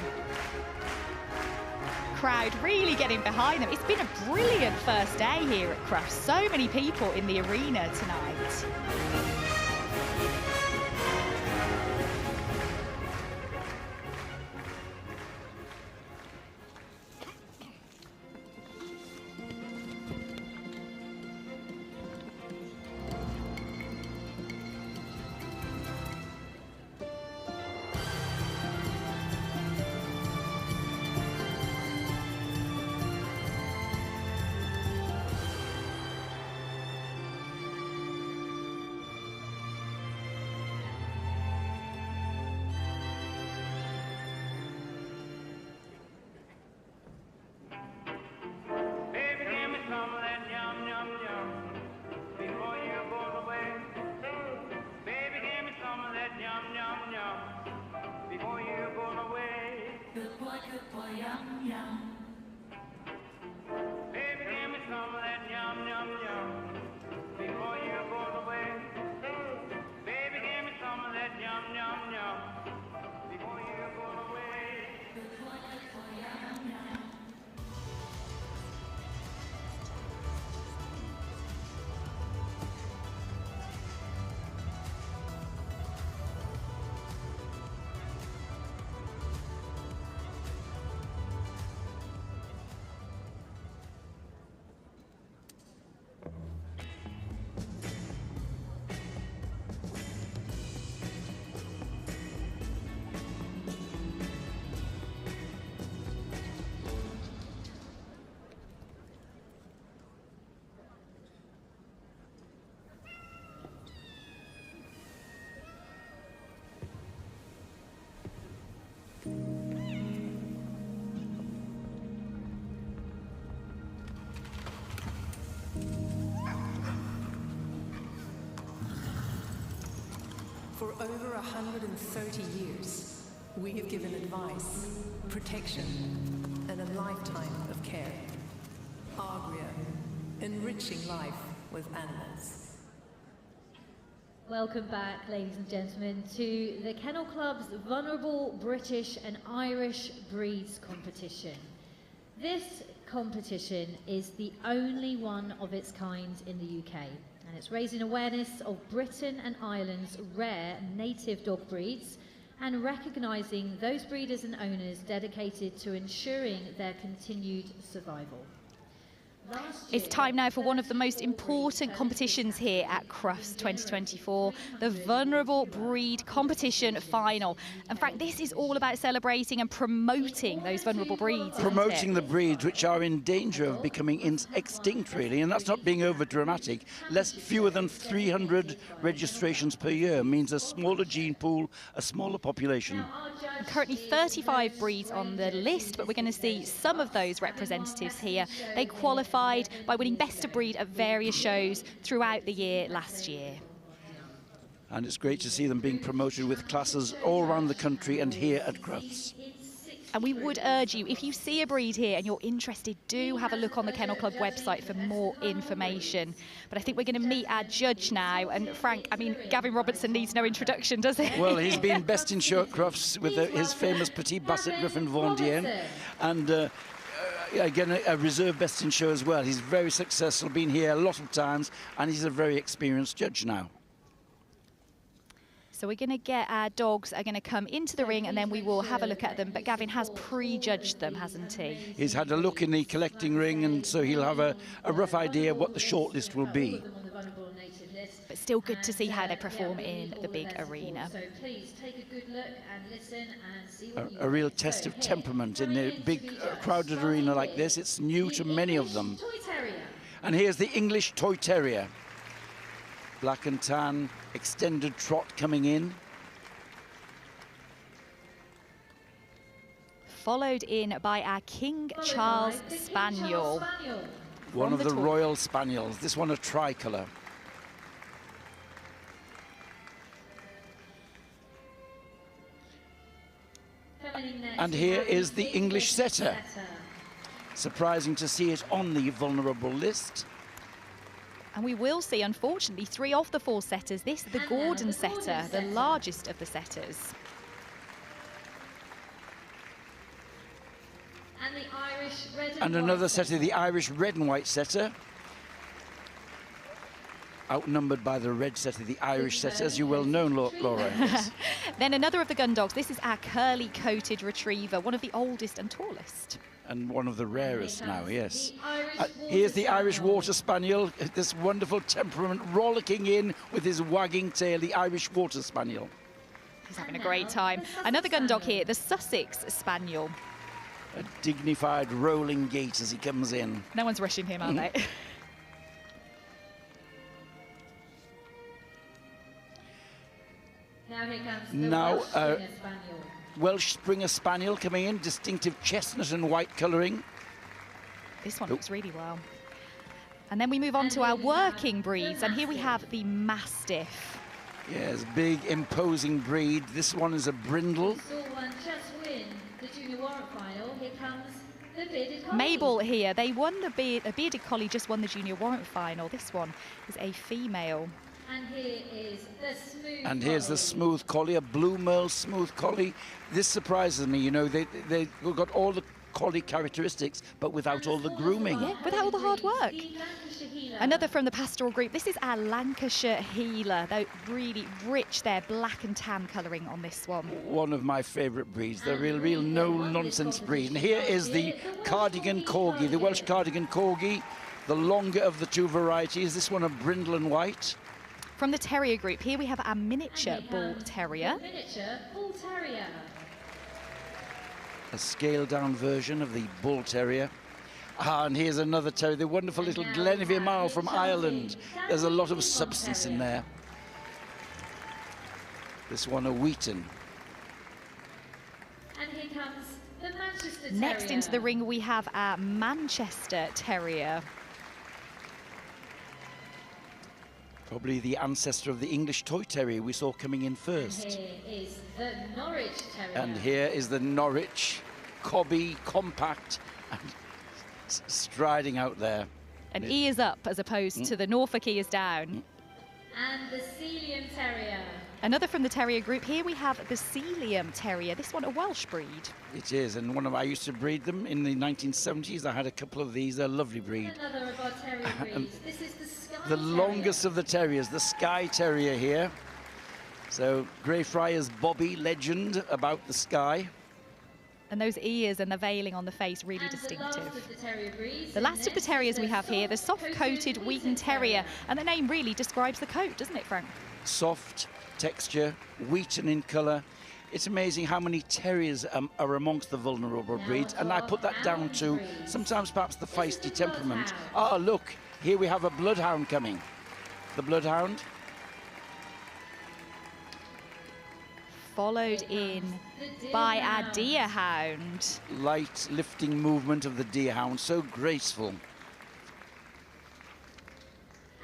Crowd really getting behind them. It's been a brilliant first day here at Crufts. So many people in the arena tonight. For over 130 years, we have given advice, protection, and a lifetime of care. Agria, enriching life with animals. Welcome back, ladies and gentlemen, to the Kennel Club's Vulnerable British and Irish Breeds competition. This competition is the only one of its kind in the UK, and it's raising awareness of Britain and Ireland's rare native dog breeds and recognising those breeders and owners dedicated to ensuring their continued survival. It's time now for one of the most important competitions here at Crufts 2024, the Vulnerable Breed Competition Final. And Frank, this is all about celebrating and promoting those vulnerable breeds. Promoting the breeds which are in danger of becoming extinct, really, and that's not being over dramatic. Fewer than 300 registrations per year means a smaller gene pool, a smaller population. Currently 35 breeds on the list, but we're going to see some of those representatives here. They qualified by winning Best of Breed at various shows throughout the year last year. And it's great to see them being promoted with classes all around the country and here at Crufts. And we would urge you, if you see a breed here and you're interested, do have a look on the Kennel Club website for more information. But I think we're going to meet our judge now. And Frank, I mean, Gavin Robertson needs no introduction, does he? Well, he's been best in show at Crufts with his famous Petit Basset Griffon Vendéen. And again, a reserve best in show as well. He's very successful, been here a lot of times, and he's a very experienced judge now. So we're going to get our dogs are going to come into the ring and then we will have a look at them. But Gavin has prejudged them, hasn't he? He's had a look in the collecting ring, and so he'll have a rough idea what the shortlist will be. But still good to see how they perform in the big arena. So please take a good look and listen and see what A real test of temperament in a big crowded arena like this. It's new to many of them. And here's the English Toy Terrier. Black and tan, extended trot coming in. Followed in by our King Charles Spaniel. One of the Royal Spaniels. This one a tricolour. And here is the English Setter. Surprising to see it on the vulnerable list. And we will see, unfortunately, 3 of the 4 setters. This, the Gordon setter, the largest of the setters. And the Irish red And another setter, the Irish red and white setter. Outnumbered by the red setter, the Irish setter, as you well know, Laura. Yes. Then another of the gun dogs. This is our curly-coated retriever, one of the oldest and tallest. And one of the rarest now, yes. Here's the Irish Water Spaniel, this wonderful temperament, rollicking in with his wagging tail, the Irish Water Spaniel. He's having a great time. Another gun dog here, the Sussex Spaniel. A dignified rolling gait as he comes in. No one's rushing him, are they? Now here comes the Welsh Springer Spaniel. Welsh Springer Spaniel coming in, distinctive chestnut and white colouring. This one looks really well. And then we move on to our working breeds, and here we have the Mastiff. Yes, big, imposing breed. This one is a brindle. We saw one just win the Junior Warrant final. Here comes the Bearded Collie. Mabel here, they won the Bearded Collie, just won the Junior Warrant final. This one is a female. And here is the Smooth And here's the Smooth Collie, a Blue Merle Smooth Collie. This surprises me, you know, they've got all the collie characteristics, but without all the grooming. Yeah, without all the hard work. Another from the pastoral group. This is our Lancashire Heeler. They're really rich there, black and tan colouring on this one. One of my favourite breeds, the real no-nonsense breed. And here is the Cardigan Corgi, the Welsh Cardigan Corgi, the longer of the 2 varieties. This one a brindle and white. From the terrier group, here we have our miniature bull terrier. Miniature Bull Terrier. A scaled-down version of the bull terrier. And here's another terrier, the wonderful little Glenivere Marl from Ireland. There's a lot of substance in there. This one a Wheaton. And here comes the Manchester Terrier. Next into the ring, we have our Manchester Terrier. Probably the ancestor of the English Toy Terrier we saw coming in first. And here is the Norwich Terrier. And here is the Norwich, cobby, compact, and striding out there. And ears up as opposed to the Norfolk ears down. And the Sealyham Terrier. Another from the terrier group. Here we have the Sealyham Terrier. This one a Welsh breed. It is, and I used to breed them in the 1970s. I had a couple of these. They're a lovely breed. Another of our terrier breeds. This is the Skye The Terrier. longest of the terriers, the Skye Terrier here. So Greyfriars Bobby, legend about the Skye. And those ears and the veiling on the face, really distinctive. The last of the terriers we have here, the soft-coated Wheaten Terrier. And the name really describes the coat, doesn't it, Frank? Soft texture, wheaten in colour. It's amazing how many terriers are amongst the vulnerable breeds, and I put that down to sometimes perhaps the feisty temperament. Oh, look, here we have a bloodhound coming. The bloodhound. Followed in by our deerhound. Light lifting movement of the deerhound, so graceful.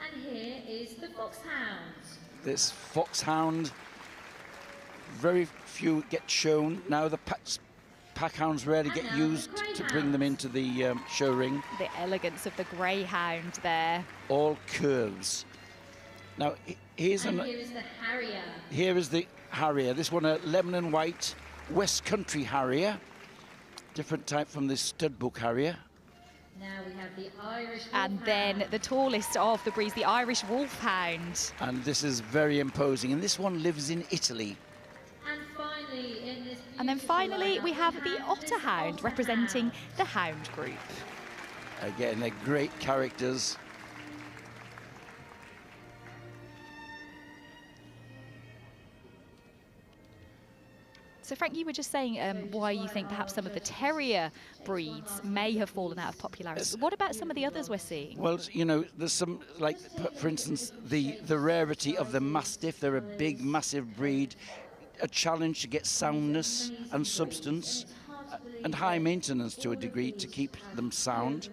And here is the foxhound. This foxhound, very few get shown. Now the pack hounds rarely get used to bring them into the show ring. The elegance of the greyhound there. All curves. Now here is the harrier. Here is the harrier. This one a lemon and white West Country harrier. Different type from the studbook harrier. Now we have the Irish And then the tallest of the breeds, the Irish wolfhound. And this is very imposing. And this one lives in Italy. And then finally we have the Otterhound representing the hound group. Again, they're great characters. So Frank, you were just saying why you think perhaps some of the terrier breeds may have fallen out of popularity. What about some of the others we're seeing? Well, you know, there's some, like, for instance, the rarity of the Mastiff. They're a big, massive breed. A challenge to get soundness and substance and high maintenance to a degree to keep them sound.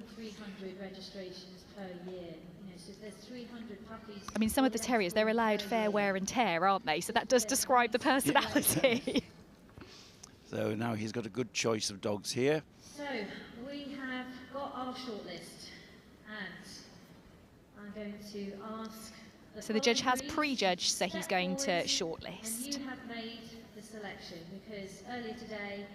I mean, some of the terriers, they're allowed fair wear and tear, aren't they? So that does describe the personality. So now he's got a good choice of dogs here. So we have got our shortlist, and I'm going to ask. So the judge has prejudged, so he's going to shortlist. And you have made the selection because earlier today,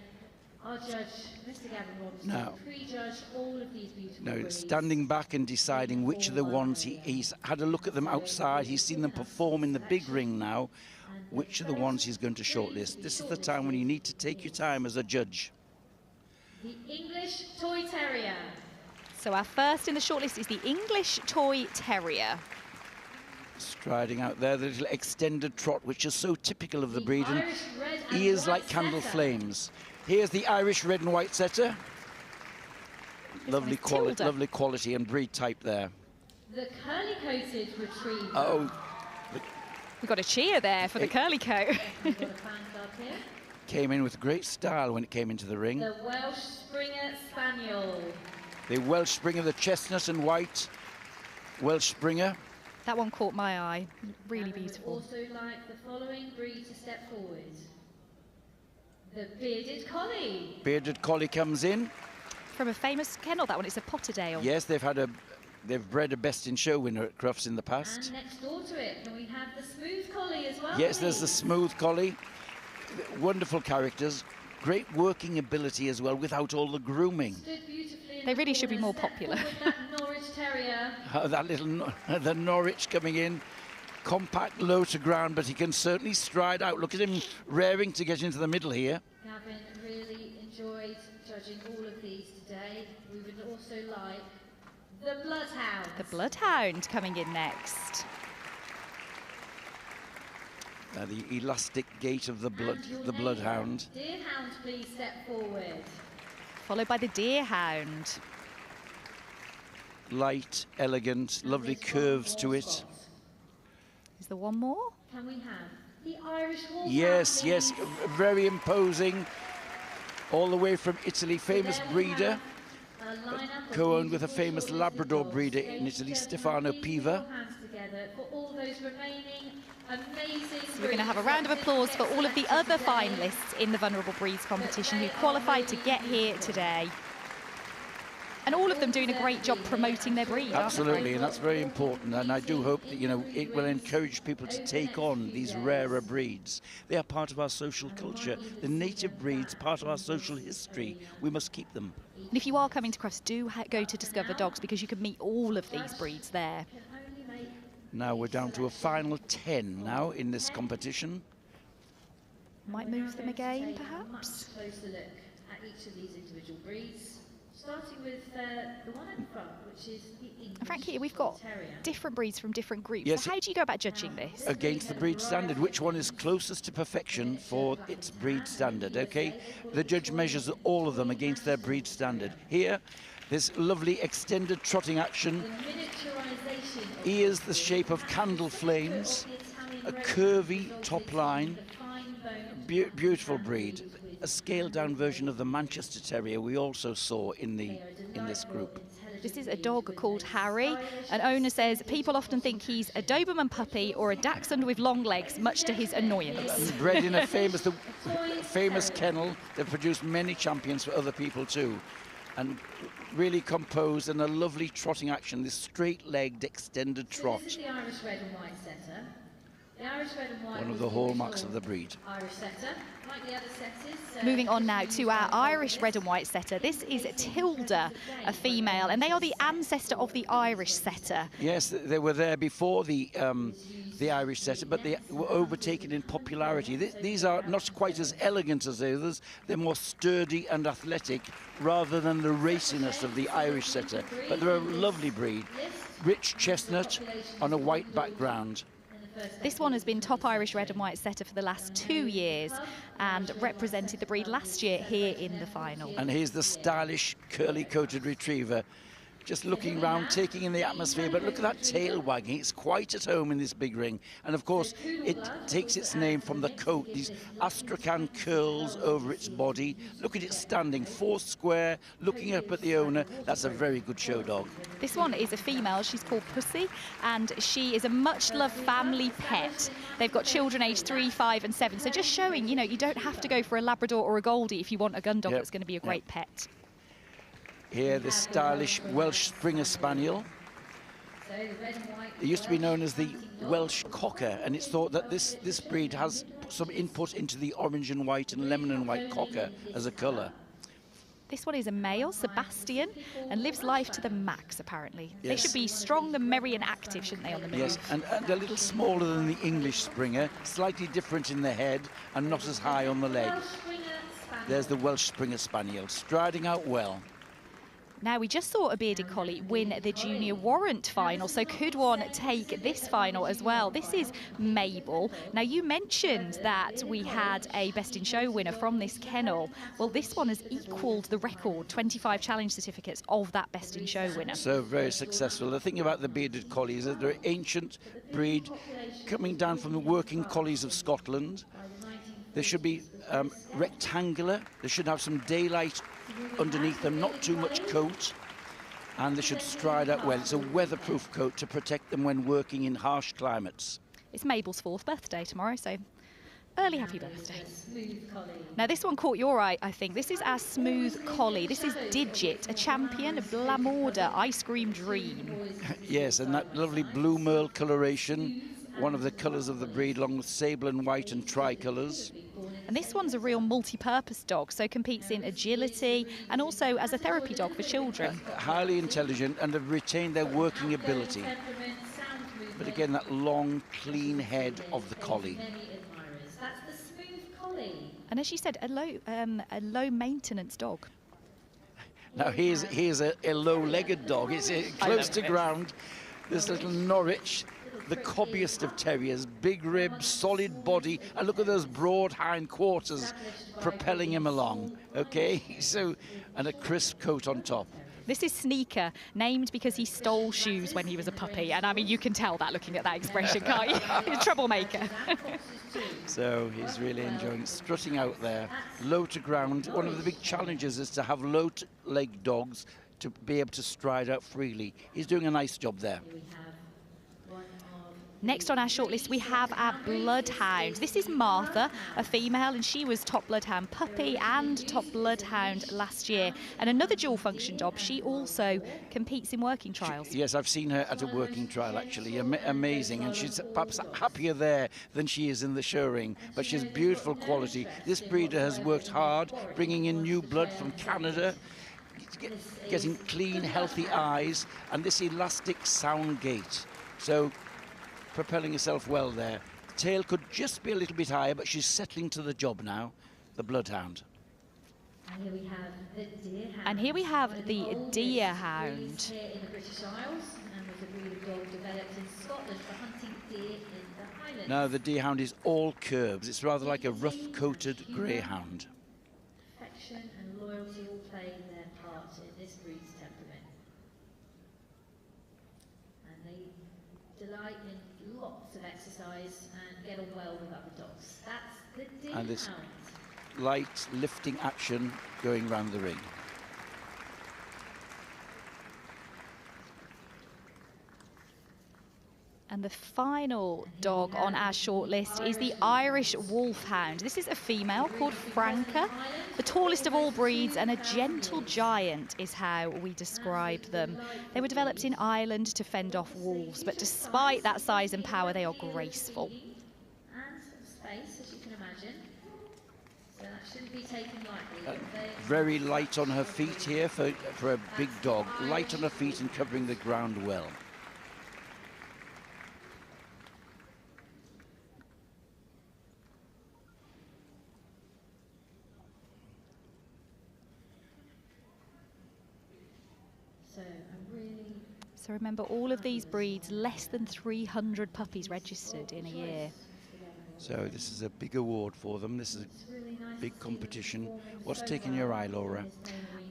our judge, Mr. Gavin Robinson, prejudged all of these beautiful breeds. Standing back and deciding which of the ones he's had a look at them outside. He's seen them perform in the big ring now. Which are the ones he's going to shortlist? This is the time when you need to take your time as a judge. The English Toy Terrier. So our first in the shortlist is the English Toy Terrier. Striding out there, the little extended trot, which is so typical of the breed, and ears like candle flames. Here's the Irish red and white setter. Lovely quality and breed type there. The curly-coated retriever. Oh. We've got a cheer there for the curly coat. Came in with great style when it came into the ring. The Welsh Springer Spaniel. The Welsh Springer, the chestnut and white Welsh Springer. That one caught my eye. Really beautiful. Also like the following breed to step forward. The Bearded Collie. Bearded Collie comes in. From a famous kennel, that one. It's a Potterdale. Yes, they've bred a Best in Show winner at Crufts in the past. And next door to it, can we have the Smooth Collie as well? Yes, there's the Smooth Collie. Wonderful characters. Great working ability as well, without all the grooming. They really should be more popular. That Norwich Terrier. That little, the Norwich coming in. Compact, low to ground, but he can certainly stride out. Look at him raring to get into the middle here. Gavin really enjoyed judging all of these today. We would also like the Bloodhound. The Bloodhound coming in next. The elastic gait of the Bloodhound. Deerhound, please step forward. Followed by the Deerhound. Light, elegant, lovely curves to it. Is there one more? Can we have the Irish Wolfhound? Yes, yes, very imposing. All the way from Italy, famous breeder. Co-owned with a famous Labrador breeder in Italy, Stefano Piva. So we're going to have a round of applause for all of the other finalists in the Vulnerable Breeds competition who qualified to get here today. And all of them doing a great job promoting their breed. Absolutely, and that's very important. And I do hope that, you know, it will encourage people to take on these rarer breeds. They are part of our social culture. The native breeds, part of our social history. We must keep them. And if you are coming to Crufts, do go to Discover Dogs because you can meet all of these breeds there. Now we're down to a final 10 now in this competition. Might move them again, perhaps. at each of these individual breeds, starting with the one at the front, which is the English Frankie, we've got different breeds from different groups. Yes. So how do you go about judging this? Against the breed standard, which one is closest to perfection for its breed standard, okay? The judge measures all of them against their breed standard. Here, this lovely extended trotting action, ears the shape of candle flames, a curvy top line, beautiful breed. A scaled down version of the Manchester Terrier we also saw in this group. This is a dog called Harry. An owner says people often think he's a Doberman puppy or a Dachshund with long legs, much to his annoyance. Bred in a famous kennel that produced many champions for other people too. And really composed and a lovely trotting action, this straight-legged extended trot. This is the Irish red and white setter. The Irish red and white One of the hallmarks of the breed. Irish setter, like the other setters. Moving on now to our Irish red and white setter. This is Tilda, a female, and they are the ancestor of the Irish setter. Yes, they were there before the Irish setter, but they were overtaken in popularity. These are not quite as elegant as the others. They're more sturdy and athletic rather than the raciness of the Irish setter. But they're a lovely breed. Rich chestnut on a white background. This one has been top Irish red and white setter for the last 2 years and represented the breed last year here in the final. And here's the stylish curly-coated retriever, just looking round, taking in the atmosphere, but look at that tail wagging. It's quite at home in this big ring. And of course, it takes its name from the coat, these astrakhan curls over its body. Look at it standing, four square, looking up at the owner. That's a very good show dog. This one is a female. She's called Pussy, and she is a much-loved family pet. They've got children aged 3, 5 and 7. So just showing, you know, you don't have to go for a Labrador or a Goldie if you want a gun dog that's going to be a great pet. Here, this stylish Welsh Springer Spaniel. It used to be known as the Welsh Cocker, and it's thought that this breed has some input into the orange and white and lemon and white Cocker as a colour. This one is a male, Sebastian, and lives life to the max, apparently. Yes. They should be strong and merry and active, shouldn't they, on the move? Yes, and a little smaller than the English Springer, slightly different in the head and not as high on the leg. There's the Welsh Springer Spaniel, striding out well. Now, we just saw a bearded collie win the junior Warrant final, so could one take this final as well? This is Mabel. Now, you mentioned that we had a Best in Show winner from this kennel. Well, this one has equalled the record, 25 challenge certificates of that Best in Show winner. So very successful. The thing about the bearded collies is that they're an ancient breed coming down from the working collies of Scotland. They should be rectangular. They should have some daylight underneath them, not too much coat, and they should stride out well. It's a weatherproof coat to protect them when working in harsh climates. It's Mabel's 4th birthday tomorrow, so early happy birthday. Now, this one caught your eye, I think. This is our smooth collie. This is Digit, a champion, a Blamorder Ice Cream Dream. Yes, and that lovely blue merle coloration, one of the colours of the breed, along with sable and white and tricolours. And this one's a real multi-purpose dog, so competes in agility and also as a therapy dog for children. Highly intelligent and have retained their working ability. But again, that long, clean head of the collie. And as you said, a low-maintenance dog. Now, here's a low-legged dog. It's close to ground. This little Norwich, the cobbiest of terriers, big ribs, solid body, and look at those broad hind quarters propelling him along, okay? So, and a crisp coat on top. This is Sneaker, named because he stole shoes when he was a puppy, and I mean, you can tell that looking at that expression, can't you? He's a troublemaker. So he's really enjoying it, strutting out there, low to ground. One of the big challenges is to have low-legged dogs to be able to stride out freely. He's doing a nice job there. Next on our shortlist, we have our Bloodhound. This is Martha, a female, and she was top Bloodhound puppy and top Bloodhound last year. And another dual function dog, she also competes in working trials. Yes, I've seen her at a working trial, actually. Amazing, and she's perhaps happier there than she is in the show ring, but she has beautiful quality. This breeder has worked hard, bringing in new blood from Canada, getting clean, healthy eyes, and this elastic sound gait. So, propelling herself well there. The tail could just be a little bit higher, but she's settling to the job now, the Bloodhound. And here we have the Deerhound. Here in the British Isles, and was a breed of dog developed in Scotland for hunting deer in the Highlands. Now the Deerhound is all curves. It's rather like a rough-coated greyhound. Affection and loyalty all play their part in this breed's temperament. And they delight in lots of exercise and get on well with other dogs. That's the Deerhound. And this light lifting action going round the ring. And the final dog on our shortlist is the Irish Wolfhound. This is a female called Franca, the tallest of all breeds, and a gentle giant is how we describe them. They were developed in Ireland to fend off wolves, but despite that size and power, they are graceful. And space, as you can imagine. So that shouldn't be taken lightly. Very light on her feet here for a big dog. Light on her feet and covering the ground well. So remember, all of these breeds, less than 300 puppies registered in a year. So this is a big award for them. This is a big competition. What's taking your eye, Laura?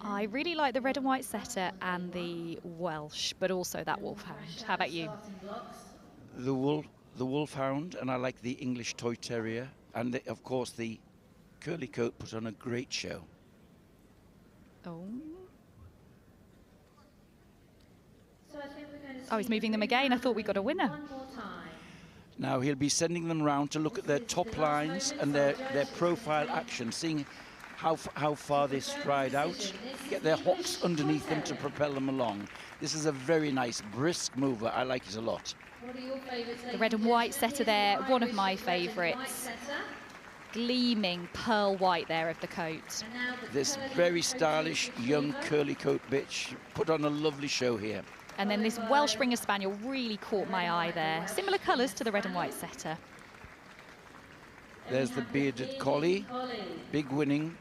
I really like the red and white setter and the Welsh, but also that Wolfhound. How about you? The Wolfhound, and I like the English Toy Terrier, and of course the Curly Coat put on a great show. Oh. Oh, he's moving them again. I thought we got a winner. Now he'll be sending them round to look at their top lines and their profile action, seeing how far they stride out, get their hocks underneath them to propel them along. This is a very nice, brisk mover. I like it a lot. The red and white setter there, one of my favourites. Gleaming pearl white there of the coat. This very stylish young curly coat bitch put on a lovely show here. And then this Welsh Springer Spaniel really caught my eye there. Similar colours to the red and white setter. There's the bearded collie, big winning,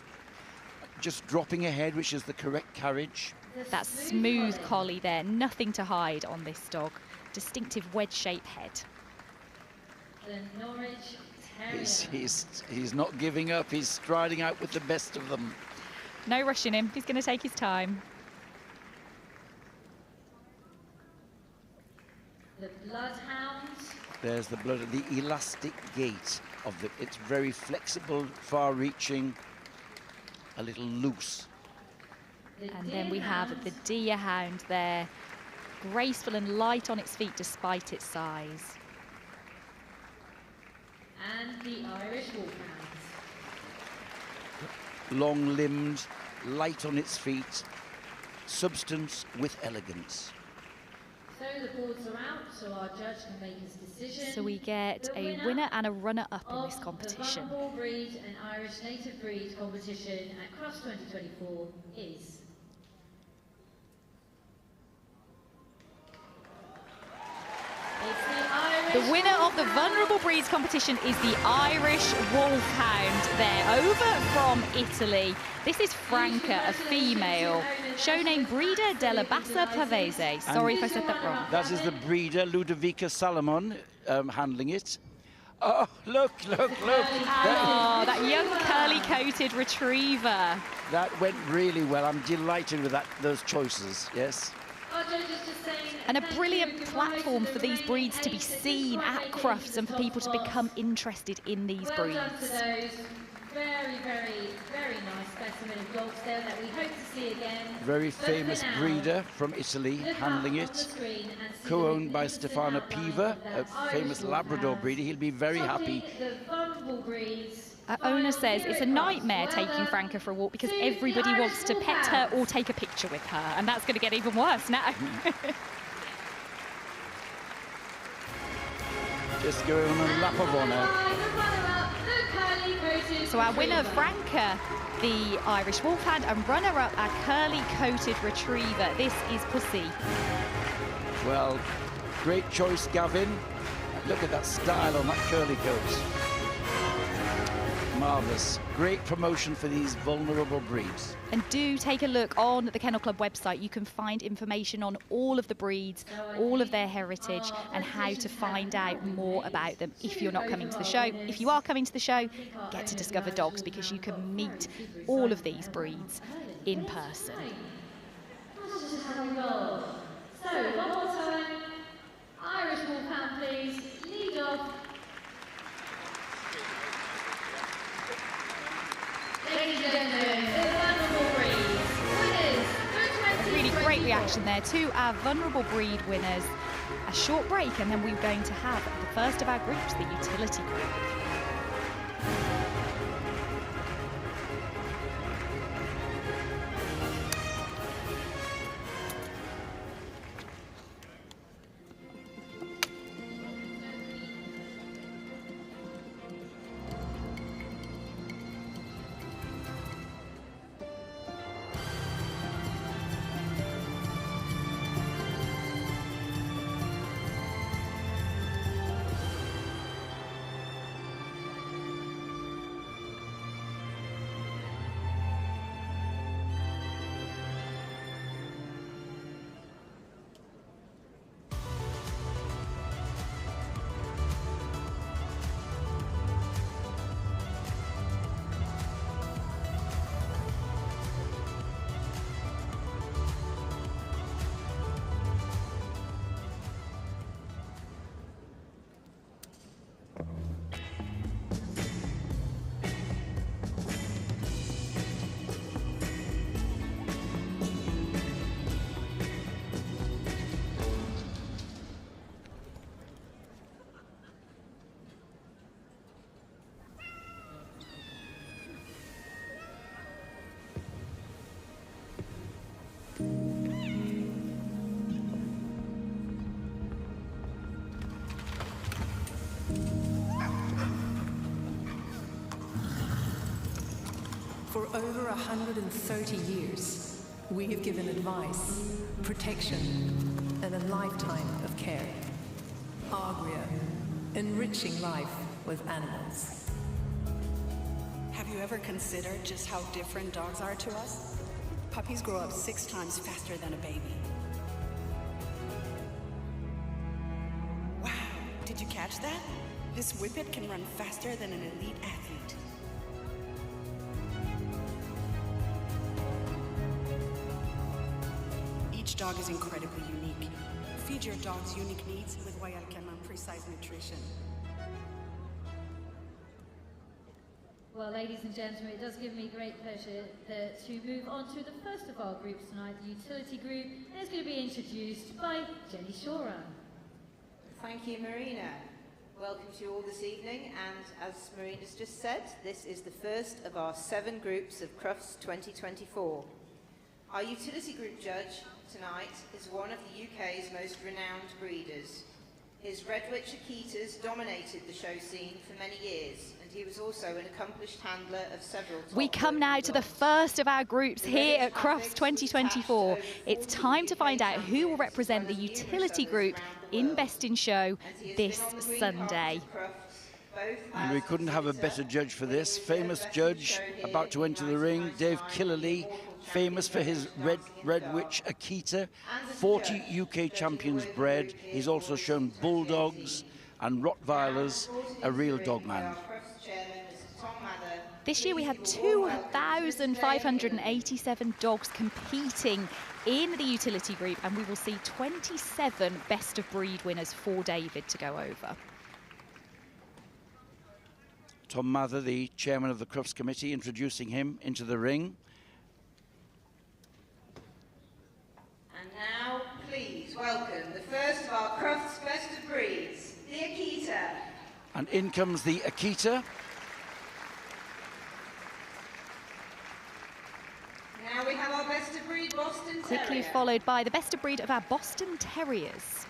just dropping ahead, which is the correct carriage. That smooth collie there, nothing to hide on this dog. Distinctive wedge-shaped head. The Norwich He's not giving up. He's striding out with the best of them. No rushing him. He's going to take his time. The Bloodhound. There's the blood, the elastic gait of the. It's very flexible, far-reaching, a little loose. And then we have the Deerhound there, graceful and light on its feet despite its size. And the Irish Wolfhound. Long-limbed, light on its feet, substance with elegance. So the boards are out, so our judge can make his decision. So we get a winner and a runner-up in this competition. The Vulnerable Breed and Irish Native Breed competition at Crufts 2024 is... The winner of the Vulnerable Breeds competition is the Irish Wolfhound there, over from Italy. This is Franca, a female, show name Breeder della Bassa Pavese. Sorry if I said that wrong. That is the breeder, Ludovica Salomon, handling it. Oh, look. Oh, that young curly-coated retriever. That went really well. I'm delighted with those choices, yes. And a brilliant platform for these breeds to be seen at Crufts and for people to become interested in these breeds. Well done to those very, very, very nice specimen of dogs there that we hope to see again. Very famous breeder from Italy handling it. Co-owned by Stefano Piva, a famous Labrador breeder. He'll be very happy. The Vulnerable Breeds. Our owner says it's a nightmare taking Franca for a walk because everybody wants to pet her or take a picture with her, and that's going to get even worse now. Just going on a lap of honour. So our winner, Franca, the Irish Wolfhound, and runner-up, our curly-coated retriever. This is Pussy. Well, great choice, Gavin. Look at that style on that curly coat. Marvellous. Great promotion for these vulnerable breeds. And do take a look on the Kennel Club website. You can find information on all of the breeds, all of their heritage, and how to find out more about them if you're not coming to the show. If you are coming to the show, get to Discover Dogs, because you can meet all of these breeds in person. That's just how we roll. So, one more time. Irish Wolfhound, please. Lead off. Ladies and gentlemen, the Vulnerable Breeds winners. A really great reaction there to our Vulnerable Breed winners. A short break, and then we're going to have the first of our groups, the Utility Group. For over 130 years, we have given advice, protection, and a lifetime of care. Agria, enriching life with animals. Have you ever considered just how different dogs are to us? Puppies grow up 6 times faster than a baby. Wow, did you catch that? This whippet can run faster than an elite athlete. Each dog is incredibly unique. Feed your dog's unique needs with YKC Precise Nutrition. Well, ladies and gentlemen, it does give me great pleasure to move on to the first of our groups tonight, the Utility Group. And it's going to be introduced by Jenny Shoran. Thank you, Marina. Welcome to you all this evening, and as Marina's just said, this is the first of our 7 groups of Crufts 2024. Our Utility Group judge tonight is one of the UK's most renowned breeders. His Redwich Akitas dominated the show scene for many years, and he was also an accomplished handler of several top We come now to the first of our groups here at Crufts 2024. It's time to find out who will represent the Utility Group in Best in Show this Sunday. And we couldn't have a better judge for this. Famous judge about to enter the ring, Dave Killerley, famous for his Redwich Akita, 40 UK champions bred. He's also shown bulldogs and Rottweilers, a real dog man. This year we had 2,587 dogs competing in the Utility Group, and we will see 27 best of breed winners for David to go over. Tom Mather, the chairman of the Crufts committee, introducing him into the ring. And now, please welcome the first of our Crufts best of breeds, the Akita. And in comes the Akita. Now we have our best of breed Boston Terrier. Quickly followed by the best of breed of our Boston Terriers.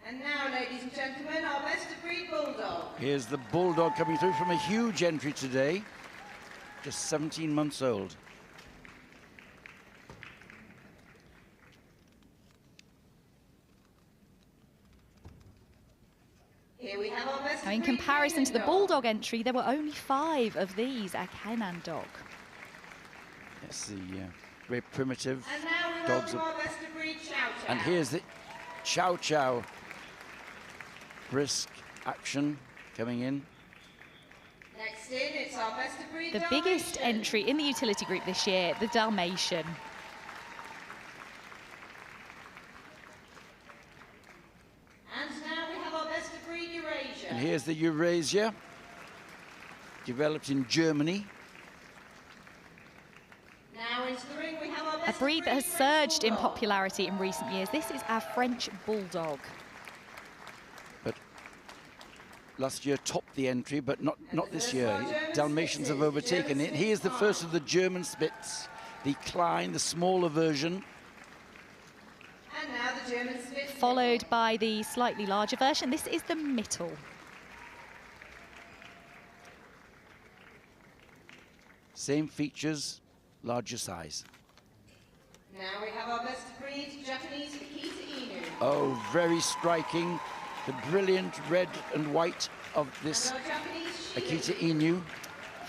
And now, ladies and gentlemen, our best of breed Bulldog. Here's the Bulldog coming through from a huge entry today, just 17 months old. Here we have our best Now, in breed comparison to the Kenan Bulldog entry, there were only 5 of these at Kenan dog. Yes, the very primitive And now we dogs. welcome our best of breed Chow Chow. And here's the Chow Chow. Brisk action coming in. Next in, it's our best of breed The biggest entry in the utility group this year, the Dalmatian. And now we have our best of breed Eurasia. And here's the Eurasia, developed in Germany. Now into the ring we have our A best breed of that has French surged in Bulldog. popularity in recent years. This is our French Bulldog. But last year topped the entry, but not this year. Dalmatians have overtaken it. He is the first of the German Spitz, the Klein, the smaller version. And now the German Spitz. Followed by the slightly larger version. This is the Mittel. Same features, larger size. Now we have our best of breed Japanese Akita Inu. Oh, very striking. The brilliant red and white of this And our Japanese Shiba Akita Inu.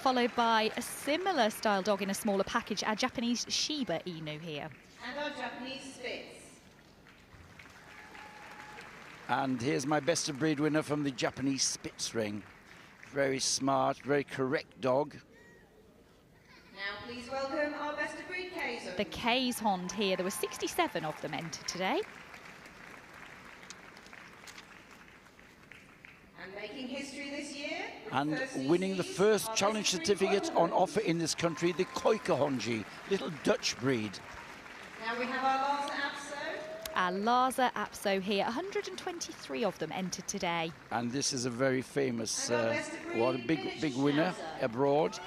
Followed by a similar style dog in a smaller package, our Japanese Shiba Inu here. And our Japanese Spitz. And here's my best of breed winner from the Japanese Spitz ring. Very smart, very correct dog. Now please welcome our best of breed Kazon. The K's Hond here. There were 67 of them entered today. And making history this year. And winning the first challenge certificate on offer in this country, the Koikahonji, little Dutch breed. Now we have our Lhasa Apso. Our Lhasa Apso here. 123 of them entered today. And this is a very famous, what a big winner abroad.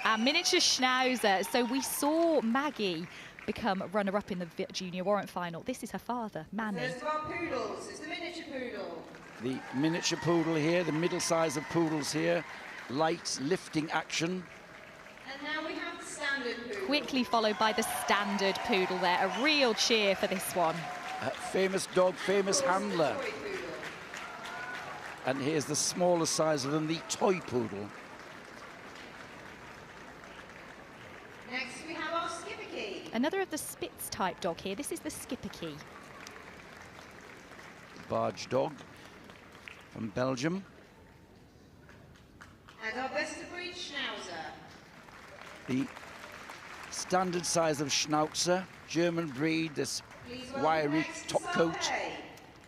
Our miniature Schnauzer. So we saw Maggie become runner-up in the Junior Warrant final. This is her father, Manny. First of our poodles is the miniature poodle. The miniature poodle here, the middle size of poodles here. Light lifting action. And now we have the standard poodle. Quickly followed by the standard poodle there. A real cheer for this one. Famous dog, famous handler. And here's the smaller size of them, the toy poodle. Next we have our Skipper Another of the Spitz type dog here. This is the Skipper Key. Barge dog from Belgium. And our best of breed Schnauzer. The standard size of Schnauzer, German breed, this wiry top coat.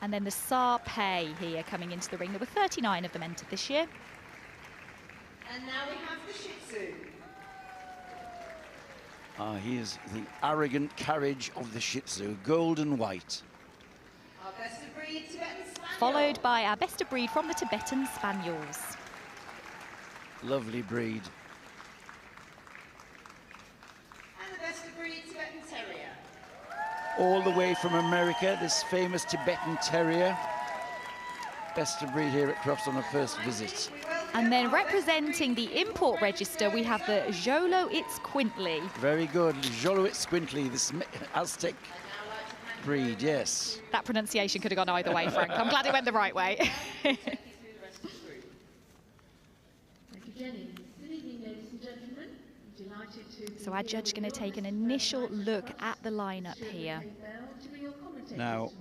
And then the Sarpei here coming into the ring. There were 39 of them entered this year. And now we have the Shih Tzu. He is the arrogant carriage of the Shih Tzu, gold and white. Our best of breed Tibetan Spaniel. Followed by our best of breed from the Tibetan Spaniels. Lovely breed. And the best of breed Tibetan Terrier. All the way from America, this famous Tibetan Terrier. Best of breed here at Crufts on a first visit. And then representing the import register, we have the Xoloitzcuintli. Very good, Xoloitzcuintli, this Aztec breed, yes. That pronunciation could have gone either way, Frank. I'm glad it went the right way. Thank you, Jenny. Good evening, ladies and gentlemen. I'm delighted to... So our judge is going to take an initial look at the lineup here. Now,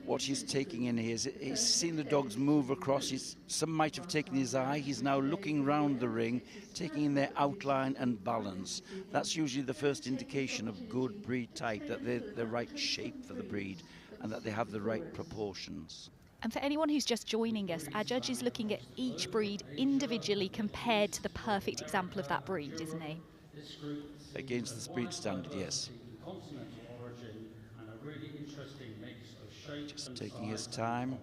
what he's taking in here is he's seen the dogs move across. Some might have taken his eye. He's now looking round the ring, taking in their outline and balance. That's usually the first indication of good breed type, that they're the right shape for the breed and that they have the right proportions. And for anyone who's just joining us, our judge is looking at each breed individually compared to the perfect example of that breed, isn't he? Against the breed standard, yes. Just taking his time.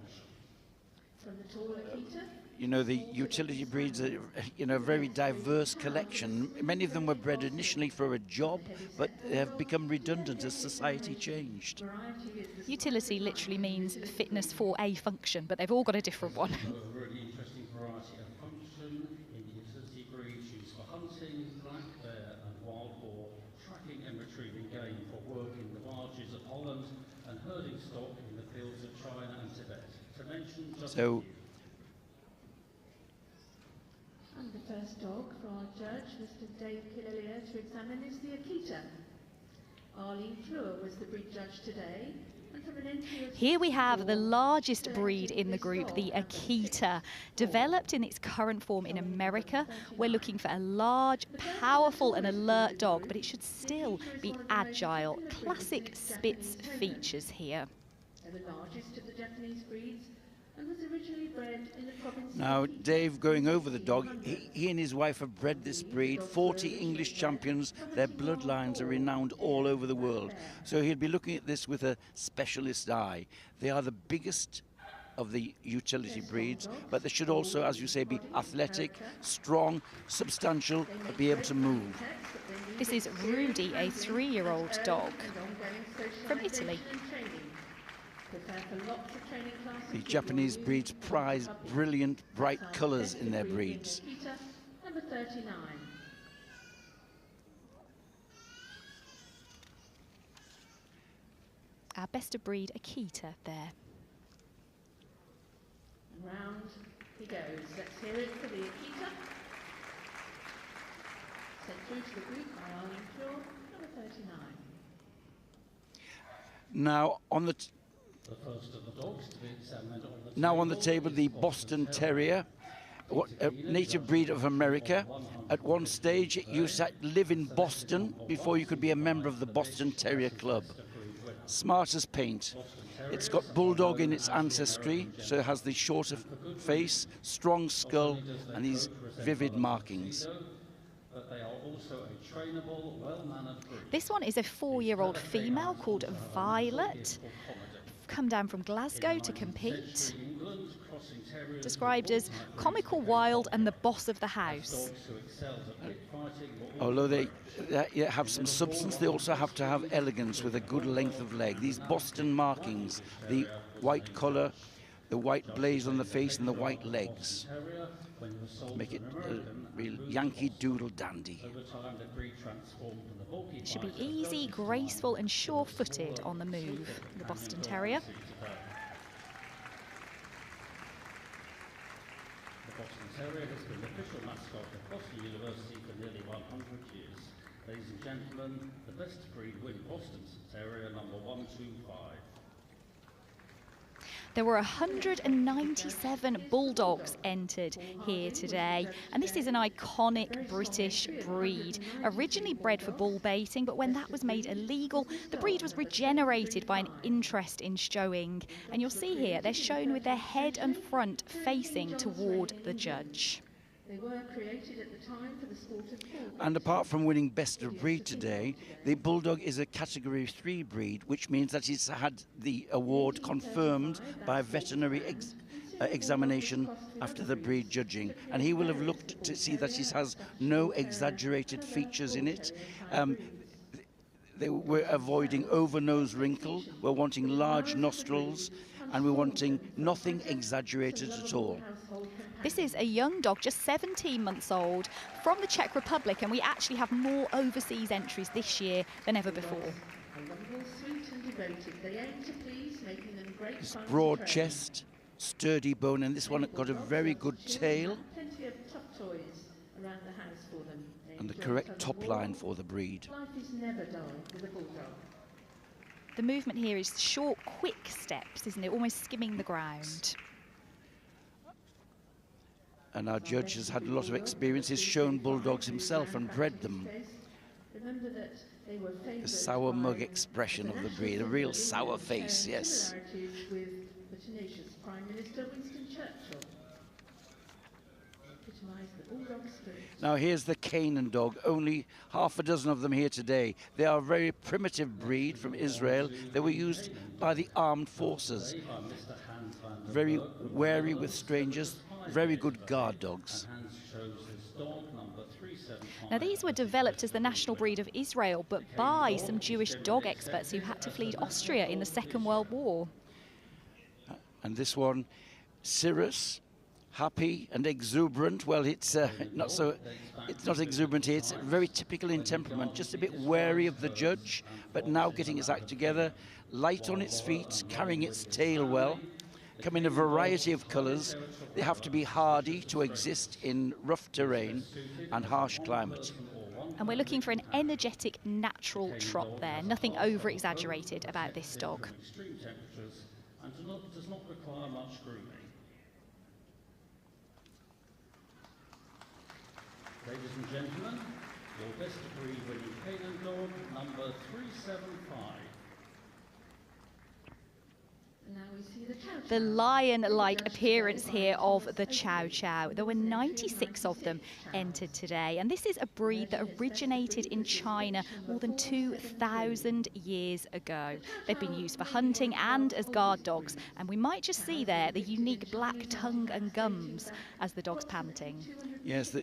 You know, the utility breeds are, a very diverse collection. Many of them were bred initially for a job, but they have become redundant as society changed. Utility literally means fitness for a function, but they've all got a different one. A really interesting variety of function in the utility breeds used for hunting, black bear and wild boar, tracking and retrieving game for work in the barges of Holland and herding stock in the fields of China and Tibet. To mention just So, first dog for our judge, Mr. Dave Killier, to examine is the Akita. Arlene Fleur was the breed judge today. And from an entry of Here we have the largest breed in the group, the Akita. Developed in its current form in America, we're looking for a large, powerful and alert dog, but it should still be agile. Classic Spitz features here. They're the largest of the Japanese breeds and was originally bred in the province. Now, Dave, going over the dog, he and his wife have bred this breed, 40 English champions. Their bloodlines are renowned all over the world. So he'll be looking at this with a specialist eye. They are the biggest of the utility breeds, but they should also, as you say, be athletic, strong, substantial, and be able to move. This is Rudy, a 3-year-old dog from Italy. The Japanese breeds prize brilliant, bright colours in their breeds. Number 39. Our best of breed Akita there. Round he goes. Let's hear it for the Akita. Sent through to the group by Arlene Fleur, number 39. Now on the table, the Boston Terrier, a native breed of America. At one stage, it used to live in Boston before you could be a member of the Boston Terrier Club. Smart as paint. It's got bulldog in its ancestry, so it has the shorter face, strong skull, and these vivid markings. This one is a 4-year-old female called Violet. Come down from Glasgow to compete. Described as comical, wild, and the boss of the house. Although they have some substance, they also have to have elegance with a good length of leg. These Boston markings, the white collar, the white blaze on the face, and the white legs make it a real Yankee Doodle dandy. It should be easy, graceful, and sure-footed on the move, the Boston Terrier. The Boston Terrier has been the official mascot across the university for nearly 100 years. Ladies and gentlemen, the best breed win Boston Terrier number 125. There were 197 bulldogs entered here today, and this is an iconic British breed. Originally bred for bull baiting, but when that was made illegal, the breed was regenerated by an interest in showing. And you'll see here, they're shown with their head and front facing toward the judge. They were created at the time for the sport of bull. And apart from winning best of breed today, the Bulldog is a category 3 breed, which means that it's had the award confirmed by a veterinary examination after the breed judging. And he will have looked to see that it has no exaggerated features in it. They were avoiding over-nose wrinkle, we're wanting large nostrils, and we're wanting nothing exaggerated at all. This is a young dog, just 17 months old, from the Czech Republic, and we actually have more overseas entries this year than ever before. This broad chest, sturdy bone, and this one got a very good tail Plenty of tough toys around the house for them. and the correct top line for the breed. Life is never dull with a bulldog. The movement here is short, quick steps, isn't it? Almost skimming the ground. And our judge has had a lot of experience. He's shown bulldogs himself and bred them. Remember that they were The sour mug expression of the breed, a real sour face, yes. with the tenacious Prime Minister Winston Churchill. Epitomised the bulldog spirit. Now here's the Canaan dog, only half a dozen of them here today. They are a very primitive breed from Israel. They were used by the armed forces. Very wary with strangers, very good guard dogs. Now, these were developed as the national breed of Israel, but by some Jewish dog experts who had to flee Austria in the Second World War. And this one, Cirrus, happy and exuberant. Well, it's not exuberant here. It's very typical in temperament, just a bit wary of the judge, but now getting its act together, light on its feet, carrying its tail well, come in a variety of colours. They have to be hardy to exist in rough terrain and harsh climate. And we're looking for an energetic, natural trot there. Nothing over-exaggerated about this dog. Extreme temperatures and does not require much grooming. Ladies and gentlemen, your best of breed winning canine dog, number 375. Now we see the Chow The lion-like appearance here of the Chow Chow. There were 96 of them entered today, and this is a breed that originated in China more than 2,000 years ago. They've been used for hunting and as guard dogs, and we might just see there the unique black tongue and gums as the dog's panting. Yes,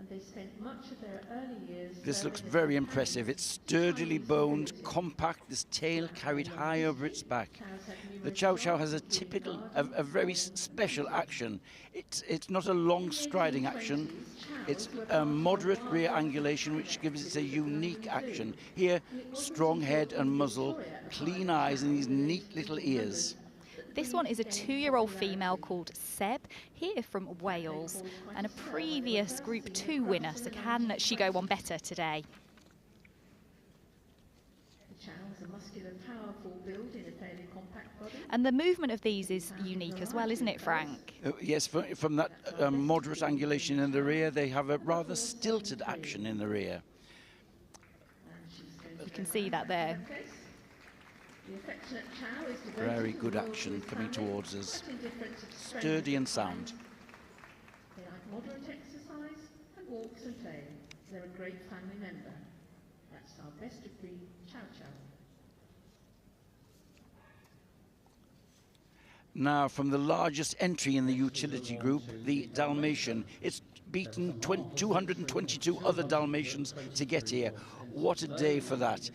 They spent much of their early years. this looks very impressive. It's sturdily boned, compact, this tail carried high over its back. The Chow Chow has a typical, a very special action. It's not a long striding action. It's a moderate rear angulation, which gives it a unique action. Here, strong head and muzzle, clean eyes and these neat little ears. This one is a 2-year-old female called Seb, here from Wales, and a previous Group 2 winner, so can she go one better today? The Chow has a muscular, powerful build in a fairly compact body. And the movement of these is unique as well, isn't it, Frank? Yes, from that moderate angulation in the rear, they have a rather stilted action in the rear. You can see that there. The affectionate Chow is devoted Very to good the world action with coming family, towards us. but in different strengths Sturdy and sound. They like moderate exercise and walks and play. They're a great family member. That's our best of breed Chow Chow. Now, from the largest entry in the utility group, the Dalmatian, it's beaten 222 other Dalmatians to get here. What a day for that.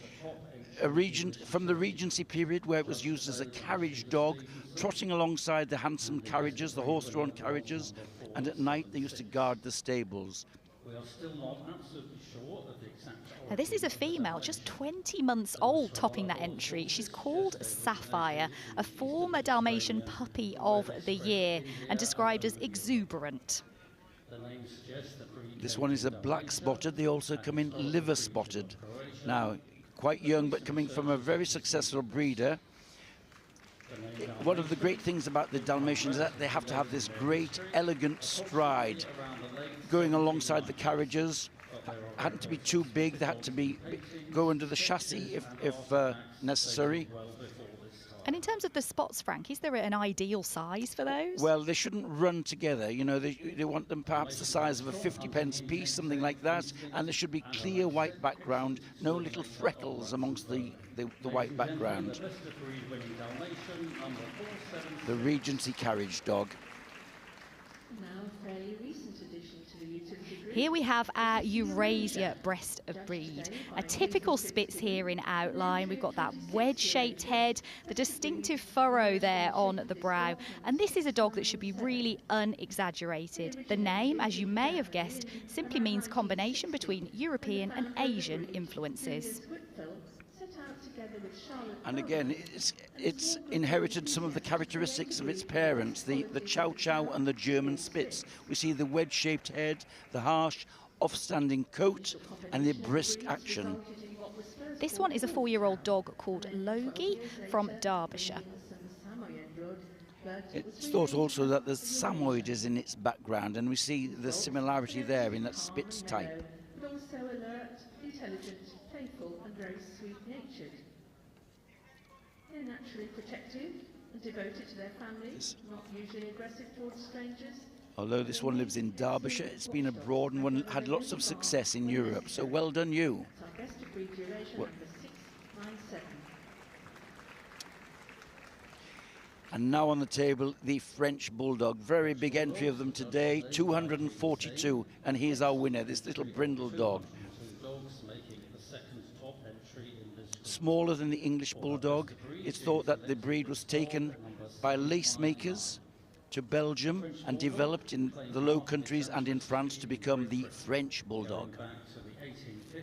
From the Regency period, where it was used as a carriage dog, trotting alongside the handsome carriages, the horse-drawn carriages, and at night they used to guard the stables. We are still not absolutely sure of the exact Now, this is a female, just 20 months old, topping that entry. She's called Sapphire, a former Dalmatian puppy of the year, and described as exuberant. The name suggests the breed. This one is a black spotted. They also come in liver spotted. Now, quite young, but coming from a very successful breeder. One of the great things about the Dalmatians is that they have to have this great, elegant stride going alongside the carriages. Hadn't to be too big. They had to go under the chassis if necessary. And in terms of the spots, Frank, is there an ideal size for those? Well, they shouldn't run together. You know, they want them perhaps the size of a 50p piece, something like that. And there should be clear white background, no little freckles amongst the white background. The Regency carriage dog. Now a fairly recent addition to the utility group. Here we have our Eurasia breast of breed, a typical Spitz here in outline. We've got that wedge-shaped head, the distinctive furrow there on the brow, and this is a dog that should be really unexaggerated. The name, as you may have guessed, simply means combination between European and Asian influences. And again, it's inherited some of the characteristics of its parents, the Chow Chow and the German Spitz. We see the wedge-shaped head, the harsh, off-standing coat, and the brisk action. This one is a 4-year-old dog called Logie from Derbyshire. It's thought also that the Samoyed is in its background, and we see the similarity there in that Spitz type. But also alert, intelligent, playful, and very sweet-natured. They're naturally protective and devoted to their families, not usually aggressive towards strangers. Although this one lives in Derbyshire, it's been abroad and had lots of success in Europe, so well done you. That's our best of breed Eurasia number 697. And now on the table, the French Bulldog. Very big entry of them today, 242, and here's our winner, this little brindle dog. Smaller than the English Bulldog. It's thought that the breed was taken by lace makers to Belgium and developed in the Low Countries and in France to become the French Bulldog.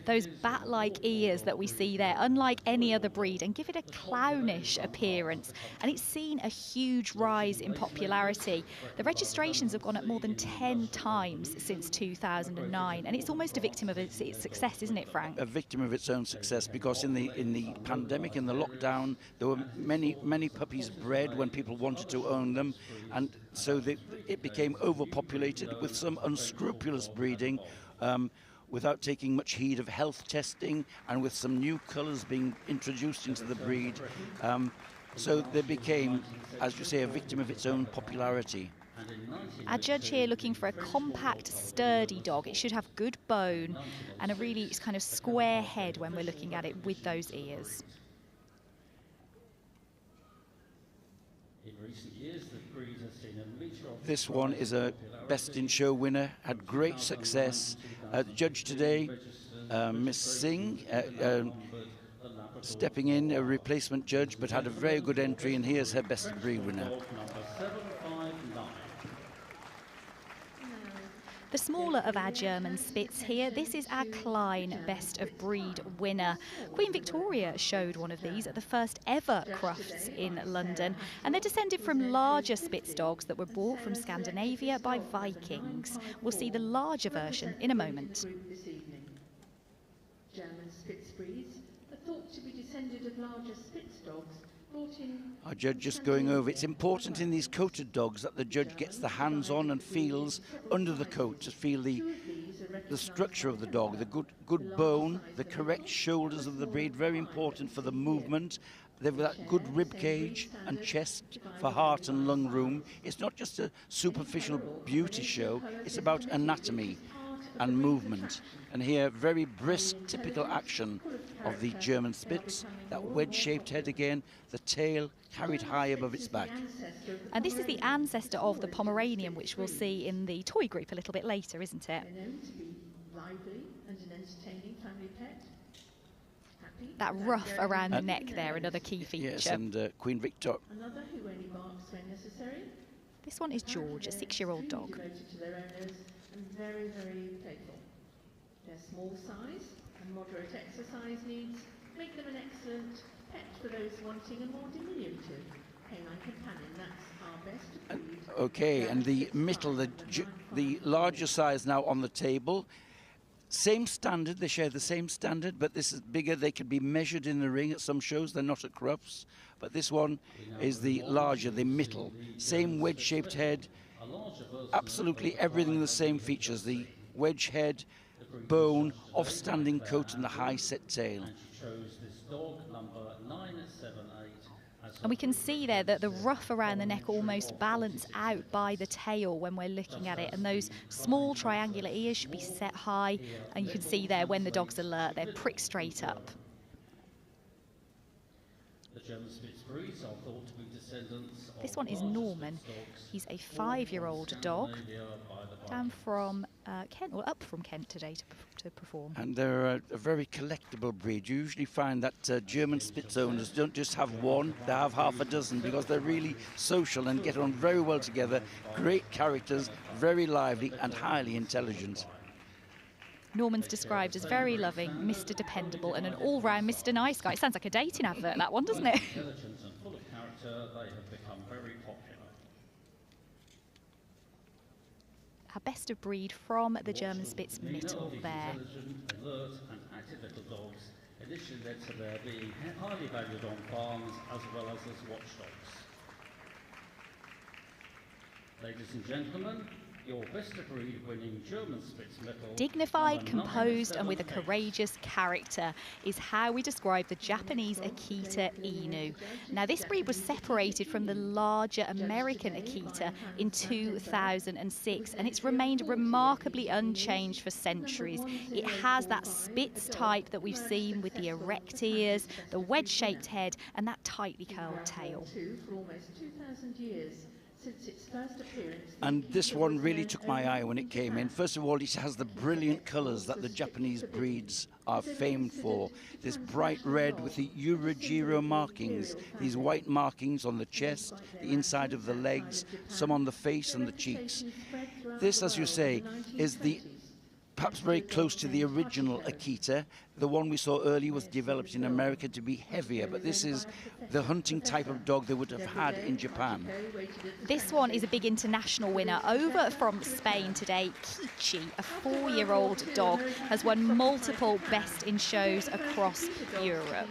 those bat-like ears that we see there, unlike any other breed, and give it a clownish appearance. And it's seen a huge rise in popularity. The registrations have gone up more than 10 times since 2009, and it's almost a victim of its success, isn't it, Frank? A victim of its own success, because in the pandemic, in the lockdown, there were many puppies bred when people wanted to own them, and so it became overpopulated with some unscrupulous breeding. Without taking much heed of health testing, and with some new colours being introduced into the breed. So they became, as you say, a victim of its own popularity. Our judge here looking for a compact, sturdy dog. It should have good bone and a really kind of square head when we're looking at it with those ears. In recent years, the breed has seen a meteor. This one is a Best in Show winner, had great success. The judge today, Miss Singh, stepping in, a replacement judge, but had a very good entry, and here's her Best of Breed winner. The smaller of our German Spitz here, this is our Klein Best of Breed winner. Queen Victoria showed one of these at the first ever Crufts in London, and they're descended from larger Spitz dogs that were brought from Scandinavia by Vikings. We'll see the larger version in a moment. German Spitz breeds are thought to be descended of larger Spitz dogs brought in. Our judge just going over, it's important in these coated dogs that the judge gets the hands on and feels under the coat to feel the structure of the dog, the good bone, the correct shoulders of the breed, very important for the movement. They've that good rib cage and chest for heart and lung room. It's not just a superficial beauty show, it's about anatomy and movement. And here, very brisk, typical action of the German Spitz, that wedge-shaped head again, the tail carried high above its back. And this is the ancestor of the Pomeranian, which we'll see in the toy group a little bit later, isn't it? They're known to be lively and an entertaining family pet. Happy. That ruff around the neck there, another key feature. Yes, and Queen Victoria. Another who only barks when necessary. This one is George, a 6-year-old dog. Devoted to their owners and very, very playful. Their small size and moderate exercise needs make them an excellent pet for those wanting a more diminutive canine companion. That's our best breed. Okay, and the middle, the larger size now on the table. Same standard, they share the same standard, but this is bigger. They can be measured in the ring at some shows. They're not at Crufts, but this one is the larger, the middle. Same wedge-shaped head, absolutely everything the same features. The wedge head, bone, off-standing coat, and the high-set tail. And we can see there that the ruff around the neck almost balance out by the tail when we're looking at it, and those small triangular ears should be set high, and you can see there when the dog's alert, they're pricked straight up. The German Spitz breeds are thought to be descendants of This one is Norman. He's a 5-year-old dog, down from Kent, or up from Kent today to perform. And they're a very collectible breed. You usually find that German Spitz owners don't just have one, they have half a dozen, because they're really social and get on very well together. Great characters, very lively and highly intelligent. Norman's described as very loving, Mr. Dependable, and an all-round Mr. Nice Guy. It sounds like a dating advert, that one, doesn't it? Intelligent and full of character, they have become very popular. Our best of breed from the German Spitz middle there. Intelligent, alert and active little dogs initially led to their being highly valued on farms as well as watchdogs. Ladies and gentlemen, your best of breed winning German Spitz medal. Dignified, composed, and with a courageous character is how we describe the Japanese Akita Inu. Now, this breed was separated from the larger American Akita in 2006, and it's remained remarkably unchanged for centuries. It has that Spitz type that we've seen with the erect ears, the wedge-shaped head, and that tightly curled tail. For almost 2,000 years. Since its first appearance, And this one really took my eye when it came in. First of all, it has the brilliant colours that the Japanese breeds are famed for. This bright red with the Urogiro markings, these white markings on the chest, the inside of the legs, some on the face and the cheeks. This, as you say, is the perhaps very close to the original Akita. The one we saw earlier was developed in America to be heavier, but this is the hunting type of dog they would have had in Japan. This one is a big international winner. Over from Spain today, Kichi, a 4-year-old dog, has won multiple best in shows across Europe.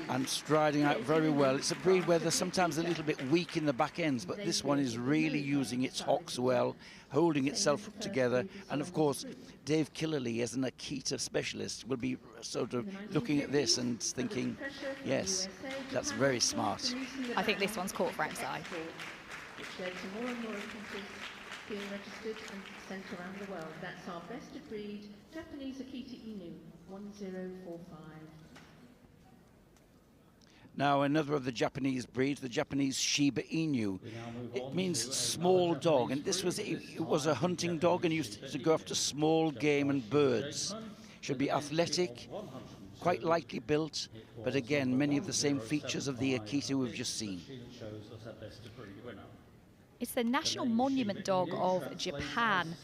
And striding out very well. It's a breed where they're sometimes a little bit weak in the back ends, but this one is really using its hocks well, holding itself together. And of course, Dave Killerley, as an Akita specialist, will be sort of looking at this and thinking, yes, that's very smart. I think this one's caught Frank's eye. Which led to more and more Akitas being registered and sent around the world. That's our best of breed Japanese Akita Inu 1045. Now, another of the Japanese breeds, the Japanese Shiba Inu. It means small dog, and this was it was a hunting dog and used to go after small game and birds. Should be athletic, quite lightly built, but again, many of the same features of the Akita we've just seen. It's the national monument dog of Japan.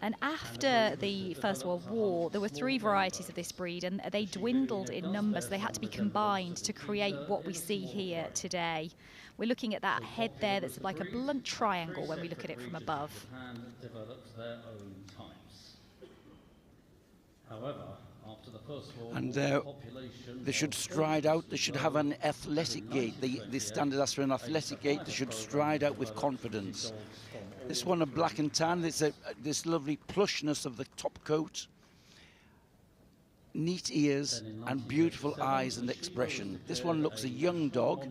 And after the First World War, there were 3 varieties of this breed, and they dwindled in numbers. They had to be combined to create what we see here today. We're looking at that head there that's like a blunt triangle when we look at it from above. Japan developed their own types. However, after the First World And War, population they should stride out, they should have an athletic gait. The standard asks for an athletic gait, they should stride out with confidence. This one, a black and tan, this lovely plushness of the top coat, neat ears and beautiful eyes and expression. This one looks a young dog.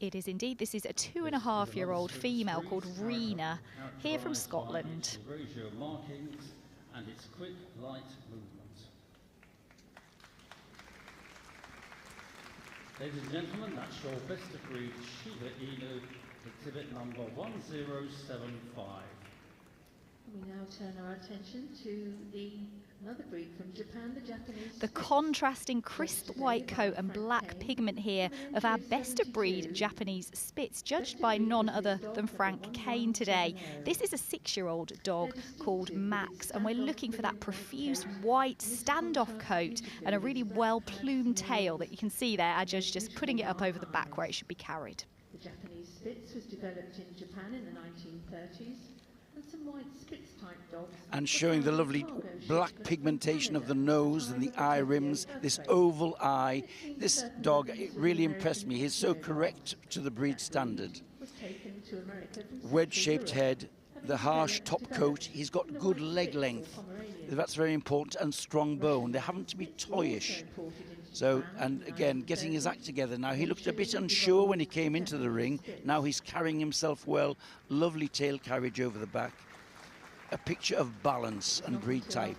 It is indeed. This is a 2.5-year-old female called Rena, here from Scotland. And its quick, light movement. Ladies and gentlemen, that's your best of breed Shiba Inu, exhibit number 1075. We now turn our attention to another breed from Japan, the Japanese. The contrasting crisp white coat and black pigment here of our best of breed Japanese Spitz, judged by none other than Frank Kane today. This is a 6-year-old dog called Max, and we're looking for that profuse white standoff coat and a really well-plumed tail that you can see there. Our judge just putting it up over the back where it should be carried. The Japanese Spitz was developed in Japan in the 1930s. Some white Spitz-type dogs. And showing the lovely black pigmentation of the nose and the eye rims, this oval eye. This dog, it really impressed me. He's so correct to the breed standard. Wedge-shaped head, the harsh top coat. He's got good leg length. That's very important, and strong bone. They haven't to be toyish. So, and again, getting his act together now. He looked a bit unsure when he came into the ring. Now he's carrying himself well. Lovely tail carriage over the back. A picture of balance and breed type.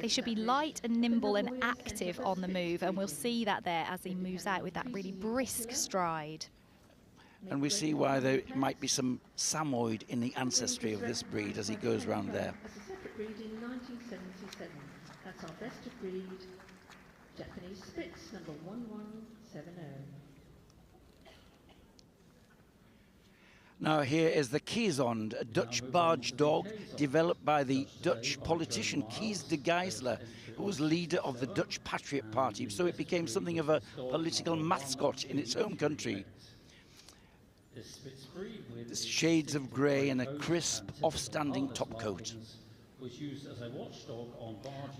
They should be light and nimble and active on the move, and we'll see that there as he moves out with that really brisk stride. And we see why there might be some Samoyed in the ancestry of this breed as he goes round there. As a separate breed in 1977. That's our best of breed Japanese Spitz, number 1170. Now here is the Keeshond, a Dutch barge dog developed by the Dutch politician Kees de Geisler, who was leader of the Dutch Patriot Party. So it became something of a political mascot in its home country. There's shades of grey and a crisp, off-standing top coat.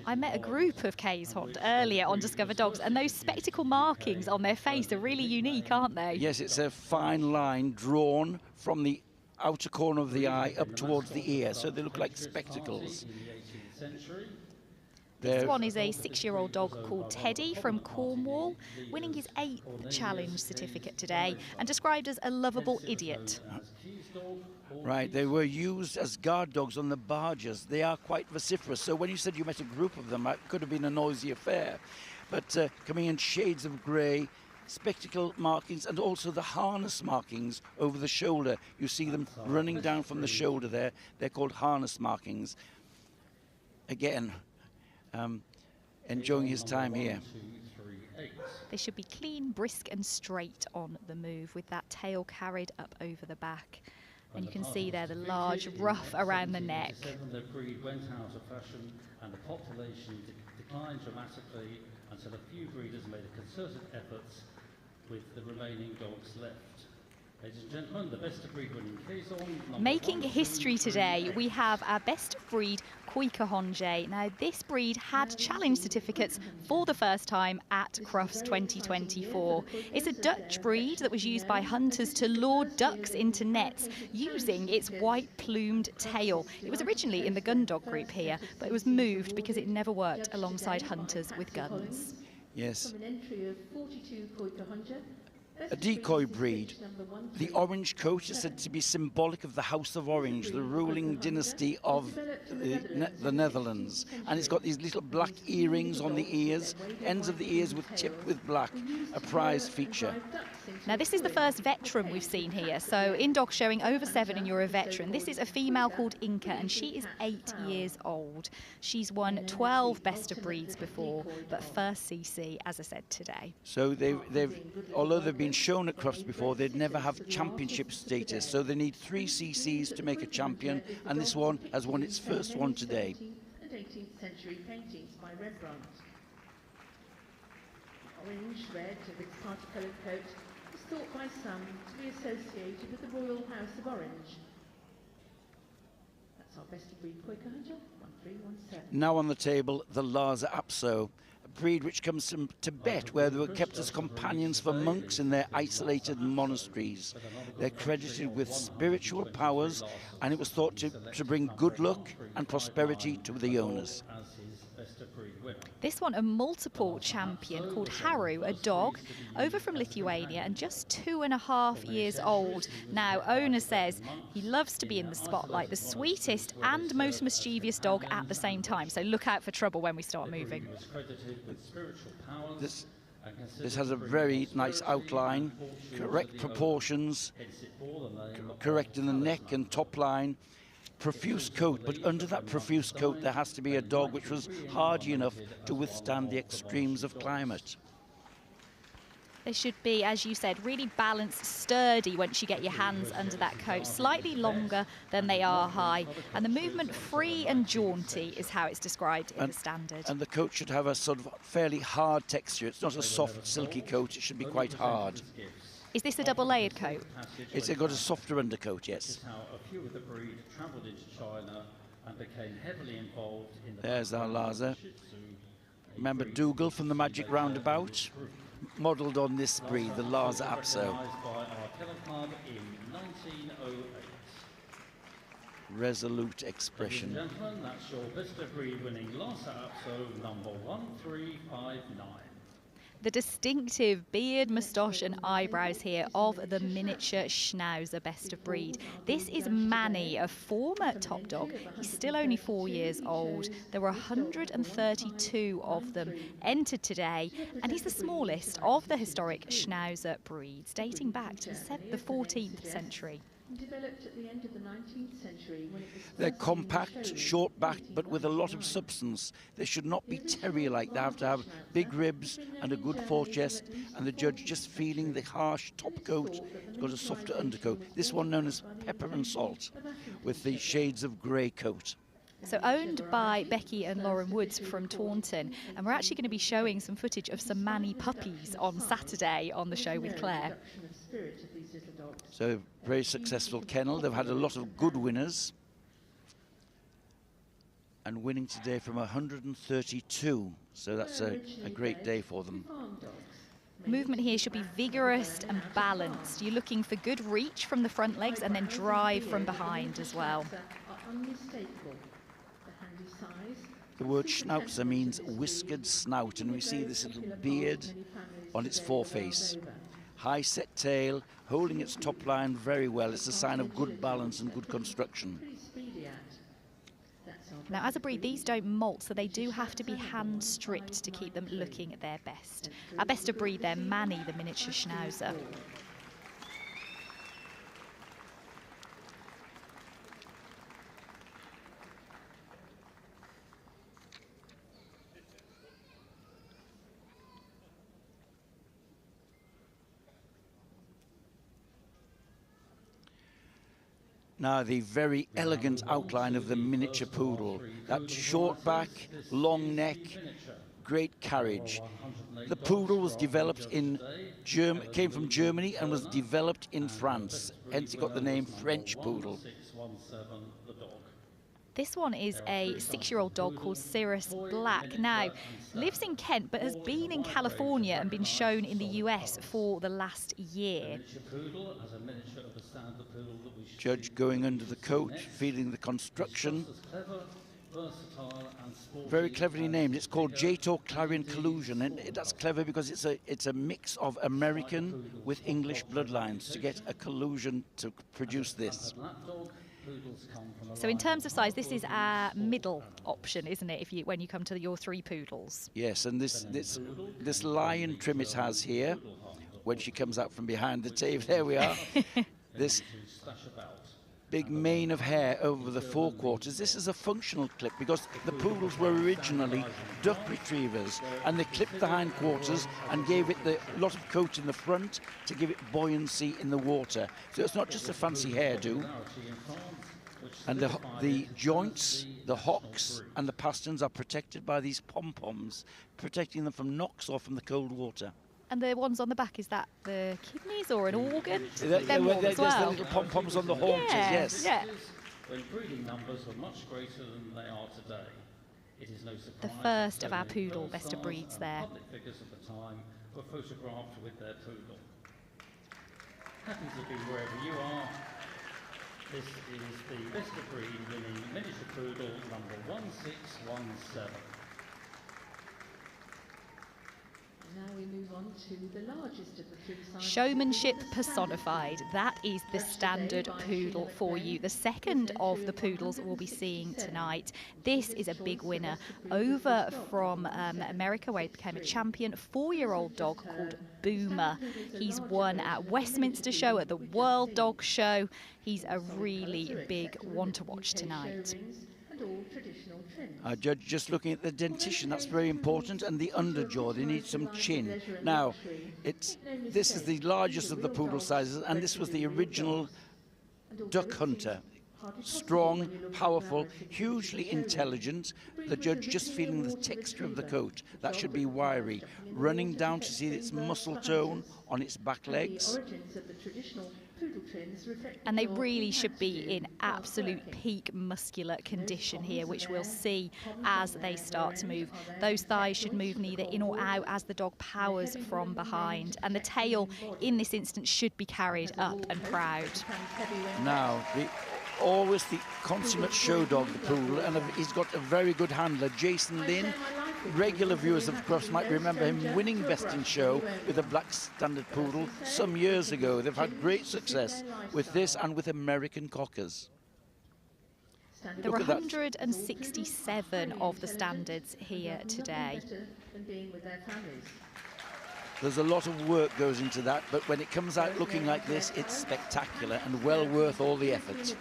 I met a group of Keeshond earlier on Discover Dogs, and those spectacle markings on their face are really unique, aren't they? Yes, it's a fine line drawn from the outer corner of the eye up towards the ear, so they look like spectacles. This one is a 6-year-old dog called Teddy from Cornwall, winning his 8th challenge certificate today and described as a lovable idiot. Right, they were used as guard dogs on the barges. They are quite vociferous, so when you said you met a group of them, it could have been a noisy affair. But coming in shades of grey, spectacle markings, and also the harness markings over the shoulder. You see them running down from the shoulder there. They're called harness markings. Again, enjoying his time here. They should be clean, brisk and straight on the move with that tail carried up over the back. And you can see there the large ruff around the neck. The breed went out of fashion and the population declined dramatically until a few breeders made a concerted efforts with the remaining dogs left. Ladies and gentlemen, the best of breed winning Quezon. Making history today, we have our best of breed Quikahonje. Now, this breed had challenge certificates for the first time at Crufts 2024. It's a Dutch breed that was used by hunters to lure ducks into nets using its white-plumed tail. It was originally in the gun dog group here, but it was moved because it never worked alongside hunters with guns. Yes. From an entry of 42 Quikahonje. A decoy breed. The orange coat is said to be symbolic of the House of Orange, the ruling dynasty of the Netherlands. And it's got these little black earrings on the ears, ends of the ears tipped with black, a prize feature. Now, this is the first veteran we've seen here. So in dog showing over 7 and you're a veteran. This is a female called Inca and she is 8 years old. She's won 12 best of breeds before, but first CC, as I said, today. So although they've been shown at Crufts before, they'd never have championship status. So they need 3 CCs to make a champion, and this one has won its first one today. And 18th century paintings by Rembrandt. Orange, red of its parti-coloured coat is thought by some to be associated with the Royal House of Orange. That's our best of breed Quikahonje, 1317. Now on the table, the Lhasa Apso, a breed which comes from Tibet, where they were kept as companions for monks in their isolated monasteries. They're credited with spiritual powers, and it was thought to bring good luck and prosperity to the owners. This one, a multiple champion called Haru, a dog, over from Lithuania and just 2.5 years old. Now, owner says he loves to be in the spotlight, the sweetest and most mischievous dog at the same time. So look out for trouble when we start moving. This has a very nice outline, correct proportions, correct in the neck and top line. Profuse coat, but under that profuse coat there has to be a dog which was hardy enough to withstand the extremes of climate. They should be, as you said, really balanced, sturdy once you get your hands under that coat, slightly longer than they are high, and the movement free and jaunty is how it's described in the standard. And the coat should have a sort of fairly hard texture. It's not a soft, silky coat, it should be quite hard. Is this a double-layered coat? It's got a softer undercoat, yes. A few of the breed travelled into China and became heavily involved in the... There's our Lhasa. Remember Dougal from the Magic Roundabout? Modelled on this breed, the Lhasa Apso. Resolute expression. Ladies and gentlemen, that's your best of breed winning Lhasa Apso number 1359. The distinctive beard, moustache and eyebrows here of the miniature Schnauzer best of breed. This is Manny, a former top dog. He's still only 4 years old. There were 132 of them entered today, and he's the smallest of the historic Schnauzer breeds, dating back to the 14th century. Developed at the end of the 19th century when it was... They're compact, short-backed, but with a lot of substance. They should not be terrier-like. They have to have big ribs and a good forechest, and the judge just feeling the harsh top coat. It's got a softer undercoat. This one known as pepper and salt, with the shades of grey coat. So owned by Becky and Lauren Woods from Taunton, and we're actually going to be showing some footage of some Manny puppies on Saturday on the show with Claire. So very successful kennel. They've had a lot of good winners, and winning today from 132. So that's a great day for them. Movement here should be vigorous and balanced. You're looking for good reach from the front legs and then drive from behind as well. The word Schnauzer means whiskered snout, and we see this little beard on its foreface. High set tail, holding its top line very well. It's a sign of good balance and good construction. Now, as a breed, these don't molt, so they do have to be hand stripped to keep them looking at their best. Our best of breed there, Manny, the miniature Schnauzer. Now, the very elegant outline of the miniature poodle. That short back, long neck, great carriage. The poodle was developed in came from Germany and was developed in France. Hence, it got the name French poodle. This one is a 6-year-old dog called Cirrus Black. Now, lives in Kent but has been in California and been shown in the US for the last year. Judge going under the coat, feeling the construction. Very cleverly named. It's called Jato Clarion Collusion, and that's clever because it's a mix of American with English bloodlines to get a collusion to produce this. So in terms of size, this is our middle option, isn't it, when you come to your 3 poodles? Yes, and this lion trim it has here, when she comes out from behind the table, there we are. This big mane of hair over the forequarters. This is a functional clip because the poodles were originally duck retrievers, and they clipped the hindquarters and gave it a lot of coat in the front to give it buoyancy in the water. So it's not just a fancy hairdo. And the joints, the hocks and the pasterns are protected by these pom-poms, protecting them from knocks or from the cold water. And the ones on the back, is that the kidneys or an organ? There's the little pom-poms on the haunches, yes. Yeah. When breeding numbers were much greater than they are today, it is no surprise. The first of our poodle best of breeds there. Public figures at the time were photographed with their poodle. Happens to be wherever you are. This is the best of breed winning miniature poodle number 1617. Now we move on to the largest of the 3 sizes. Showmanship personified. That is the standard poodle for you. The second of the poodles we'll be seeing tonight. This is a big winner over from America, where he became a champion. 4-year-old dog called Boomer. He's won at Westminster Show, at the World Dog Show. He's a really big one to watch tonight. Judge, just looking at the dentition, that's very important, and the underjaw, they need some chin. Now, this is the largest of the poodle sizes, and this was the original duck hunter. Strong, powerful, hugely intelligent. The judge just feeling the texture of the coat. That should be wiry. Running down to see its muscle tone on its back legs. And they really should be in absolute peak muscular condition here, which we'll see as they start to move. Those thighs should move neither in or out as the dog powers from behind. And the tail, in this instance, should be carried up and proud. Now, always the consummate show dog, the poodle, and he's got a very good handler, Jason Lynn. Regular viewers of Crufts might remember him winning Best in Show with a black standard poodle some years ago. They've had great success with this and with American cockers. There are 167 of the standards here today. There's a lot of work goes into that, but when it comes out looking like this, it's spectacular and well worth all the effort.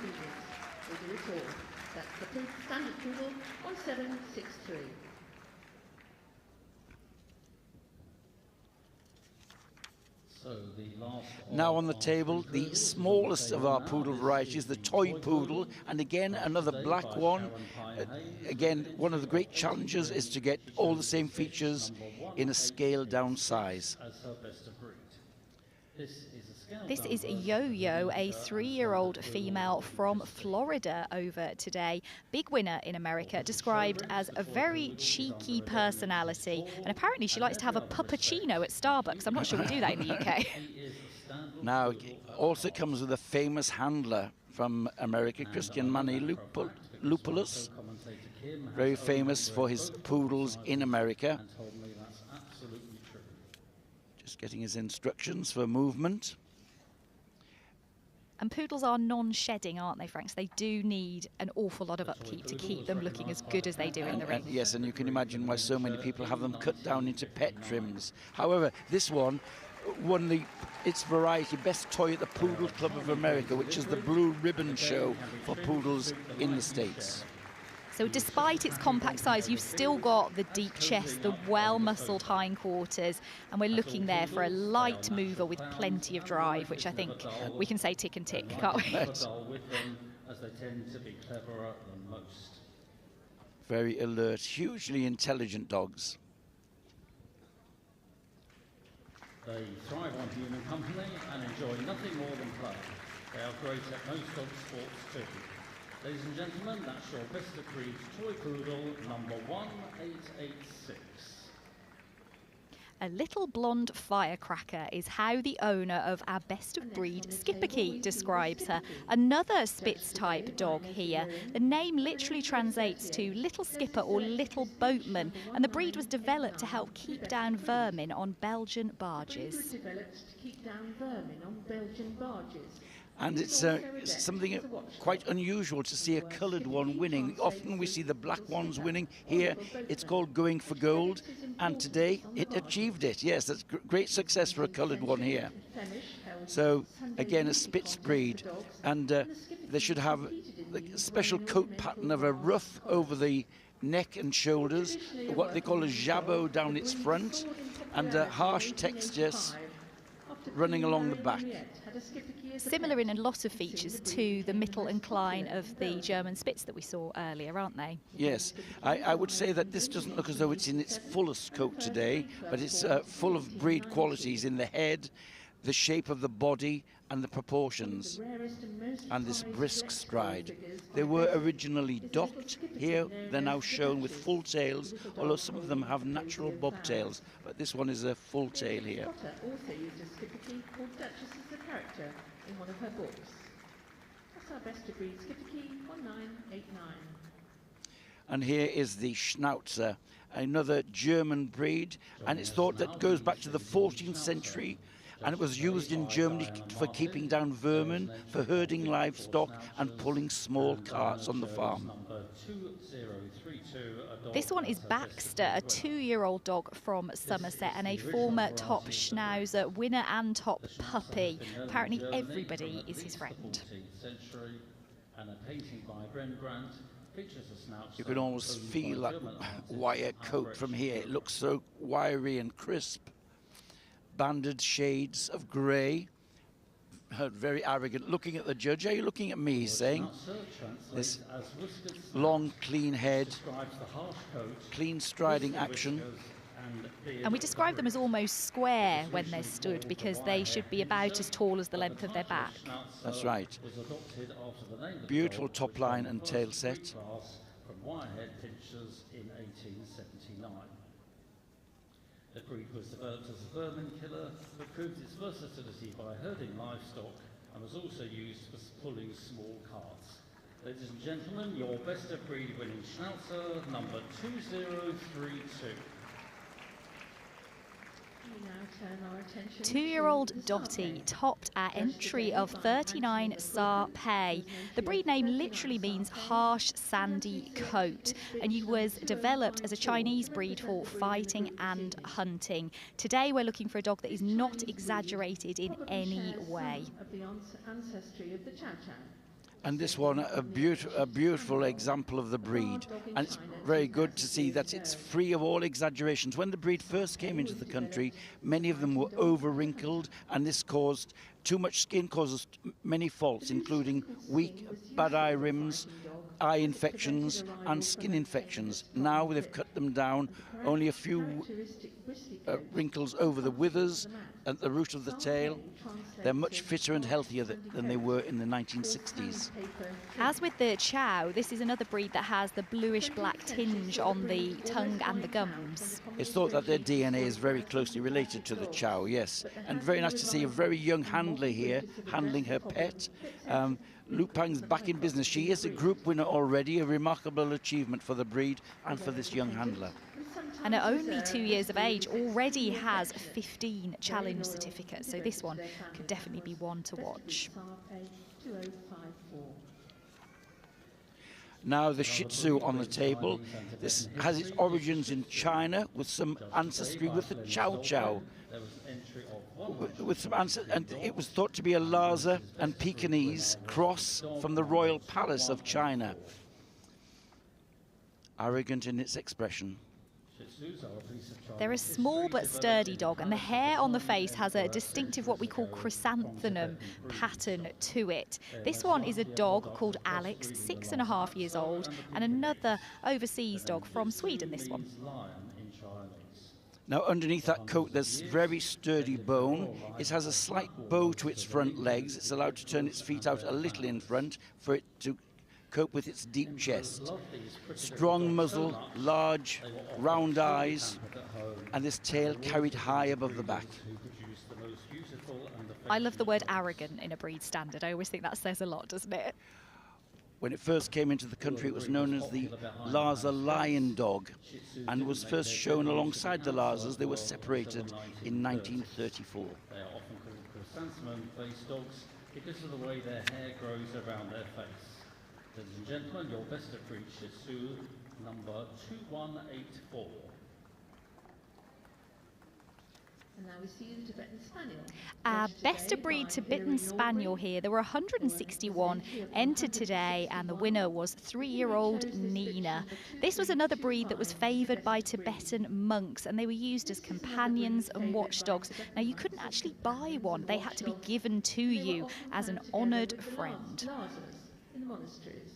That's the standard poodle 1763. Now on the table, the smallest of our poodle varieties, the toy poodle, and again another black one. Again, one of the great challenges is to get all the same features in a scaled down size. This is Yo-Yo, a 3-year-old female from Florida over today. Big winner in America, described as a very cheeky personality. And apparently she likes to have a puppuccino at Starbucks. I'm not sure we do that in the UK. Now, also comes with a famous handler from America, Christian Manny Lupulus. Very famous for his poodles in America. Just getting his instructions for movement. And poodles are non-shedding, aren't they, Frank? So they do need an awful lot of upkeep to keep them looking as good as they do in the ring. Yes, and you can imagine why so many people have them cut down into pet trims. However, this one won its variety best toy at the Poodle Club of America, which is the blue ribbon show for poodles in the States. So despite its compact size, you've still got the deep chest, the well-muscled hindquarters, and we're looking there for a light mover with plenty of drive, which I think we can say tick and tick, can't we? as they tend to be cleverer than most. Very alert, hugely intelligent dogs. They thrive on human company and enjoy nothing more than play. They are great at most dog sports too. Ladies and gentlemen, that's your best of breed toy poodle number 1886. A little blonde firecracker is how the owner of our best of breed Skipperkey describes her. Another Spitz type dog here. The name literally translates to little skipper or little boatman, and the breed was developed to help keep down vermin on Belgian barges. And it's something quite unusual to see a coloured one winning. Often we see the black ones winning. Here it's called Going for Gold, and today it achieved it. Yes, that's great success for a coloured one here. So again, a Spitz breed, and they should have a special coat pattern of a ruff over the neck and shoulders, what they call a jabot down its front, and harsh textures running along the back. Similar in a lot of features to the Mittel and Klein of the German Spitz that we saw earlier, aren't they? Yes, I would say that this doesn't look as though it's in its fullest coat today, but it's full of breed qualities in the head, the shape of the body and the proportions, and this brisk stride. They were originally docked. Here they're now shown with full tails, although some of them have natural bobtails, but this one is a full tail here. Potter also used a Skipperkey called Duchess as a character in one of her books. That's our best of breed Skipperkey 1989. And here is the Schnauzer, another German breed, and it's thought that goes back to the 14th century, and it was used in Germany for keeping down vermin, for herding livestock and pulling small carts on the farm. This one is Baxter, a 2-year-old dog from Somerset and a former top Schnauzer winner and top puppy. Apparently everybody is his friend. You can almost feel that wire coat from here. It looks so wiry and crisp. Banded shades of grey, very arrogant, looking at the judge. Are you looking at me, he's saying? This long, clean head, clean striding action. And we describe them as almost square when they're stood because they should be about as tall as the length of their back. That's right. Beautiful top line and tail set. From Wirehead Pinchers in 1879. The breed was developed as a vermin killer, but proved its versatility by herding livestock and was also used for pulling small carts. Ladies and gentlemen, your best of breed winning Schnauzer, number 2032. 2-year-old Dottie topped our entry of 39 Sa Pei. The breed name literally means harsh sandy coat, and he was developed as a Chinese breed for fighting and hunting. Today we're looking for a dog that is not exaggerated in any way. And this one, a beautiful example of the breed. And it's very good to see that it's free of all exaggerations. When the breed first came into the country, many of them were over-wrinkled, and this caused too much skin, causes many faults, including weak, bad eye rims, eye infections, and skin infections. Now they've cut them down, only a few wrinkles over the withers at the root of the tail. They're much fitter and healthier than they were in the 1960s. As with the Chow, this is another breed that has the bluish-black tinge on the tongue and the gums. It's thought that their DNA is very closely related to the Chow, yes. And very nice to see a very young handler here handling her pet. Lupang's back in business. She is a group winner already, a remarkable achievement for the breed and for this young handler. And at only 2 years of age, already has 15 challenge certificates. So this one could definitely be one to watch. Now the Shih Tzu on the table. This has its origins in China with some ancestry with the Chow Chow. With some and it was thought to be a Lhasa and Pekingese cross from the royal palace of China. Arrogant in its expression. They're a small but sturdy dog, and the hair on the face has a distinctive what we call chrysanthemum pattern to it. This one is a dog called Alex, 6.5 years old, and another overseas dog from Sweden, this one. Now, underneath that coat, there's very sturdy bone. It has a slight bow to its front legs. It's allowed to turn its feet out a little in front for it to cope with its deep chest. Strong muzzle, large, round eyes, and this tail carried high above the back. I love the word arrogant in a breed standard. I always think that says a lot, doesn't it? When it first came into the country, it was known as the Lhasa lion dog and was first shown alongside the Lhasas. They were separated in 1934. They are often called chrysanthemum-faced dogs because of the way their hair grows around their face. Ladies and gentlemen, your best of breed Shih Tzu, number 2184. And now we see the Tibetan Spaniel. Our best of breed Tibetan Spaniel here. There were 161 entered today, and the winner was 3-year-old Nina. This was another breed that was favoured by Tibetan monks, and they were used as companions and watchdogs. Now, you couldn't actually buy one. They had to be given to you as an honoured friend. In the monasteries.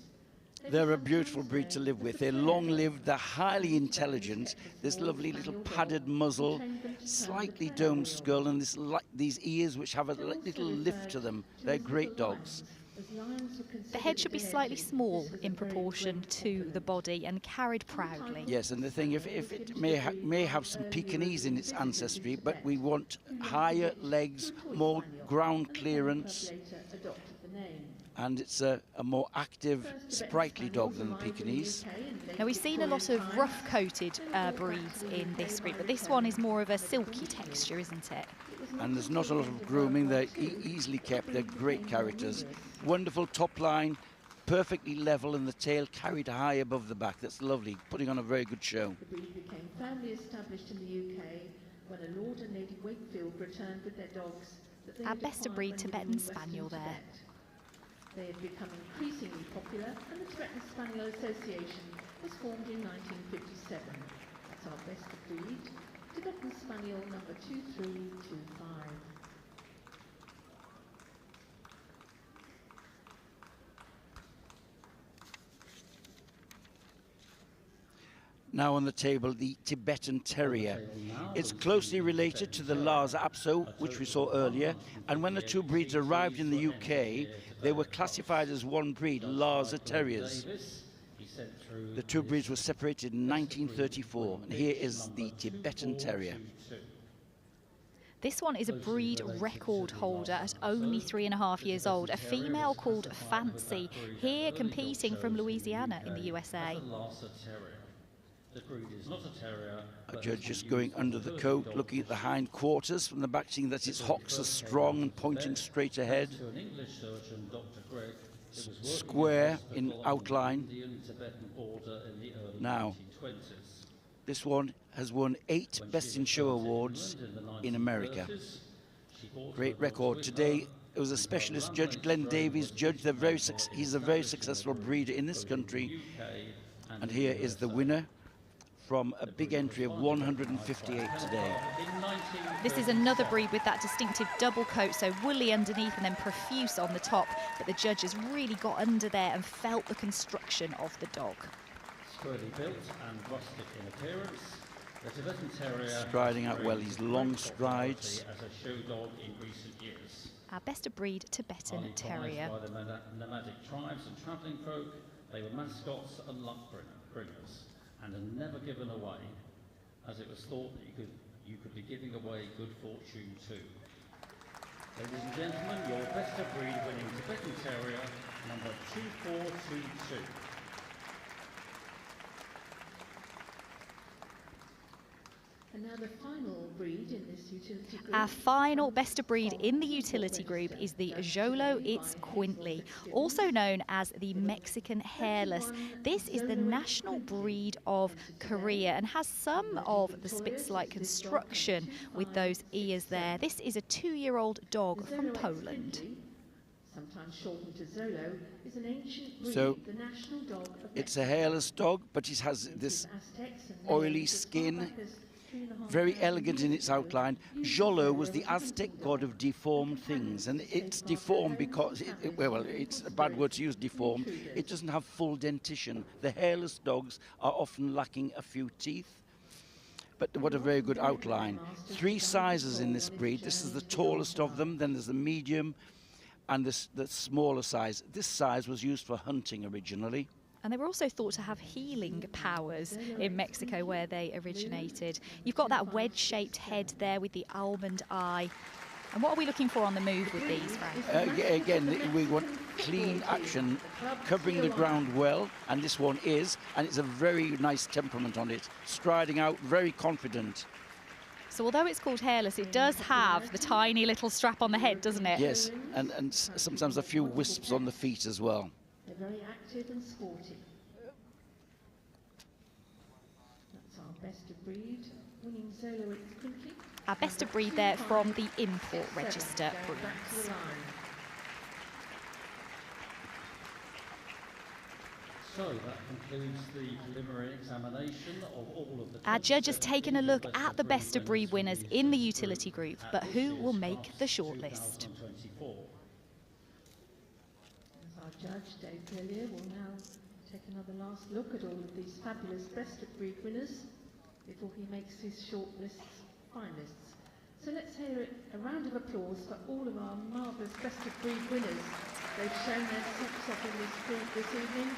They're a beautiful breed to live with. They're long-lived, they're highly intelligent. This lovely little padded muzzle, slightly domed skull, and these ears which have a little lift to them. They're great dogs. The head should be slightly small in proportion to the body and carried proudly. Yes, and the thing, if it may have some Pekingese in its ancestry, but we want higher legs, more ground clearance, and it's a more active, sprightly dog than the Pekingese. Now, we've seen a lot of rough-coated breeds in this breed, but this one is more of a silky texture, isn't it? And there's not a lot of grooming. They're easily kept. They're great characters. Wonderful top line, perfectly level, and the tail carried high above the back. That's lovely, putting on a very good show. The breed became firmly established in the UK when a Lord and Lady Wakefield returned with their dogs. Our best of breed Tibetan Spaniel there. They have become increasingly popular, and the Tibetan Spaniel Association was formed in 1957. That's our best of breed, Tibetan Spaniel number 2325. Now on the table, the Tibetan Terrier. It's closely related to the Lhasa Apso, which we saw earlier, and when the two breeds arrived in the UK, they were classified as one breed, Lhasa Terriers. The two breeds were separated in 1934, and here is the Tibetan Terrier. This one is a breed record holder at only 3.5 years old, a female called Fancy, here competing from Louisiana in the USA. The breed is not a terrier. A judge just going under the coat, looking at the hind quarters from the back, seeing that its hocks are strong and pointing straight ahead. To an English surgeon, Dr. Gregg, Square in outline. Now, 1920s. this one has won 8 Best in Show awards in America. Great record. Today, it was a specialist judge, Glenn Davies, judge. He's a very successful breeder in this country. And here is the winner from a big entry of 158 today. This is another breed with that distinctive double coat, so woolly underneath and then profuse on the top, but the judges really got under there and felt the construction of the dog. Squarely built and rustic in appearance, the Tibetan Terrier striding out well, his long strides. As a show dog in recent years. Our best of breed Tibetan Terrier. By the nomadic tribes and travelling folk, they were mascots and luck bringers, and are never given away, as it was thought that you could be giving away good fortune too. Ladies and gentlemen, your best of breed winning Tibetan Terrier, number 2422. And now the final breed in this utility group. Our final best of breed in the utility group is the Xolo Itzcuintli, also known as the Mexican Hairless. This is the national breed of Korea and has some of the Spitz-like construction with those ears there. This is a 2-year-old dog from Poland. sometimes shortened to Zolo, is an ancient breed, So the national dog of it's a hairless dog, but it has this oily skin, very elegant in its outline. Jolo was the Aztec god of deformed things, and it's deformed because, well, it's a bad word to use, deformed. It doesn't have full dentition. The hairless dogs are often lacking a few teeth. But what a very good outline. 3 sizes in this breed. This is the tallest of them, then there's the medium, and the smaller size. This size was used for hunting originally. And they were also thought to have healing powers in Mexico where they originated. You've got that wedge-shaped head there with the almond eye. And what are we looking for on the move with these, Frank? Again, we want clean action, covering the ground well, and this one is, and it's a very nice temperament on it, striding out, very confident. So although it's called hairless, it does have the tiny little strap on the head, doesn't it? Yes, and sometimes a few wisps on the feet as well. They're very active and sporty. That's our best of breed, winning Zolo instantly. Our best of breed there from the import register breeds. So that concludes the preliminary examination of all of the... Our judge has taken a look at the best of breed winners in the utility group, but who will make the shortlist? Our judge, Dave Villiers, will now take another last look at all of these fabulous best of breed winners before he makes his shortlist finalists. So let's hear a round of applause for all of our marvellous best of breed winners. They've shown their steps up in this group this evening.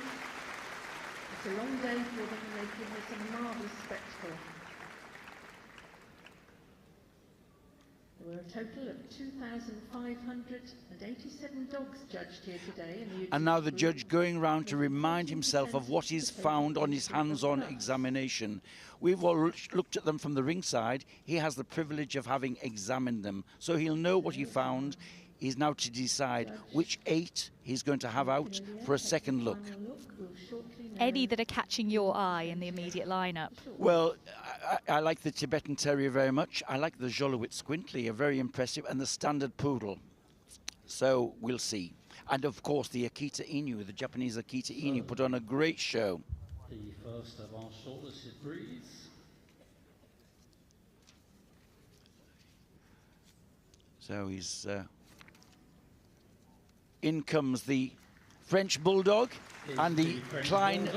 It's a long day for them and they've given us a marvellous spectacle. There were a total of 2,587 dogs judged here today. And now the judge going round to remind himself of what is found on his hands-on examination. We've all looked at them from the ringside. He has the privilege of having examined them, so he'll know what he found. He's now to decide which 8 he's going to have out for a second look. Any that are catching your eye in the immediate lineup? Well, I like the Tibetan Terrier very much. I like the Jolowit Squintly, very impressive, and the Standard Poodle. So we'll see. And of course the Akita Inu, the Japanese Akita Inu, put on a great show. The first of our shortlisted breeds. So he's... in comes the French Bulldog and the Klein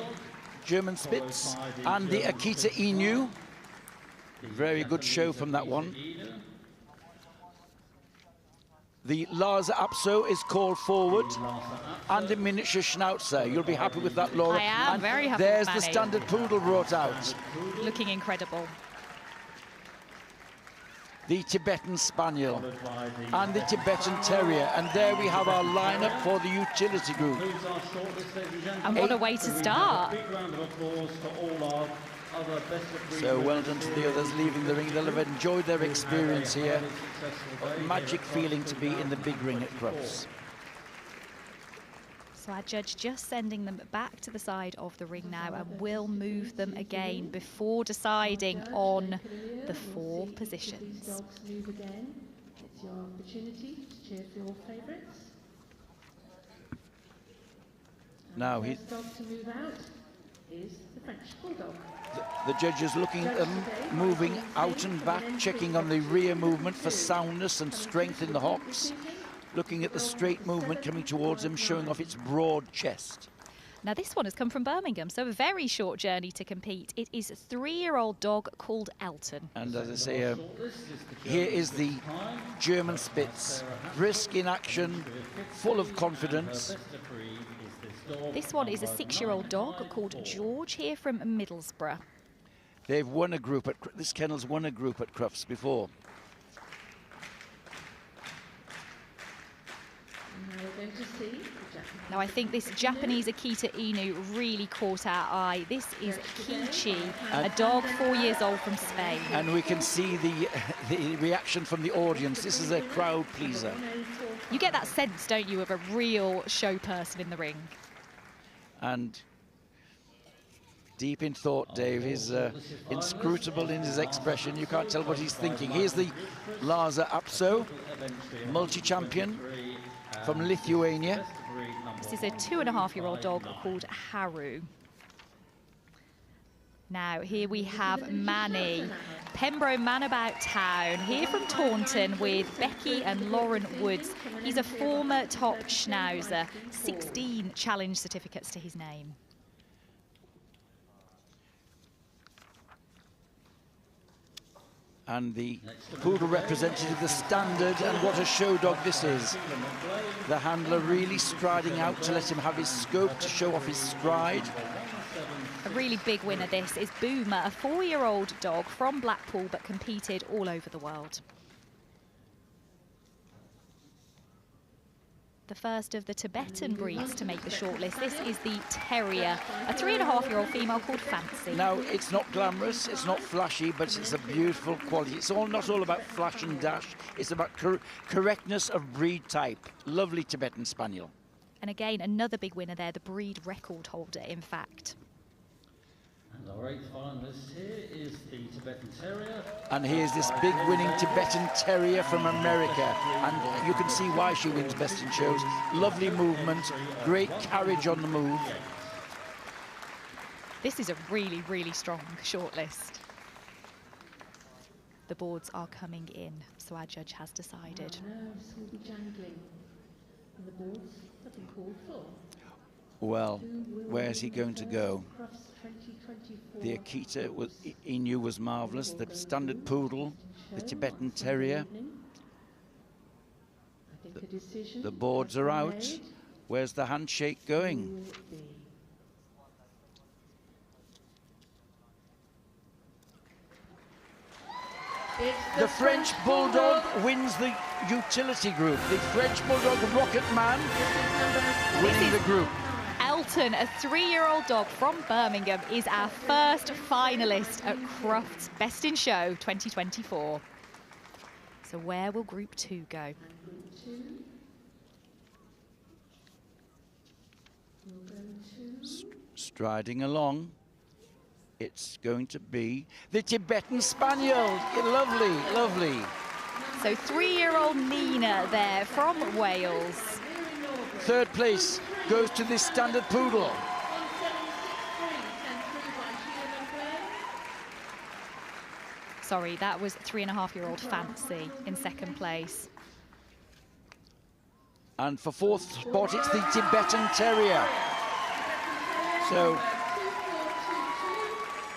German Spitz and the Akita Inu. Very good show from that one. The Lhasa Apso is called forward, and the miniature Schnauzer. You'll be happy with that, Laura. I am and very happy there's with the Manny. Standard Poodle brought out. Looking incredible. The Tibetan Spaniel and the Tibetan Terrier. And there we have our lineup for the utility group. And what a way to start. Big round of applause for all our other best of breed So well done to the others leaving the ring. They'll have enjoyed their experience here. A magic feeling to be in the big ring at Crufts. So our judge just sending them back to the side of the ring now, and will move them again before deciding on the 4 positions. Dogs move again. It's your opportunity to cheer for your favourites. Now the he, first dog to move out is the French Bulldog. the judge is looking at them, moving out and back, checking on the rear movement for soundness and strength in the hocks. Looking at the straight movement coming towards him, showing off its broad chest. Now this one has come from Birmingham, so a very short journey to compete. It is a 3-year-old dog called Elton. And as I say, here is the German Spitz, brisk in action, full of confidence. This one is a 6-year-old dog called George, here from Middlesbrough. They've won a group at, this kennel's won a group at Crufts before. Now we're going to see the Now I think this Japanese Akita Inu really caught our eye. This is Kichi, a dog 4 years old from Spain. And we can see the reaction from the audience. This is a crowd pleaser. You get that sense, don't you, of a real show person in the ring. And deep in thought, Dave. He's inscrutable in his expression. You can't tell what he's thinking. Here's the Lhasa Apso, multi-champion, from Lithuania. This is a 2.5-year-old dog called Haru. Now, here we have Manny, Pembroke Manabout Town, here from Taunton with Becky and Lauren Woods. He's a former top Schnauzer, 16 challenge certificates to his name. And the poodle representative, the standard, and what a show dog this is. The handler really striding out to let him have his scope to show off his stride. A really big winner this is Boomer, a 4-year-old dog from Blackpool but competed all over the world. The first of the Tibetan breeds to make the shortlist. This is the Terrier, a 3.5-year-old female called Fancy. Now, it's not glamorous, it's not flashy, but it's a beautiful quality. It's not all about flash and dash. It's about correctness of breed type. Lovely Tibetan Spaniel. And again, another big winner there, the breed record holder, in fact. And our 8th finalist here is the Tibetan Terrier. And here's this big winning Tibetan Terrier from America. And you can see why she wins best in shows. Lovely movement, great carriage on the move. This is a really, really strong shortlist. The boards are coming in, so our judge has decided. Nerves will be jangling, and the boards have been called for. Well, where's he going to go? The Akita, he knew was marvellous. The standard poodle, the Tibetan Terrier. The boards are out. Where's the handshake going? The French Bulldog wins the utility group. The French Bulldog Rocket Man winning the group. Elton, a 3-year-old dog from Birmingham, is our first finalist at Crufts Best in Show 2024. So where will Group 2 go? Striding along, it's going to be the Tibetan Spaniel. Lovely, lovely. So 3-year-old Nina there from Wales. Third place goes to this standard poodle. Sorry, that was 3.5-year-old Fancy in second place. And for 4th spot, it's the Tibetan Terrier. So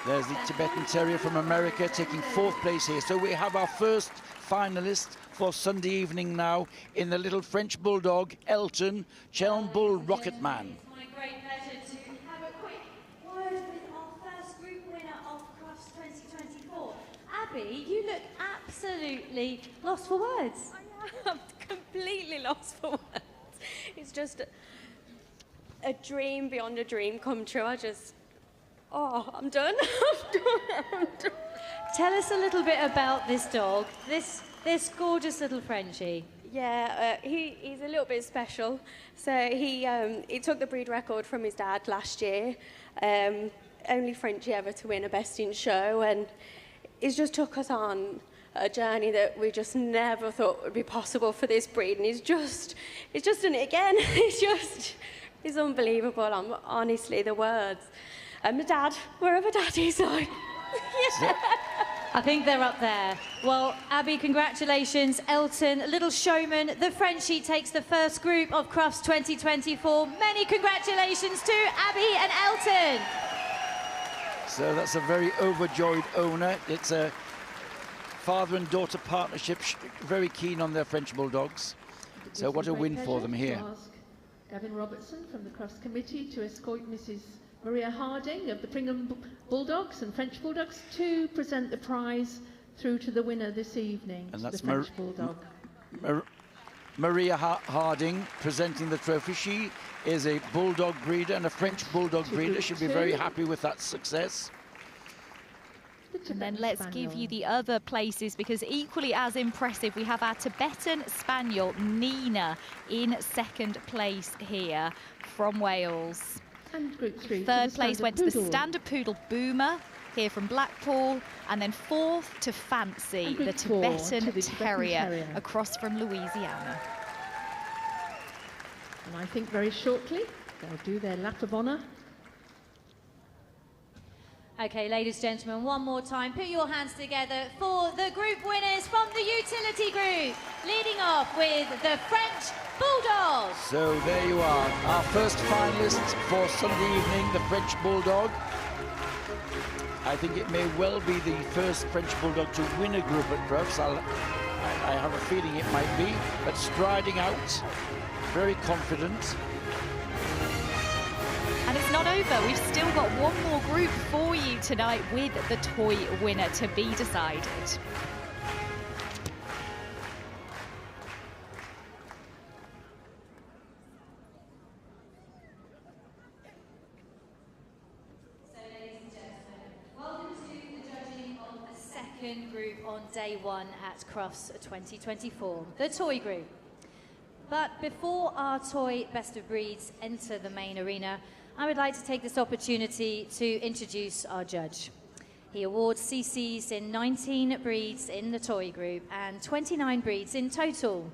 there's the Tibetan Terrier from America taking 4th place here. So we have our first finalist for Sunday evening now in the little French Bulldog, Elton, Chelm Bull Rocket Man. It's my great pleasure to have a quick word with our first group winner of Crufts 2024. Abby, you look absolutely lost for words. I'm completely lost for words. It's just a dream beyond a dream come true. I'm done. I'm done. Tell us a little bit about this dog, this gorgeous little Frenchie. Yeah, he's a little bit special. So he took the breed record from his dad last year. Only Frenchie ever to win a Best in Show, and he's just took us on a journey that we just never thought would be possible for this breed, and he's just done it again. It's unbelievable. I'm honestly the words. My dad, wherever Dad is, like, yeah. I think they're up there. Well, Abby, congratulations. Elton, Little Showman, the Frenchie takes the first group of Crufts 2024. Many congratulations to Abby and Elton. So that's a very overjoyed owner. It's a father and daughter partnership, very keen on their French Bulldogs. So what a win for them here. Gavin Robertson from the Crufts Committee to escort Mrs. Maria Harding of the Pringham Bulldogs and French Bulldogs to present the prize through to the winner this evening, And that's the French Bulldog. Maria Harding presenting the trophy. She is a Bulldog breeder and a French Bulldog breeder. She'll be very happy with that success. And then let's give you the other places, because equally as impressive, we have our Tibetan Spaniel, Nina, in second place here from Wales. And Group 3. Third place went to the standard poodle, Boomer, here from Blackpool. And then 4th to Fancy, the Tibetan Terrier, across from Louisiana. And I think very shortly they'll do their lap of honour. Okay, ladies and gentlemen, one more time, put your hands together for the group winners from the utility group, leading off with the French Bulldogs. So there you are, our first finalists for Sunday evening, the French Bulldog. I think it may well be the first French Bulldog to win a group at Crufts. I have a feeling it might be, but striding out, very confident. And it's not over. We've still got one more group for you tonight with the toy winner to be decided. Second group on day one at Crufts 2024, the toy group. But before our toy best of breeds enter the main arena, I would like to take this opportunity to introduce our judge. He awards CCs in 19 breeds in the toy group and 29 breeds in total.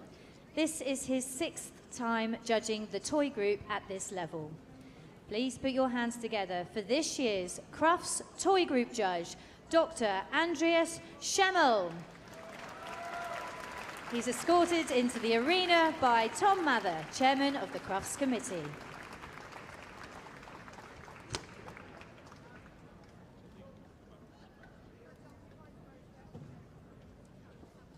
This is his 6th time judging the toy group at this level. Please put your hands together for this year's Crufts Toy Group judge, Dr. Andreas Schemmel. He's escorted into the arena by Tom Mather, chairman of the Crufts Committee.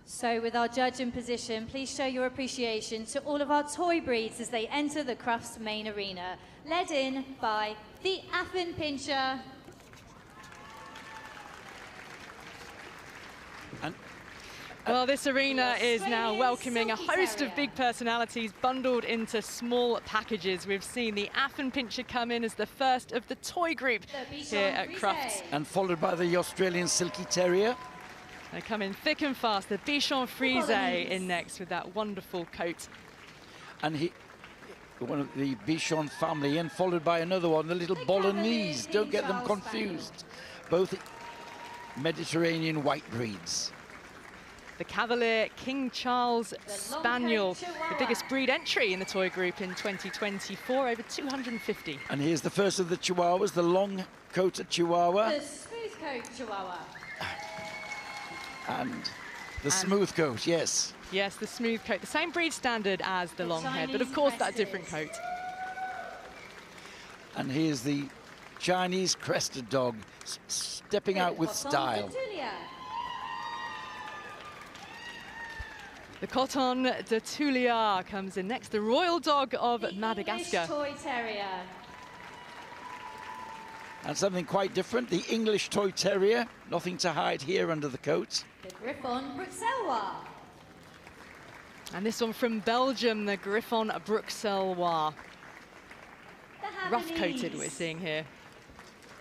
So with our judge in position, please show your appreciation to all of our toy breeds as they enter the Crufts main arena, led in by the Affenpinscher. Well, this arena is now welcoming a host of big personalities bundled into small packages. We've seen the Affenpinscher come in as the first of the toy group here at Crufts. And followed by the Australian Silky Terrier. They come in thick and fast. The Bichon Frise in next with that wonderful coat. And one of the Bichon family, and followed by another one, the little Bolognese. Don't get them confused. Both Mediterranean white breeds. The Cavalier King Charles Spaniel, the biggest breed entry in the toy group in 2024, over 250. And here's the first of the Chihuahuas, the long-coated Chihuahua. The smooth coat Chihuahua. And the smooth coat, yes. Yes, the smooth coat, the same breed standard as the long head, but of course that different coat. And here's the Chinese crested dog, stepping out with style. The Coton de Tulia comes in next, the royal dog of Madagascar. English Toy Terrier. And something quite different, the English Toy Terrier. Nothing to hide here under the coat. The Griffon Bruxellois. And this one from Belgium, the Griffon Bruxellois. Rough-coated we're seeing here.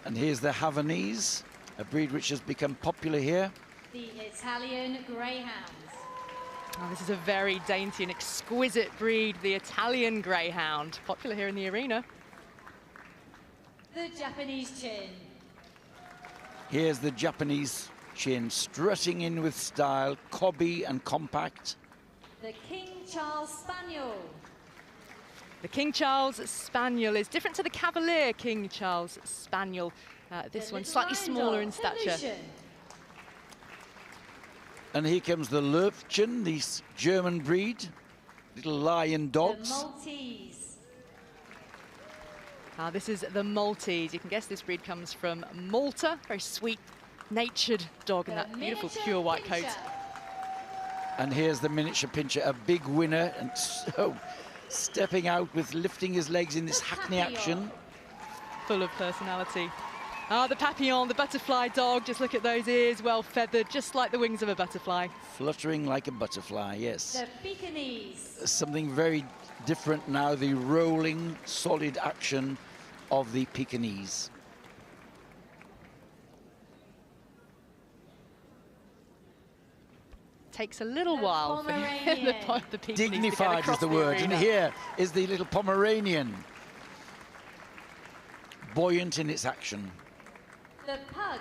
And here's the Havanese, a breed which has become popular here. The Italian Greyhound. Oh, this is a very dainty and exquisite breed, the Italian Greyhound, popular here in the arena. The Japanese Chin. Here's the Japanese Chin, strutting in with style, cobby and compact. The King Charles Spaniel. The King Charles Spaniel is different to the Cavalier King Charles Spaniel. This one slightly smaller in stature. And here comes the Löwchen, this German breed, little lion dogs. The Maltese. This is the Maltese. You can guess this breed comes from Malta. Very sweet, natured dog in that beautiful pure white coat. And here's the miniature Pinscher, a big winner, and so stepping out with lifting his legs in this hackney action. Full of personality. The Papillon, the butterfly dog. Just look at those ears, well feathered, just like the wings of a butterfly. Fluttering like a butterfly, yes. The Pekingese. Something very different now, the rolling, solid action of the Pekingese. Takes a little while for the Pekingese. Dignified is the word, and here is the little Pomeranian. Buoyant in its action. The Pug.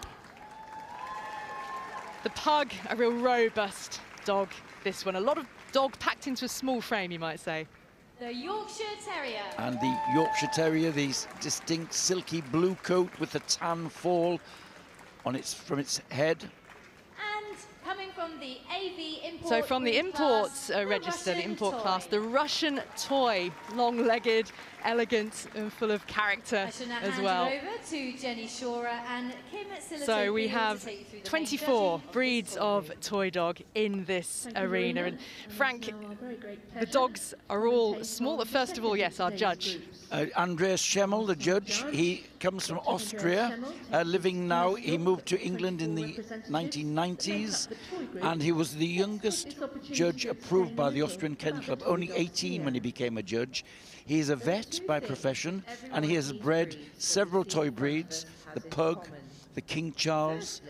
The Pug, a real robust dog, this one. A lot of dog packed into a small frame, you might say. the Yorkshire Terrier. And the Yorkshire Terrier, the distinct silky blue coat with the tan fall on from its head. And coming from the AV import. So from the breed imports class, register, the Russian import toy. class, the Russian toy, long-legged, elegant, and full of character I shall now as hand well. you over to Jenny Shorer and Kim Sillerton. So we to have take you through the 24 main breeds of toy dog in this arena. And Frank, the dogs are all small. But first of all, yes, our judge. Andreas Schemmel, the judge, he comes from Austria, living now. He moved to England in the 1990s, and he was the youngest judge approved by the Austrian Kennel Club, only 18 when he became a judge. He's a vet by profession, and he has bred several toy breeds, the Pug, the King Charles,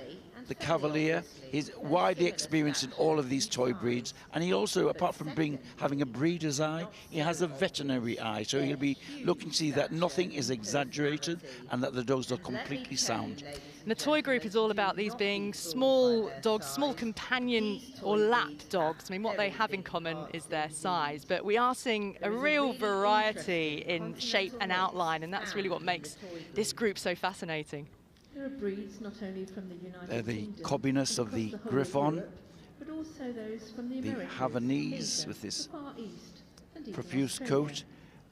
the Cavalier. He's widely experienced in all of these toy breeds, and he also, apart from having a breeder's eye, he has a veterinary eye, so he'll be looking to see that nothing is exaggerated and that the dogs are completely sound. And the toy group is all about these being small dogs, small companion or lap dogs. I mean, what they have in common is their size, but we are seeing a real variety in shape and outline, and that's really what makes this group so fascinating. There are breeds not only from the United They're the Kingdom, cobbiness of the across whole Griffon, Europe, but also those from the the Americas, Havanese Asia, with this the Far East, and even profuse Australia. coat,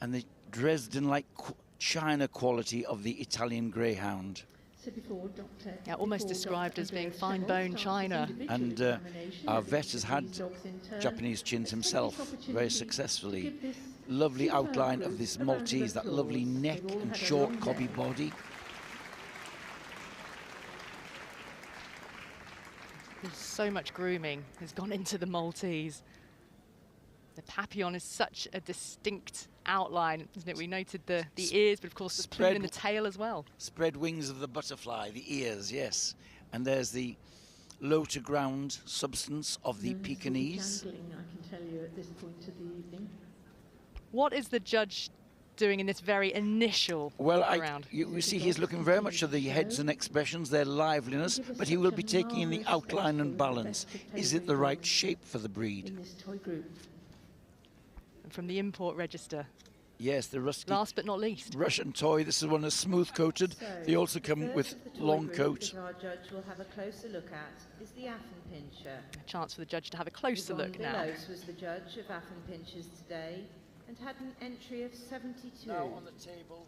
and the Dresden-like China quality of the Italian Greyhound. So before Dr. Yeah, almost described as being fine-bone china. And our vet has had Japanese chins himself very successfully. Lovely outline of this Maltese, that lovely neck and short cobby body. So much grooming has gone into the Maltese. The papillon is such a distinct outline, isn't it? We noted the ears, but of course the plume in the tail as well. Spread wings of the butterfly, the ears, yes. And there's the low to ground substance of the Pekingese. Jangling, I can tell you at this point of the evening. What is the judge doing in this very initial round? You see he's looking very much at the heads and expressions, their liveliness, but he will be taking in the outline and balance. Is it the right shape for the breed? In this toy group. And from the import register. Yes, the rusty. Last but not least. Russian toy. This is one that's smooth coated. They also come with long coat. Our judge will have a closer look at is the Affenpinscher. A chance for the judge to have a closer look now. Villos was the judge of Affenpinschers today and had an entry of 72. Now on the table,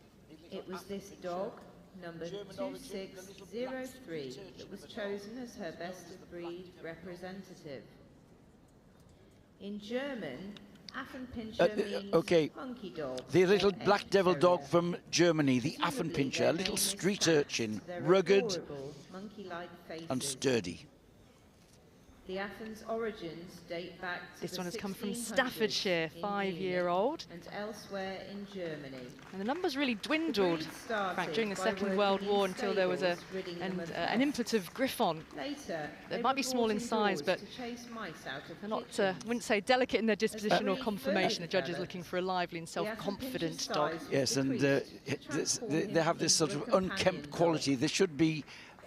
it was this dog, number 2603, that was chosen as her best of breed representative. In German, Affenpinscher means monkey dog. The little black devil dog from Germany, the Affenpinscher, a little street urchin, rugged and sturdy. The Affen's origins date back to this the one has come from 1600s Staffordshire, in 5-year-old. and elsewhere in Germany. And the numbers really dwindled, Frank, during the Second World War until there was an input of Griffon. Later, they might be small in size, but they're not, wouldn't say delicate in their disposition or conformation. The judge is looking for a lively and self-confident dog. Yes, and they have this sort of unkempt quality. They should be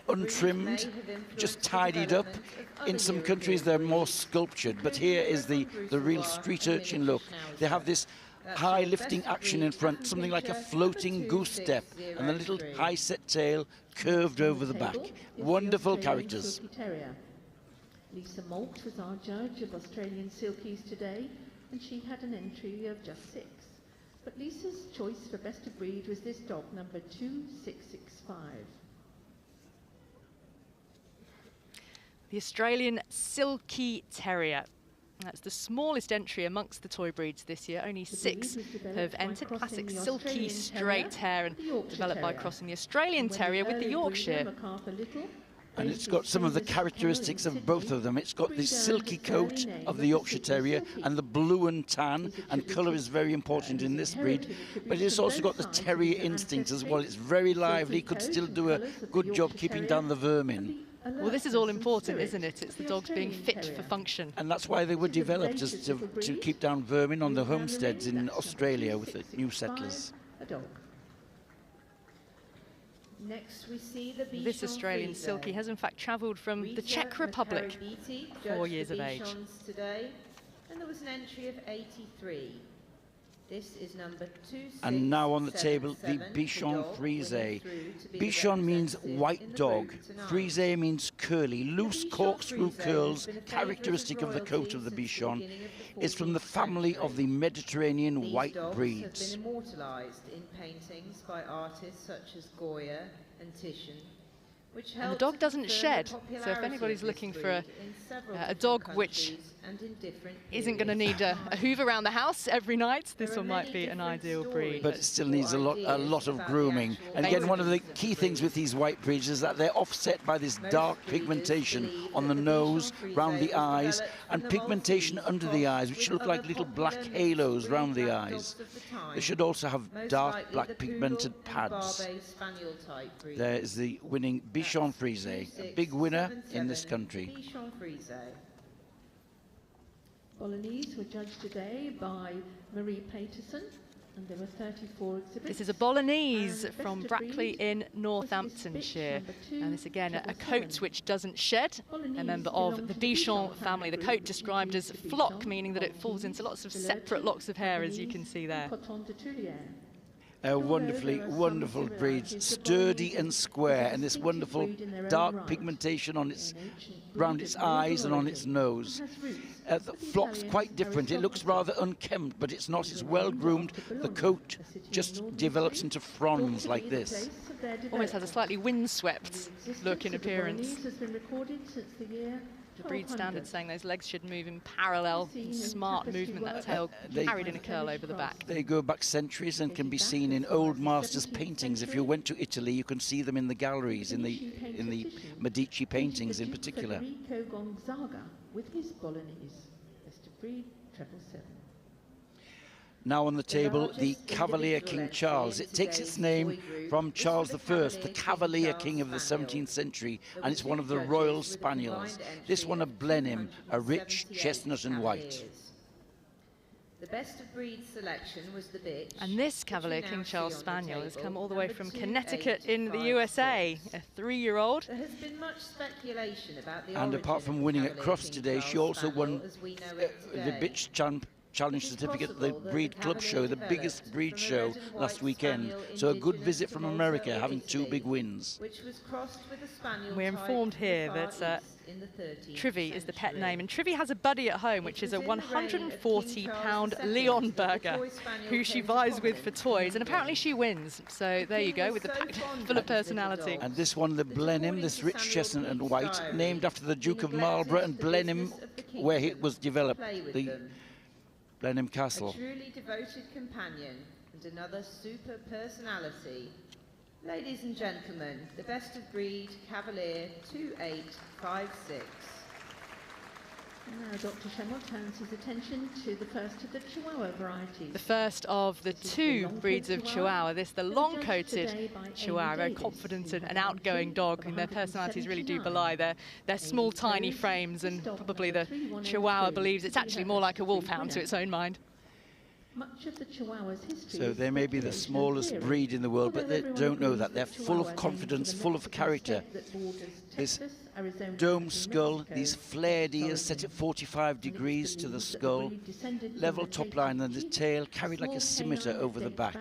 untrimmed, just tidied up. In some countries they're more sculptured, but here is the real street urchin look. They have this high lifting action in front, something like a floating goose step, and a little high set tail curved over the back. Wonderful characters. Lisa Malt was our judge of Australian Silkies today, and she had an entry of just 6. But Lisa's choice for best of breed was this dog, number 2665. The Australian Silky Terrier. That's the smallest entry amongst the toy breeds this year. Only 6 have entered. Classic silky straight hair and developed by crossing the Australian Terrier with the Yorkshire. And it's got some of the characteristics of both of them. It's got the silky coat of the Yorkshire Terrier and the blue and tan, and colour is very important in this breed. But it's also got the terrier instinct as well. It's very lively, could still do a good job keeping down the vermin. Well, this is all important, isn't it? It's the dogs being fit for function. And that's why they were developed, as to keep down vermin on the homesteads in Australia with the new settlers. Next we see the This Australian Silky has in fact travelled from the Czech Republic, 4 years of age. Today, and there was an entry of 83. This is number 2677. And now on the table, the Bichon Frise. Bichon means white dog. Frise means curly, loose corkscrew curls, characteristic of the coat of the Bichon. It's from the family of the Mediterranean white breeds. Have been immortalised in paintings by artists such as Goya and Titian. And the dog doesn't shed, so if anybody's looking for a dog which isn't going to need a hoover around the house every night, this one might be an ideal breed. But it still needs a lot of grooming. And again, one of the key things with these white breeds is that they're offset by this dark pigmentation on the nose, round the eyes, and pigmentation under the eyes, which look like little black halos round the eyes. They should also have dark black pigmented pads. There is the winning Bichon Frise, a big winner in this country. Bolognese were judged today by Marie Paterson, and there were 34 exhibits. This is a Bolognese from Brackley in Northamptonshire. And this again, a coat which doesn't shed, a member of the Bichon family. The coat described as flock, meaning that it falls into lots of separate locks of hair, as you can see there. Wonderful breeds, sturdy and square, and this wonderful dark pigmentation on around its eyes and on its nose. The flock's quite different. It looks rather unkempt, but it's not. It's well groomed. The coat just develops into fronds like this. Almost has a slightly windswept look in appearance. The breed standard saying those legs should move in parallel, smart movement, that tail carried in a curl over the back. They go back centuries and can be seen in old masters' paintings. If you went to Italy, you can see them in the galleries, in the Medici paintings in particular. With his Bolognese, best of breed, 777. Now on the table, the Cavalier King Charles. It takes its name from Charles I, the Cavalier King of the 17th century, and it's one of the Royal Spaniels. This one a Blenheim, a rich chestnut and white. The best of breed selection was the bitch. And this Cavalier King Charles Spaniel has come all the way from Connecticut in the USA, a 3-year-old. There has been much speculation about the And apart from winning at Crufts today, she also won the bitch challenge certificate at the Breed Club show, the biggest breed show last weekend. So a good visit from America, having 2 big wins. We're informed here that Trivy is the pet name, and Trivy has a buddy at home, which is a 140-pound Leon Burger, who she vies with for toys, and apparently she wins. So there you go, with the pack full of personality. And this one, the Blenheim, this rich chestnut and white, named after the Duke of Marlborough and Blenheim, where it was developed, the Blenheim Castle. A truly devoted companion and another super personality. Ladies and gentlemen, the best of breed Cavalier 2856. Now Dr. Schemmel turns his attention to the first of the Chihuahua varieties. The first of the 2 breeds of Chihuahua. This, the long-coated Chihuahua, very confident and outgoing dog, and their personalities really do belie their small, tiny frames, and probably the Chihuahua believes it's actually more like a wolfhound to its own mind. Much of the Chihuahua's history. So they may be the smallest breed in the world, but they don't know that. They're full of confidence, full of character. This dome skull, these flared ears set at 45 degrees to the skull, level top line, and the tail carried like a scimitar over the back.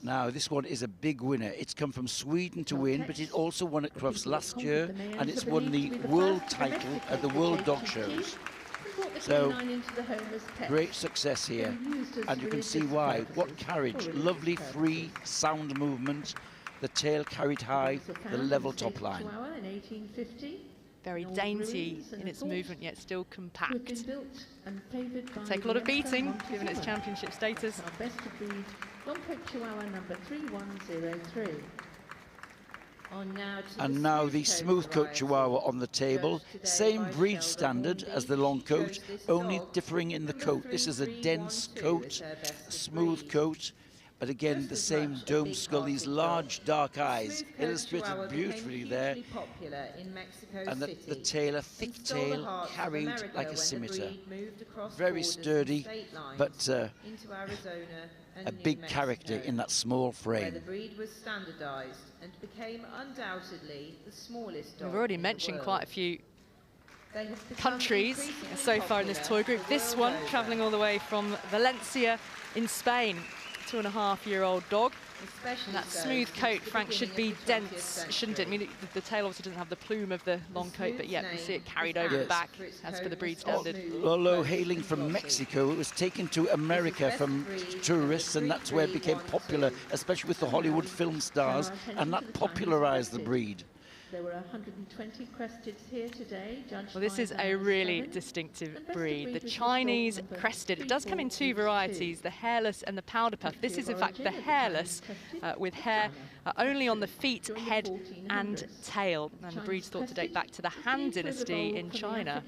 Now, this one is a big winner. It's come from Sweden to win, but it also won at Crufts last year, and it's won the world title at the World Dog Shows. So, great success here, and you can see why. What carriage, lovely free sound movement, the tail carried high, the level top line. Very dainty in its movement, yet still compact. Take a lot of beating, given its championship status. Best of breed, long-coat Chihuahua number 3103. And now the smooth coat Chihuahua on the table. Same breed standard as the long coat, only differing in the coat. This is a dense coat, a smooth coat, but again the same dome skull, these large dark eyes, illustrated beautifully there. And the tail, a thick tail, carried like a scimitar. Very sturdy, but a big character in that small frame. The breed was standardized and became undoubtedly the smallest dog. We've already mentioned quite a few countries so far in this toy group. This one travelling all the way from Valencia in Spain. 2.5-year-old dog. And that smooth coat, Frank, should be dense, shouldn't it? I mean, the tail obviously doesn't have the plume of the long coat, but yet you see it carried over the back as per the breed standard. Although hailing from Mexico, it was taken to America from tourists, and that's where it became popular, especially with the Hollywood film stars, and that popularized the breed. There were 120 cresteds here today. Well, this is a really distinctive breed. The Chinese crested. It does come in two varieties, the hairless and the powder puff. This is, in fact, the hairless with hair only on the feet, head and tail. And the breed's thought to date back to the Han Dynasty in China.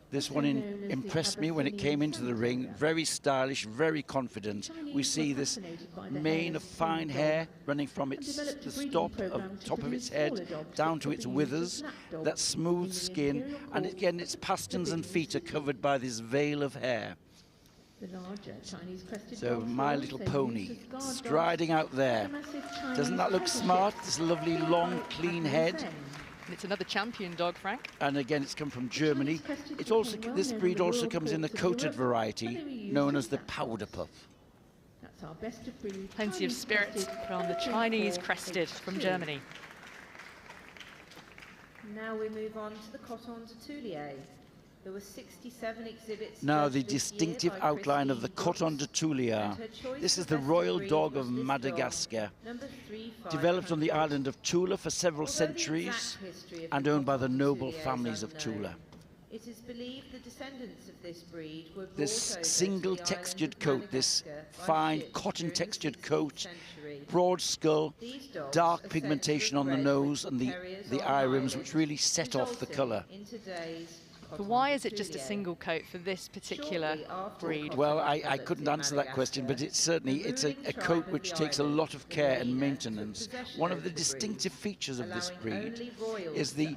This one impressed me when it came into the ring. Very stylish, very confident. We see this mane of fine hair running from the top of its head down to its withers, that smooth skin, and again its pasterns and feet are covered by this veil of hair. So My Little Pony striding out there. Doesn't that look smart? This lovely long clean head. And it's another champion dog, Frank. And again, it's come from Germany. It's also, this breed also comes in the coated variety, known as the powder puff. That's our best of breed. Plenty of spirit from the Chinese crested from Germany. Now we move on to the Coton de Toulier. There were 67 exhibits. Now the distinctive outline of the Coton de Toulier. This is the royal dog of Madagascar, developed on the island of Tula for several centuries and owned by the noble families of Tula. It is believed the descendants of this breed were this single textured coat, this fine cotton textured coat, broad skull, dark pigmentation on the nose and the eye rims, which really set off the colour. But why is it just a single coat for this particular breed? Well, I couldn't answer that question, but it's a coat which takes a lot of care and maintenance. One of the distinctive features of this breed is the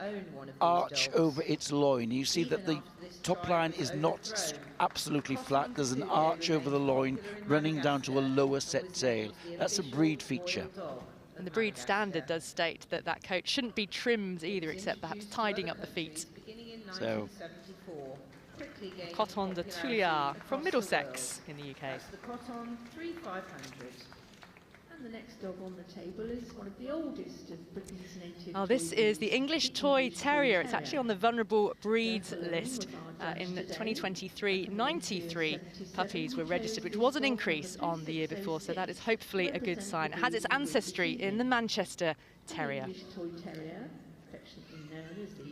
arch over its loin. You see that the top line is not absolutely flat. There's an arch over the loin running down to a lower set tail. That's a breed feature. And the breed standard does state that that coat shouldn't be trimmed either, except perhaps tidying up the feet. So, Coton de Toulier from Middlesex in the UK. The Coton 3500. And the next dog on the table is one of the oldest of Britain's native. Oh, this is the English Toy Terrier. It's actually on the vulnerable breeds list. In 2023, 93 puppies were registered, which was an increase on the year before, so that is hopefully a good sign. It has its ancestry in the Manchester Terrier.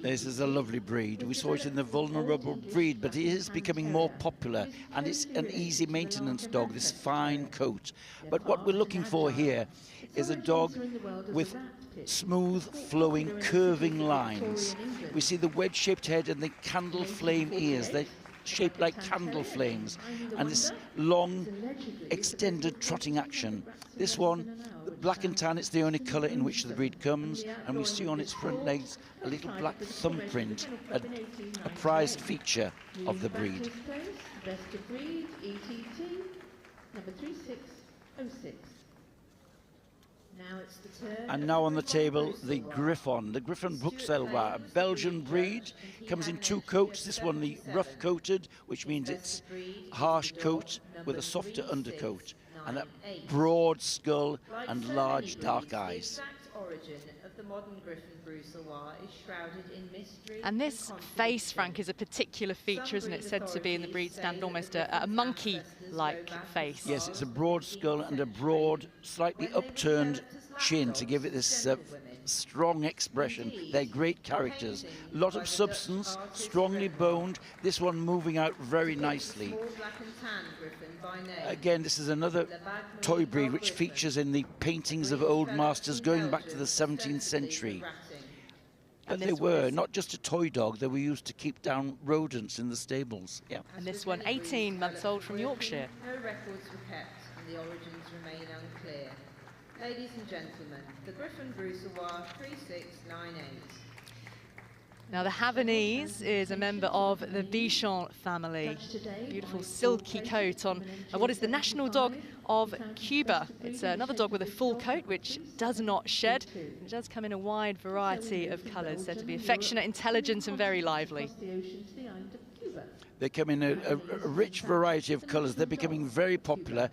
This is a lovely breed. We saw it in the vulnerable breed, but it is becoming more popular, and it's an easy maintenance dog, this fine coat. But what we're looking for here is a dog with smooth, flowing, curving lines. We see the wedge-shaped head and the candle flame ears. They're shaped like candle flames, and this long, extended trotting action. This one, black and tan, it's the only colour in which the breed comes, and we see on its front legs a little black thumbprint, a prized feature of the breed. Best of breed, ETT, number 3606. Now it's the turn. And now on the table, the Griffon Bruxellois, a Belgian breed, comes in two coats. This one, the rough-coated, which means it's harsh coat with a softer undercoat, and that broad skull and large dark eyes. Origin of the modern Griffon Bruxellois is shrouded in mystery. And this face, Frank, is a particular feature, isn't it? Said to be in the breed stand almost a monkey-like face. Yes, it's a broad skull and a broad, slightly upturned chin to give it this strong expression. They're great characters. A lot of substance, strongly boned. This one moving out very nicely. Again, this is another toy breed which features in the paintings of old masters going back to the 17th century. But they were not just a toy dog, they were used to keep down rodents in the stables. Yeah. And this one, 18 months old from Yorkshire. No records were kept and the origins remain unclear. Ladies and gentlemen, the Griffon Bruxellois 3698. Now the Havanese is a member of the Bichon family. Beautiful silky coat on what is the national dog of Cuba. It's another dog with a full coat which does not shed. It does come in a wide variety of colours, said to be affectionate, intelligent and very lively. They come in a rich variety of colours. They're becoming very popular.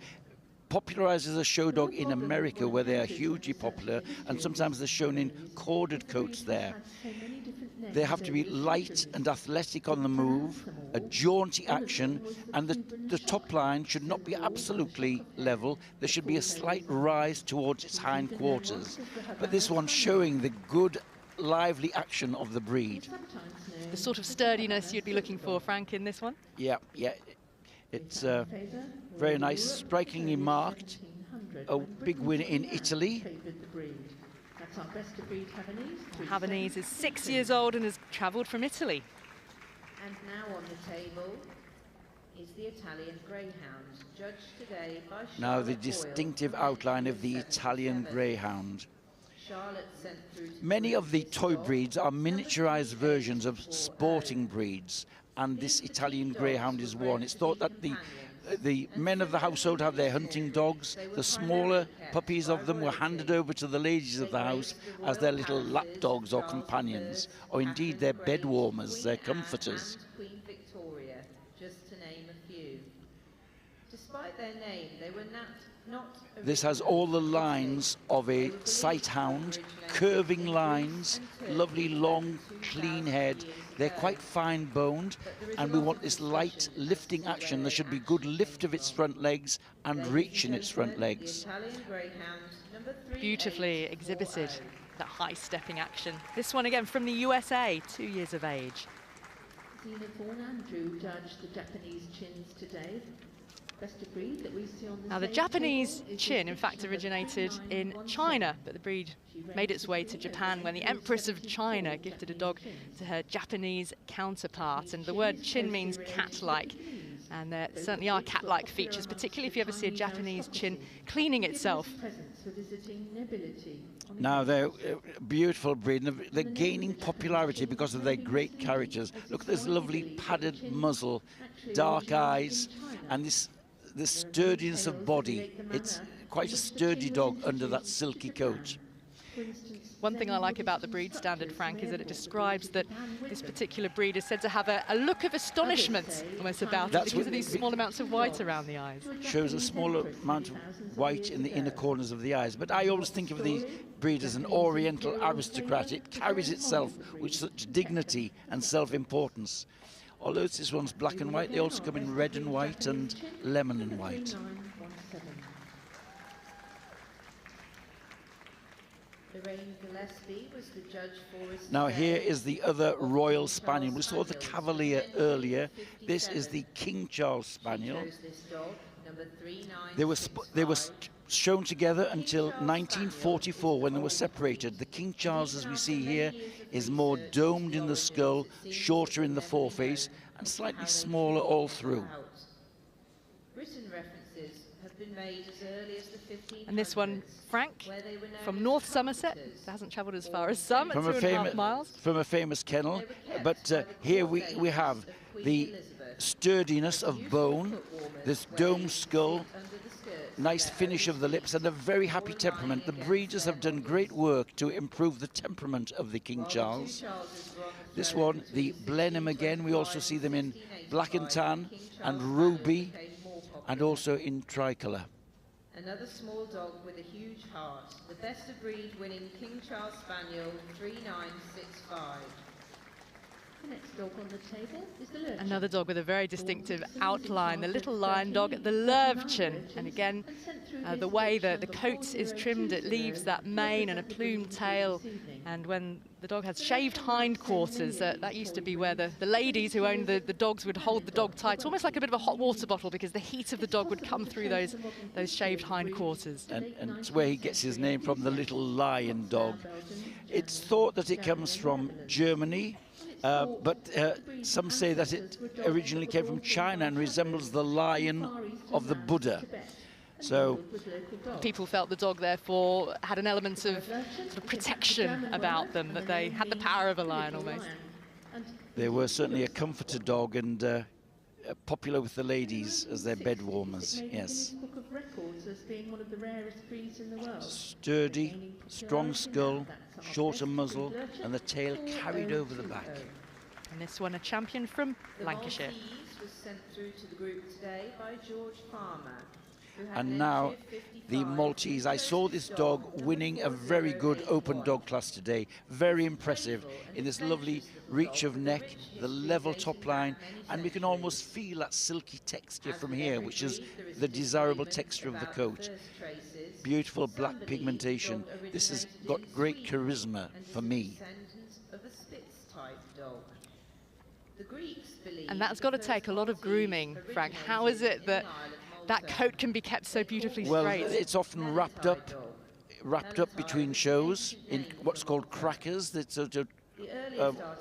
Popularised as a show dog in America, where they are hugely popular, and sometimes they're shown in corded coats there. They have to be light and athletic on the move, a jaunty action, and the top line should not be absolutely level. There should be a slight rise towards its hind quarters. But this one's showing the good, lively action of the breed. The sort of sturdiness you'd be looking for, Frank, in this one? Yeah, yeah. It's very nice, strikingly marked. A big win in Italy. That's our best of breed Havanese. Havanese is 6 years old and has travelled from Italy. And now on the table is the Italian Greyhound, judged today by Charlotte Now the Boyle. distinctive outline of the Italian Greyhound. Charlotte sent through to Many of the toy breeds are miniaturized versions of sporting breeds, and this Italian Greyhound is one. It's thought that the men of the household have their hunting dogs. The smaller puppies of them were handed over to the ladies of the house as their little lap dogs or companions, or indeed their bed warmers, their comforters. Queen Victoria, just to name a few. Despite their name, they were not This has all the lines of a sight hound, curving lines, lovely long, clean head. They're quite fine boned, and we want this light lifting action. There should be good lift of its front legs and reach in its front legs. Beautifully exhibited, that high stepping action. This one again from the USA, 2 years of age. Zena Vaughan Andrew judged the Japanese chins today. Best of breed that we see on the Now the Japanese chin in fact originated in China, but the breed made its way to Japan when the Empress of China gifted a dog to her Japanese counterpart, and the word chin means cat-like, and there certainly are cat-like features, particularly if you ever see a Japanese chin cleaning itself. Now they're a beautiful breed, and they're gaining popularity because of their great characters. Look at this lovely padded muzzle, dark eyes, and the sturdiness of body. It's quite a sturdy dog under that silky coat. One thing I like about the breed standard, Frank, is that it describes that this particular breed is said to have a look of astonishment almost about it because of these small amounts of white around the eyes. Shows a small amount of white in the inner corners of the eyes. But I always think of the breed as an oriental aristocrat. It carries itself with such dignity and self-importance. Although this one's black and white, they also come in red and white and lemon and white. Lorraine Gillespie was the judge for Now here is the other Royal Spaniel. We saw the Cavalier earlier. This is the King Charles Spaniel. They were shown together until 1944 when they were separated. The King Charles, as we see here, is more domed in the skull, shorter in the foreface, and slightly smaller all through. Written references have been made as early as the 1500s. And this one, Frank, from North Somerset, it hasn't travelled as far as some, at 2.5 miles. From a famous kennel, but here we have the sturdiness of bone, this dome skull, nice finish of the lips, and a very happy temperament. The breeders have done great work to improve the temperament of the King Charles. This one, the Blenheim again, we also see them in black and tan and ruby, and also in tricolour. Another small dog with a huge heart. The best of breed winning King Charles Spaniel 3965. The next dog on the table is the Lurchin. Another dog with a very distinctive outline, the little lion dog, the Lurchin. And again, the way the coat is trimmed, it leaves that mane and a plumed tail. And when the dog has shaved hindquarters, that used to be where the ladies who owned the dogs would hold the dog tight, almost like a bit of a hot water bottle, because the heat of the dog would come through those shaved hindquarters. And it's where he gets his name from, the little lion dog. It's thought that it comes from Germany. But some say that it originally came from China and resembles the lion of the Buddha. So people felt the dog therefore had an element of sort of protection about them, that they had the power of a lion almost. They were certainly a comforter dog and popular with the ladies as their bed warmers, yes. Book of Records as being one of the rarest breeds in the world. Sturdy, strong skull, shorter muzzle, and the tail carried over the back. And this one a champion from Lancashire. The Maltese was sent through to the group today by George Farmer. And now the Maltese. I saw this dog winning a very good open dog class today. Very impressive in this lovely reach of neck, the level top line, and we can almost feel that silky texture from here, which is the desirable texture of the coat. Beautiful black pigmentation. This has got great charisma for me. And that's got to take a lot of grooming, Frank. How is it that that coat can be kept so beautifully Well, straight? it's often wrapped up between shows in what's called crackers. That's sort of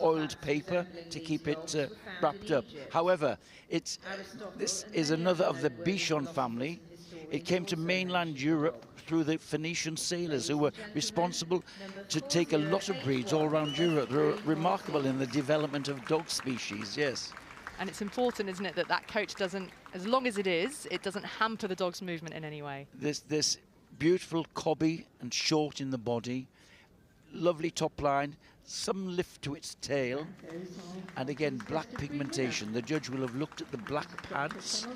oiled paper to keep it wrapped up. However, this is another of the Bichon family. It came to mainland Europe through the Phoenician sailors who were responsible to take a lot of breeds all around Europe. They're remarkable in the development of dog species, yes. And it's important, isn't it, that that coat doesn't, as long as it is, it doesn't hamper the dog's movement in any way. This beautiful cobby and short in the body, lovely top line, some lift to its tail, and again black pigmentation. The judge will have looked at the black pads,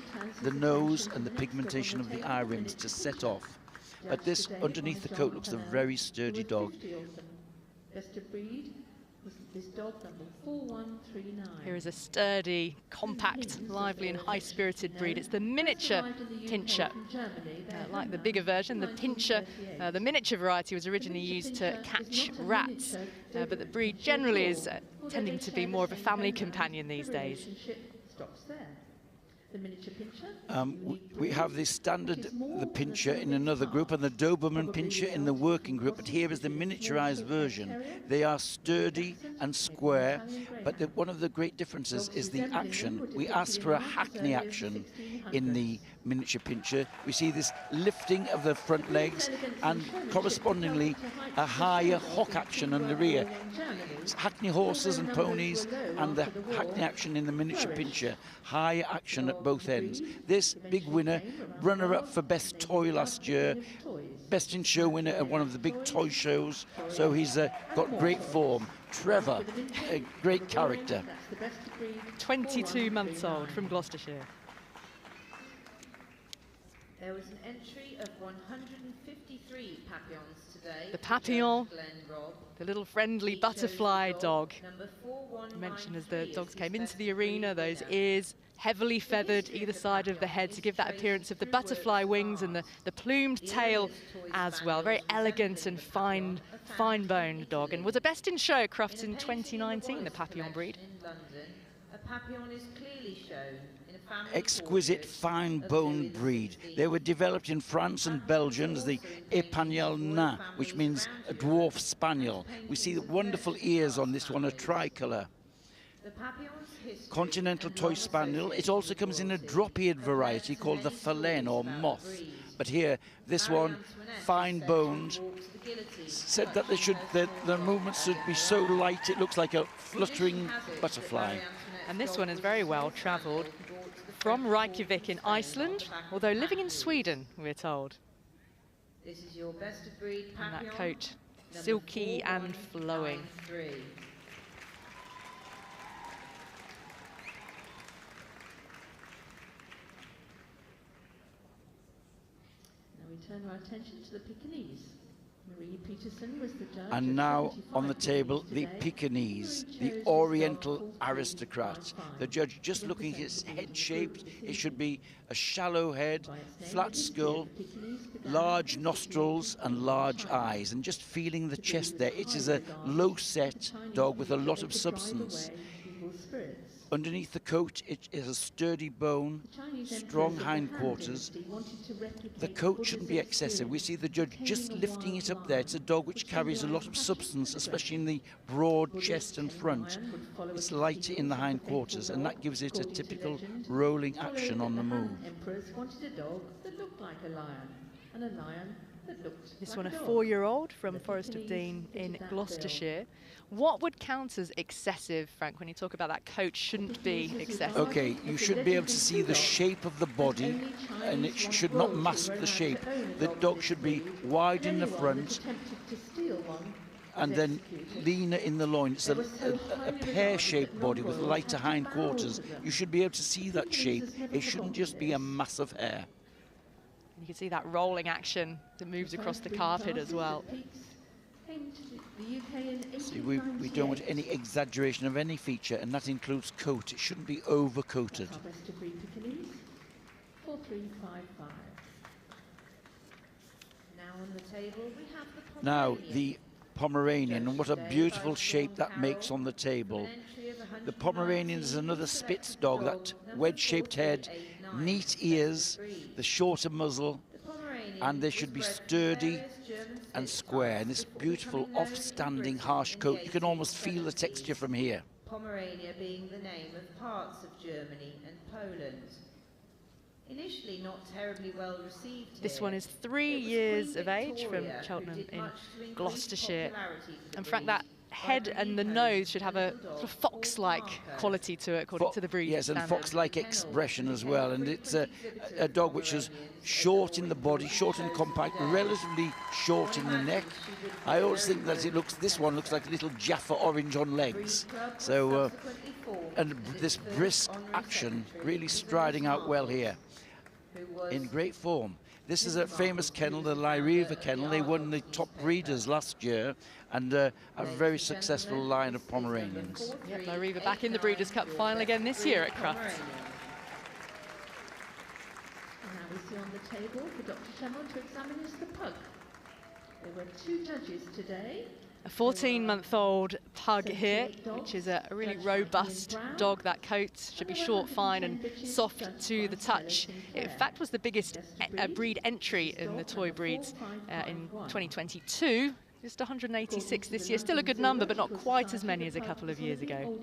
the nose and the pigmentation of the eye rims to set off. But this underneath the coat looks a very sturdy dog. Best of breed was this dog number 4139. Here is a sturdy, compact, lively and high-spirited breed. It's the miniature pincher. Like the bigger version, the pincher, the miniature variety was originally used to catch rats, but the breed generally is tending to be more of a family companion these days. Stops there. The miniature pincher. We have the standard, the pincher in another group, and the Doberman pincher in the working group, but here is the miniaturized version. They are sturdy and square, but one of the great differences is the action. We ask for a hackney action in the miniature pincher. We see this lifting of the front legs and correspondingly a higher hock action on the rear. It's hackney horses and ponies and the hackney action in the miniature pincher. Higher action at both ends. This big winner, runner-up for best toy last year, best in show winner at one of the big toy shows, so he's got great form. Trevor, a great character. 22 months old from Gloucestershire. There was an entry of 153 papillons today. The papillon, the little friendly butterfly dog. Mentioned as the dogs came into the arena, those ears heavily feathered either side of the head to give that appearance of the butterfly wings and the plumed tail as well. Very elegant and fine-boned dog, and was a best in show at Crufts in 2019, the papillon breed. A papillon is clearly shown in a family Exquisite fine-boned breed. They were developed in France and Belgium as the Épagneul nain, which means a dwarf spaniel. We see the wonderful ears on this one, a tricolour. Continental toy spaniel. It also comes in a drop-eared variety called the Phalène or moth. But here, this one, fine-boned, said that the movements should be so light it looks like a fluttering butterfly. And this one is very well travelled from Reykjavik in Iceland, although living in Sweden, we're told. This is your best of breed And papillon. that coat, silky and flowing. 4193. Now we turn our attention to the Pekingese. Marie Peterson was the judge. And now on the table, the Pekingese, the Oriental aristocrat. The judge just looking at its head shaped. It should be a shallow head, flat skull, large nostrils and large eyes. And just feeling the chest there, it is a low-set dog with a lot of substance. Underneath the coat, it is a sturdy bone, strong hindquarters. The coat shouldn't be excessive. We see the judge just lifting it up there. It's a dog which carries a lot of substance, especially in the broad chest and front. It's light in the hindquarters, and that gives it a typical rolling action on the move. Emperors wanted a dog that looked like a lion, and a lion This one a 4-year-old from Forest of Dean in Gloucestershire. What would count as excessive, Frank, when you talk about that coat shouldn't be excessive? Okay, you should be able to see the shape of the body, and it should not mask the shape. The dog should be wide in the front and then leaner in the loin. It's a pear-shaped body with lighter hindquarters. You should be able to see that shape. It shouldn't just be a mass of hair. You can see that rolling action that moves across the carpet as well. See, we don't want any exaggeration of any feature, and that includes coat. It shouldn't be over-coated. Now, the Pomeranian, and what a beautiful shape that makes on the table. The Pomeranian is another Spitz dog, that wedge-shaped head, neat ears, the shorter muzzle, and they should be sturdy and square. And this beautiful, off-standing, harsh coat, you can almost feel the texture from here. Pomerania being the name of parts of Germany and Poland. Initially not terribly well received. This one is 3 years of age from Cheltenham in Gloucestershire. And Frank, that head and the nose should have a sort of fox-like quality to it, according to the breed. Yes, and fox-like expression as well. And it's a dog which is short in the body, short and compact, relatively short in the neck. I always think that this one looks like a little Jaffa orange on legs. So, and this brisk action really striding out well here. In great form. This is a famous kennel, the Lyriva kennel. They won the top breeders last year and a very successful line of Pomeranians. Yep, Lyriva back in the Breeders' Cup final again this year at Crufts. Now we see on the table for Dr. Shemmel to examine is the pug. There were 2 judges today. A 14-month-old pug here, which is a really robust dog. That coat should be short, fine and soft to the touch. It, in fact, was the biggest breed entry in the toy breeds in 2022. Just 186 this year. Still a good number, but not quite as many as a couple of years ago.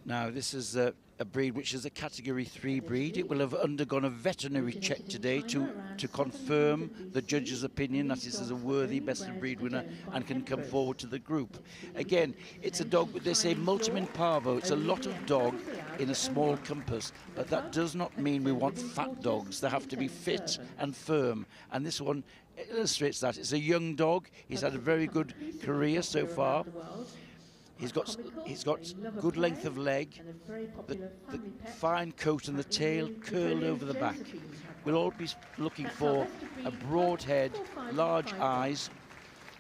Now, this is a breed which is a Category 3 breed. It will have undergone a veterinary check today to confirm the judge's opinion that this is a worthy best of breed winner and can come forward to the group. Again, it's a dog, they say multum in parvo. It's a lot of dog in a small compass, but that does not mean we want fat dogs. They have to be fit and firm, and this one illustrates that. It's a young dog. He's had a very good career so far. He's got good length of leg, the fine coat and the tail curled over the back. We'll all be looking for a broad head, large eyes,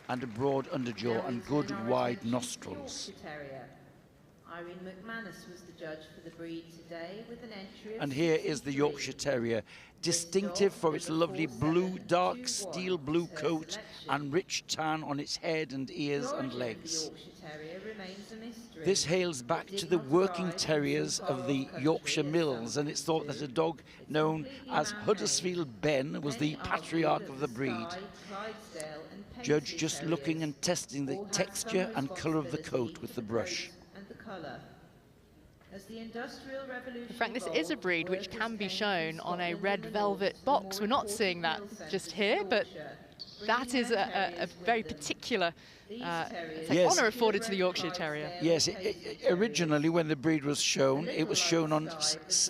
and a broad underjaw and good wide nostrils. Irene McManus was the judge for the breed today with an entry of And here is the Yorkshire Terrier, distinctive for its lovely blue, dark steel blue coat and rich tan on its head and ears and legs. This hails back to the working terriers of the Yorkshire Mills, and it's thought that a dog known as Huddersfield Ben was the patriarch of the breed. Judge just looking and testing the texture and colour of the coat with the brush. As the Industrial Revolution Frank, this is a breed which can be shown on a red velvet box. We're not seeing that just here, but that is a very particular honour afforded to the Yorkshire Terrier. Yes, originally when the breed was shown on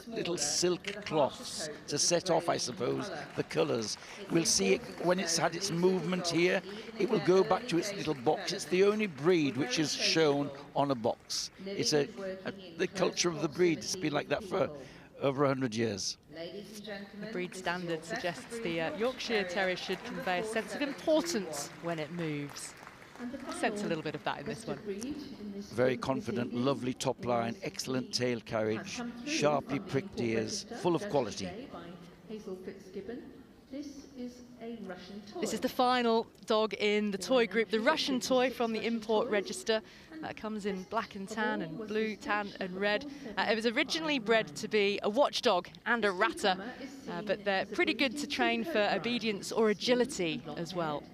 little silk cloths to set off, I suppose, the colours. We'll see it when it's had its movement here. It will go back to its little box. It's the only breed which is shown on a box. It's the culture of the breed. It's been like that for over 100 years. The breed standard suggests the Yorkshire Terrier should convey a sense of importance when it moves. I sense a little bit of that in this one. Very confident, lovely top line, excellent tail carriage, sharply pricked ears, full of quality. This is the final dog in the toy group, the Russian toy from the import register. Comes in black and tan and blue, tan and red. It was originally bred to be a watchdog and a ratter, but they're pretty good to train for obedience or agility as well.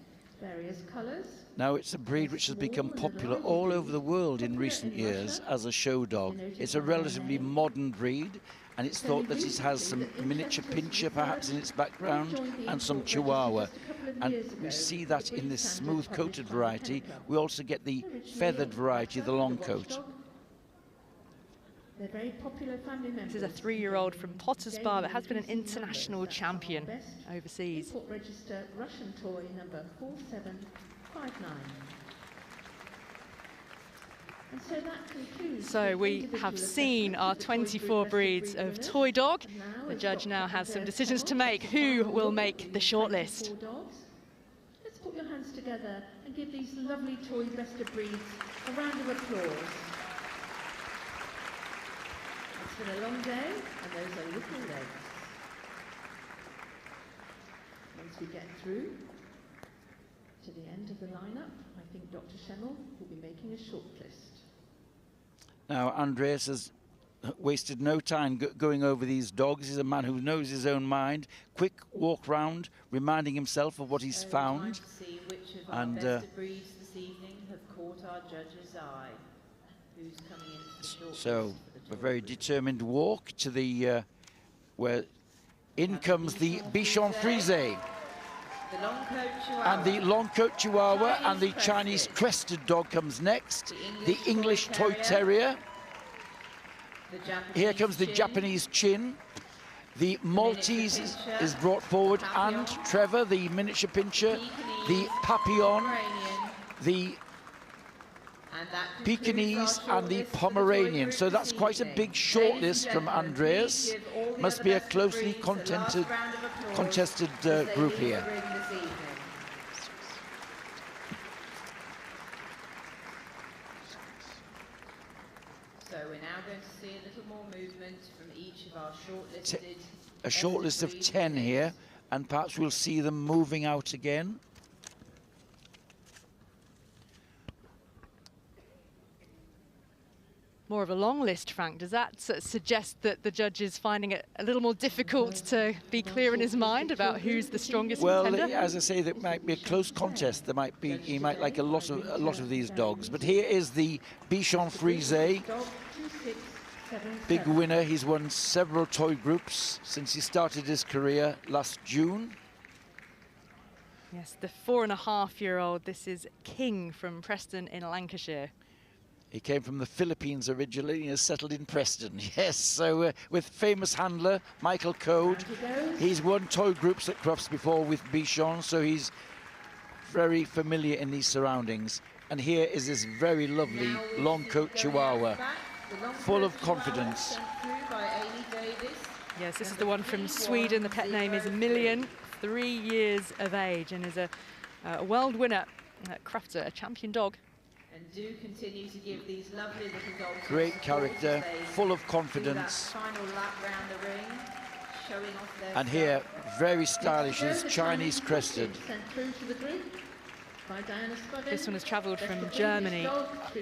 Now, it's a breed which has become popular all over the world in recent years as a show dog. It's a relatively modern breed, and it's thought that it has some miniature pincher perhaps in its background and some Chihuahua. And we see that in this smooth-coated variety. We also get the feathered variety, the long coat. They're very popular family members. This is a 3-year-old from Potter's Bar that has been an international champion overseas. Import register Russian toy number 4759. And so that concludes. So we have seen our 24 breeds of toy dog. The judge now has some decisions to make. Who will make the shortlist? Let's put your hands together and give these lovely toy best of breeds a round of applause. It's been a long day, and those are little legs. Once we get through to the end of the lineup, I think Dr. Schemmel will be making a shortlist. Now, Andreas has wasted no time going over these dogs. He's a man who knows his own mind. Quick walk round, reminding himself of what he's found. To see which of our best of breeds this evening have caught our judge's eye. Who's coming into the shortlist? So, a very determined walk to the where in comes the Bichon Frise and the long coat Chihuahua, and the Chinese crested dog comes next, the English Toy Terrier. Here comes the Japanese Chin. The Maltese is brought forward, and Trevor, the miniature pincher, the Papillon, the Pekingese and the Pomeranian. So that's quite a big shortlist from Andreas. Must be a closely contested group here. So we're now going to see a little more movement from each of our shortlisted. A shortlist of 10 here, and perhaps we'll see them moving out again. More of a long list, Frank. Does that suggest that the judge is finding it a little more difficult to be clear in his mind about who's the strongest contender? Well, as I say, there might be a close contest. There might be, he might like a lot of these dogs. But here is the Bichon Frise, big winner. He's won several toy groups since he started his career last June. Yes, the 4.5-year-old. This is King from Preston in Lancashire. He came from the Philippines originally and has settled in Preston. Yes, so with famous handler Michael Code. He's won toy groups at Crufts before with Bichon, so he's very familiar in these surroundings. And here is this very lovely long coat Chihuahua, full of confidence. Yes, this is the one from Sweden. The pet name is Million, 3 years of age, and is a world winner at Crufts, a champion dog. And do continue to give these lovely little dogs great character, full of confidence. Final lap round the ring, showing off their and here, very stylish, is Chinese crested. This one has travelled from Germany.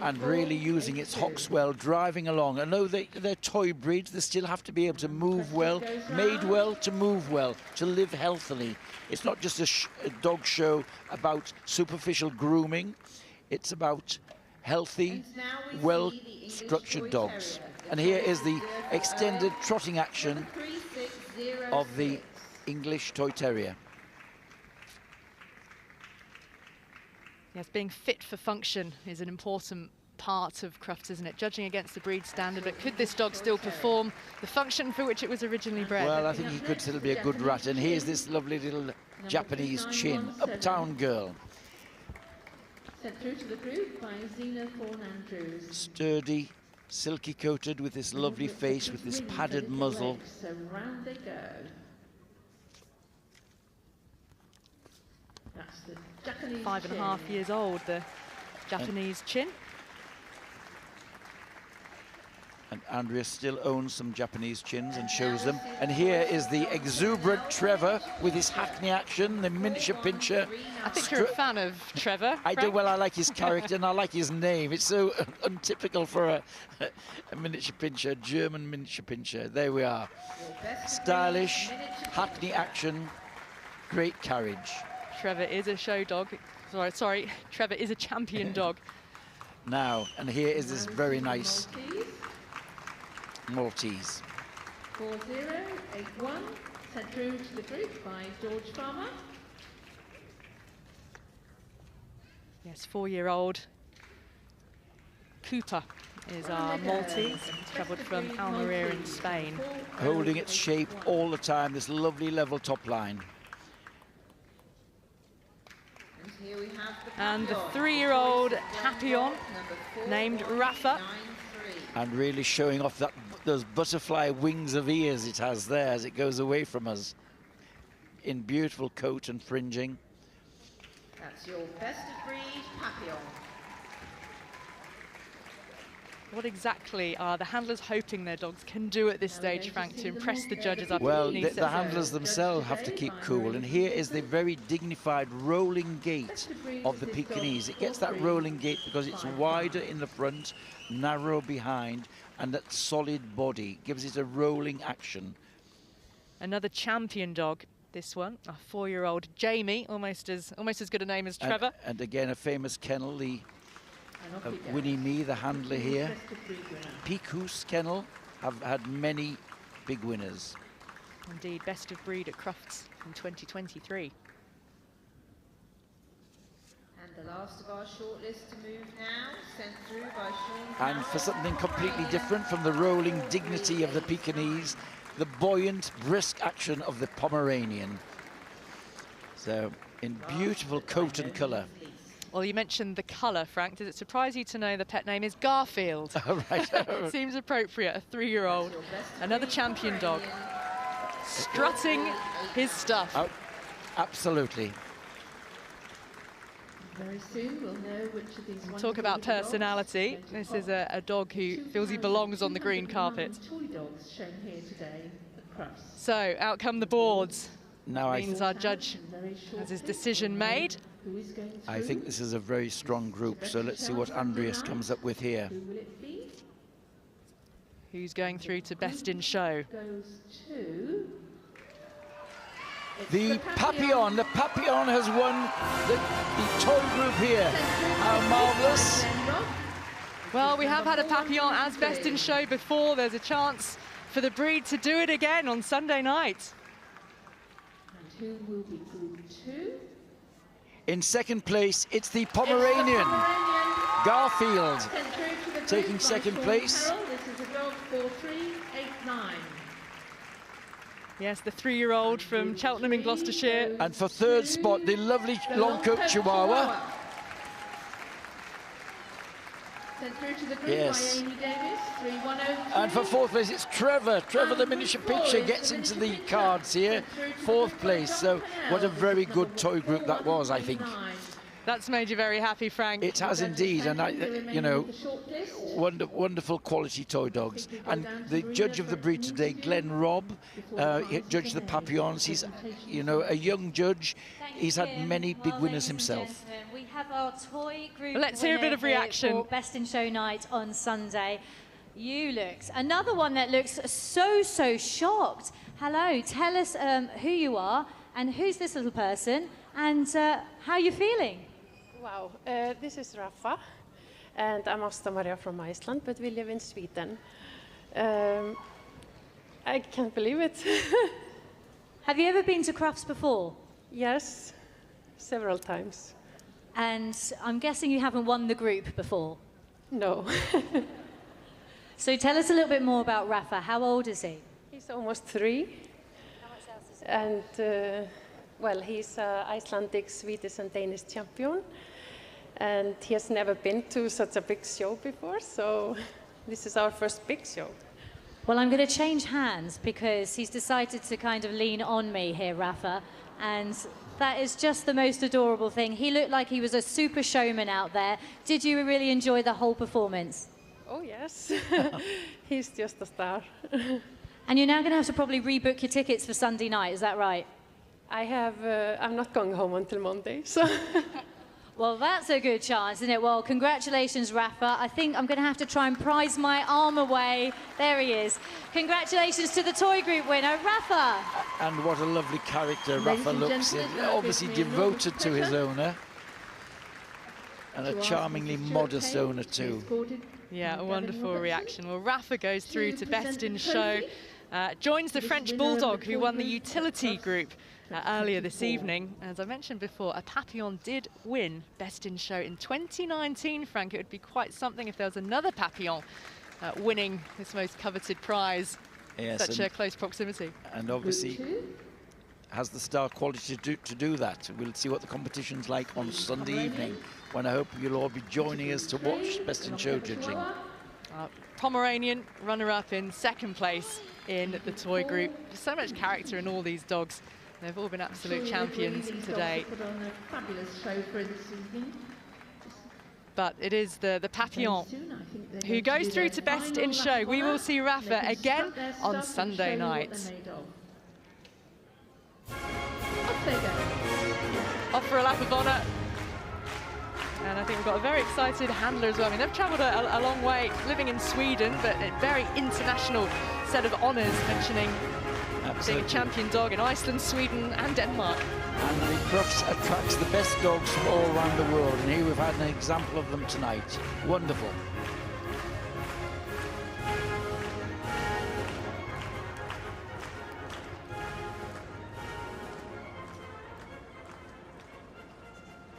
And really using its Hoxwell, driving along. And though they're toy breeds, they still have to be able to move well, made well to move well, to live healthily. It's not just a dog show about superficial grooming. It's about healthy, well-structured dogs. And here is the extended trotting action of the English Toy Terrier. Yes, being fit for function is an important part of Crufts, isn't it? Judging against the breed standard, but could this dog still perform the function for which it was originally bred? Well, I think he could still be a good rat. And here's this lovely little Japanese Chin, uptown girl. Sent through to the group by Zena Thorne-Andrews. Sturdy, silky coated with this lovely face, with this padded muzzle. So round they go. That's the Japanese 5.5 years old, the Japanese Chin. And Andrea still owns some Japanese Chins and shows them. And here is the exuberant Trevor with his hackney action, the miniature pincher. I think you're a fan of Trevor. I do. Well, I like his character and I like his name. It's so untypical for a miniature pincher, German miniature pincher. There we are. Stylish, hackney action, great carriage. Trevor is a show dog. Sorry, Trevor is a champion dog. Now, and here is this very nice Maltese. 4081, sent through to the group by George Farmer. Yes, 4-year-old Cooper is our Maltese. Travelled from Almeria in Spain. Holding its shape all the time, this lovely level top line. And the 3-year-old Papillon, named Rafa. And really showing off that those butterfly wings of ears it has there as it goes away from us. In beautiful coat and fringing. That's your best of breed Papillon. What exactly are the handlers hoping their dogs can do at this stage, Frank, to impress the judges after Well, the the handlers themselves have to keep cool, and here is the very dignified rolling gait of the Pekingese. It gets that rolling gait because it's wider in the front, narrow behind, and that solid body gives it a rolling action. Another champion dog, this one, a 4-year-old Jamie, almost as good a name as Trevor. And again, a famous kennel, the Winnie Mee, the handler here. Pekingese kennel have had many big winners. Indeed, best of breed at Crufts in 2023. And the last of our shortlist to move now, sent through by Sean. And for something completely different from the rolling dignity of the Pekingese, the buoyant, brisk action of the Pomeranian. So, in beautiful coat and colour. Well, you mentioned the colour, Frank. Does it surprise you to know the pet name is Garfield? Oh, right. Seems appropriate, a 3-year-old. Another champion dog. Strutting his stuff. Oh, absolutely. Very soon we'll know which of these Talk about personality. This is a dog who feels he belongs on the green carpet. toy dogs shown here today at Crufts. So, out come the boards. Now means our judge has his decision made. I think this is a very strong group, so let's see what Andreas comes up with here. Who's going through to best in show? Goes to The Papillon has won the toy group here. How marvellous. Well, we have had a Papillon as best in show before. There's a chance for the breed to do it again on Sunday night. And who will be group 2? In second place, it's the Pomeranian, Garfield, taking second place. This is a dog 4389. Yes, the 3-year-old from Cheltenham in Gloucestershire. And for third spot, the lovely long-coat Chihuahua. Sent through to the group Yes. by Amy Davis, 3102. And for fourth place, it's Trevor. Trevor, the miniature picture, gets into the cards here. Fourth place. So what a very good toy group that was, I think. That's made you very happy, Frank. It has indeed, and you know, wonderful quality toy dogs. And the judge of the breed today, Glenn Robb, he judged the Papillons. He's, you know, a young judge. He's had many big winners himself. We have our toy group. Let's hear a bit of reaction. For Best in Show night on Sunday. You looks another one that looks so shocked. Hello, tell us who you are and who's this little person and how you're feeling. Wow, this is Rafa, and I'm Asta Maria from Iceland, but we live in Sweden. I can't believe it. Have you ever been to Crufts before? Yes, several times. And I'm guessing you haven't won the group before? No. So tell us a little bit more about Rafa. How old is he? He's almost 3. And, well, he's an Icelandic, Swedish and Danish champion. And he has never been to such a big show before, so this is our first big show. Well, I'm going to change hands because he's decided to kind of lean on me here, Rafa. And that is just the most adorable thing. He looked like he was a super showman out there. Did you really enjoy the whole performance? Oh, yes. He's just a star. And you're now going to have to probably rebook your tickets for Sunday night, is that right? I'm not going home until Monday, so... Well, that's a good chance, isn't it? Well, congratulations, Rafa. I think I'm going to have to try and prise my arm away. There he is. Congratulations to the toy group winner, Rafa. And what a lovely character Rafa looks in. Obviously devoted to his owner. And a charmingly modest owner too. Yeah, a wonderful reaction. Well, Rafa goes through to best in show. joins the French Bulldog, who won the utility group earlier this evening. As I mentioned before, a Papillon did win Best in Show in 2019, Frank. It would be quite something if there was another Papillon winning this most coveted prize. Yes, such a close proximity. And obviously has the star quality to do that. We'll see what the competition's like on Sunday evening, when I hope you'll all be joining us to watch Best in Show judging. Pomeranian runner-up in second place in the toy group. There's so much character in all these dogs. They've all been absolute champions today. But it is the Papillon who goes through to Best in Show. We will see Rafa again on Sunday night. Off for a lap of honour. And I think we've got a very excited handler as well. I mean, they've travelled a long way, living in Sweden, but a very international set of honours, mentioning being a champion dog in Iceland, Sweden and Denmark. And the Crufts attracts the best dogs from all around the world, and here we've had an example of them tonight. Wonderful.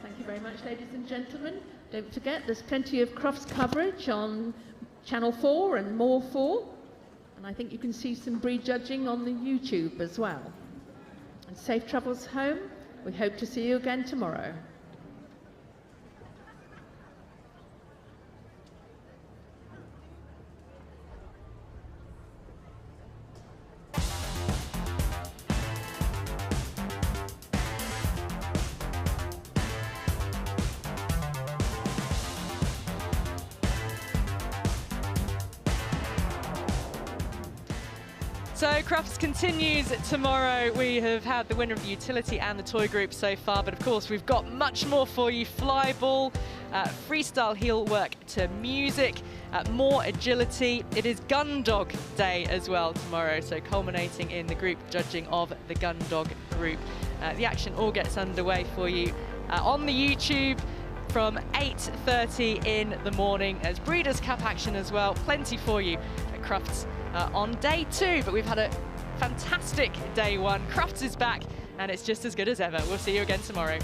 Thank you very much, ladies and gentlemen. Don't forget, there's plenty of Crufts coverage on Channel 4 and More 4. And I think you can see some breed judging on the YouTube as well. And safe travels home. We hope to see you again tomorrow. So Crufts continues tomorrow. We have had the winner of the utility and the toy group so far, but of course we've got much more for you. Flyball, freestyle heel work to music, more agility. It is Gun Dog Day as well tomorrow, so culminating in the group judging of the Gun Dog group. The action all gets underway for you on the YouTube from 8:30 in the morning. There's Breeders' Cup action as well, plenty for you at Crufts on day 2, but we've had a fantastic day 1. Crufts is back and it's just as good as ever. We'll see you again tomorrow.